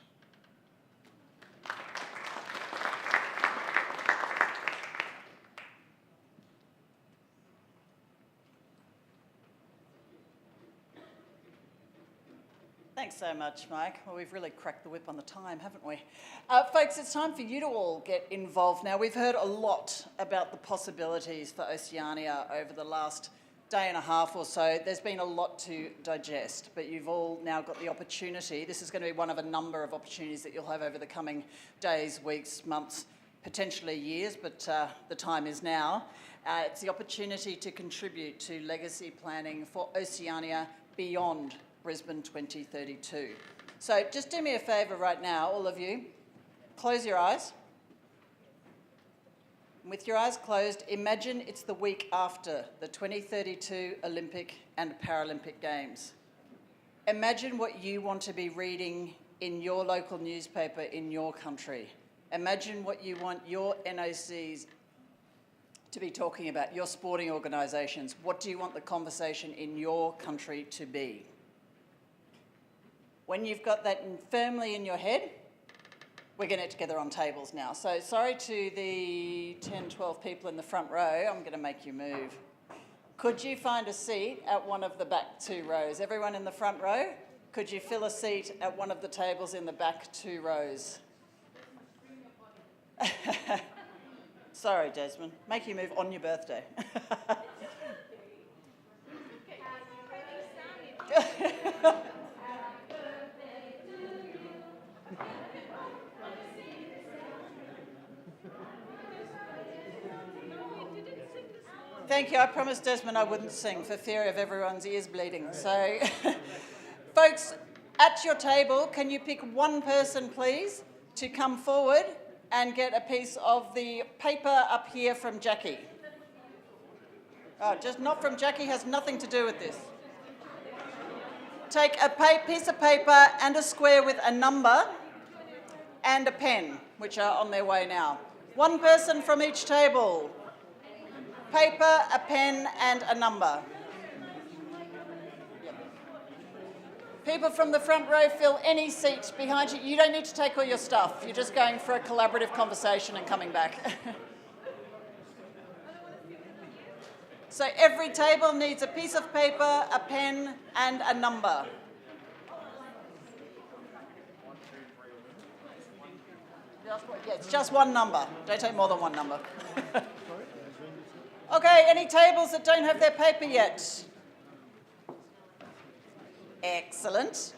Thanks so much, Mike. Well, we've really cracked the whip on the time, haven't we? Folks, it's time for you to all get involved now. We've heard a lot about the possibilities for Oceania over the last day and a half or so. There's been a lot to digest, but you've all now got the opportunity. This is going to be one of a number of opportunities that you'll have over the coming days, weeks, months, potentially years, but the time is now. It's the opportunity to contribute to legacy planning for Oceania beyond Brisbane 2032. So just do me a favour right now, all of you. Close your eyes. With your eyes closed, imagine it's the week after the 2032 Olympic and Paralympic Games. Imagine what you want to be reading in your local newspaper in your country. Imagine what you want your NOCs to be talking about, your sporting organisations. What do you want the conversation in your country to be? When you've got that firmly in your head, we're going to get together on tables now. So sorry to the 10, 12 people in the front row, I'm going to make you move. Could you find a seat at one of the back 2 rows? Everyone in the front row, could you fill a seat at one of the tables in the back 2 rows? Sorry, Desmond. Make you move on your birthday. Thank you. I promised Desmond I wouldn't sing for fear of everyone's ears bleeding. So, folks, at your table, can you pick one person, please, to come forward and get a piece of the paper up here from Jackie? Oh, just not from Jackie, has nothing to do with this. Take a piece of paper and a square with a number and a pen, which are on their way now. One person from each table. Paper, a pen, and a number. People from the front row, fill any seat behind you. You don't need to take all your stuff. You're just going for a collaborative conversation and coming back. So every table needs a piece of paper, a pen, and a number. Yeah, it's just one number. Don't take more than one number. Okay, any tables that don't have their paper yet? Excellent.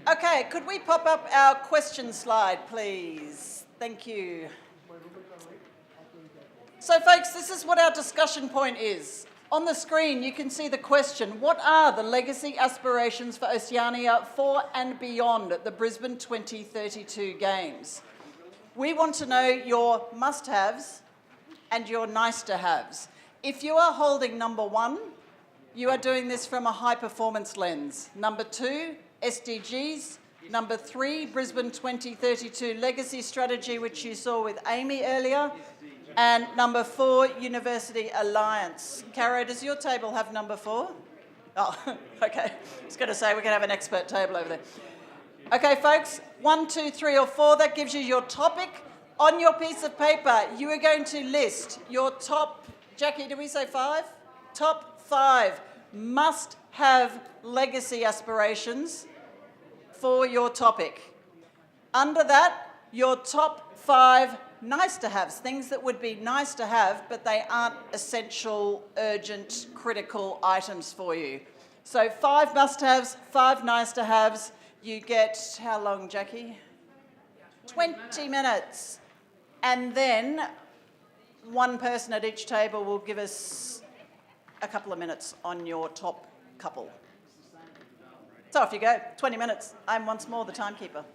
Okay, could we pop up our question slide, please? Thank you. So, folks, this is what our discussion point is. On the screen, you can see the question: what are the legacy aspirations for Oceania for and beyond the Brisbane 2032 Games? We want to know your must-haves and your nice-to-haves. If you are holding number 1, you are doing this from a high-performance lens. Number 2, SDGs. Number 3, Brisbane 2032 Legacy Strategy, which you saw with Amy earlier. And number 4, University Alliance. Caro, does your table have number 4? Oh, okay. I was going to say we're going to have an expert table over there. Okay, folks, 1, 2, 3, or 4, that gives you your topic. On your piece of paper, you are going to list your top, Jackie, did we say 5? Top 5 must-have legacy aspirations for your topic. Under that, your top 5 nice-to-haves, things that would be nice to have, but they aren't essential, urgent, critical items for you. So 5 must-haves, 5 nice-to-haves. You get, how long, Jackie? 20 minutes. And then one person at each table will give us a couple of minutes on your top couple. So off you go, 20 minutes. I'm once more the timekeeper.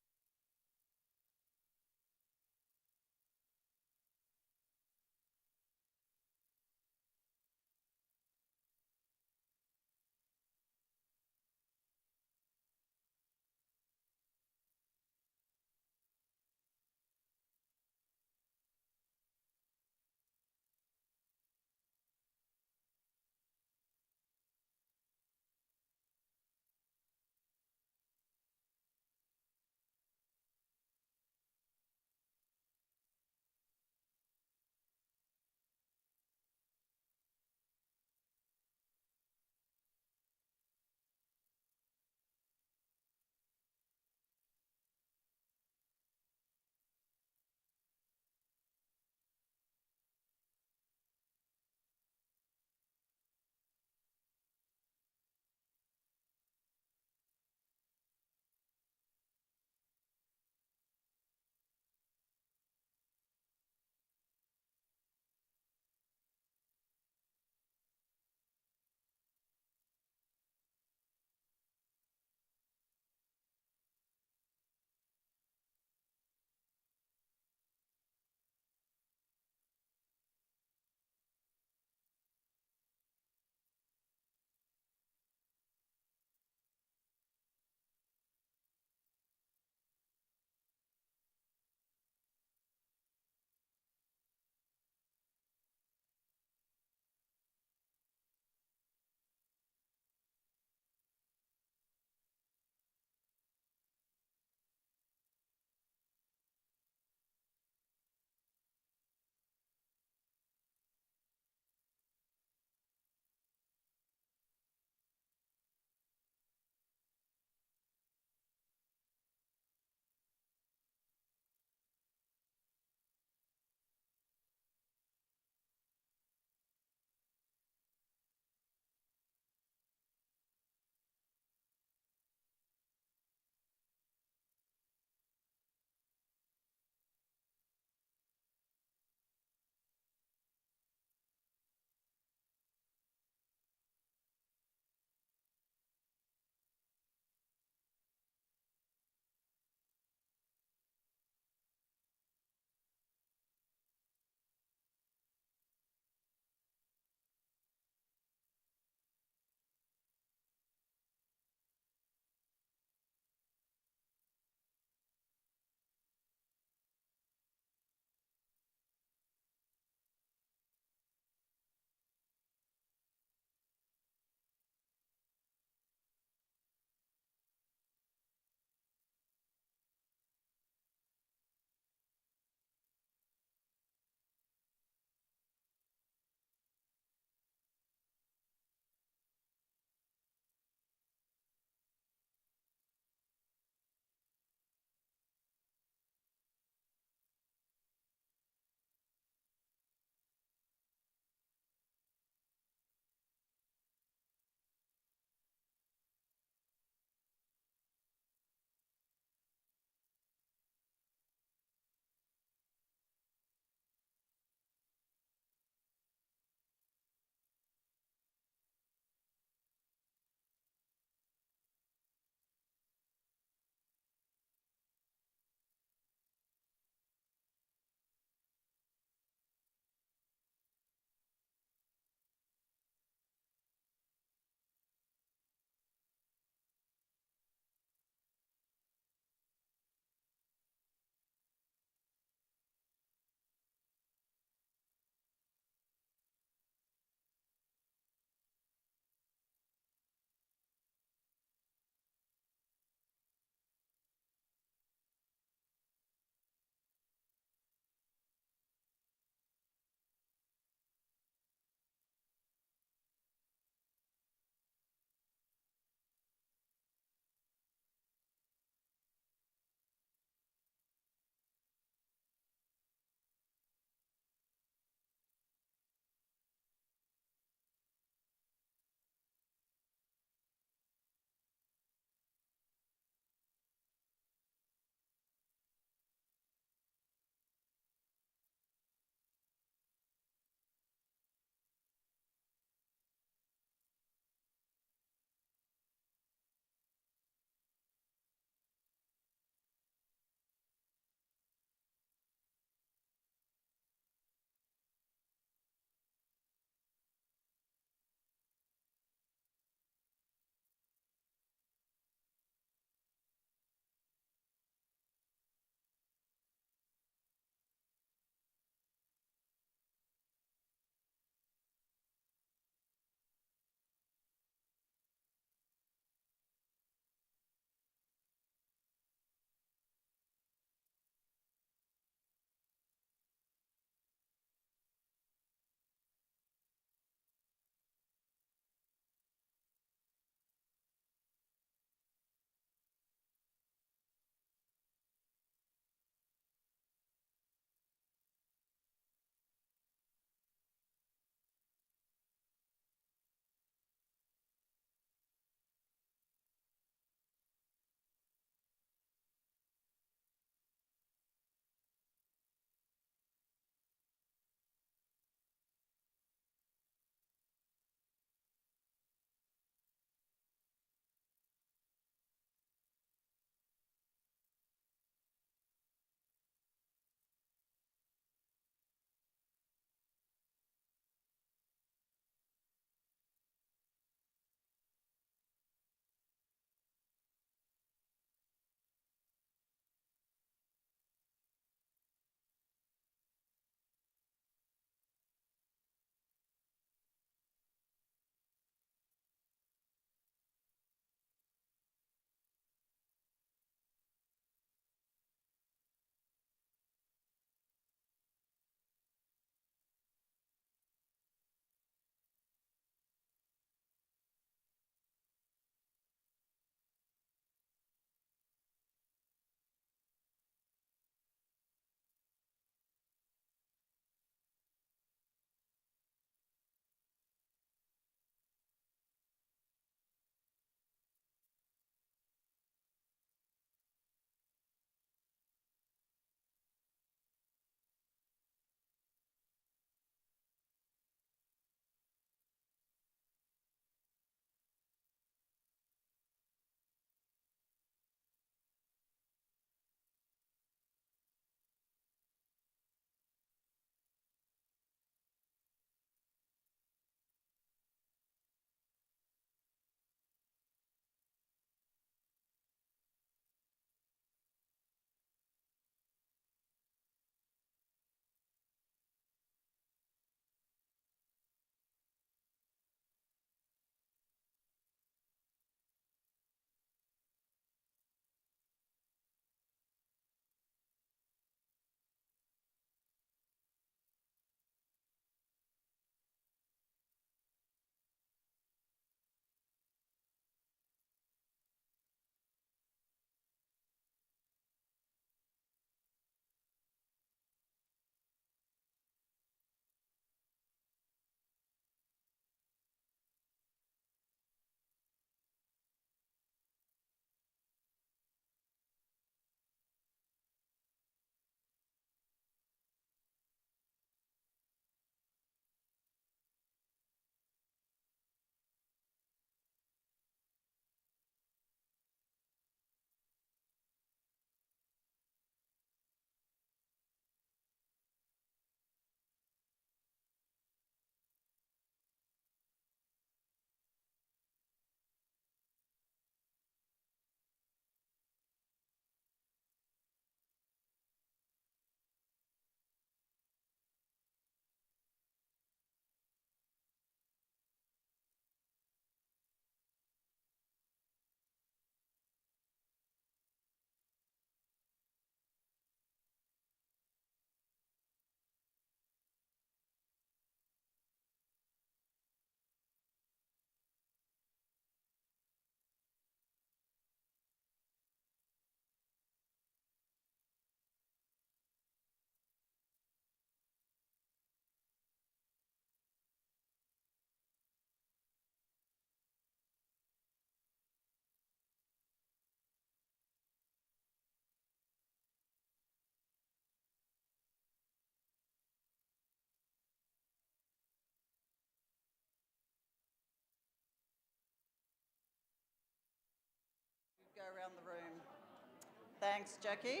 Thanks, Jackie.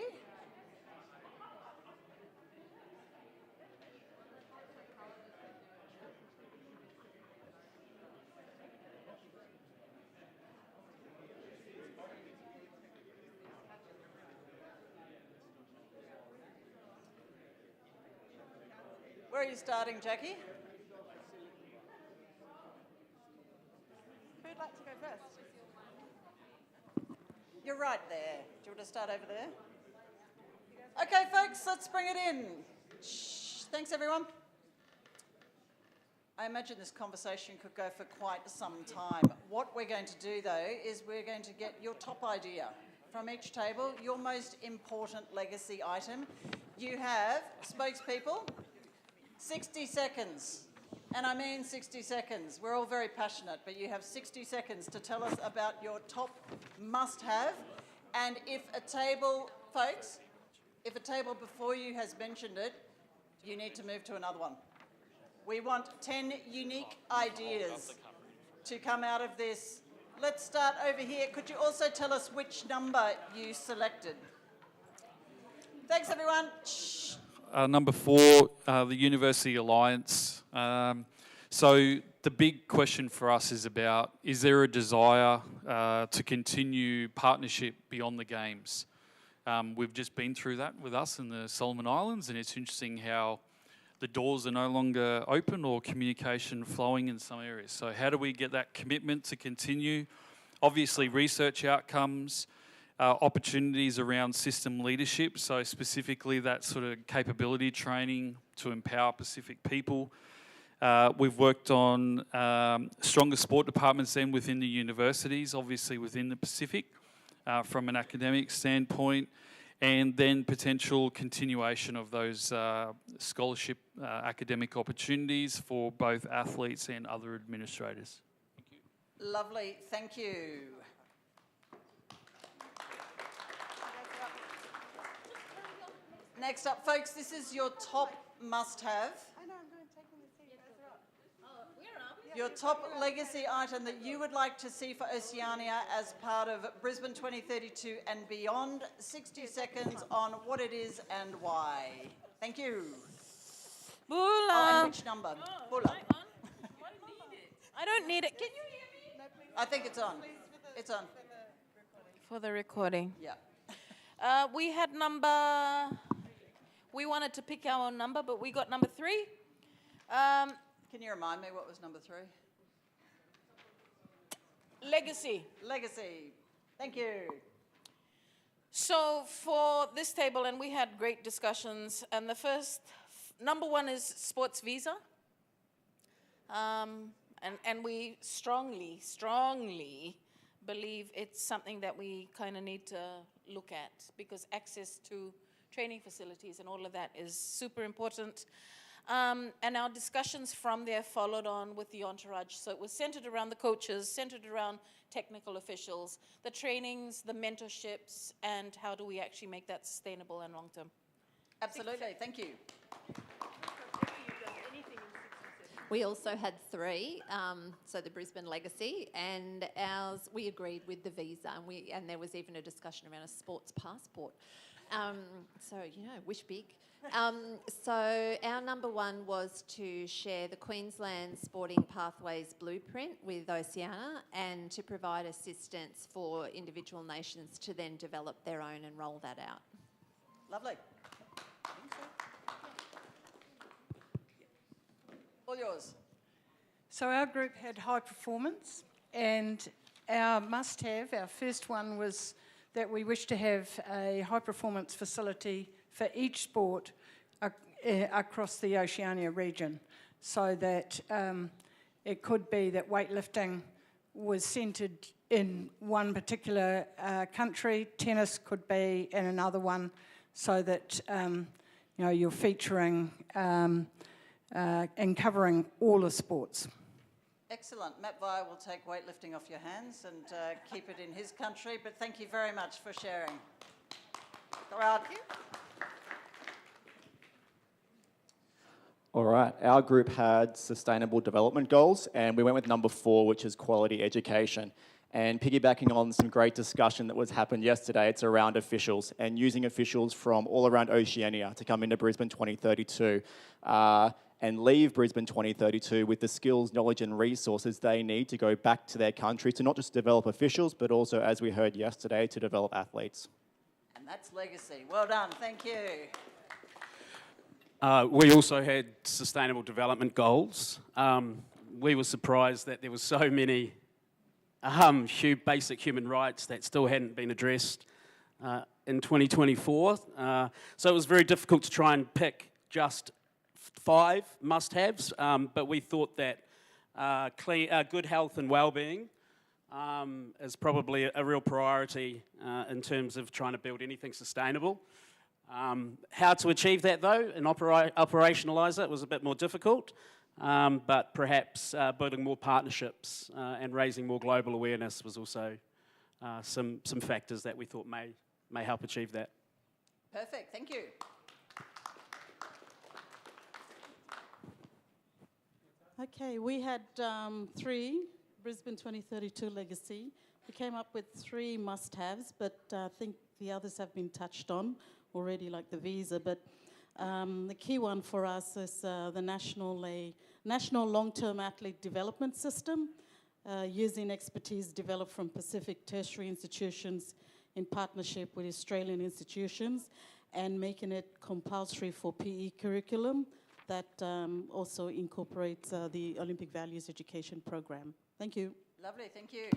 Where are you starting, Jackie? Who'd like to go first? You're right there. Do you want to start over there? Okay, folks, let's bring it in. Shh. Thanks, everyone. I imagine this conversation could go for quite some time. What we're going to do, though, is we're going to get your top idea from each table, your most important legacy item. You have, spokespeople, 60 seconds. And I mean 60 seconds. We're all very passionate, but you have 60 seconds to tell us about your top must-have. And if a table, folks, if a table before you has mentioned it, you need to move to another one. We want 10 unique ideas to come out of this. Let's start over here. Could you also tell us which number you selected? Thanks, everyone. Shh. Number 4, the University Alliance. So the big question for us is about, is there a desire to continue partnership beyond the Games? We've just been through that with us in the Solomon Islands, and it's interesting how the doors are no longer open or communication flowing in some areas. So how do we get that commitment to continue? Obviously, research outcomes, opportunities around system leadership, so specifically that sort of capability training to empower Pacific people. We've worked on stronger sport departments then within the universities, obviously within the Pacific, from an academic standpoint, and then potential continuation of those scholarship academic opportunities for both athletes and other administrators. Thank you. Lovely, thank you. Next up, folks, this is your top must-have. Your top legacy item that you would like to see for Oceania as part of Brisbane 2032 and beyond. 60 seconds on what it is and why. Thank you. Bula. Oh, and which number? Bula. I don't need it. Can you hear me? I think it's on. It's on. For the recording. Yeah. We had we wanted to pick our own number, but we got number 3. Can you remind me what was number 3? Legacy. Legacy. Thank you. So for this table, and we had great discussions, and the first, number 1 is sports visa. And we strongly believe it's something that we kind of need to look at, because access to training facilities and all of that is super important. And our discussions from there followed on with the entourage. So it was centered around the coaches, centered around technical officials, the trainings, the mentorships, and how do we actually make that sustainable and long-term. Absolutely, thank you. We also had 3, so the Brisbane Legacy, and ours, we agreed with the visa, and there was even a discussion around a sports passport. So, you know, wish big. So our number 1 was to share the Queensland Sporting Pathways Blueprint with Oceania and to provide assistance for individual nations to then develop their own and roll that out. Lovely. All yours. So our group had high performance, and our must-have, our first one was that we wish to have a high-performance facility for each sport across the Oceania region, so that it could be that weightlifting was centred in one particular country, tennis could be in another one, so that you know, you're featuring and covering all the sports. Excellent. Matt Vire will take weightlifting off your hands and keep it in his country, but thank you very much for sharing. Gerard. All right, our group had sustainable development goals, and we went with number 4, which is quality education. And piggybacking on some great discussion that was happened yesterday, it's around officials and using officials from all around Oceania to come into Brisbane 2032 and leave Brisbane 2032 with the skills, knowledge and resources they need to go back to their country to not just develop officials, but also, as we heard yesterday, to develop athletes. And that's legacy. Well done, thank you. We also had sustainable development goals. We were surprised that there were so many basic human rights that still hadn't been addressed in 2024. So it was very difficult to try and pick just 5 must-haves, but we thought that good health and well-being is probably a real priority in terms of trying to build anything sustainable. How to achieve that though and operationalise it was a bit more difficult. But perhaps building more partnerships and raising more global awareness was also some factors that we thought may help achieve that. Perfect, thank you. Okay, we had 3 Brisbane 2032 legacy. We came up with 3 must-haves, but I think the others have been touched on already, like the visa. But the key one for us is the national long-term athlete development system, using expertise developed from Pacific tertiary institutions in partnership with Australian institutions, and making it compulsory for PE curriculum that also incorporates the Olympic Values Education Program. Thank you. Lovely, thank you.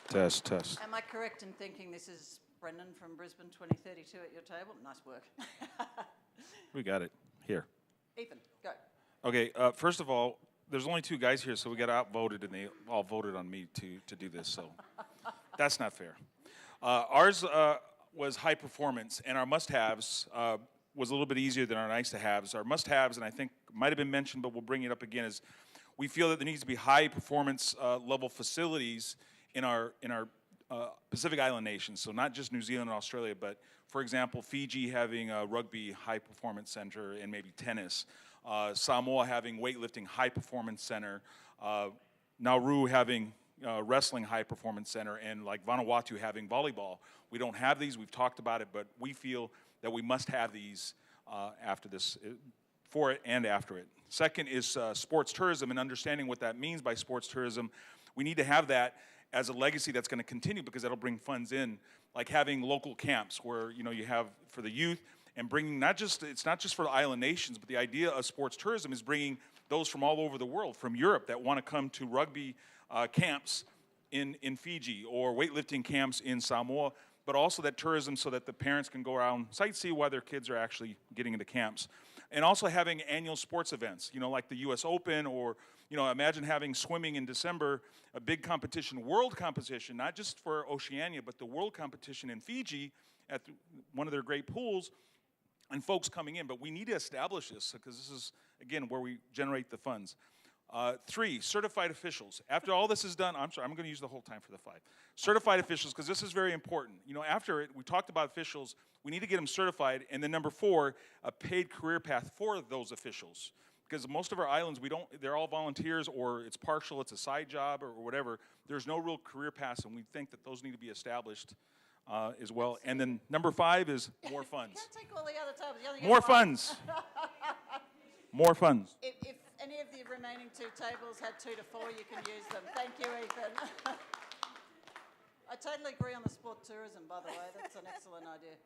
Test. Am I correct in thinking this is Brendan from Brisbane 2032 at your table? Nice work. We got it. Here. Ethan, go. Okay, first of all, there's only 2 guys here, so we got outvoted, and they all voted on me to do this, so that's not fair. Ours was high performance, and our must-haves was a little bit easier than our nice-to-haves. Our must-haves, and I think might have been mentioned, but we'll bring it up again, is we feel that there needs to be high performance level facilities in our Pacific Island nations, so not just New Zealand and Australia, but for example, Fiji having a rugby high performance center and maybe tennis, Samoa having weightlifting high performance center, Nauru having wrestling high performance center, and like Vanuatu having volleyball. We don't have these, we've talked about it, but we feel that we must have these after this, for it and after it. Second is sports tourism and understanding what that means by sports tourism. We need to have that as a legacy that's going to continue because that'll bring funds in, like having local camps where you have for the youth and bringing it's not just for the island nations, but the idea of sports tourism is bringing those from all over the world, from Europe that want to come to rugby camps in Fiji or weightlifting camps in Samoa, but also that tourism so that the parents can go around sightsee while their kids are actually getting into camps. And also having annual sports events, like the US Open or imagine having swimming in December, a big competition, world competition, not just for Oceania, but the world competition in Fiji at one of their great pools, and folks coming in. But we need to establish this because this is, again, where we generate the funds. 3, certified officials. After all this is done, I'm sorry, I'm going to use the whole time for the 5. Certified officials, because this is very important. After it, we talked about officials, we need to get them certified. And then number 4, a paid career path for those officials. Because most of our islands, they're all volunteers or it's partial, it's a side job or whatever. There's no real career paths, and we think that those need to be established as well. And then number 5 is more funds. Can't take all the other tables. You only get More 5. funds. More funds. If any of the remaining 2 tables had 2 to 4, you can use them. Thank you, Ethan. I totally agree on the sport tourism, by the way. That's an excellent idea.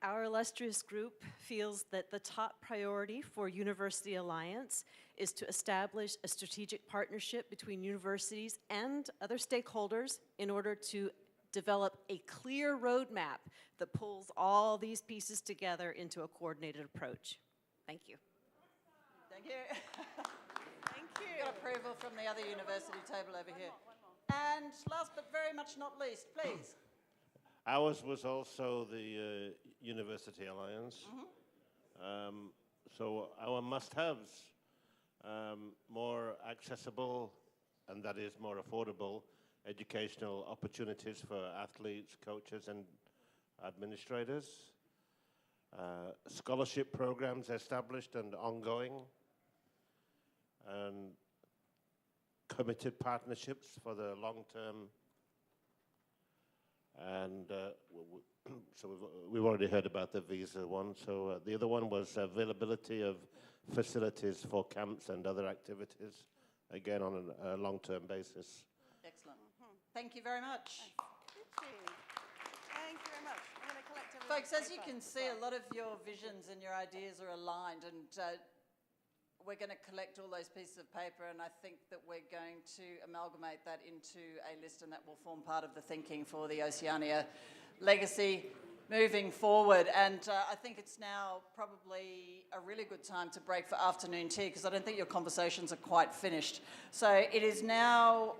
Our illustrious group feels that the top priority for University Alliance is to establish a strategic partnership between universities and other stakeholders in order to develop a clear roadmap that pulls all these pieces together into a coordinated approach. Thank you. Thank you. Thank you. Got approval from the other university table over here. And last but very much not least, please. Ours was also the University Alliance. So our must-haves, more accessible, and that is more affordable, educational opportunities for athletes, coaches, and administrators. Scholarship programs established and ongoing. And committed partnerships for the long term. And so we've already heard about the visa one. So the other one was availability of facilities for camps and other activities, again on a long-term basis. Excellent. Thank you very much. Thank you very much. I'm going to collect everyone's Folks, as you paper. can see, a lot of your visions and your ideas are aligned, and we're going to collect all those pieces of paper, and I think that we're going to amalgamate that into a list, and that will form part of the thinking for the Oceania legacy moving forward. And I think it's now probably a really good time to break for afternoon tea, because I don't think your conversations are quite finished. So it is now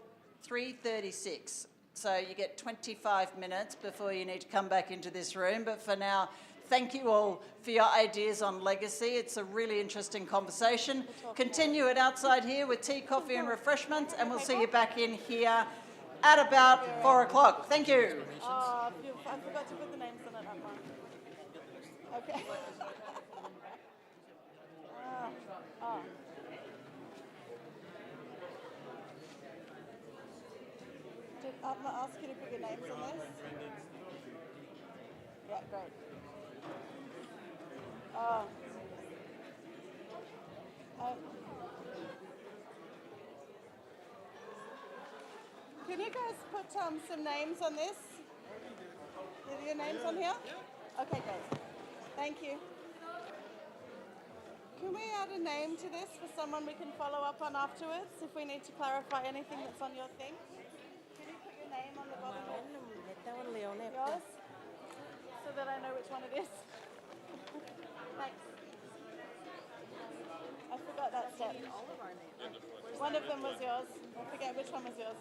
3:36. So you get 25 minutes before you need to come back into this room. But for now, thank you all for your ideas on legacy. It's a really interesting conversation. Continue it outside here with tea, coffee and refreshments, and we'll see you back in here at about 4 o'clock. Thank you. I forgot to put the names on it, Emma. Okay. Did Atma ask you to put your names on this? Yeah, great. Can you guys put some names on this? Are your names on here? Okay, great. Thank you. Can we add a name to this for someone we can follow up on afterwards if we need to clarify anything that's on your thing? Can you put your name on the bottom of yours so that I know which one it is? Thanks. I forgot that step. One of them was yours. I forget which one was yours.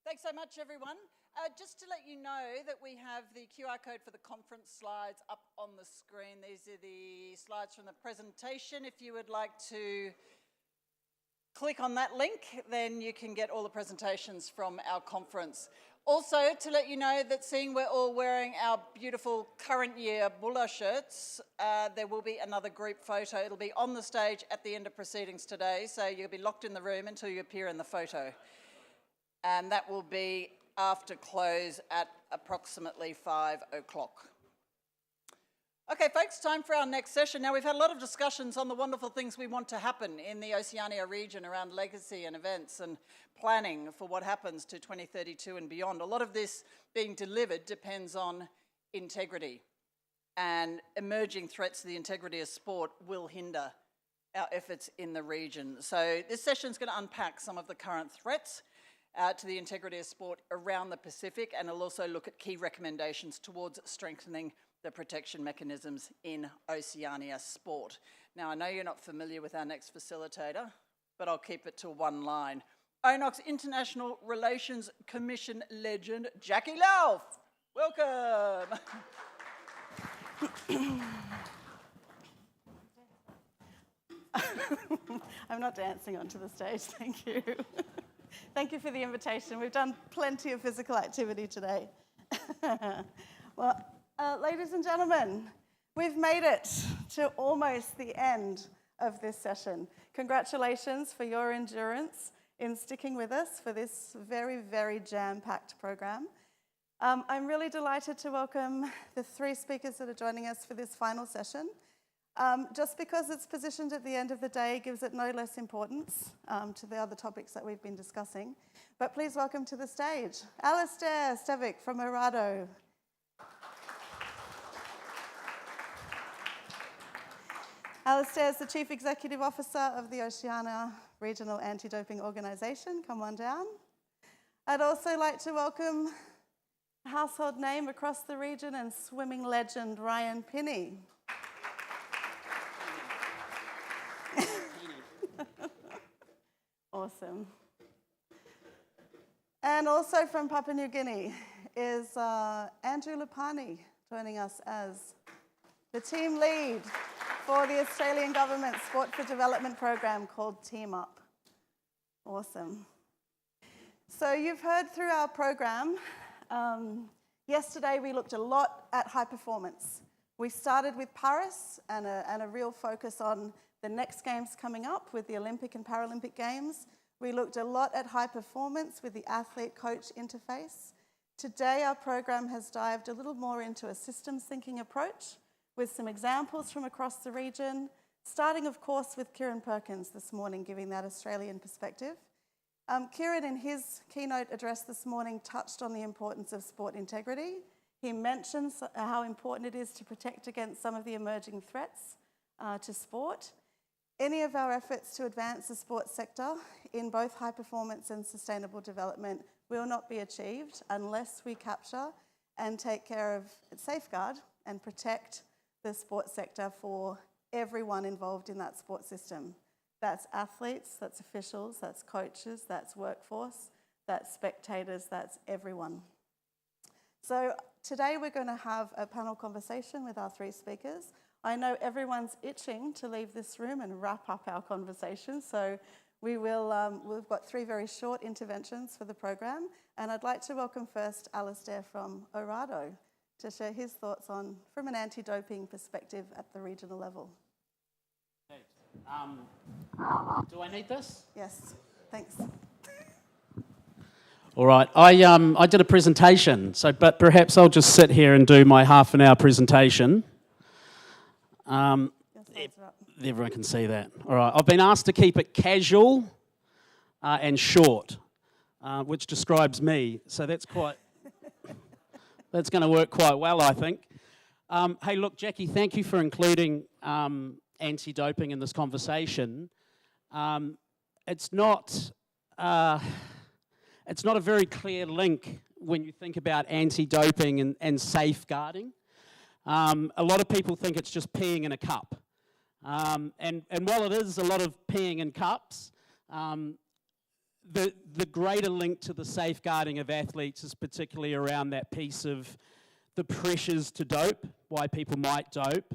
Thanks so much, everyone. Just to let you know that we have the QR code for the conference slides up on the screen. These are the slides from the presentation. If you would like to click on that link, then you can get all the presentations from our conference. Also, to let you know that seeing we're all wearing our beautiful current year Bulla shirts, there will be another group photo. It'll be on the stage at the end of proceedings today, so you'll be locked in the room until you appear in the photo. And that will be after close at approximately 5 o'clock. Okay, folks, time for our next session. Now, we've had a lot of discussions on the wonderful things we want to happen in the Oceania region around legacy and events and planning for what happens to 2032 and beyond. A lot of this being delivered depends on integrity, and emerging threats to the integrity of sport will hinder our efforts in the region. So this session is going to unpack some of the current threats to the integrity of sport around the Pacific, and it'll also look at key recommendations towards strengthening the protection mechanisms in Oceania sport. Now, I know you're not familiar with our next facilitator, but I'll keep it to one line. ONOC's International Relations Commission legend, Jackie Lauf. Welcome. I'm not dancing onto the stage, thank you. Thank you for the invitation. We've done plenty of physical activity today. Well, ladies and gentlemen, we've made it to almost the end of this session. Congratulations for your endurance in sticking with us for this very, very jam-packed program. I'm really delighted to welcome the three speakers that are joining us for this final session. Just because it's positioned at the end of the day gives it no less importance to the other topics that we've been discussing. But please welcome to the stage, Alistair Stevic from Orado. Alistair is the Chief Executive Officer of the Oceania Regional Anti-Doping Organisation. Come on down. I'd also like to welcome a household name across the region and swimming legend, Ryan Pinney. Awesome. And also from Papua New Guinea is Andrew Lapani joining us as the team lead for the Australian Government Sport for Development program called Team Up. Awesome. So you've heard through our program, yesterday we looked a lot at high performance. We started with Paris and a real focus on the next games coming up with the Olympic and Paralympic Games. We looked a lot at high performance with the athlete-coach interface. Today our program has dived a little more into a systems thinking approach with some examples from across the region, starting of course with Kieran Perkins this morning, giving that Australian perspective. Kieran in his keynote address this morning touched on the importance of sport integrity. He mentions how important it is to protect against some of the emerging threats to sport. Any of our efforts to advance the sports sector in both high performance and sustainable development will not be achieved unless we capture and take care of, safeguard and protect the sports sector for everyone involved in that sport system. That's athletes, that's officials, that's coaches, that's workforce, that's spectators, that's everyone. So today we're going to have a panel conversation with our three speakers. I know everyone's itching to leave this room and wrap up our conversation, so we've got three very short interventions for the program, and I'd like to welcome first Alistair from Orado to share his thoughts on, from an anti-doping perspective at the regional level. Do I need this? Yes, thanks. All right, I did a presentation, but perhaps I'll just sit here and do my half an hour presentation. Everyone can see that. All right, I've been asked to keep it casual and short, which describes me. So that's going to work quite well, I think. Hey, look, Jackie, thank you for including anti-doping in this conversation. It's not a very clear link when you think about anti-doping and safeguarding. A lot of people think it's just peeing in a cup. And while it is a lot of peeing in cups, the greater link to the safeguarding of athletes is particularly around that piece of the pressures to dope, why people might dope,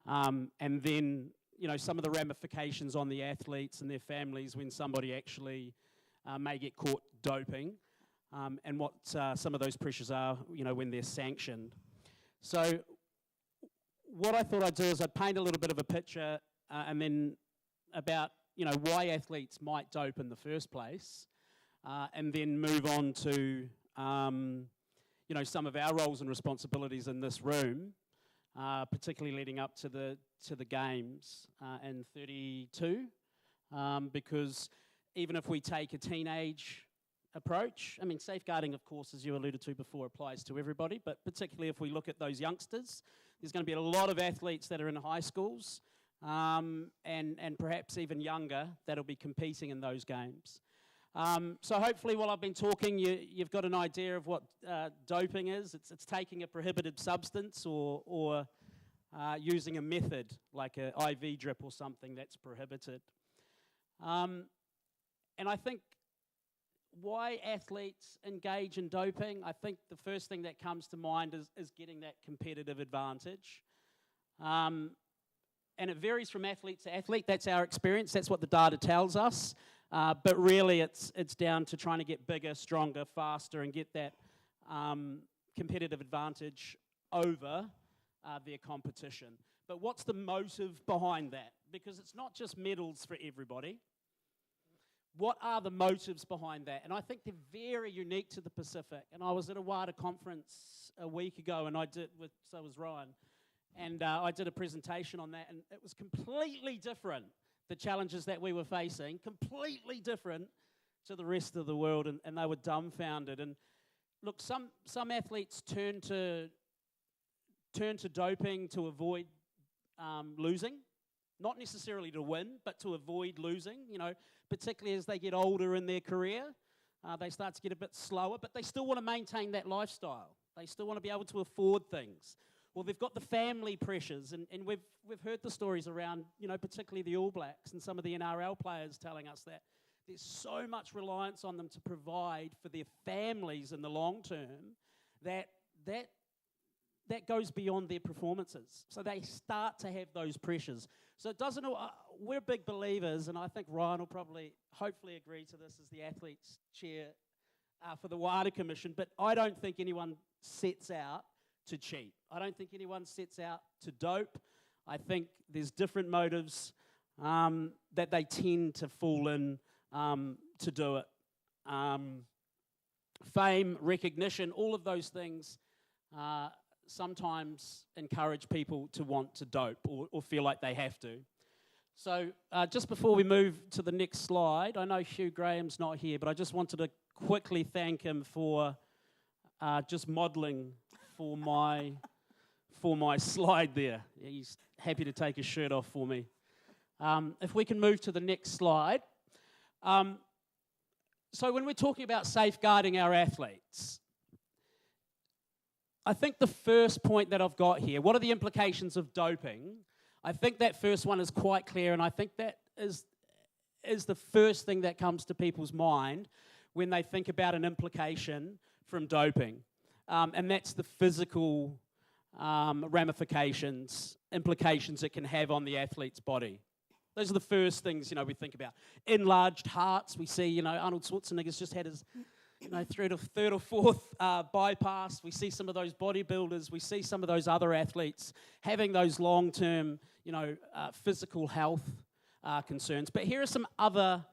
and then some of the ramifications on the athletes and their families when somebody actually may get caught doping, and what some of those pressures are, when they're sanctioned. So what I thought I'd do is I'd paint a little bit of a picture and then about why athletes might dope in the first place, and then move on to some of our roles and responsibilities in this room, particularly leading up to the games in 32, because even if we take a teenage approach, I mean, safeguarding, of course, as you alluded to before, applies to everybody, but particularly if we look at those youngsters, there's going to be a lot of athletes that are in high schools, and perhaps even younger, that'll be competing in those games. So hopefully while I've been talking, you've got an idea of what doping is. It's taking a prohibited substance or using a method like an IV drip or something that's prohibited. And I think why athletes engage in doping, I think the first thing that comes to mind is getting that competitive advantage. And it varies from athlete to athlete. That's our experience. That's what the data tells us. But really, it's down to trying to get bigger, stronger, faster, and get that competitive advantage over their competition. But what's the motive behind that? Because it's not just medals for everybody. What are the motives behind that? And I think they're very unique to the Pacific. And I was at a WADA conference a week ago, and so was Ryan. And I did a presentation on that, and it was completely different. The challenges that we were facing, completely different to the rest of the world, and they were dumbfounded. And look, some athletes turn to doping to avoid losing, not necessarily to win, but to avoid losing. Particularly as they get older in their career, they start to get a bit slower, but they still want to maintain that lifestyle. They still want to be able to afford things. Well, they've got the family pressures, and we've heard the stories around, particularly the All Blacks and some of the NRL players telling us that there's so much reliance on them to provide for their families in the long term that goes beyond their performances. So they start to have those pressures. So it doesn't. We're big believers, and I think Ryan will hopefully agree to this as the athletes chair for the WADA Commission. But I don't think anyone sets out to cheat. I don't think anyone sets out to dope. I think there's different motives that they tend to fall in to do it. Fame, recognition, all of those things sometimes encourage people to want to dope or feel like they have to. So just before we move to the next slide, I know Hugh Graham's not here, but I just wanted to quickly thank him for just modelling for my slide there. He's happy to take his shirt off for me. If we can move to the next slide. So when we're talking about safeguarding our athletes, I think the first point that I've got here, what are the implications of doping? I think that first one is quite clear, and I think that is the first thing that comes to people's mind when they think about an implication from doping. And that's the physical ramifications, implications it can have on the athlete's body. Those are the first things, we think about. Enlarged hearts, we see, Arnold Schwarzenegger's just had his, third or fourth bypass. We see some of those bodybuilders. We see some of those other athletes having those long-term, physical health concerns. But here are some other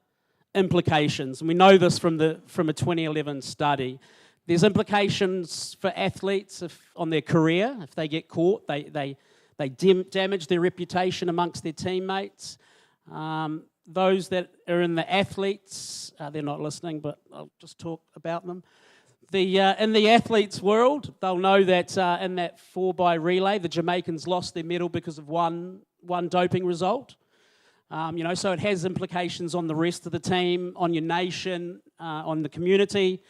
implications, and we know this from a 2011 study. There's implications for athletes on their career. If they get caught, they damage their reputation amongst their teammates. Those that are in the athletes, they're not listening, but I'll just talk about them. In the athletes' world, they'll know that in that 4x relay, the Jamaicans lost their medal because of one doping result. So it has implications on the rest of the team, on your nation, on the community.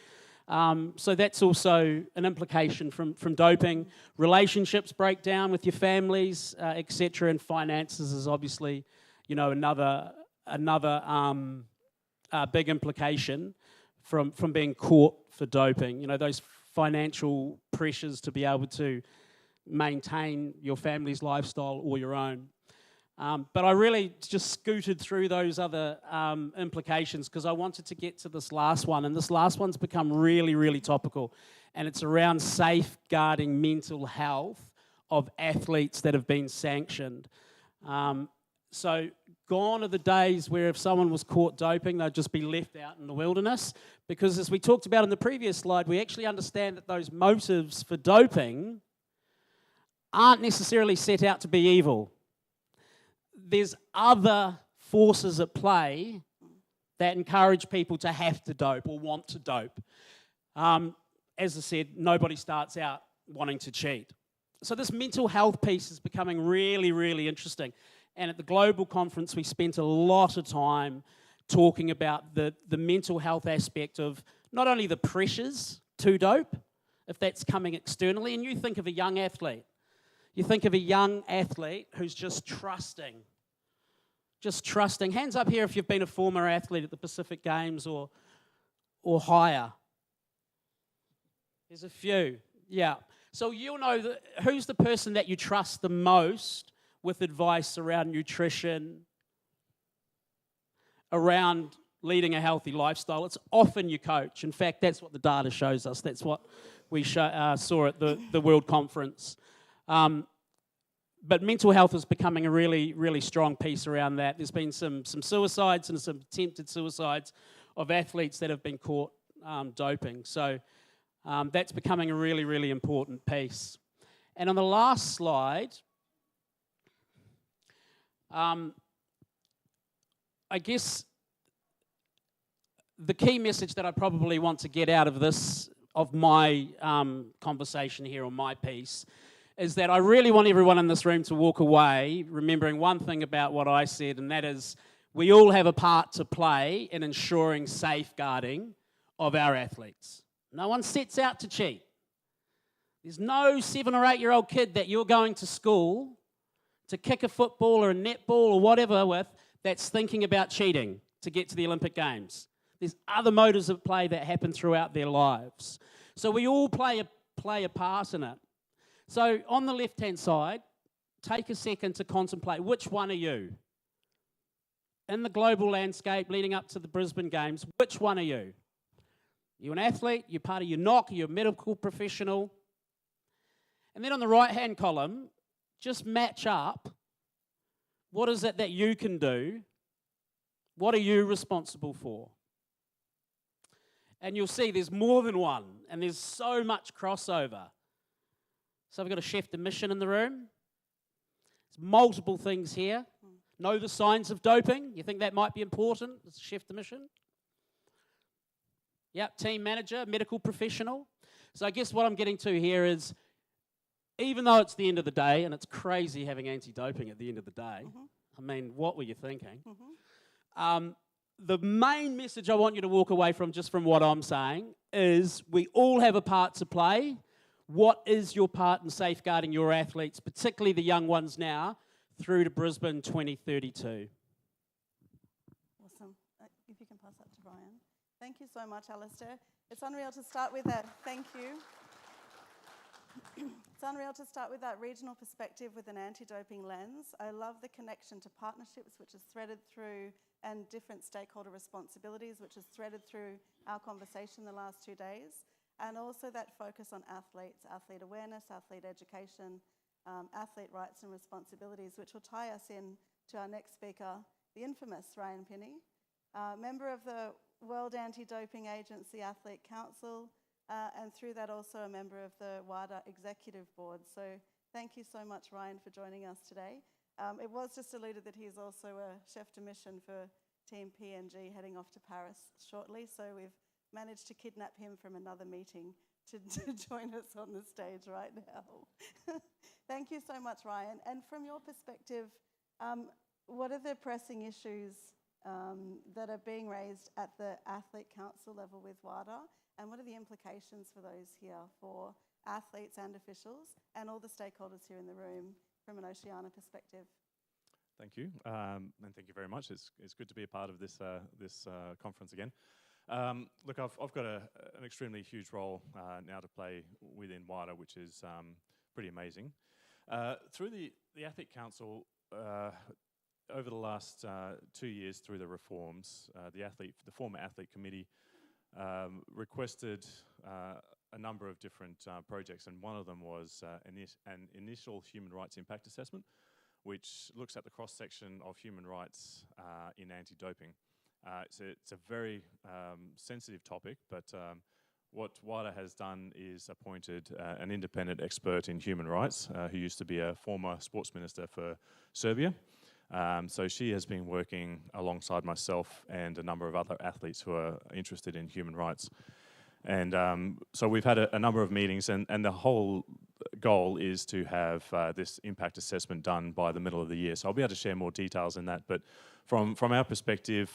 So that's also an implication from doping. Relationships break down with your families, etc., and finances is obviously, another big implication from being caught for doping. You know, those financial pressures to be able to maintain your family's lifestyle or your own. But I really just scooted through those other implications because I wanted to get to this last one, and this last one's become really, really topical, and it's around safeguarding mental health of athletes that have been sanctioned. So gone are the days where if someone was caught doping, they'd just be left out in the wilderness, because as we talked about in the previous slide, we actually understand that those motives for doping aren't necessarily set out to be evil. There's other forces at play that encourage people to have to dope or want to dope. As I said, nobody starts out wanting to cheat. So this mental health piece is becoming really, really interesting. And at the global conference, we spent a lot of time talking about the mental health aspect of not only the pressures to dope, if that's coming externally, and you think of a young athlete. You think of a young athlete who's just trusting. Hands up here if you've been a former athlete at the Pacific Games or higher. There's a few, yeah. So you'll know who's the person that you trust the most with advice around nutrition, around leading a healthy lifestyle. It's often your coach. In fact, that's what the data shows us. That's what we saw at the World Conference. But mental health is becoming a really, really strong piece around that. There's been some suicides and some attempted suicides of athletes that have been caught doping. So that's becoming a really, really important piece. And on the last slide, I guess the key message that I probably want to get out of this, of my conversation here, or my piece, is that I really want everyone in this room to walk away remembering one thing about what I said, and that is we all have a part to play in ensuring safeguarding of our athletes. No one sets out to cheat. There's no 7 or 8-year-old kid that you're going to school to kick a football or a netball or whatever with that's thinking about cheating to get to the Olympic Games. There's other motives at play that happen throughout their lives. So we all play a part in it. So on the left-hand side, take a second to contemplate, which one are you? In the global landscape leading up to the Brisbane Games, which one are you? You're an athlete, you're part of your NOC, you're a medical professional. And then on the right-hand column, just match up, what is it that you can do? What are you responsible for? And you'll see there's more than one, and there's so much crossover. So we've got a chef de mission in the room. There's multiple things here. Know the signs of doping. You think that might be important as a chef de mission? Yep, team manager, medical professional. So I guess what I'm getting to here is, even though it's the end of the day, and it's crazy having anti-doping at the end of the day, I mean, what were you thinking? The main message I want you to walk away from, just from what I'm saying, is we all have a part to play. What is your part in safeguarding your athletes, particularly the young ones now, through to Brisbane 2032? Awesome. If you can pass that to Brian. Thank you so much, Alistair. It's unreal to start with that. Thank you. It's unreal to start with that regional perspective with an anti-doping lens. I love the connection to partnerships, which is threaded through, and different stakeholder responsibilities, which is threaded through our conversation the last 2 days. And also that focus on athletes, athlete awareness, athlete education, athlete rights and responsibilities, which will tie us in to our next speaker, the infamous Ryan Pinney, member of the World Anti-Doping Agency Athlete Council, and through that also a member of the WADA Executive Board. So thank you so much, Ryan, for joining us today. It was just alluded that he's also a chef de mission for Team PNG heading off to Paris shortly, so we've managed to kidnap him from another meeting to join us on the stage right now. Thank you so much, Ryan. And from your perspective, what are the pressing issues that are being raised at the Athlete Council level with WADA, and what are the implications for those here for athletes and officials and all the stakeholders here in the room from an Oceania perspective? Thank you, and thank you very much. It's good to be a part of this conference again. Look, I've got an extremely huge role now to play within WIDA, which is pretty amazing. Through the Athlete Council, over the last 2 years, through the reforms, the former Athlete Committee requested a number of different projects, and one of them was an initial human rights impact assessment, which looks at the cross-section of human rights in anti-doping. It's a very sensitive topic, but what WIDA has done is appointed an independent expert in human rights who used to be a former sports minister for Serbia. So she has been working alongside myself and a number of other athletes who are interested in human rights. And so we've had a number of meetings, and the whole goal is to have this impact assessment done by the middle of the year. So I'll be able to share more details in that. But from our perspective,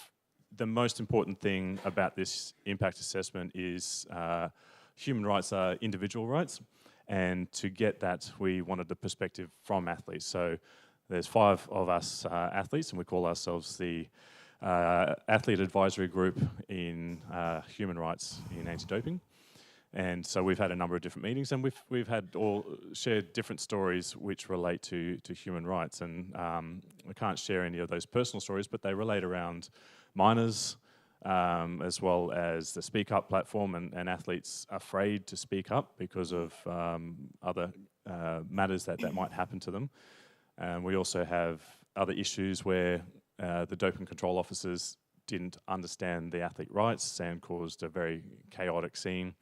the most important thing about this impact assessment is human rights are individual rights. And to get that, we wanted the perspective from athletes. So there's 5 of us athletes, and we call ourselves the Athlete Advisory Group in Human Rights in Anti-Doping. And so we've had a number of different meetings, and we've had all shared different stories which relate to human rights. And I can't share any of those personal stories, but they relate around minors, as well as the Speak Up platform, and athletes afraid to speak up because of other matters that might happen to them. And we also have other issues where the doping control officers didn't understand the athlete rights and caused a very chaotic scene.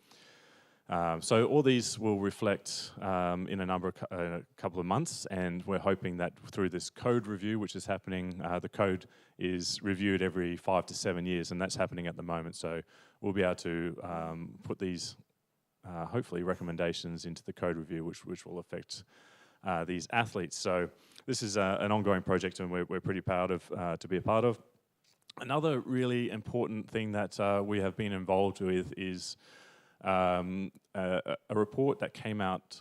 So all these will reflect in a couple of months, and we're hoping that through this code review, which is happening, the code is reviewed every 5 to 7 years, and that's happening at the moment. So we'll be able to put these, hopefully, recommendations into the code review, which will affect these athletes. So this is an ongoing project, and we're pretty proud of to be a part of. Another really important thing that we have been involved with is a report that came out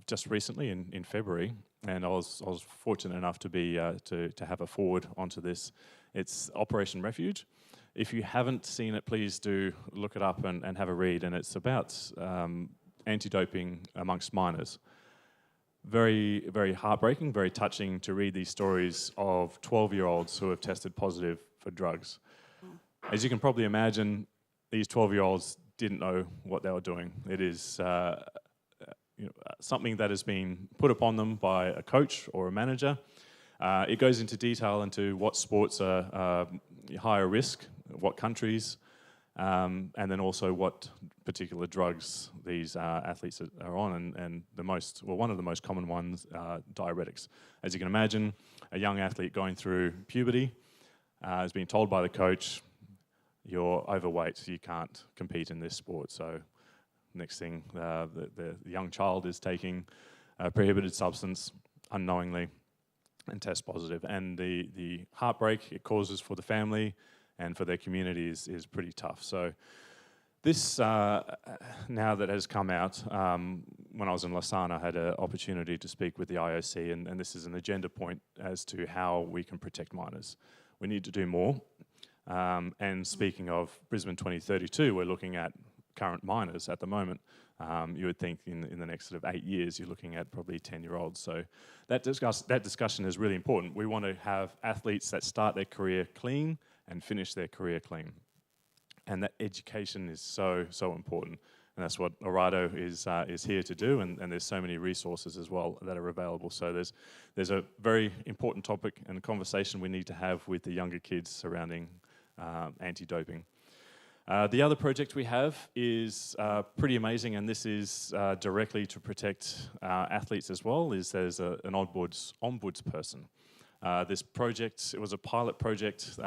just recently in February, and I was fortunate enough to be to have a forward onto this. It's Operation Refuge. If you haven't seen it, please do look it up and have a read. And it's about anti-doping amongst minors. Very, very heartbreaking, very touching to read these stories of 12-year-olds who have tested positive for drugs. As you can probably imagine, these 12-year-olds didn't know what they were doing. It is something that has been put upon them by a coach or a manager. It goes into detail into what sports are higher risk, what countries, and then also what particular drugs these athletes are on. And one of the most common ones are diuretics. As you can imagine, a young athlete going through puberty is being told by the coach, you're overweight, so you can't compete in this sport. So next thing, the young child is taking a prohibited substance unknowingly and test positive. And the heartbreak it causes for the family and for their community is pretty tough. So this, now that has come out, when I was in Lausanne, I had an opportunity to speak with the IOC, and this is an agenda point as to how we can protect minors. We need to do more. And speaking of Brisbane 2032, we're looking at current minors at the moment. You would think in the next sort of 8 years, you're looking at probably 10-year-olds. So that discussion is really important. We want to have athletes that start their career clean and finish their career clean. And that education is so important. And that's what Orado is here to do, and there's so many resources as well that are available. So there's a very important topic and conversation we need to have with the younger kids surrounding anti-doping. The other project we have is pretty amazing, and this is directly to protect athletes as well, is there's an ombuds person. This project, it was a pilot project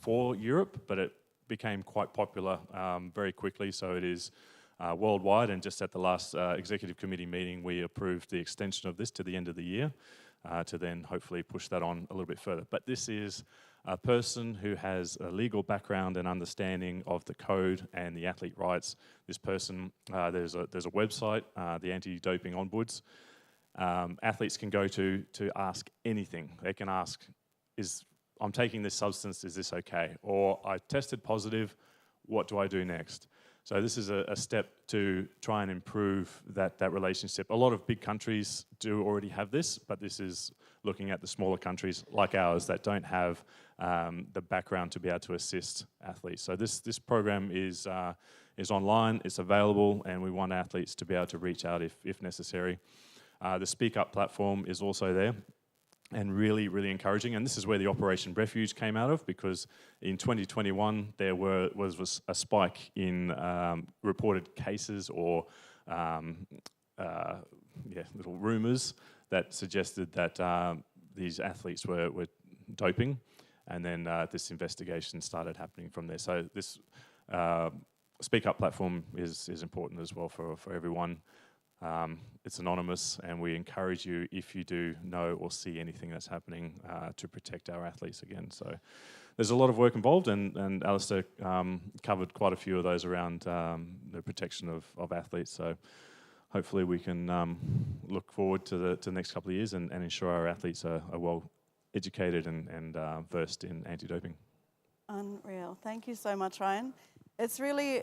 for Europe, but it became quite popular very quickly, so it is worldwide, and just at the last executive committee meeting, we approved the extension of this to the end of the year to then hopefully push that on a little bit further. But this is a person who has a legal background and understanding of the code and the athlete rights. This person, there's a website, the Anti-Doping Ombuds. Athletes can go to ask anything. They can ask I'm taking this substance, is this okay? Or I tested positive, what do I do next? So this is a step to try and improve that relationship. A lot of big countries do already have this, but this is looking at the smaller countries like ours that don't have the background to be able to assist athletes. So this program is online, it's available, and we want athletes to be able to reach out if necessary. The Speak Up platform is also there, and really, really encouraging. And this is where the Operation Refuge came out of, because in 2021 there was a spike in reported cases or little rumours that suggested that these athletes were doping, and then this investigation started happening from there. So this Speak Up platform is important as well for everyone. It's anonymous, and we encourage you, if you do know or see anything that's happening, to protect our athletes again. So there's a lot of work involved, and Alistair covered quite a few of those around the protection of athletes. So hopefully we can look forward to the next couple of years and ensure our athletes are well educated and versed in anti-doping. Unreal. Thank you so much, Ryan. It's really,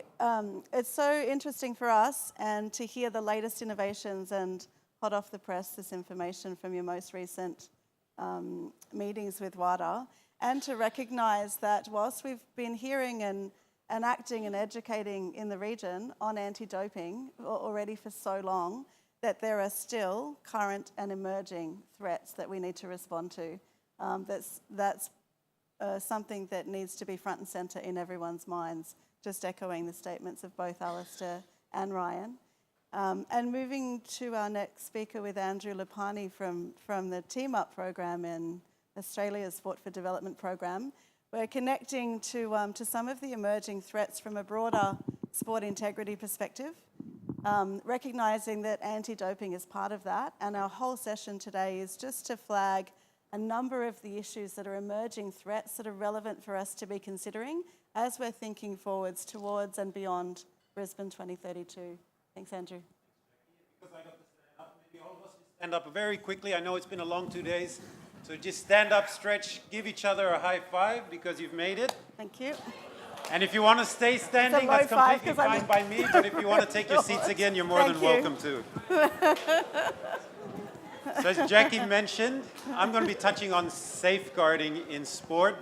it's so interesting for us, and to hear the latest innovations and hot off the press this information from your most recent meetings with WADA, and to recognise that whilst we've been hearing and acting and educating in the region on anti-doping already for so long, that there are still current and emerging threats that we need to respond to. That's something that needs to be front and centre in everyone's minds. Just echoing the statements of both Alistair and Ryan. And moving to our next speaker with Andrew Lupani from the Team Up program in Australia's Sport for Development program. We're connecting to some of the emerging threats from a broader sport integrity perspective, recognising that anti-doping is part of that. And our whole session today is just to flag a number of the issues that are emerging threats that are relevant for us to be considering as we're thinking forwards towards and beyond Brisbane 2032. Thanks, Andrew. Because I got to stand up, maybe all of us just stand up very quickly. I know it's been a long 2 days, so just stand up, stretch, give each other a high five because you've made it. Thank you. And if you want to stay standing, that's completely fine by me, but if you want to take your seats again, you're more than welcome to. So as Jackie mentioned, I'm going to be touching on safeguarding in sport.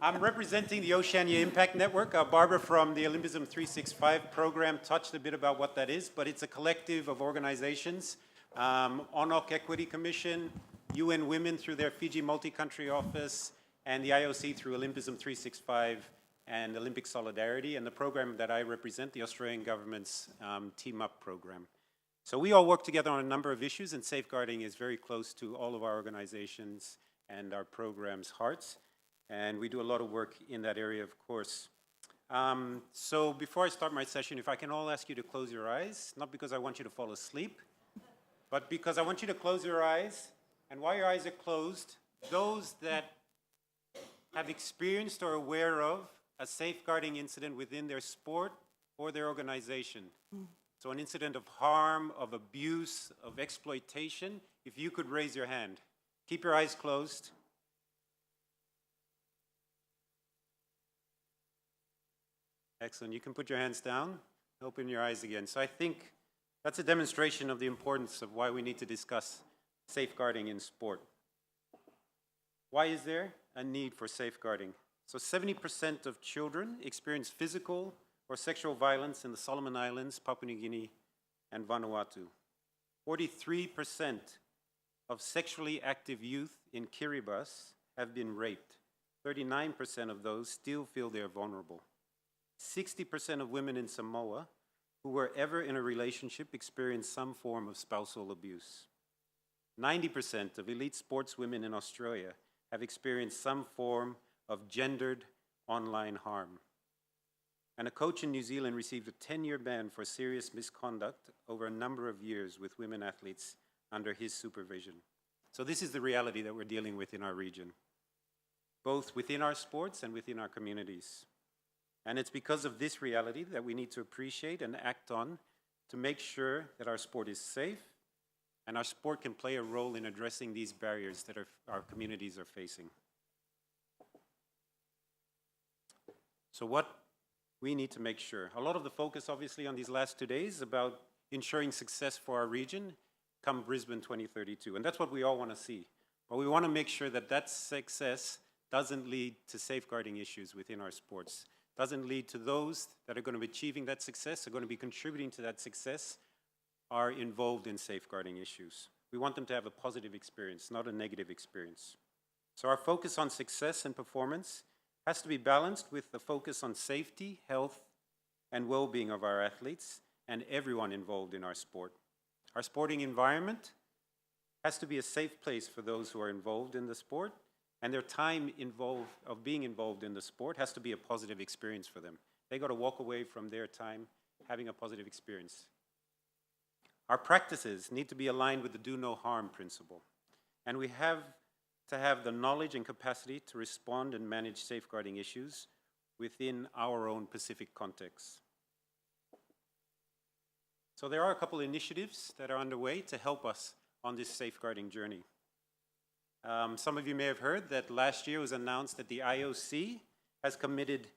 I'm representing the Oceania Impact Network. Barbara from the Olympism 365 program touched a bit about what that is, but it's a collective of organizations. ONOC Equity Commission, UN Women through their Fiji multi-country office, and the IOC through Olympism 365 and Olympic Solidarity, and the program that I represent, the Australian government's Team Up program. So we all work together on a number of issues, and safeguarding is very close to all of our organizations and our program's hearts. And we do a lot of work in that area, of course. So before I start my session, if I can all ask you to close your eyes, not because I want you to fall asleep, but because I want you to close your eyes. And while your eyes are closed, those that have experienced or are aware of a safeguarding incident within their sport or their organization. So an incident of harm, of abuse, of exploitation, if you could raise your hand. Keep your eyes closed. Excellent. You can put your hands down, open your eyes again. So I think that's a demonstration of the importance of why we need to discuss safeguarding in sport. Why is there a need for safeguarding? So 70% of children experience physical or sexual violence in the Solomon Islands, Papua New Guinea, and Vanuatu. 43% of sexually active youth in Kiribati have been raped. 39% of those still feel they're vulnerable. 60% of women in Samoa who were ever in a relationship experienced some form of spousal abuse. 90% of elite sportswomen in Australia have experienced some form of gendered online harm. And a coach in New Zealand received a 10-year ban for serious misconduct over a number of years with women athletes under his supervision. So this is the reality that we're dealing with in our region, both within our sports and within our communities. And it's because of this reality that we need to appreciate and act on to make sure that our sport is safe And our sport can play a role in addressing these barriers that our communities are facing. So what we need to make sure, a lot of the focus obviously on these last 2 days about ensuring success for our region come Brisbane 2032. And that's what we all want to see. But we want to make sure that that success doesn't lead to safeguarding issues within our sports, doesn't lead to those that are going to be achieving that success, are going to be contributing to that success, are involved in safeguarding issues. We want them to have a positive experience, not a negative experience. So our focus on success and performance has to be balanced with the focus on safety, health, and well-being of our athletes and everyone involved in our sport. Our sporting environment has to be a safe place for those who are involved in the sport, and their time of being involved in the sport has to be a positive experience for them. They got to walk away from their time having a positive experience. Our practices need to be aligned with the do no harm principle, and we have to have the knowledge and capacity to respond and manage safeguarding issues within our own Pacific context. So there are a couple of initiatives that are underway to help us on this safeguarding journey. Some of you may have heard that last year it was announced that the IOC has committed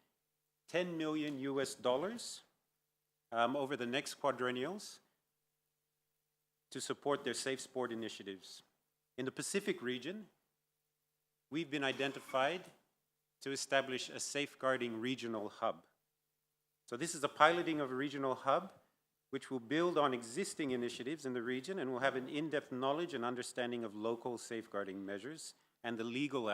$10 million over the next quadrennials to support their safe sport initiatives. In the Pacific region, we've been identified to establish a safeguarding regional hub. So this is a piloting of a regional hub which will build on existing initiatives in the region and will have an in-depth knowledge and understanding of local safeguarding measures and the legal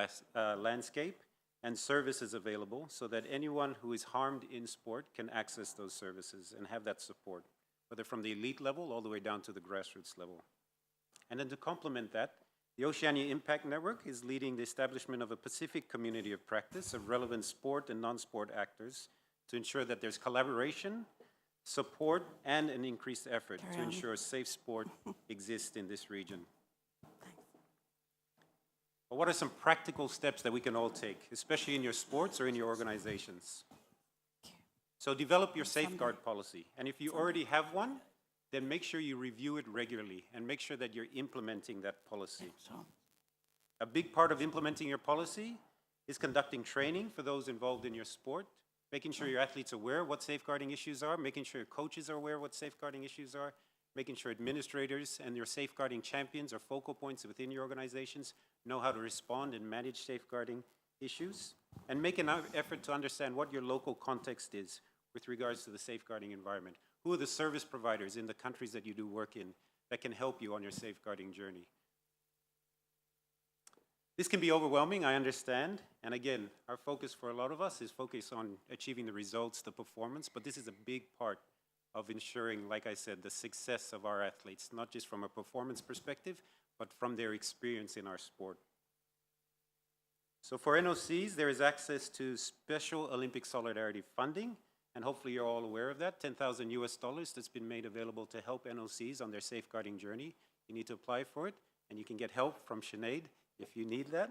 landscape and services available so that anyone who is harmed in sport can access those services and have that support, whether from the elite level all the way down to the grassroots level. And then to complement that, the Oceania Impact Network is leading the establishment of a Pacific community of practice of relevant sport and non-sport actors to ensure that there's collaboration, support, and an increased effort to ensure safe sport exists in this region. But what are some practical steps that we can all take, especially in your sports or in your organizations? So develop your safeguard policy. And if you already have one, then make sure you review it regularly and make sure that you're implementing that policy. A big part of implementing your policy is conducting training for those involved in your sport, making sure your athletes are aware what safeguarding issues are, making sure your coaches are aware what safeguarding issues are, making sure administrators and your safeguarding champions or focal points within your organizations know how to respond and manage safeguarding issues, and make an effort to understand what your local context is with regards to the safeguarding environment. Who are the service providers in the countries that you do work in that can help you on your safeguarding journey? This can be overwhelming, I understand, and again, our focus for a lot of us is focused on achieving the results, the performance, but this is a big part of ensuring, like I said, the success of our athletes, not just from a performance perspective, but from their experience in our sport. So for NOCs, there is access to special Olympic Solidarity funding, and hopefully you're all aware of that, $10,000 that's been made available to help NOCs on their safeguarding journey. You need to apply for it, and you can get help from Sinead if you need that.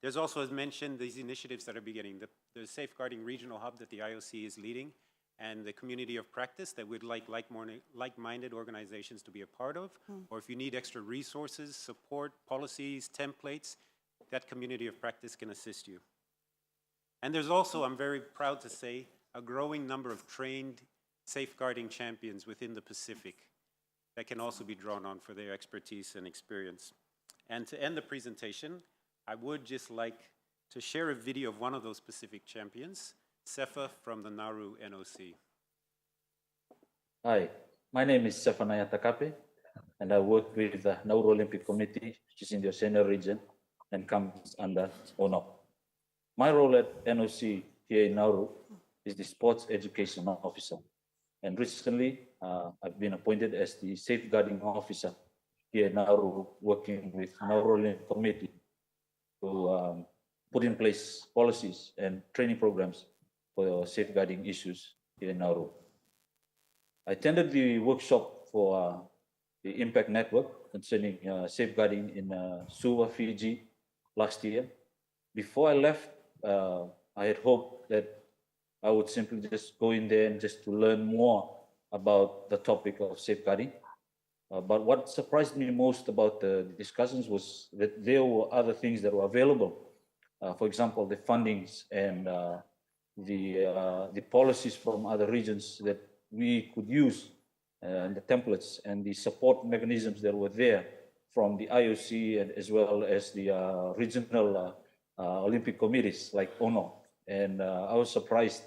There's also, as mentioned, these initiatives that are beginning, the Safeguarding Regional Hub that the IOC is leading, and the community of practice that we'd like-minded organizations to be a part of, or if you need extra resources, support, policies, templates, that community of practice can assist you. And there's also, I'm very proud to say, a growing number of trained safeguarding champions within the Pacific that can also be drawn on for their expertise and experience. And to end the presentation, I would just like to share a video of one of those Pacific champions, Sefa from the Nauru NOC. Hi, my name is Sefanaya Takape, and I work with the Nauru Olympic Committee, which is in the Oceania region and comes under ONOC. My role at NOC here in Nauru is the Sports Education Officer. And recently, I've been appointed as the Safeguarding Officer here in Nauru, working with Nauru Olympic Committee to put in place policies and training programs for safeguarding issues here in Nauru. I attended the workshop for the Impact Network concerning safeguarding in Suva, Fiji last year. Before I left, I had hoped that I would simply just go in there and just to learn more about the topic of safeguarding. But what surprised me most about the discussions was that there were other things that were available. For example, the fundings and the policies from other regions that we could use, and the templates and the support mechanisms that were there from the IOC and as well as the regional Olympic committees like ONOC. And I was surprised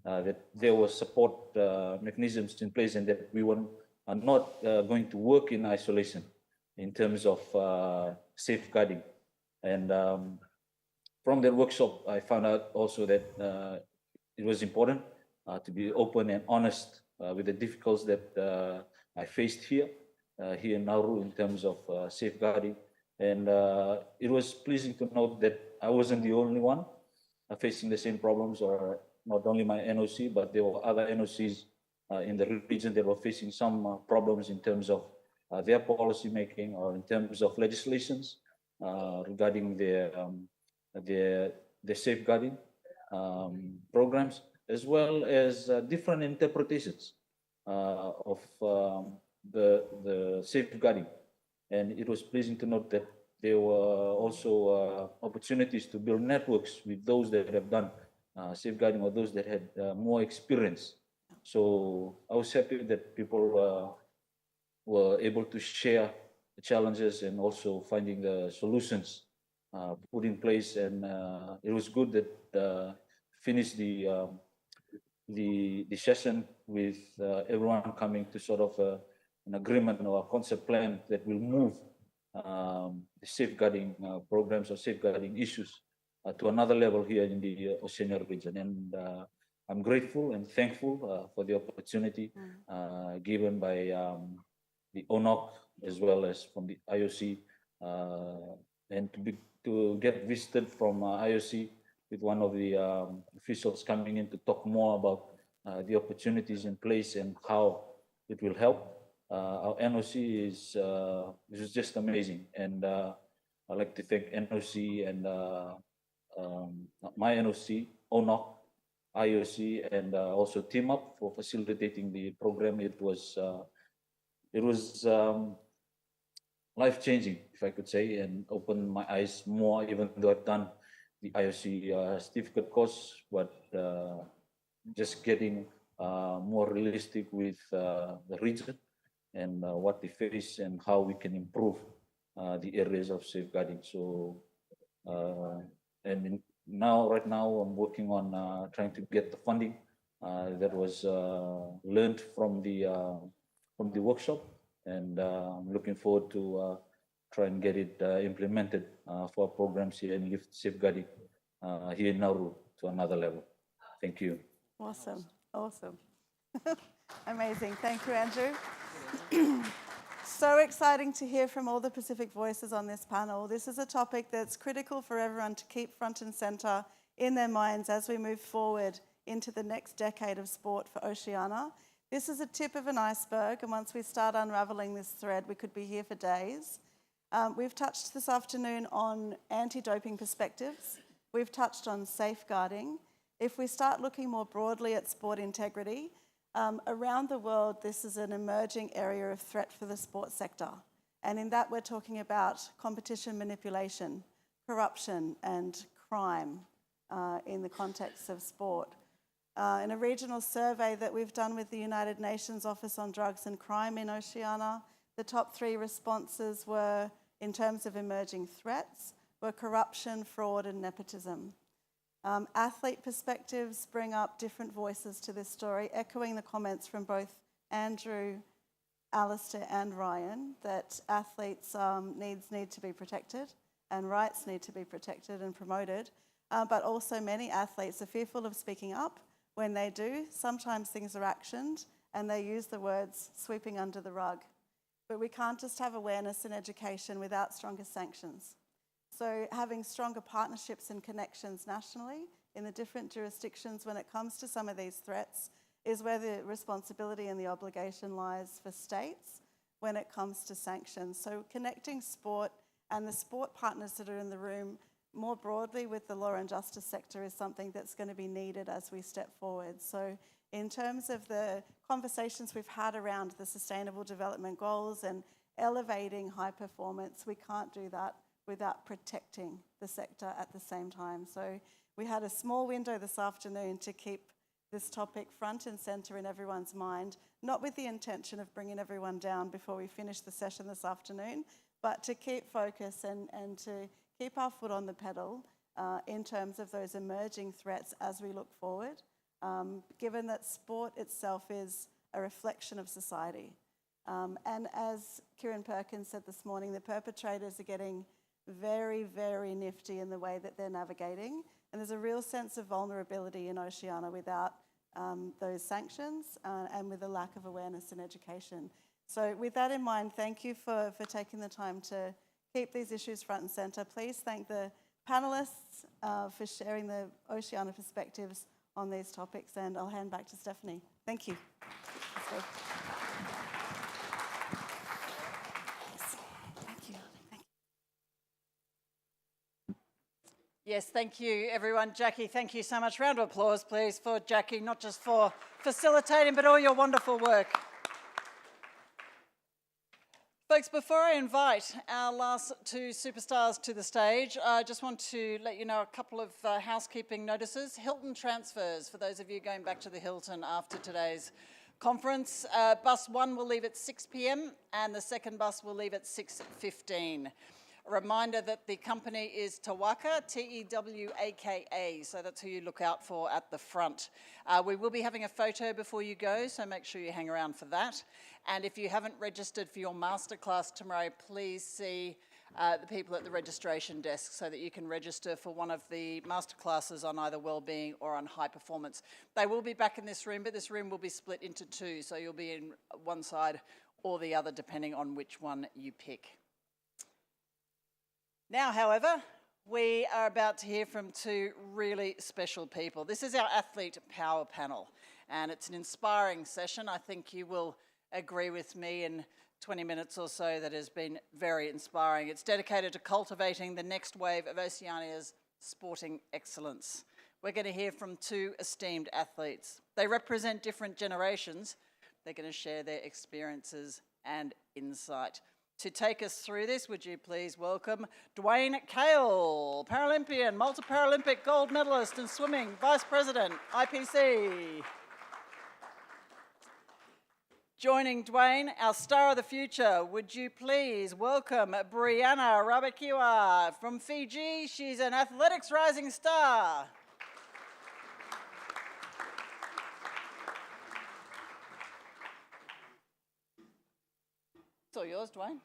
that there were support mechanisms in place and that we were not going to work in isolation in terms of safeguarding. And from that workshop, I found out also that it was important to be open and honest with the difficulties that I faced here in Nauru in terms of safeguarding. And it was pleasing to note that I wasn't the only one facing the same problems, or not only my NOC, but there were other NOCs in the region that were facing some problems in terms of their policy making or in terms of legislations regarding their safeguarding programs, as well as different interpretations of the safeguarding. And it was pleasing to note that there were also opportunities to build networks with those that have done safeguarding or those that had more experience. So I was happy that people were able to share the challenges and also finding the solutions put in place. And it was good that finished the session with everyone coming to sort of an agreement or a concept plan that will move the safeguarding programs or safeguarding issues to another level here in the Oceania region. And I'm grateful and thankful for the opportunity given by the ONOC as well as from the IOC, and to get visited from IOC with one of the officials coming in to talk more about the opportunities in place and how it will help. Our NOC is just amazing, and I'd like to thank NOC and my NOC, ONOC, IOC, and also Team Up for facilitating the program. It was life-changing, if I could say, and opened my eyes more, even though I've done the IOC certificate course, but just getting more realistic with the region and what they face and how we can improve the areas of safeguarding. So, right now I'm working on trying to get the funding that was learned from the workshop, and I'm looking forward to try and get it implemented for our programs here and lift safeguarding here in Nauru to another level. Thank you. Awesome, awesome. Amazing, thank you, Andrew. So exciting to hear from all the Pacific voices on this panel. This is a topic that's critical for everyone to keep front and centre in their minds as we move forward into the next decade of sport for Oceania. This is a tip of an iceberg, and once we start unravelling this thread, we could be here for days. We've touched this afternoon on anti-doping perspectives. We've touched on safeguarding. If we start looking more broadly at sport integrity, around the world, this is an emerging area of threat for the sports sector. And in that, we're talking about competition manipulation, corruption, and crime in the context of sport. In a regional survey that we've done with the United Nations Office on Drugs and Crime in Oceania, the top 3 responses were, in terms of emerging threats, were corruption, fraud, and nepotism. Athlete perspectives bring up different voices to this story, echoing the comments from both Andrew, Alistair, and Ryan, that athletes' needs need to be protected and rights need to be protected and promoted, but also many athletes are fearful of speaking up. When they do, sometimes things are actioned and they use the words sweeping under the rug. But we can't just have awareness and education without stronger sanctions. So having stronger partnerships and connections nationally in the different jurisdictions when it comes to some of these threats is where the responsibility and the obligation lies for states when it comes to sanctions. So connecting sport and the sport partners that are in the room more broadly with the law and justice sector is something that's going to be needed as we step forward. So in terms of the conversations we've had around the Sustainable Development Goals and elevating high performance, we can't do that without protecting the sector at the same time. So we had a small window this afternoon to keep this topic front and centre in everyone's mind, not with the intention of bringing everyone down before we finish the session this afternoon, but to keep focus and to keep our foot on the pedal in terms of those emerging threats as we look forward, given that sport itself is a reflection of society. And as Kieran Perkins said this morning, the perpetrators are getting very, very nifty in the way that they're navigating. And there's a real sense of vulnerability in Oceania without those sanctions and with a lack of awareness and education. So with that in mind, thank you for taking the time to keep these issues front and centre. Please thank the panellists for sharing the Oceania perspectives on these topics, and I'll hand back to Stephanie. Thank you. Yes, thank you, everyone. Jackie, thank you so much. Round of applause, please, for Jackie, not just for facilitating, but all your wonderful work. Folks, before I invite our last two superstars to the stage, I just want to let you know a couple of housekeeping notices. Hilton transfers, for those of you going back to the Hilton after today's conference. Bus 1 will leave at 6 p.m. and the second bus will leave at 6:15. A reminder that the company is Tewaka, T-E-W-A-K-A, so that's who you look out for at the front. We will be having a photo before you go, so make sure you hang around for that. And if you haven't registered for your masterclass tomorrow, please see the people at the registration desk so that you can register for one of the masterclasses on either wellbeing or on high performance. They will be back in this room, but this room will be split into two, so you'll be in one side or the other depending on which one you pick. Now, however, we are about to hear from two really special people. This is our Athlete Power Panel, and it's an inspiring session. I think you will agree with me in 20 minutes or so that has been very inspiring. It's dedicated to cultivating the next wave of Oceania's sporting excellence. We're going to hear from two esteemed athletes. They represent different generations. They're going to share their experiences and insight. To take us through this, would you please welcome Dwayne Cale, Paralympian, multi-Paralympic gold medalist in swimming, Vice President, IPC. Joining Dwayne, our star of the future, would you please welcome Brianna Rabakiwa from Fiji. She's an athletics rising star. It's all yours, Dwayne.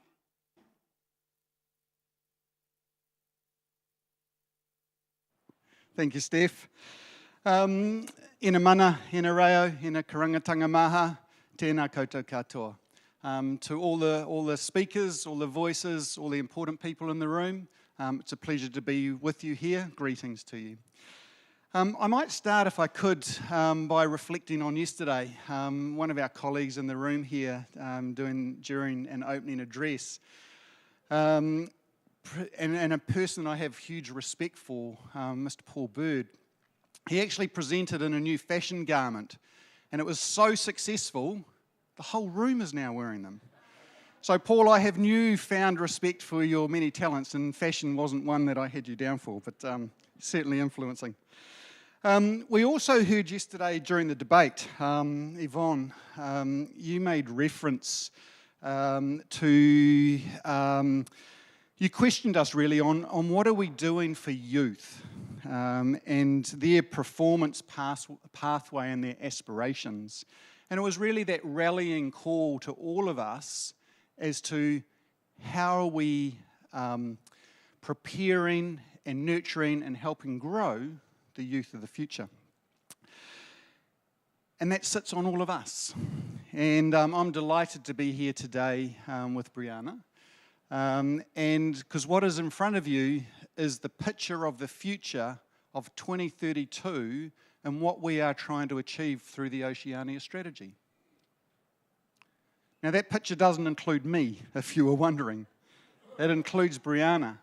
Thank you, Steph. Ina mana, ina reo, ina karangatanga maha, tēnā koutou katoa. To all the speakers, all the voices, all the important people in the room, it's a pleasure to be with you here. Greetings to you. I might start, if I could, by reflecting on yesterday. One of our colleagues in the room here during an opening address, and a person I have huge respect for, Mr. Paul Bird, he actually presented in a new fashion garment, and it was so successful, the whole room is now wearing them. So, Paul, I have newfound respect for your many talents, and fashion wasn't one that I had you down for, but certainly influencing. We also heard yesterday during the debate, Yvonne, you made reference to... you questioned us really on what are we doing for youth and their performance pathway and their aspirations. And it was really that rallying call to all of us as to how are we preparing and nurturing and helping grow the youth of the future. And that sits on all of us. And I'm delighted to be here today with Brianna. And because what is in front of you is the picture of the future of 2032 and what we are trying to achieve through the Oceania strategy. Now that picture doesn't include me, if you were wondering. It includes Brianna.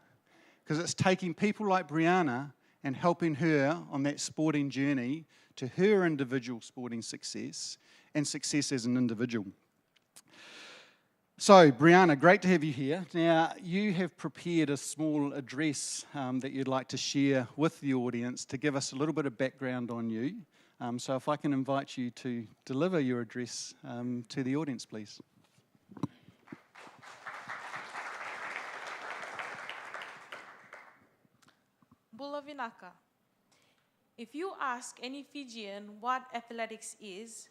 because it's taking people like Brianna and helping her on that sporting journey to her individual sporting success and success as an individual. So, Brianna, great to have you here. Now, you have prepared a small address that you'd like to share with the audience to give us a little bit of background on you. So if I can invite you to deliver your address to the audience, please. Bulavinaka. If you ask any Fijian what athletics is,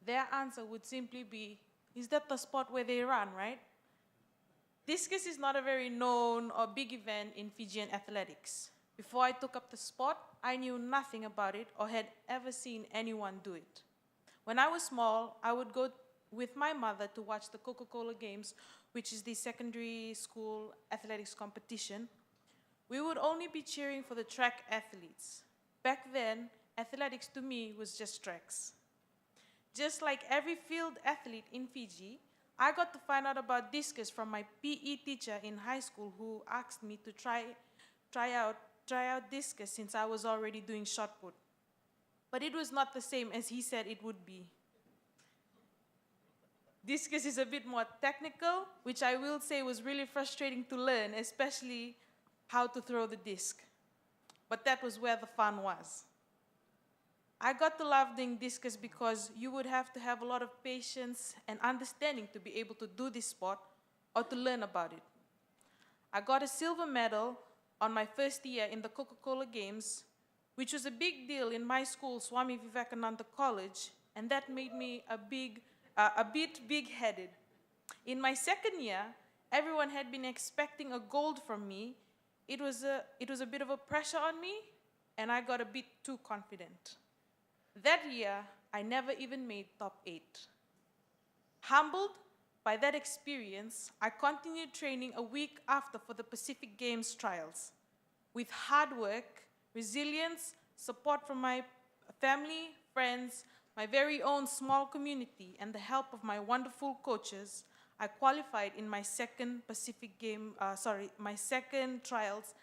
their answer would simply be, is that the sport where they run, right? Discus is not a very known or big event in Fijian athletics. Before I took up the sport, I knew nothing about it or had ever seen anyone do it. When I was small, I would go with my mother to watch the Coca-Cola Games, which is the secondary school athletics competition. We would only be cheering for the track athletes. Back then, athletics to me was just tracks. Just like every field athlete in Fiji, I got to find out about discus from my PE teacher in high school who asked me to try out discus since I was already doing shot put. But it was not the same as he said it would be. Discus is a bit more technical, which I will say was really frustrating to learn, especially how to throw the disc. But that was where the fun was. I got to love doing discus because you would have to have a lot of patience and understanding to be able to do this sport or to learn about it. I got a silver medal on my first year in the Coca-Cola Games, which was a big deal in my school, Swami Vivekananda College, and that made me a bit big-headed. In my second year, everyone had been expecting a gold from me. It was a bit of a pressure on me, and I got a bit too confident. That year, I never even made top 8. Humbled by that experience, I continued training a week after for the Pacific Games trials. With hard work, resilience, support from my family, friends, my very own small community, and the help of my wonderful coaches, I qualified in my second my second trials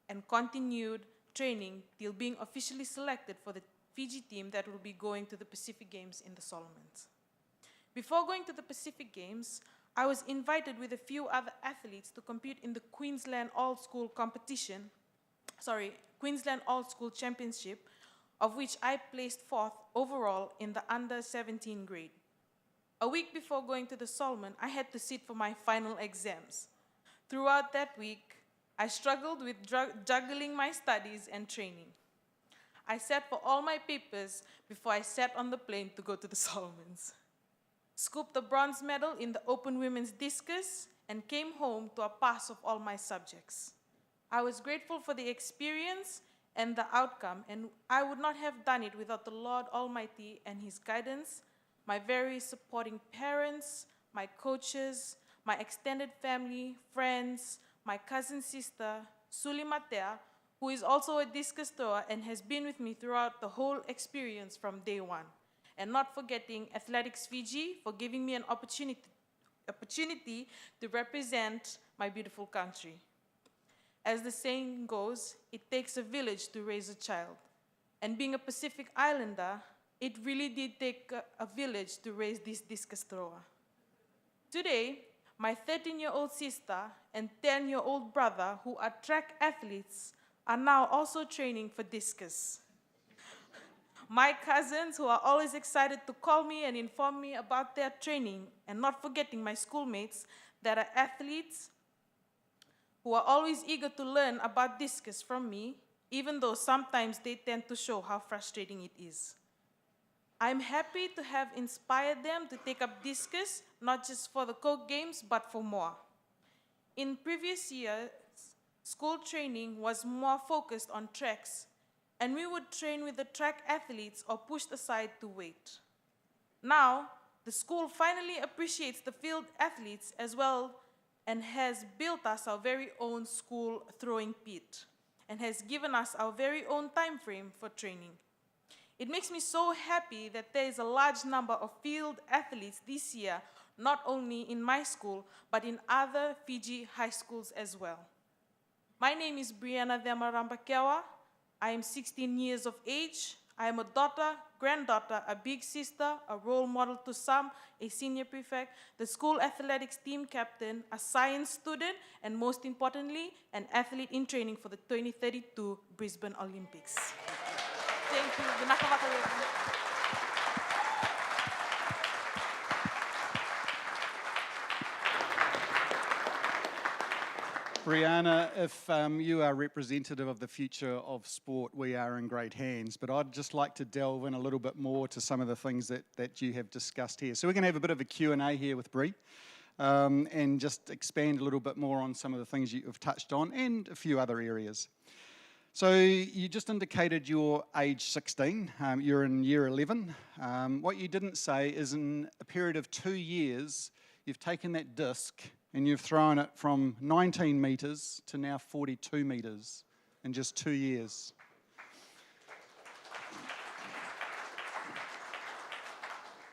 and continued training till being officially selected for the Fiji team that will be going to the Pacific Games in the Solomons. Before going to the Pacific Games, I was invited with a few other athletes to compete in the Queensland All-School Championship, of which I placed 4th overall in the under-17 grade. A week before going to the Solomon, I had to sit for my final exams. Throughout that week, I struggled with juggling my studies and training. I sat for all my papers before I sat on the plane to go to the Solomons. Scooped the bronze medal in the open women's discus and came home to a pass of all my subjects. I was grateful for the experience and the outcome, and I would not have done it without the Lord Almighty and His guidance, my very supporting parents, my coaches, my extended family, friends, my cousin sister, Suli Matea, who is also a discus thrower and has been with me throughout the whole experience from day one. And not forgetting Athletics Fiji for giving me an opportunity to represent my beautiful country. As the saying goes, it takes a village to raise a child. And being a Pacific Islander, it really did take a village to raise this discus thrower. Today, my 13-year-old sister and 10-year-old brother, who are track athletes, are now also training for discus. My cousins, who are always excited to call me and inform me about their training, and not forgetting my schoolmates that are athletes, who are always eager to learn about discus from me, even though sometimes they tend to show how frustrating it is. I'm happy to have inspired them to take up discus, not just for the Coke Games, but for more. In previous years, school training was more focused on tracks, and we would train with the track athletes or pushed aside to wait. Now, the school finally appreciates the field athletes as well and has built us our very own school throwing pit and has given us our very own time frame for training. It makes me so happy that there is a large number of field athletes this year, not only in my school, but in other Fiji high schools as well. My name is Brianna Demarambakewa. I am 16 years of age. I am a daughter, granddaughter, a big sister, a role model to some, a senior prefect, the school athletics team captain, a science student, and most importantly, an athlete in training for the 2032 Brisbane Olympics. Thank you. Brianna, if you are representative of the future of sport, we are in great hands. But I'd just like to delve in a little bit more to some of the things that you have discussed here. So we're going to have a bit of a Q&A here with Bri, and just expand a little bit more on some of the things you've touched on and a few other areas. So you just indicated you're age 16, you're in year 11. What you didn't say is in a period of 2 years, you've taken that disc and you've thrown it from 19 metres to now 42 metres in just 2 years.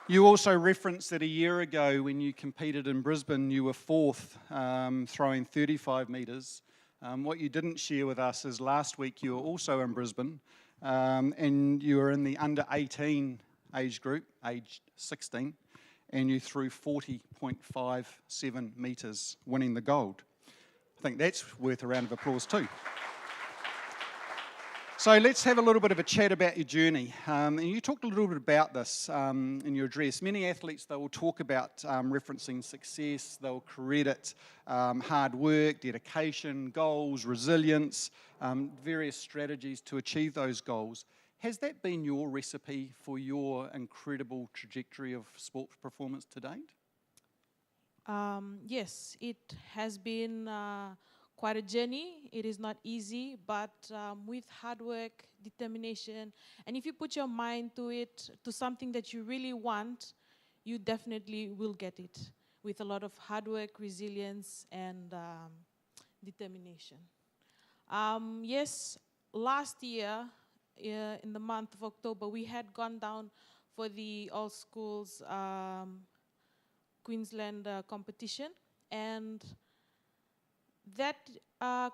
You also referenced that a year ago when you competed in Brisbane, you were fourth, throwing 35 metres. What you didn't share with us is last week you were also in Brisbane, and you were in the under 18 age group, aged 16, and you threw 40.57 metres, winning the gold. I think that's worth a round of applause too. So let's have a little bit of a chat about your journey. And you talked a little bit about this in your address. Many athletes, they will talk about referencing success, they'll credit hard work, dedication, goals, resilience, various strategies to achieve those goals. Has that been your recipe for your incredible trajectory of sports performance to date? Yes, it has been quite a journey. It is not easy, but with hard work, determination, and if you put your mind to it, to something that you really want, you definitely will get it with a lot of hard work, resilience, and determination. Yes, last year, in the month of October, we had gone down for the All Schools Queensland competition, and that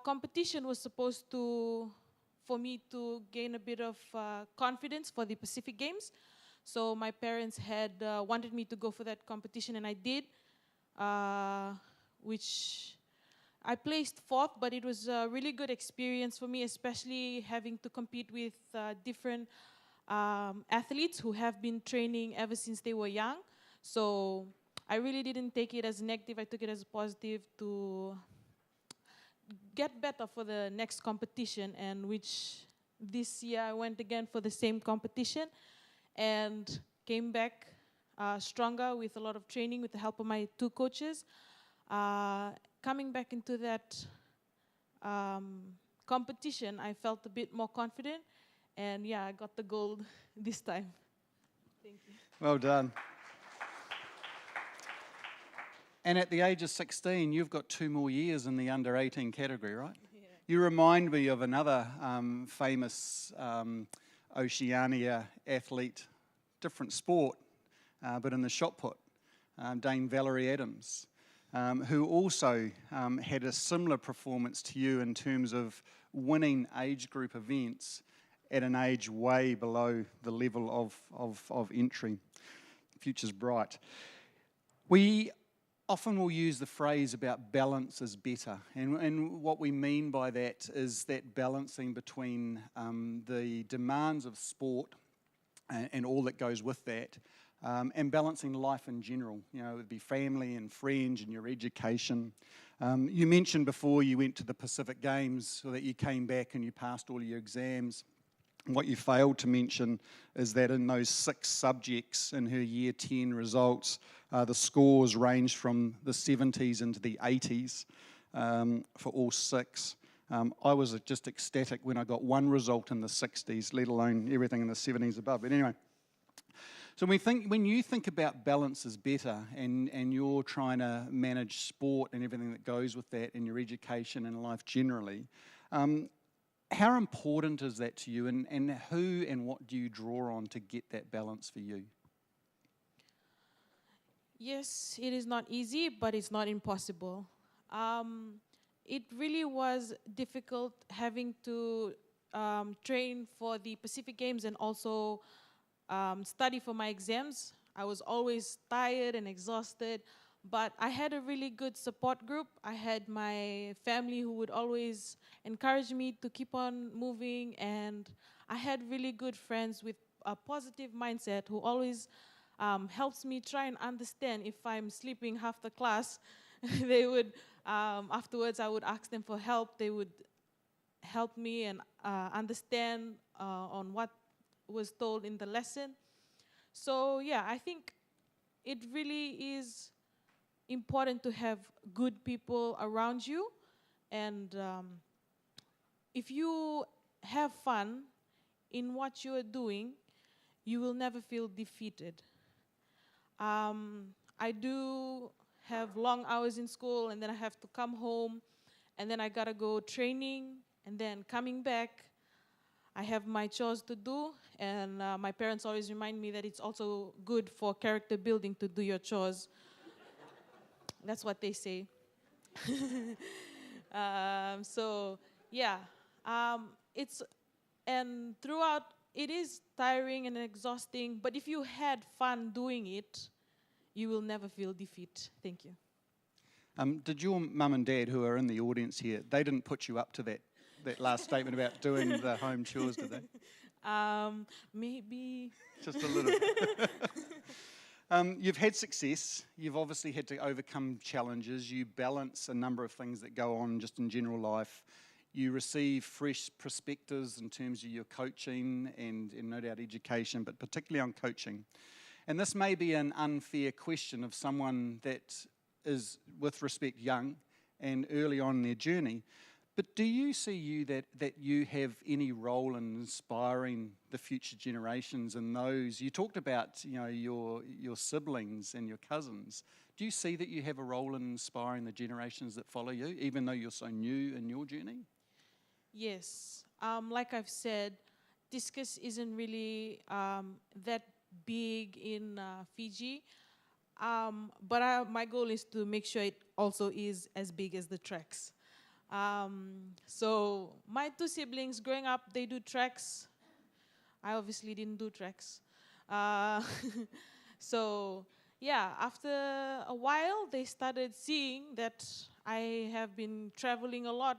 competition was supposed to, for me to gain a bit of confidence for the Pacific Games. So my parents had wanted me to go for that competition, and I did, which I placed fourth, but it was a really good experience for me, especially having to compete with different athletes who have been training ever since they were young. So I really didn't take it as negative, I took it as positive to get better for the next competition, and which this year I went again for the same competition and came back stronger with a lot of training with the help of my two coaches. Coming back into that competition, I felt a bit more confident, and yeah, I got the gold this time. Thank you. Well done. And at the age of 16, you've got 2 more years in the under 18 category, right? Yeah. You remind me of another famous Oceania athlete, different sport, but in the shot put, Dame Valerie Adams, who also had a similar performance to you in terms of winning age group events at an age way below the level of entry. The future's bright. We often will use the phrase about balance is better, and what we mean by that is that balancing between the demands of sport and all that goes with that, and balancing life in general. You know, it would be family and friends and your education. You mentioned before you went to the Pacific Games, so that you came back and you passed all your exams. What you failed to mention is that in those 6 subjects in her year 10 results, the scores ranged from the 70s into the 80s for all 6. I was just ecstatic when I got one result in the 60s, let alone everything in the 70s above. But anyway, so when you think about balance is better, and you're trying to manage sport and everything that goes with that in your education and life generally, how important is that to you, and who and what do you draw on to get that balance for you? Yes, it is not easy, but it's not impossible. it really was difficult having to train for the Pacific Games and also study for my exams. I was always tired and exhausted, but I had a really good support group. I had my family who would always encourage me to keep on moving, and I had really good friends with a positive mindset who always helps me try and understand if I'm sleeping half the class. They would, afterwards I would ask them for help. They would help me and understand on what was told in the lesson. So yeah, I think it really is important to have good people around you, and if you have fun in what you are doing, you will never feel defeated. I do have long hours in school, and then I have to come home, and then I gotta go training, and then coming back, I have my chores to do, and my parents always remind me that it's also good for character building to do your chores. That's what they say. So yeah, and throughout, it is tiring and exhausting, but if you had fun doing it, you will never feel defeat. Thank you. Did your mum and dad, who are in the audience here, they didn't put you up to that last statement about doing the home chores, did they? Maybe. Just a little. You've had success. You've obviously had to overcome challenges. You balance a number of things that go on just in general life. You receive fresh perspectives in terms of your coaching and no doubt education, but particularly on coaching. And this may be an unfair question of someone that is, with respect, young and early on in their journey. But do you see that you have any role in inspiring the future generations and those? You talked about your siblings and your cousins. Do you see that you have a role in inspiring the generations that follow you, even though you're so new in your journey? Yes. Like I've said, discus isn't really that big in Fiji. But my goal is to make sure it also is as big as the tracks. So my two siblings growing up, they do tracks. I obviously didn't do tracks. So yeah, after a while, they started seeing that I have been traveling a lot,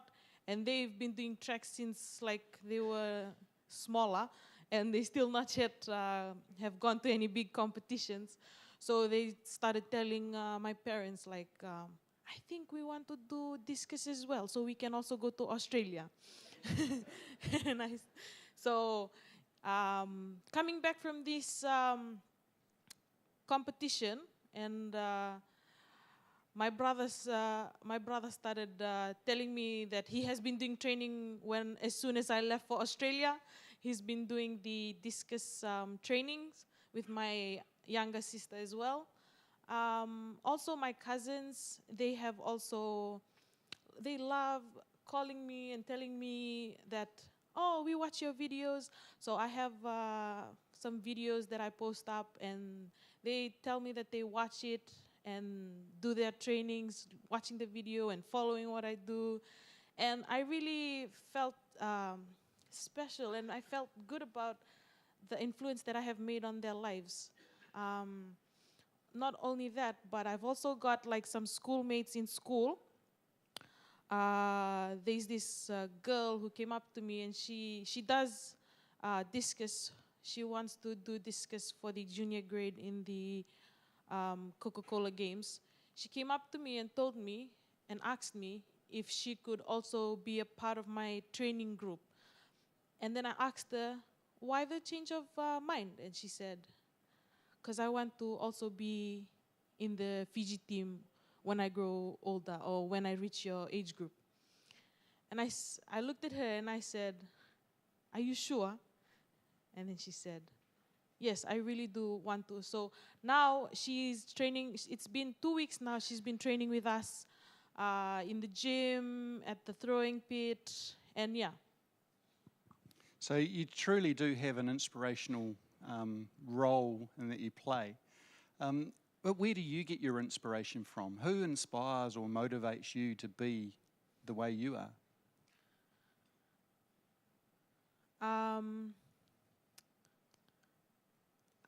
and they've been doing tracks since like they were smaller, and they still not yet have gone to any big competitions. So they started telling my parents, like, I think we want to do discus as well, so we can also go to Australia. And so coming back from this competition, and my brother started telling me that he has been doing training as soon as I left for Australia. He's been doing the discus trainings with my younger sister as well. Also my cousins, they love calling me and telling me that, oh, we watch your videos. So I have some videos that I post up, and they tell me that they watch it and do their trainings, watching the video and following what I do. And I really felt special, and I felt good about the influence that I have made on their lives. Not only that, but I've also got like some schoolmates in school. There's this girl who came up to me, and she does discus. She wants to do discus for the junior grade in the Coca-Cola Games. She came up to me and told me and asked me if she could also be a part of my training group. And then I asked her, why the change of mind? And she said, because I want to also be in the Fiji team when I grow older, or when I reach your age group. And I looked at her and I said, are you sure? And then she said, yes, I really do want to. So now she's training. It's been 2 weeks now. She's been training with us in the gym, at the throwing pit, and yeah. So you truly do have an inspirational role in that you play. But where do you get your inspiration from? Who inspires or motivates you to be the way you are?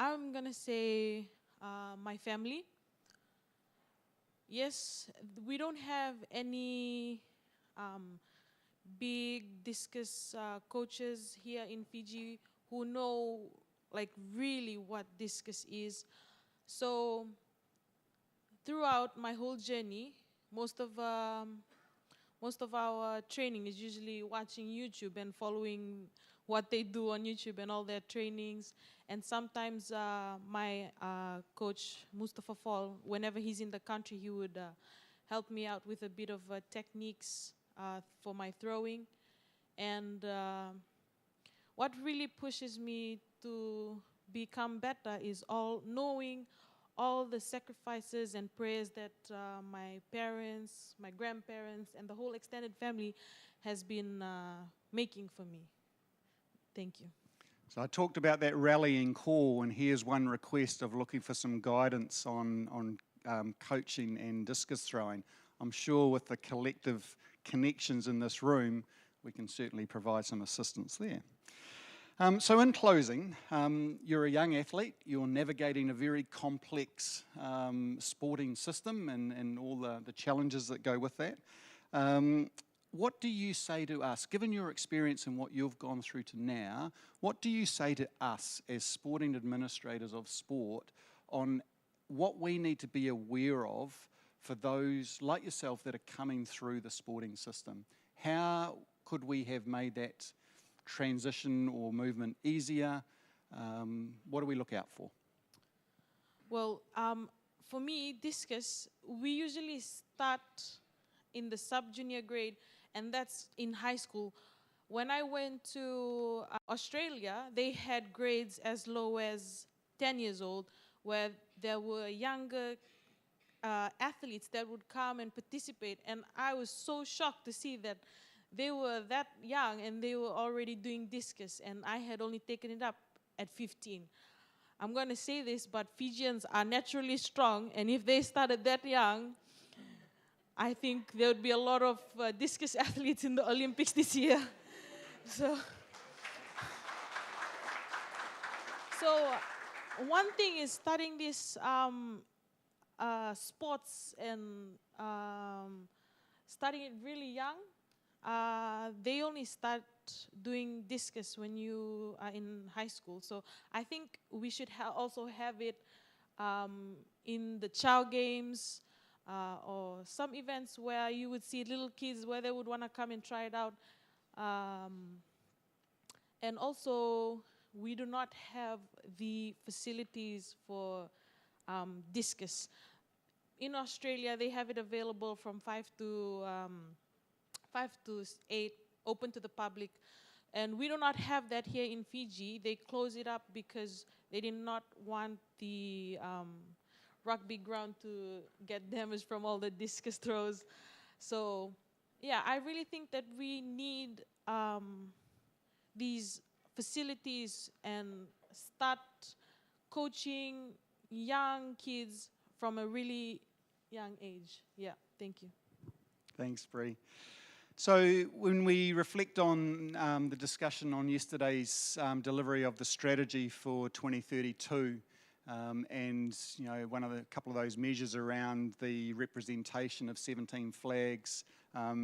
I'm gonna say my family. Yes, we don't have any big discus coaches here in Fiji who know like really what discus is. So throughout my whole journey, most of our training is usually watching YouTube and following what they do on YouTube and all their trainings. And sometimes my coach, Mustafa Fall, whenever he's in the country, he would help me out with a bit of techniques for my throwing. And what really pushes me to become better is knowing all the sacrifices and prayers that my parents, my grandparents, and the whole extended family has been making for me. Thank you. So I talked about that rallying call, and here's one request of looking for some guidance on coaching and discus throwing. I'm sure with the collective connections in this room, we can certainly provide some assistance there. So in closing, you're a young athlete, you're navigating a very complex sporting system and all the challenges that go with that. What do you say to us, given your experience and what you've gone through to now, what do you say to us as sporting administrators of sport on what we need to be aware of for those like yourself that are coming through the sporting system? How could we have made that transition or movement easier? What do we look out for? Well, for me, discus, we usually start in the sub-junior grade, and that's in high school. When I went to Australia, they had grades as low as 10 years old, where there were younger athletes that would come and participate, and I was so shocked to see that they were that young and they were already doing discus, and I had only taken it up at 15. I'm going to say this, but Fijians are naturally strong, and if they started that young, I think there would be a lot of discus athletes in the Olympics this year. So one thing is studying this sports and studying it really young. They only start doing discus when you are in high school. So I think we should also have it in the child games or some events where you would see little kids where they would want to come and try it out. And also, we do not have the facilities for discus. In Australia, they have it available from 5 to 8, open to the public. And we do not have that here in Fiji. They close it up because they did not want the rugby ground to get damaged from all the discus throws. So, yeah, I really think that we need these facilities and start coaching young kids from a really young age. Yeah, thank you. Thanks, Bree. So when we reflect on the discussion on yesterday's delivery of the strategy for 2032, and a couple of those measures around the representation of 17 flags,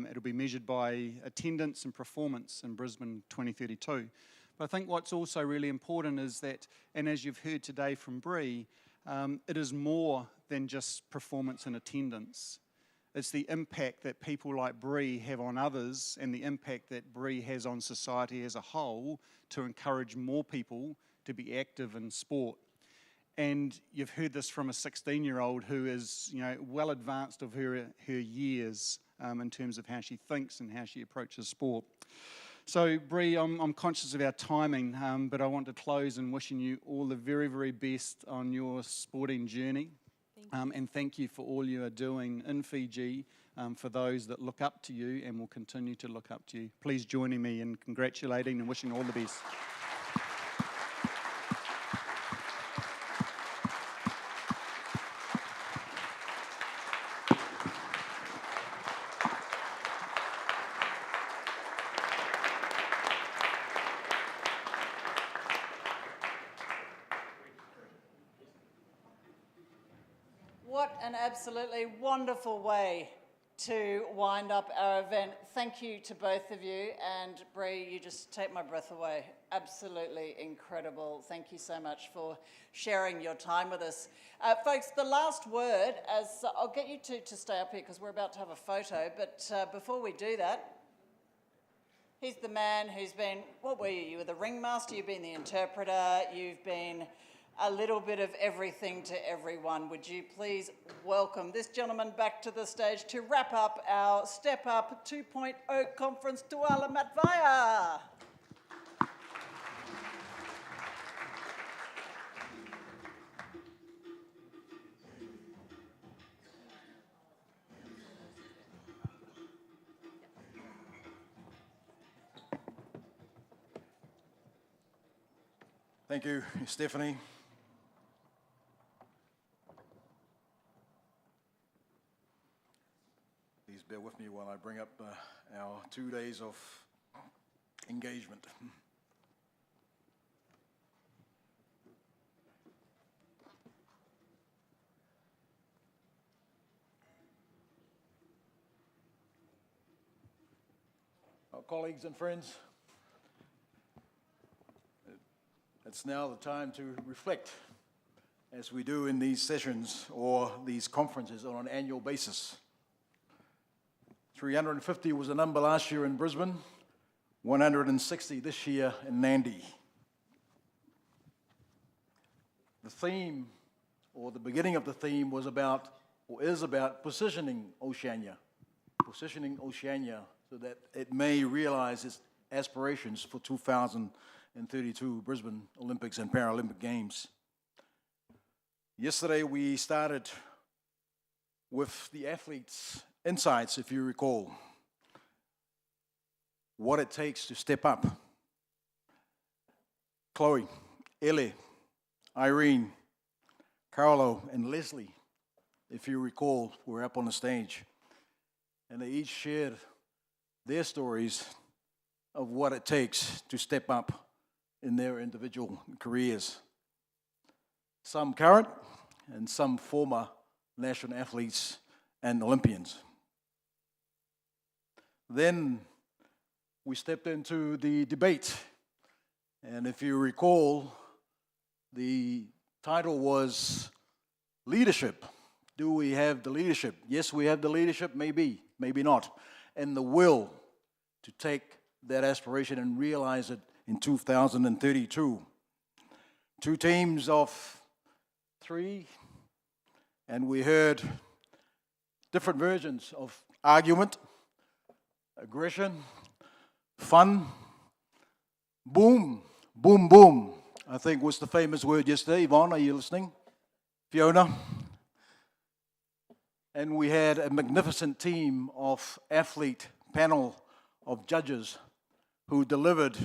it'll be measured by attendance and performance in Brisbane 2032. But I think what's also really important is that, and as you've heard today from Bree, it is more than just performance and attendance. It's the impact that people like Bree have on others and the impact that Bree has on society as a whole to encourage more people to be active in sport. And you've heard this from a 16-year-old who is well advanced of her years in terms of how she thinks and how she approaches sport. So Bree, I'm conscious of our timing, but I want to close in wishing you all the very, very best on your sporting journey. And thank you for all you are doing in Fiji for those that look up to you and will continue to look up to you. Please join me in congratulating and wishing all the best. What an absolutely wonderful way to wind up our event. Thank you to both of you, and Bree, you just take my breath away. Absolutely incredible. Thank you so much for sharing your time with us. Folks, the last word, as I'll get you to stay up here because we're about to have a photo, but before we do that, he's the man who's been, what were you? You were the ringmaster, you've been the interpreter, you've been a little bit of everything to everyone. Would you please welcome this gentleman back to the stage to wrap up our Step Up 2.0 conference, Tuala Matvaya. Thank you, Stephanie. Please bear with me while I bring up our 2 days of engagement. Our colleagues and friends, it's now the time to reflect, as we do in these sessions or these conferences on an annual basis. 350 was the number last year in Brisbane, 160 this year in Nadi. The theme, or the beginning of the theme, was about, or is about, positioning Oceania so that it may realize its aspirations for 2032 Brisbane Olympics and Paralympic Games. Yesterday we started with the athletes' insights, if you recall, what it takes to step up. Chloe, Ellie, Irene, Carlo, and Leslie, if you recall, were up on the stage. And they each shared their stories of what it takes to step up in their individual careers. Some current and some former national athletes and Olympians. Then we stepped into the debate, and if you recall, the title was Leadership. Do we have the leadership? Yes, we have the leadership, maybe, maybe not. And the will to take that aspiration and realize it in 2032. 2 teams of 3, and we heard different versions of argument, aggression, fun, boom, boom, boom, I think was the famous word yesterday. Yvonne, are you listening? Fiona? And we had a magnificent team of athlete panel of judges who delivered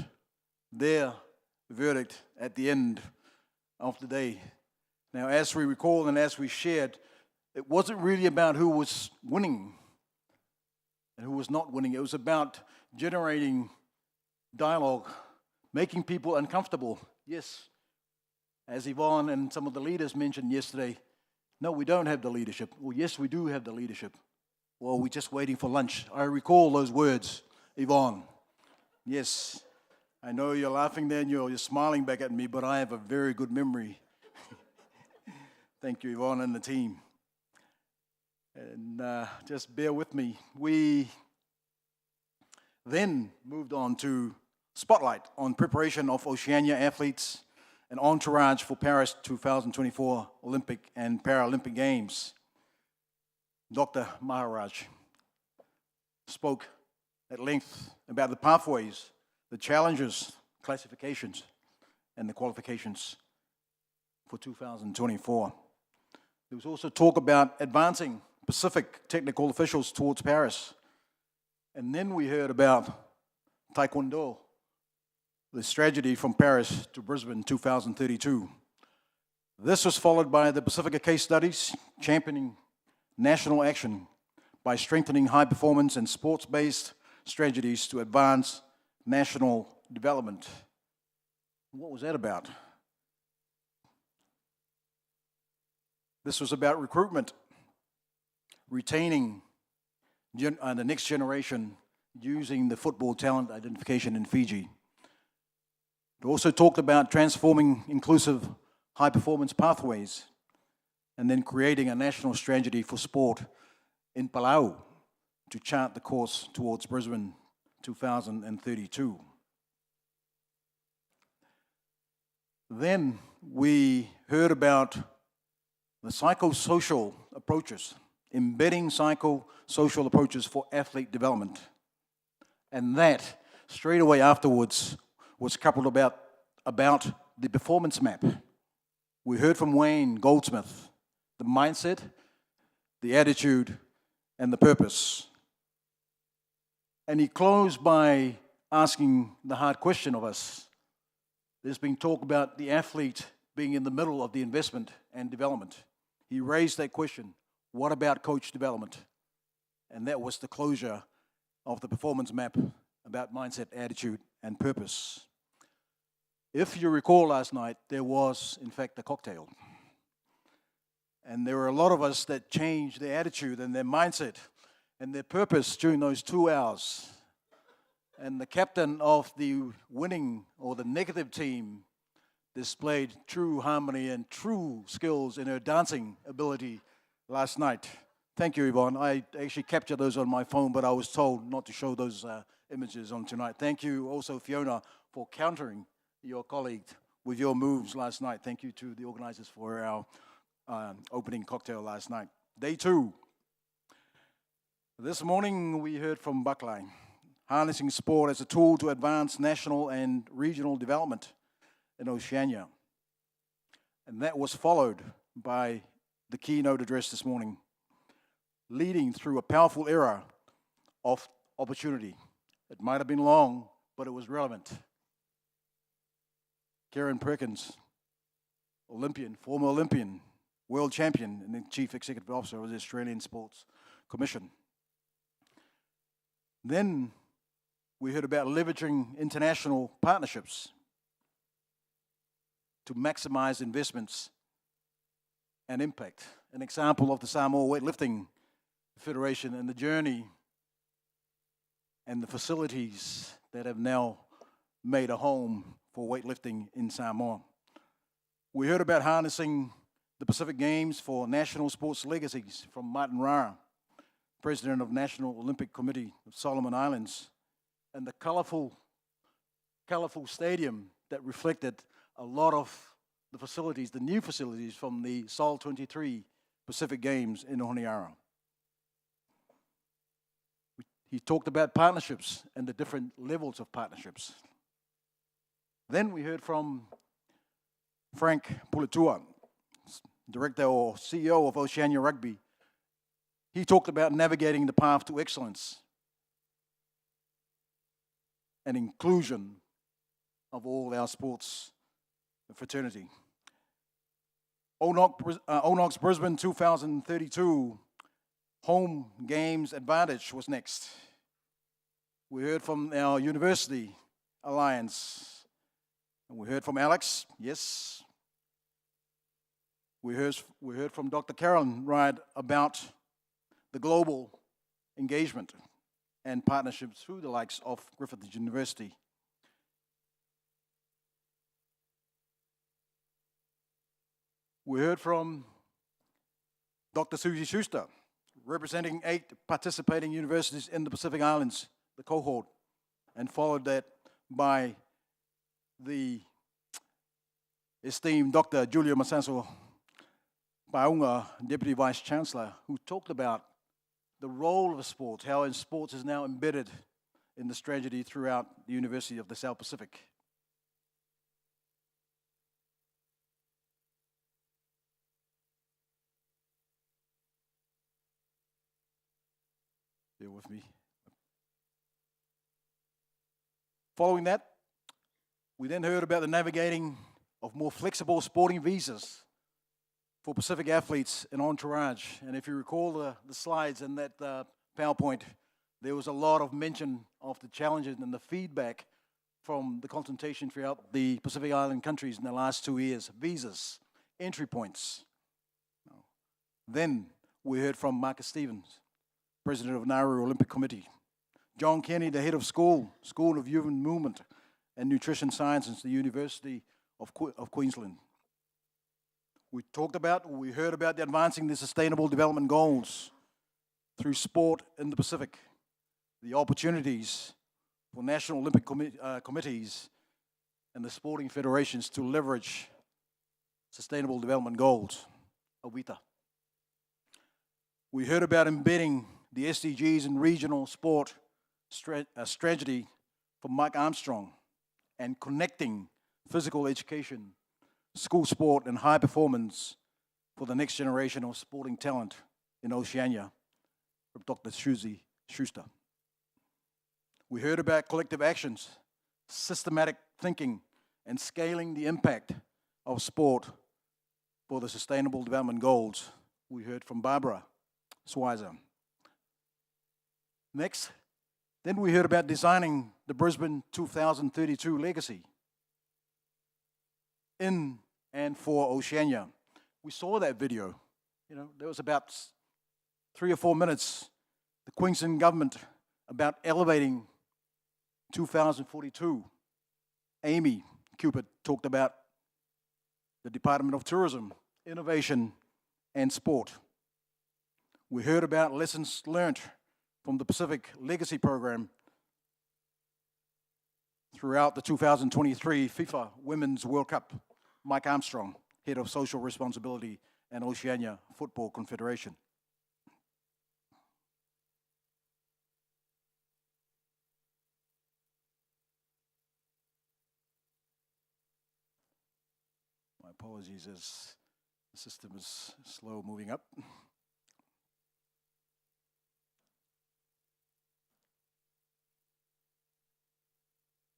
their verdict at the end of the day. Now, as we recall and as we shared, it wasn't really about who was winning and who was not winning. It was about generating dialogue, making people uncomfortable. Yes, as Yvonne and some of the leaders mentioned yesterday, no, we don't have the leadership. Well, yes, we do have the leadership. Well, we're just waiting for lunch. I recall those words, Yvonne. Yes, I know you're laughing there and you're smiling back at me, but I have a very good memory. Thank you, Yvonne and the team. And just bear with me. We then moved on to spotlight on preparation of Oceania athletes and entourage for Paris 2024 Olympic and Paralympic Games. Dr. Maharaj spoke at length about the pathways, the challenges, classifications, and the qualifications for 2024. There was also talk about advancing Pacific technical officials towards Paris. And then we heard about Taekwondo, the strategy from Paris to Brisbane 2032. This was followed by the Pacifica case studies, championing national action by strengthening high performance and sports-based strategies to advance national development. What was that about? This was about recruitment, retaining the next generation using the football talent identification in Fiji. It also talked about transforming inclusive high-performance pathways and then creating a national strategy for sport in Palau to chart the course towards Brisbane 2032. Then we heard about the psychosocial approaches, embedding psychosocial approaches for athlete development. And that, straight away afterwards, was coupled about the performance map. We heard from Wayne Goldsmith, the mindset, the attitude, and the purpose. And he closed by asking the hard question of us. There's been talk about the athlete being in the middle of the investment and development. He raised that question, what about coach development? And that was the closure of the performance map about mindset, attitude, and purpose. If you recall last night, there was, in fact, a cocktail. And there were a lot of us that changed their attitude and their mindset and their purpose during those 2 hours. And the captain of the winning or the negative team displayed true harmony and true skills in her dancing ability last night. Thank you, Yvonne. I actually captured those on my phone, but I was told not to show those images on tonight. Thank you also, Fiona, for countering your colleague with your moves last night. Thank you to the organizers for our opening cocktail last night. Day 2. This morning we heard from Buckline, harnessing sport as a tool to advance national and regional development in Oceania. And that was followed by the keynote address this morning, leading through a powerful era of opportunity. It might have been long, but it was relevant. Karen Perkins, Olympian, former Olympian, world champion, and the Chief Executive Officer of the Australian Sports Commission. Then we heard about leveraging international partnerships to maximize investments and impact. An example of the Samoa Weightlifting Federation and the journey and the facilities that have now made a home for weightlifting in Samoa. We heard about harnessing the Pacific Games for national sports legacies from Martin Rara, President of National Olympic Committee of Solomon Islands, and the colorful stadium that reflected a lot of the facilities, the new facilities from the Sol 23 Pacific Games in Honiara. He talked about partnerships and the different levels of partnerships. Then we heard from Frank Puletua, Director or CEO of Oceania Rugby. He talked about navigating the path to excellence and inclusion of all our sports fraternity. ONOC's Brisbane 2032 Home Games Advantage was next. We heard from our University Alliance. And we heard from Alex, yes. We heard from Dr. Carolyn Wright about the global engagement and partnerships through the likes of Griffith University. We heard from Dr. Susie Schuster, representing 8 participating universities in the Pacific Islands, the cohort, and followed that by the esteemed Dr. Julia Masanso Paunga, Deputy Vice Chancellor, who talked about the role of sports, how sports is now embedded in the strategy throughout the University of the South Pacific. Bear with me. Following that, we then heard about the navigating of more flexible sporting visas for Pacific athletes and entourage. And if you recall the slides in that PowerPoint, there was a lot of mention of the challenges and the feedback from the consultation throughout the Pacific Island countries in the last 2 years. Visas, entry points. Then we heard from Marcus Stevens, President of Nauru Olympic Committee. John Kenny, the head of School of Human Movement and Nutrition Sciences at the University of Queensland. We heard about the advancing the Sustainable Development Goals through sport in the Pacific, the opportunities for National Olympic Committees and the sporting federations to leverage Sustainable Development Goals, OWITA. We heard about embedding the SDGs in regional sport strategy from Mike Armstrong and connecting physical education, school sport, and high performance for the next generation of sporting talent in Oceania from Dr. Susie Schuster. We heard about collective actions, systematic thinking, and scaling the impact of sport for the Sustainable Development Goals. We heard from Barbara Schweizer. Next, then we heard about designing the Brisbane 2032 legacy in and for Oceania. We saw that video. There was about 3 or 4 minutes, the Queensland government about elevating 2042. Amy Cupid talked about the Department of Tourism, Innovation and Sport. We heard about lessons learned from the Pacific Legacy Program throughout the 2023 FIFA Women's World Cup. Mike Armstrong, Head of Social Responsibility and Oceania Football Confederation. My apologies as the system is slow moving up.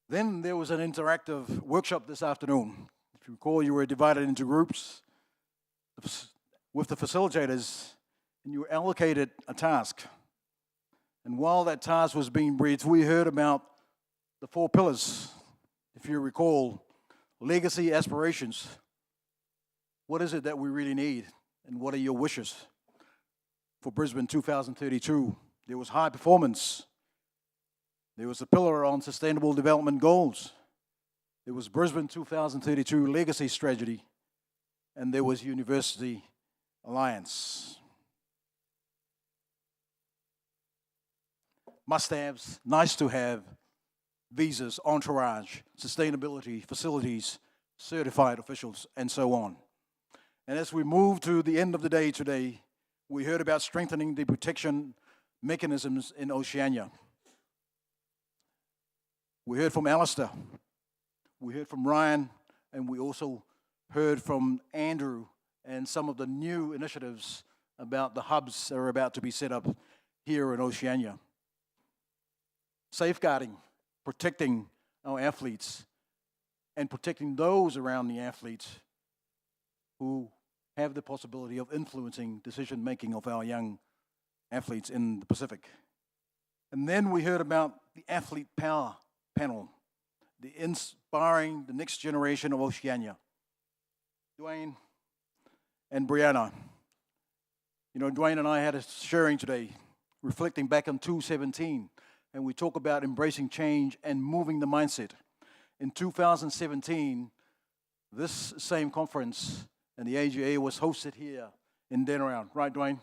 Then there was an interactive workshop this afternoon. If you recall, you were divided into groups with the facilitators, and you were allocated a task. And while that task was being briefed, we heard about the 4 pillars. If you recall, legacy aspirations. What is it that we really need, and what are your wishes for Brisbane 2032? There was high performance. There was a pillar on Sustainable Development Goals. There was Brisbane 2032 Legacy Strategy, and there was University Alliance. Must-haves, nice-to-have, visas, entourage, sustainability, facilities, certified officials, and so on. And as we move to the end of the day today, we heard about strengthening the protection mechanisms in Oceania. We heard from Alistair, we heard from Ryan, and we also heard from Andrew and some of the new initiatives about the hubs that are about to be set up here in Oceania. Safeguarding, protecting our athletes, and protecting those around the athletes who have the possibility of influencing decision-making of our young athletes in the Pacific. And then we heard about the Athlete Power Panel, the inspiring the next generation of Oceania. Dwayne and Brianna. Dwayne and I had a sharing today, reflecting back on 2017, and we talk about embracing change and moving the mindset. In 2017, this same conference and the AGA was hosted here in Denarau, right, Dwayne?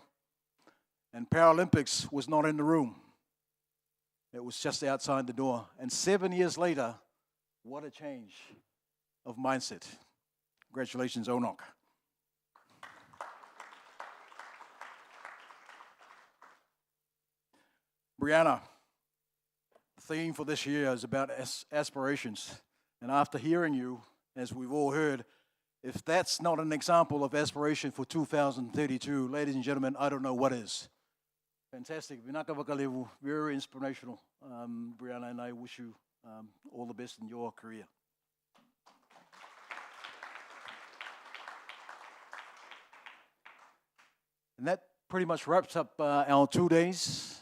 And Paralympics was not in the room. It was just outside the door. And 7 years later, what a change of mindset. Congratulations, ONOC. Brianna, the theme for this year is about aspirations. And after hearing you, as we've all heard, if that's not an example of aspiration for 2032, ladies and gentlemen, I don't know what is. Fantastic. Very inspirational, Brianna, and I wish you all the best in your career. And that pretty much wraps up our 2 days.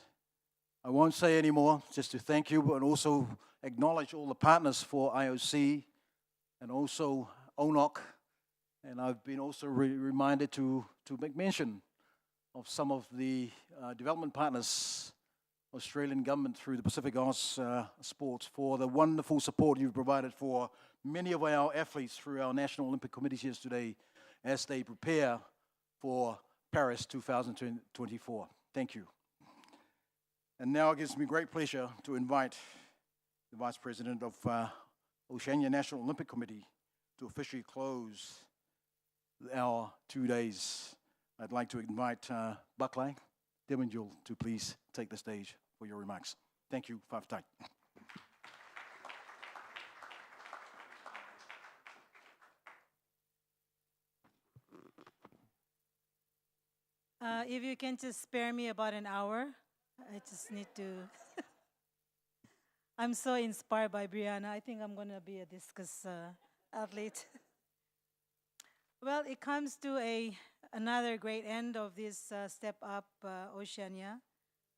I won't say any more, just to thank you, but also acknowledge all the partners for IOC and also ONOC. And I've been also reminded to make mention of some of the development partners, Australian government through the Pacific Oz Sports, for the wonderful support you've provided for many of our athletes through our National Olympic Committees yesterday as they prepare for Paris 2024. Thank you. And now it gives me great pleasure to invite the Vice President of Oceania National Olympic Committee to officially close our 2 days. I'd like to invite Buckley Demonjul to please take the stage for your remarks. Thank you, Faftai. If you can just spare me about an hour, I just need to. I'm so inspired by Brianna. I think I'm going to be a discus athlete. Well, it comes to another great end of this Step Up Oceania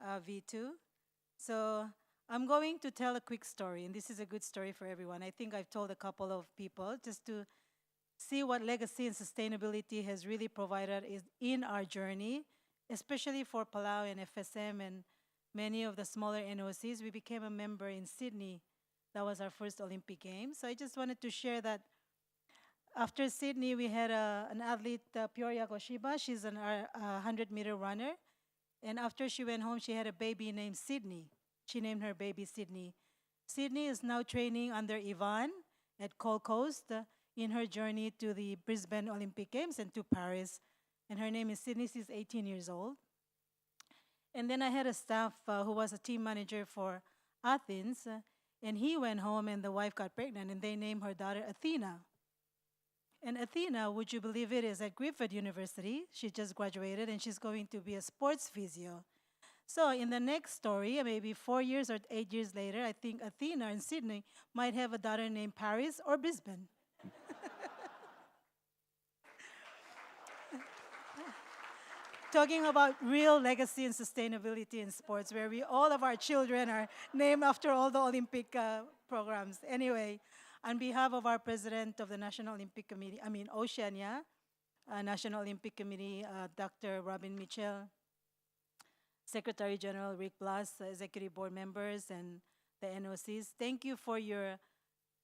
V2. So I'm going to tell a quick story, and this is a good story for everyone. I think I've told a couple of people just to see what legacy and sustainability has really provided in our journey, especially for Palau and FSM and many of the smaller NOCs. We became a member in Sydney. That was our first Olympic Games. So I just wanted to share that after Sydney, we had an athlete, Peoria Goshiba. She's a 100-meter runner. And after she went home, she had a baby named Sydney. She named her baby Sydney. Sydney is now training under Yvonne at Gold Coast in her journey to the Brisbane Olympic Games and to Paris. And her name is Sydney. She's 18 years old. And then I had a staff who was a team manager for Athens. And he went home and the wife got pregnant and they named her daughter Athena. And Athena, would you believe it, is at Griffith University. She just graduated and she's going to be a sports physio. So in the next story, maybe 4 years or 8 years later, I think Athena and Sydney might have a daughter named Paris or Brisbane. Talking about real legacy and sustainability in sports, where all of our children are named after all the Olympic programs. Anyway, on behalf of our president of the National Olympic Committee, Oceania National Olympic Committee, Dr. Robin Mitchell, Secretary General Rick Blas, executive board members, and the NOCs, thank you for your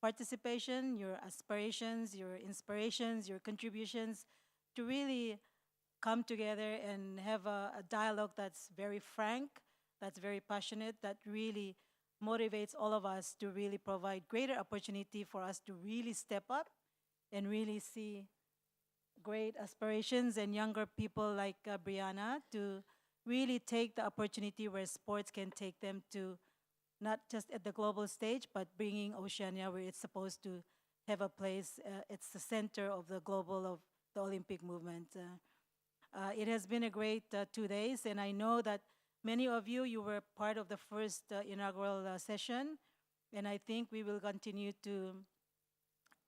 participation, your aspirations, your inspirations, your contributions to really come together and have a dialogue that's very frank, that's very passionate, that really motivates all of us to really provide greater opportunity for us to really step up and really see great aspirations and younger people like Brianna to really take the opportunity where sports can take them to not just at the global stage, but bringing Oceania where it's supposed to have a place. It's the center of the global of the Olympic movement. It has been a great 2 days, and I know that many of you were part of the first inaugural session, and I think we will continue to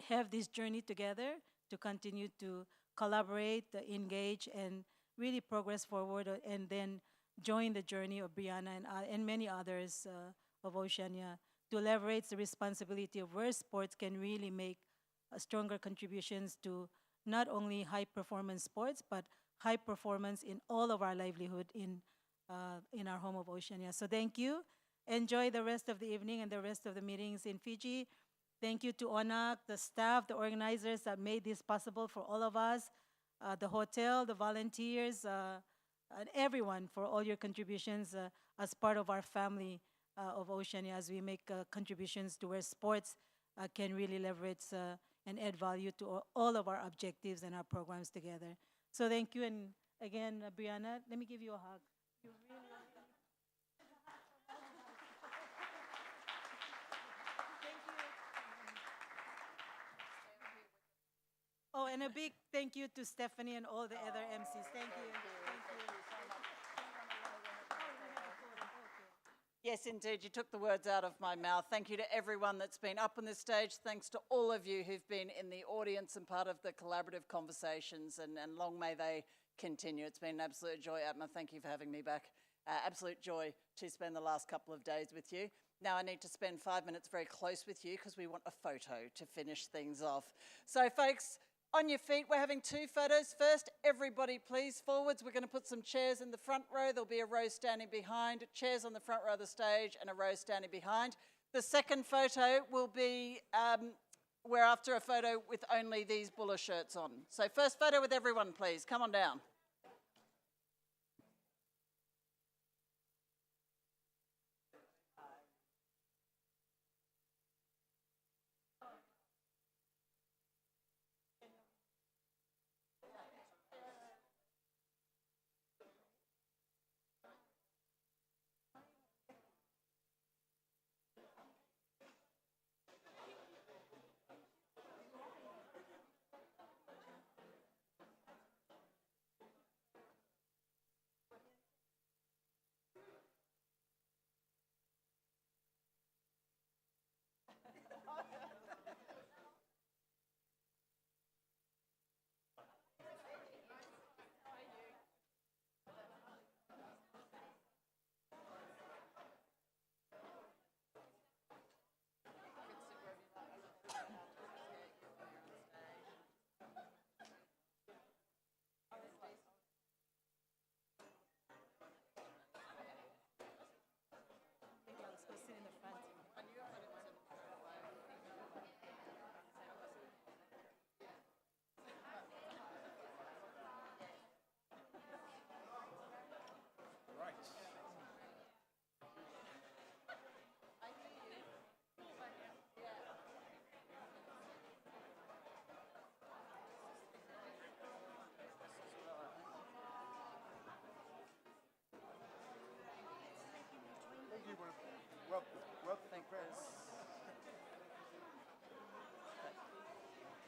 have this journey together, to continue to collaborate, engage, and really progress forward, and then join the journey of Brianna and many others of Oceania to leverage the responsibility of where sports can really make stronger contributions to not only high-performance sports, but high performance in all of our livelihood in our home of Oceania. So thank you. Enjoy the rest of the evening and the rest of the meetings in Fiji. Thank you to ONOC, the staff, the organizers that made this possible for all of us, the hotel, the volunteers, and everyone for all your contributions as part of our family of Oceania as we make contributions to where sports can really leverage and add value to all of our objectives and our programs together. So thank you, and again, Brianna, let me give you a hug. You really Oh, and a big thank you to Stephanie and all the other MCs. Thank you. Thank you. Yes, indeed, you took the words out of my mouth. Thank you to everyone that's been up on this stage. Thanks to all of you who've been in the audience and part of the collaborative conversations, and long may they continue. It's been an absolute joy, Atma. Thank you for having me back. Absolute joy to spend the last couple of days with you. Now I need to spend 5 minutes very close with you because we want a photo to finish things off. So folks, On your feet, we're having 2 photos. First, everybody please forwards. We're going to put some chairs in the front row. There'll be a row standing behind, chairs on the front row of the stage and a row standing behind. The second photo will be, we're after a photo with only these Buller shirts on. So first photo with everyone, please. Come on down.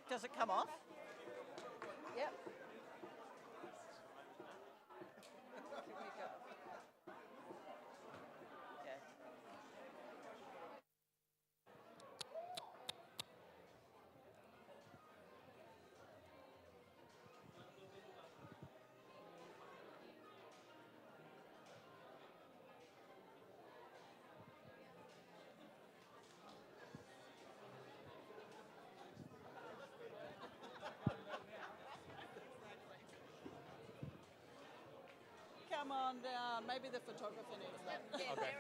Does it come off? Yep. Here we go. Okay. Come on down. Maybe the photographer needs that. Okay.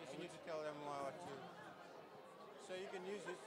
Just you need to tell them what to. So you can use it.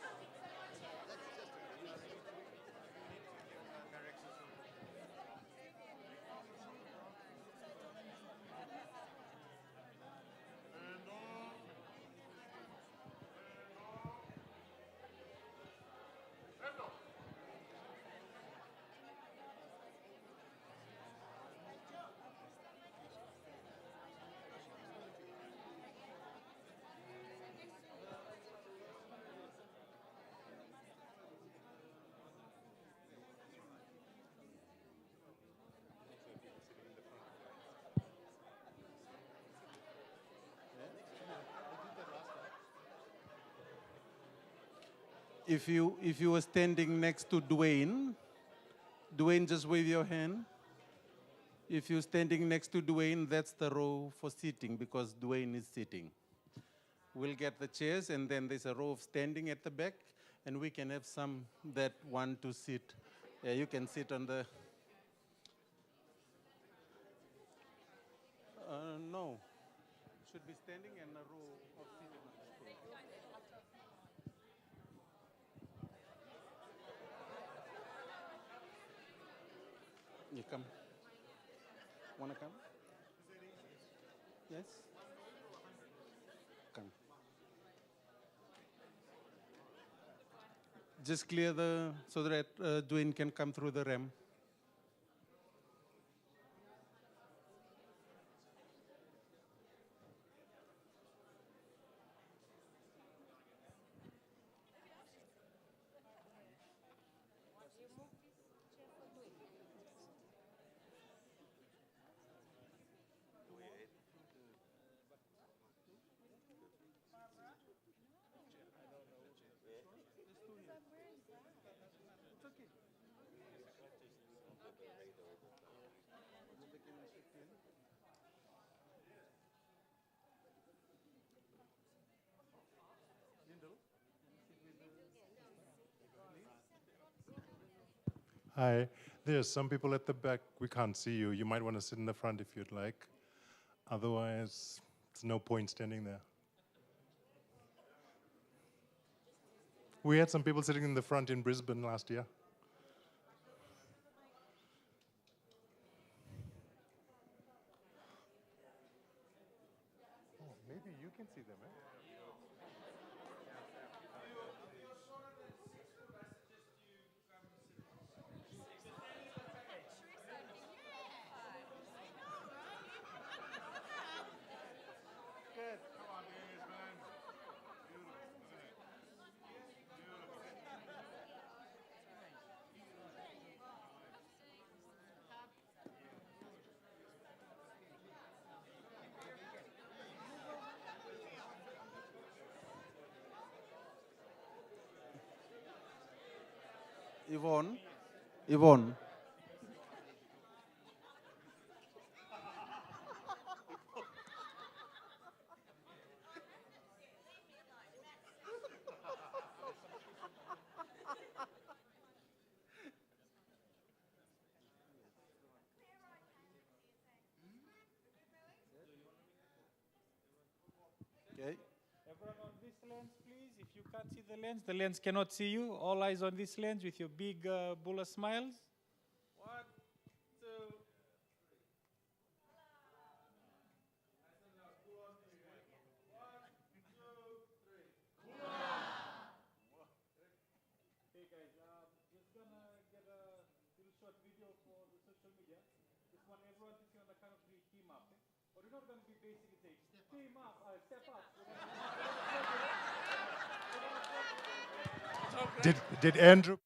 If you were standing next to Dwayne, just wave your hand. If you're standing next to Dwayne, that's the row for seating because Dwayne is sitting. We'll get the chairs and then there's a row of standing at the back and we can have some that want to sit. Yeah, you can sit on the... no, should be standing and a row of seating. You come. Wanna come? Yes? Come. Just clear so that Dwayne can come through the ramp. Hi. There's some people at the back. We can't see you. You might want to sit in the front if you'd like. Otherwise, there's no point standing there. We had some people sitting in the front in Brisbane last year. Oh, maybe you can see them, eh? Yvonne. Okay. Everyone on this lens, please. If you can't see the lens cannot see you. All eyes on this lens with your big bulla smiles. 1, 2, 3. Okay, guys, just gonna get a little short video for the social media. Just want everyone to see on the count of 3 team up. Okay? But we're not going to be basic and say, team up, step up. Did Andrew...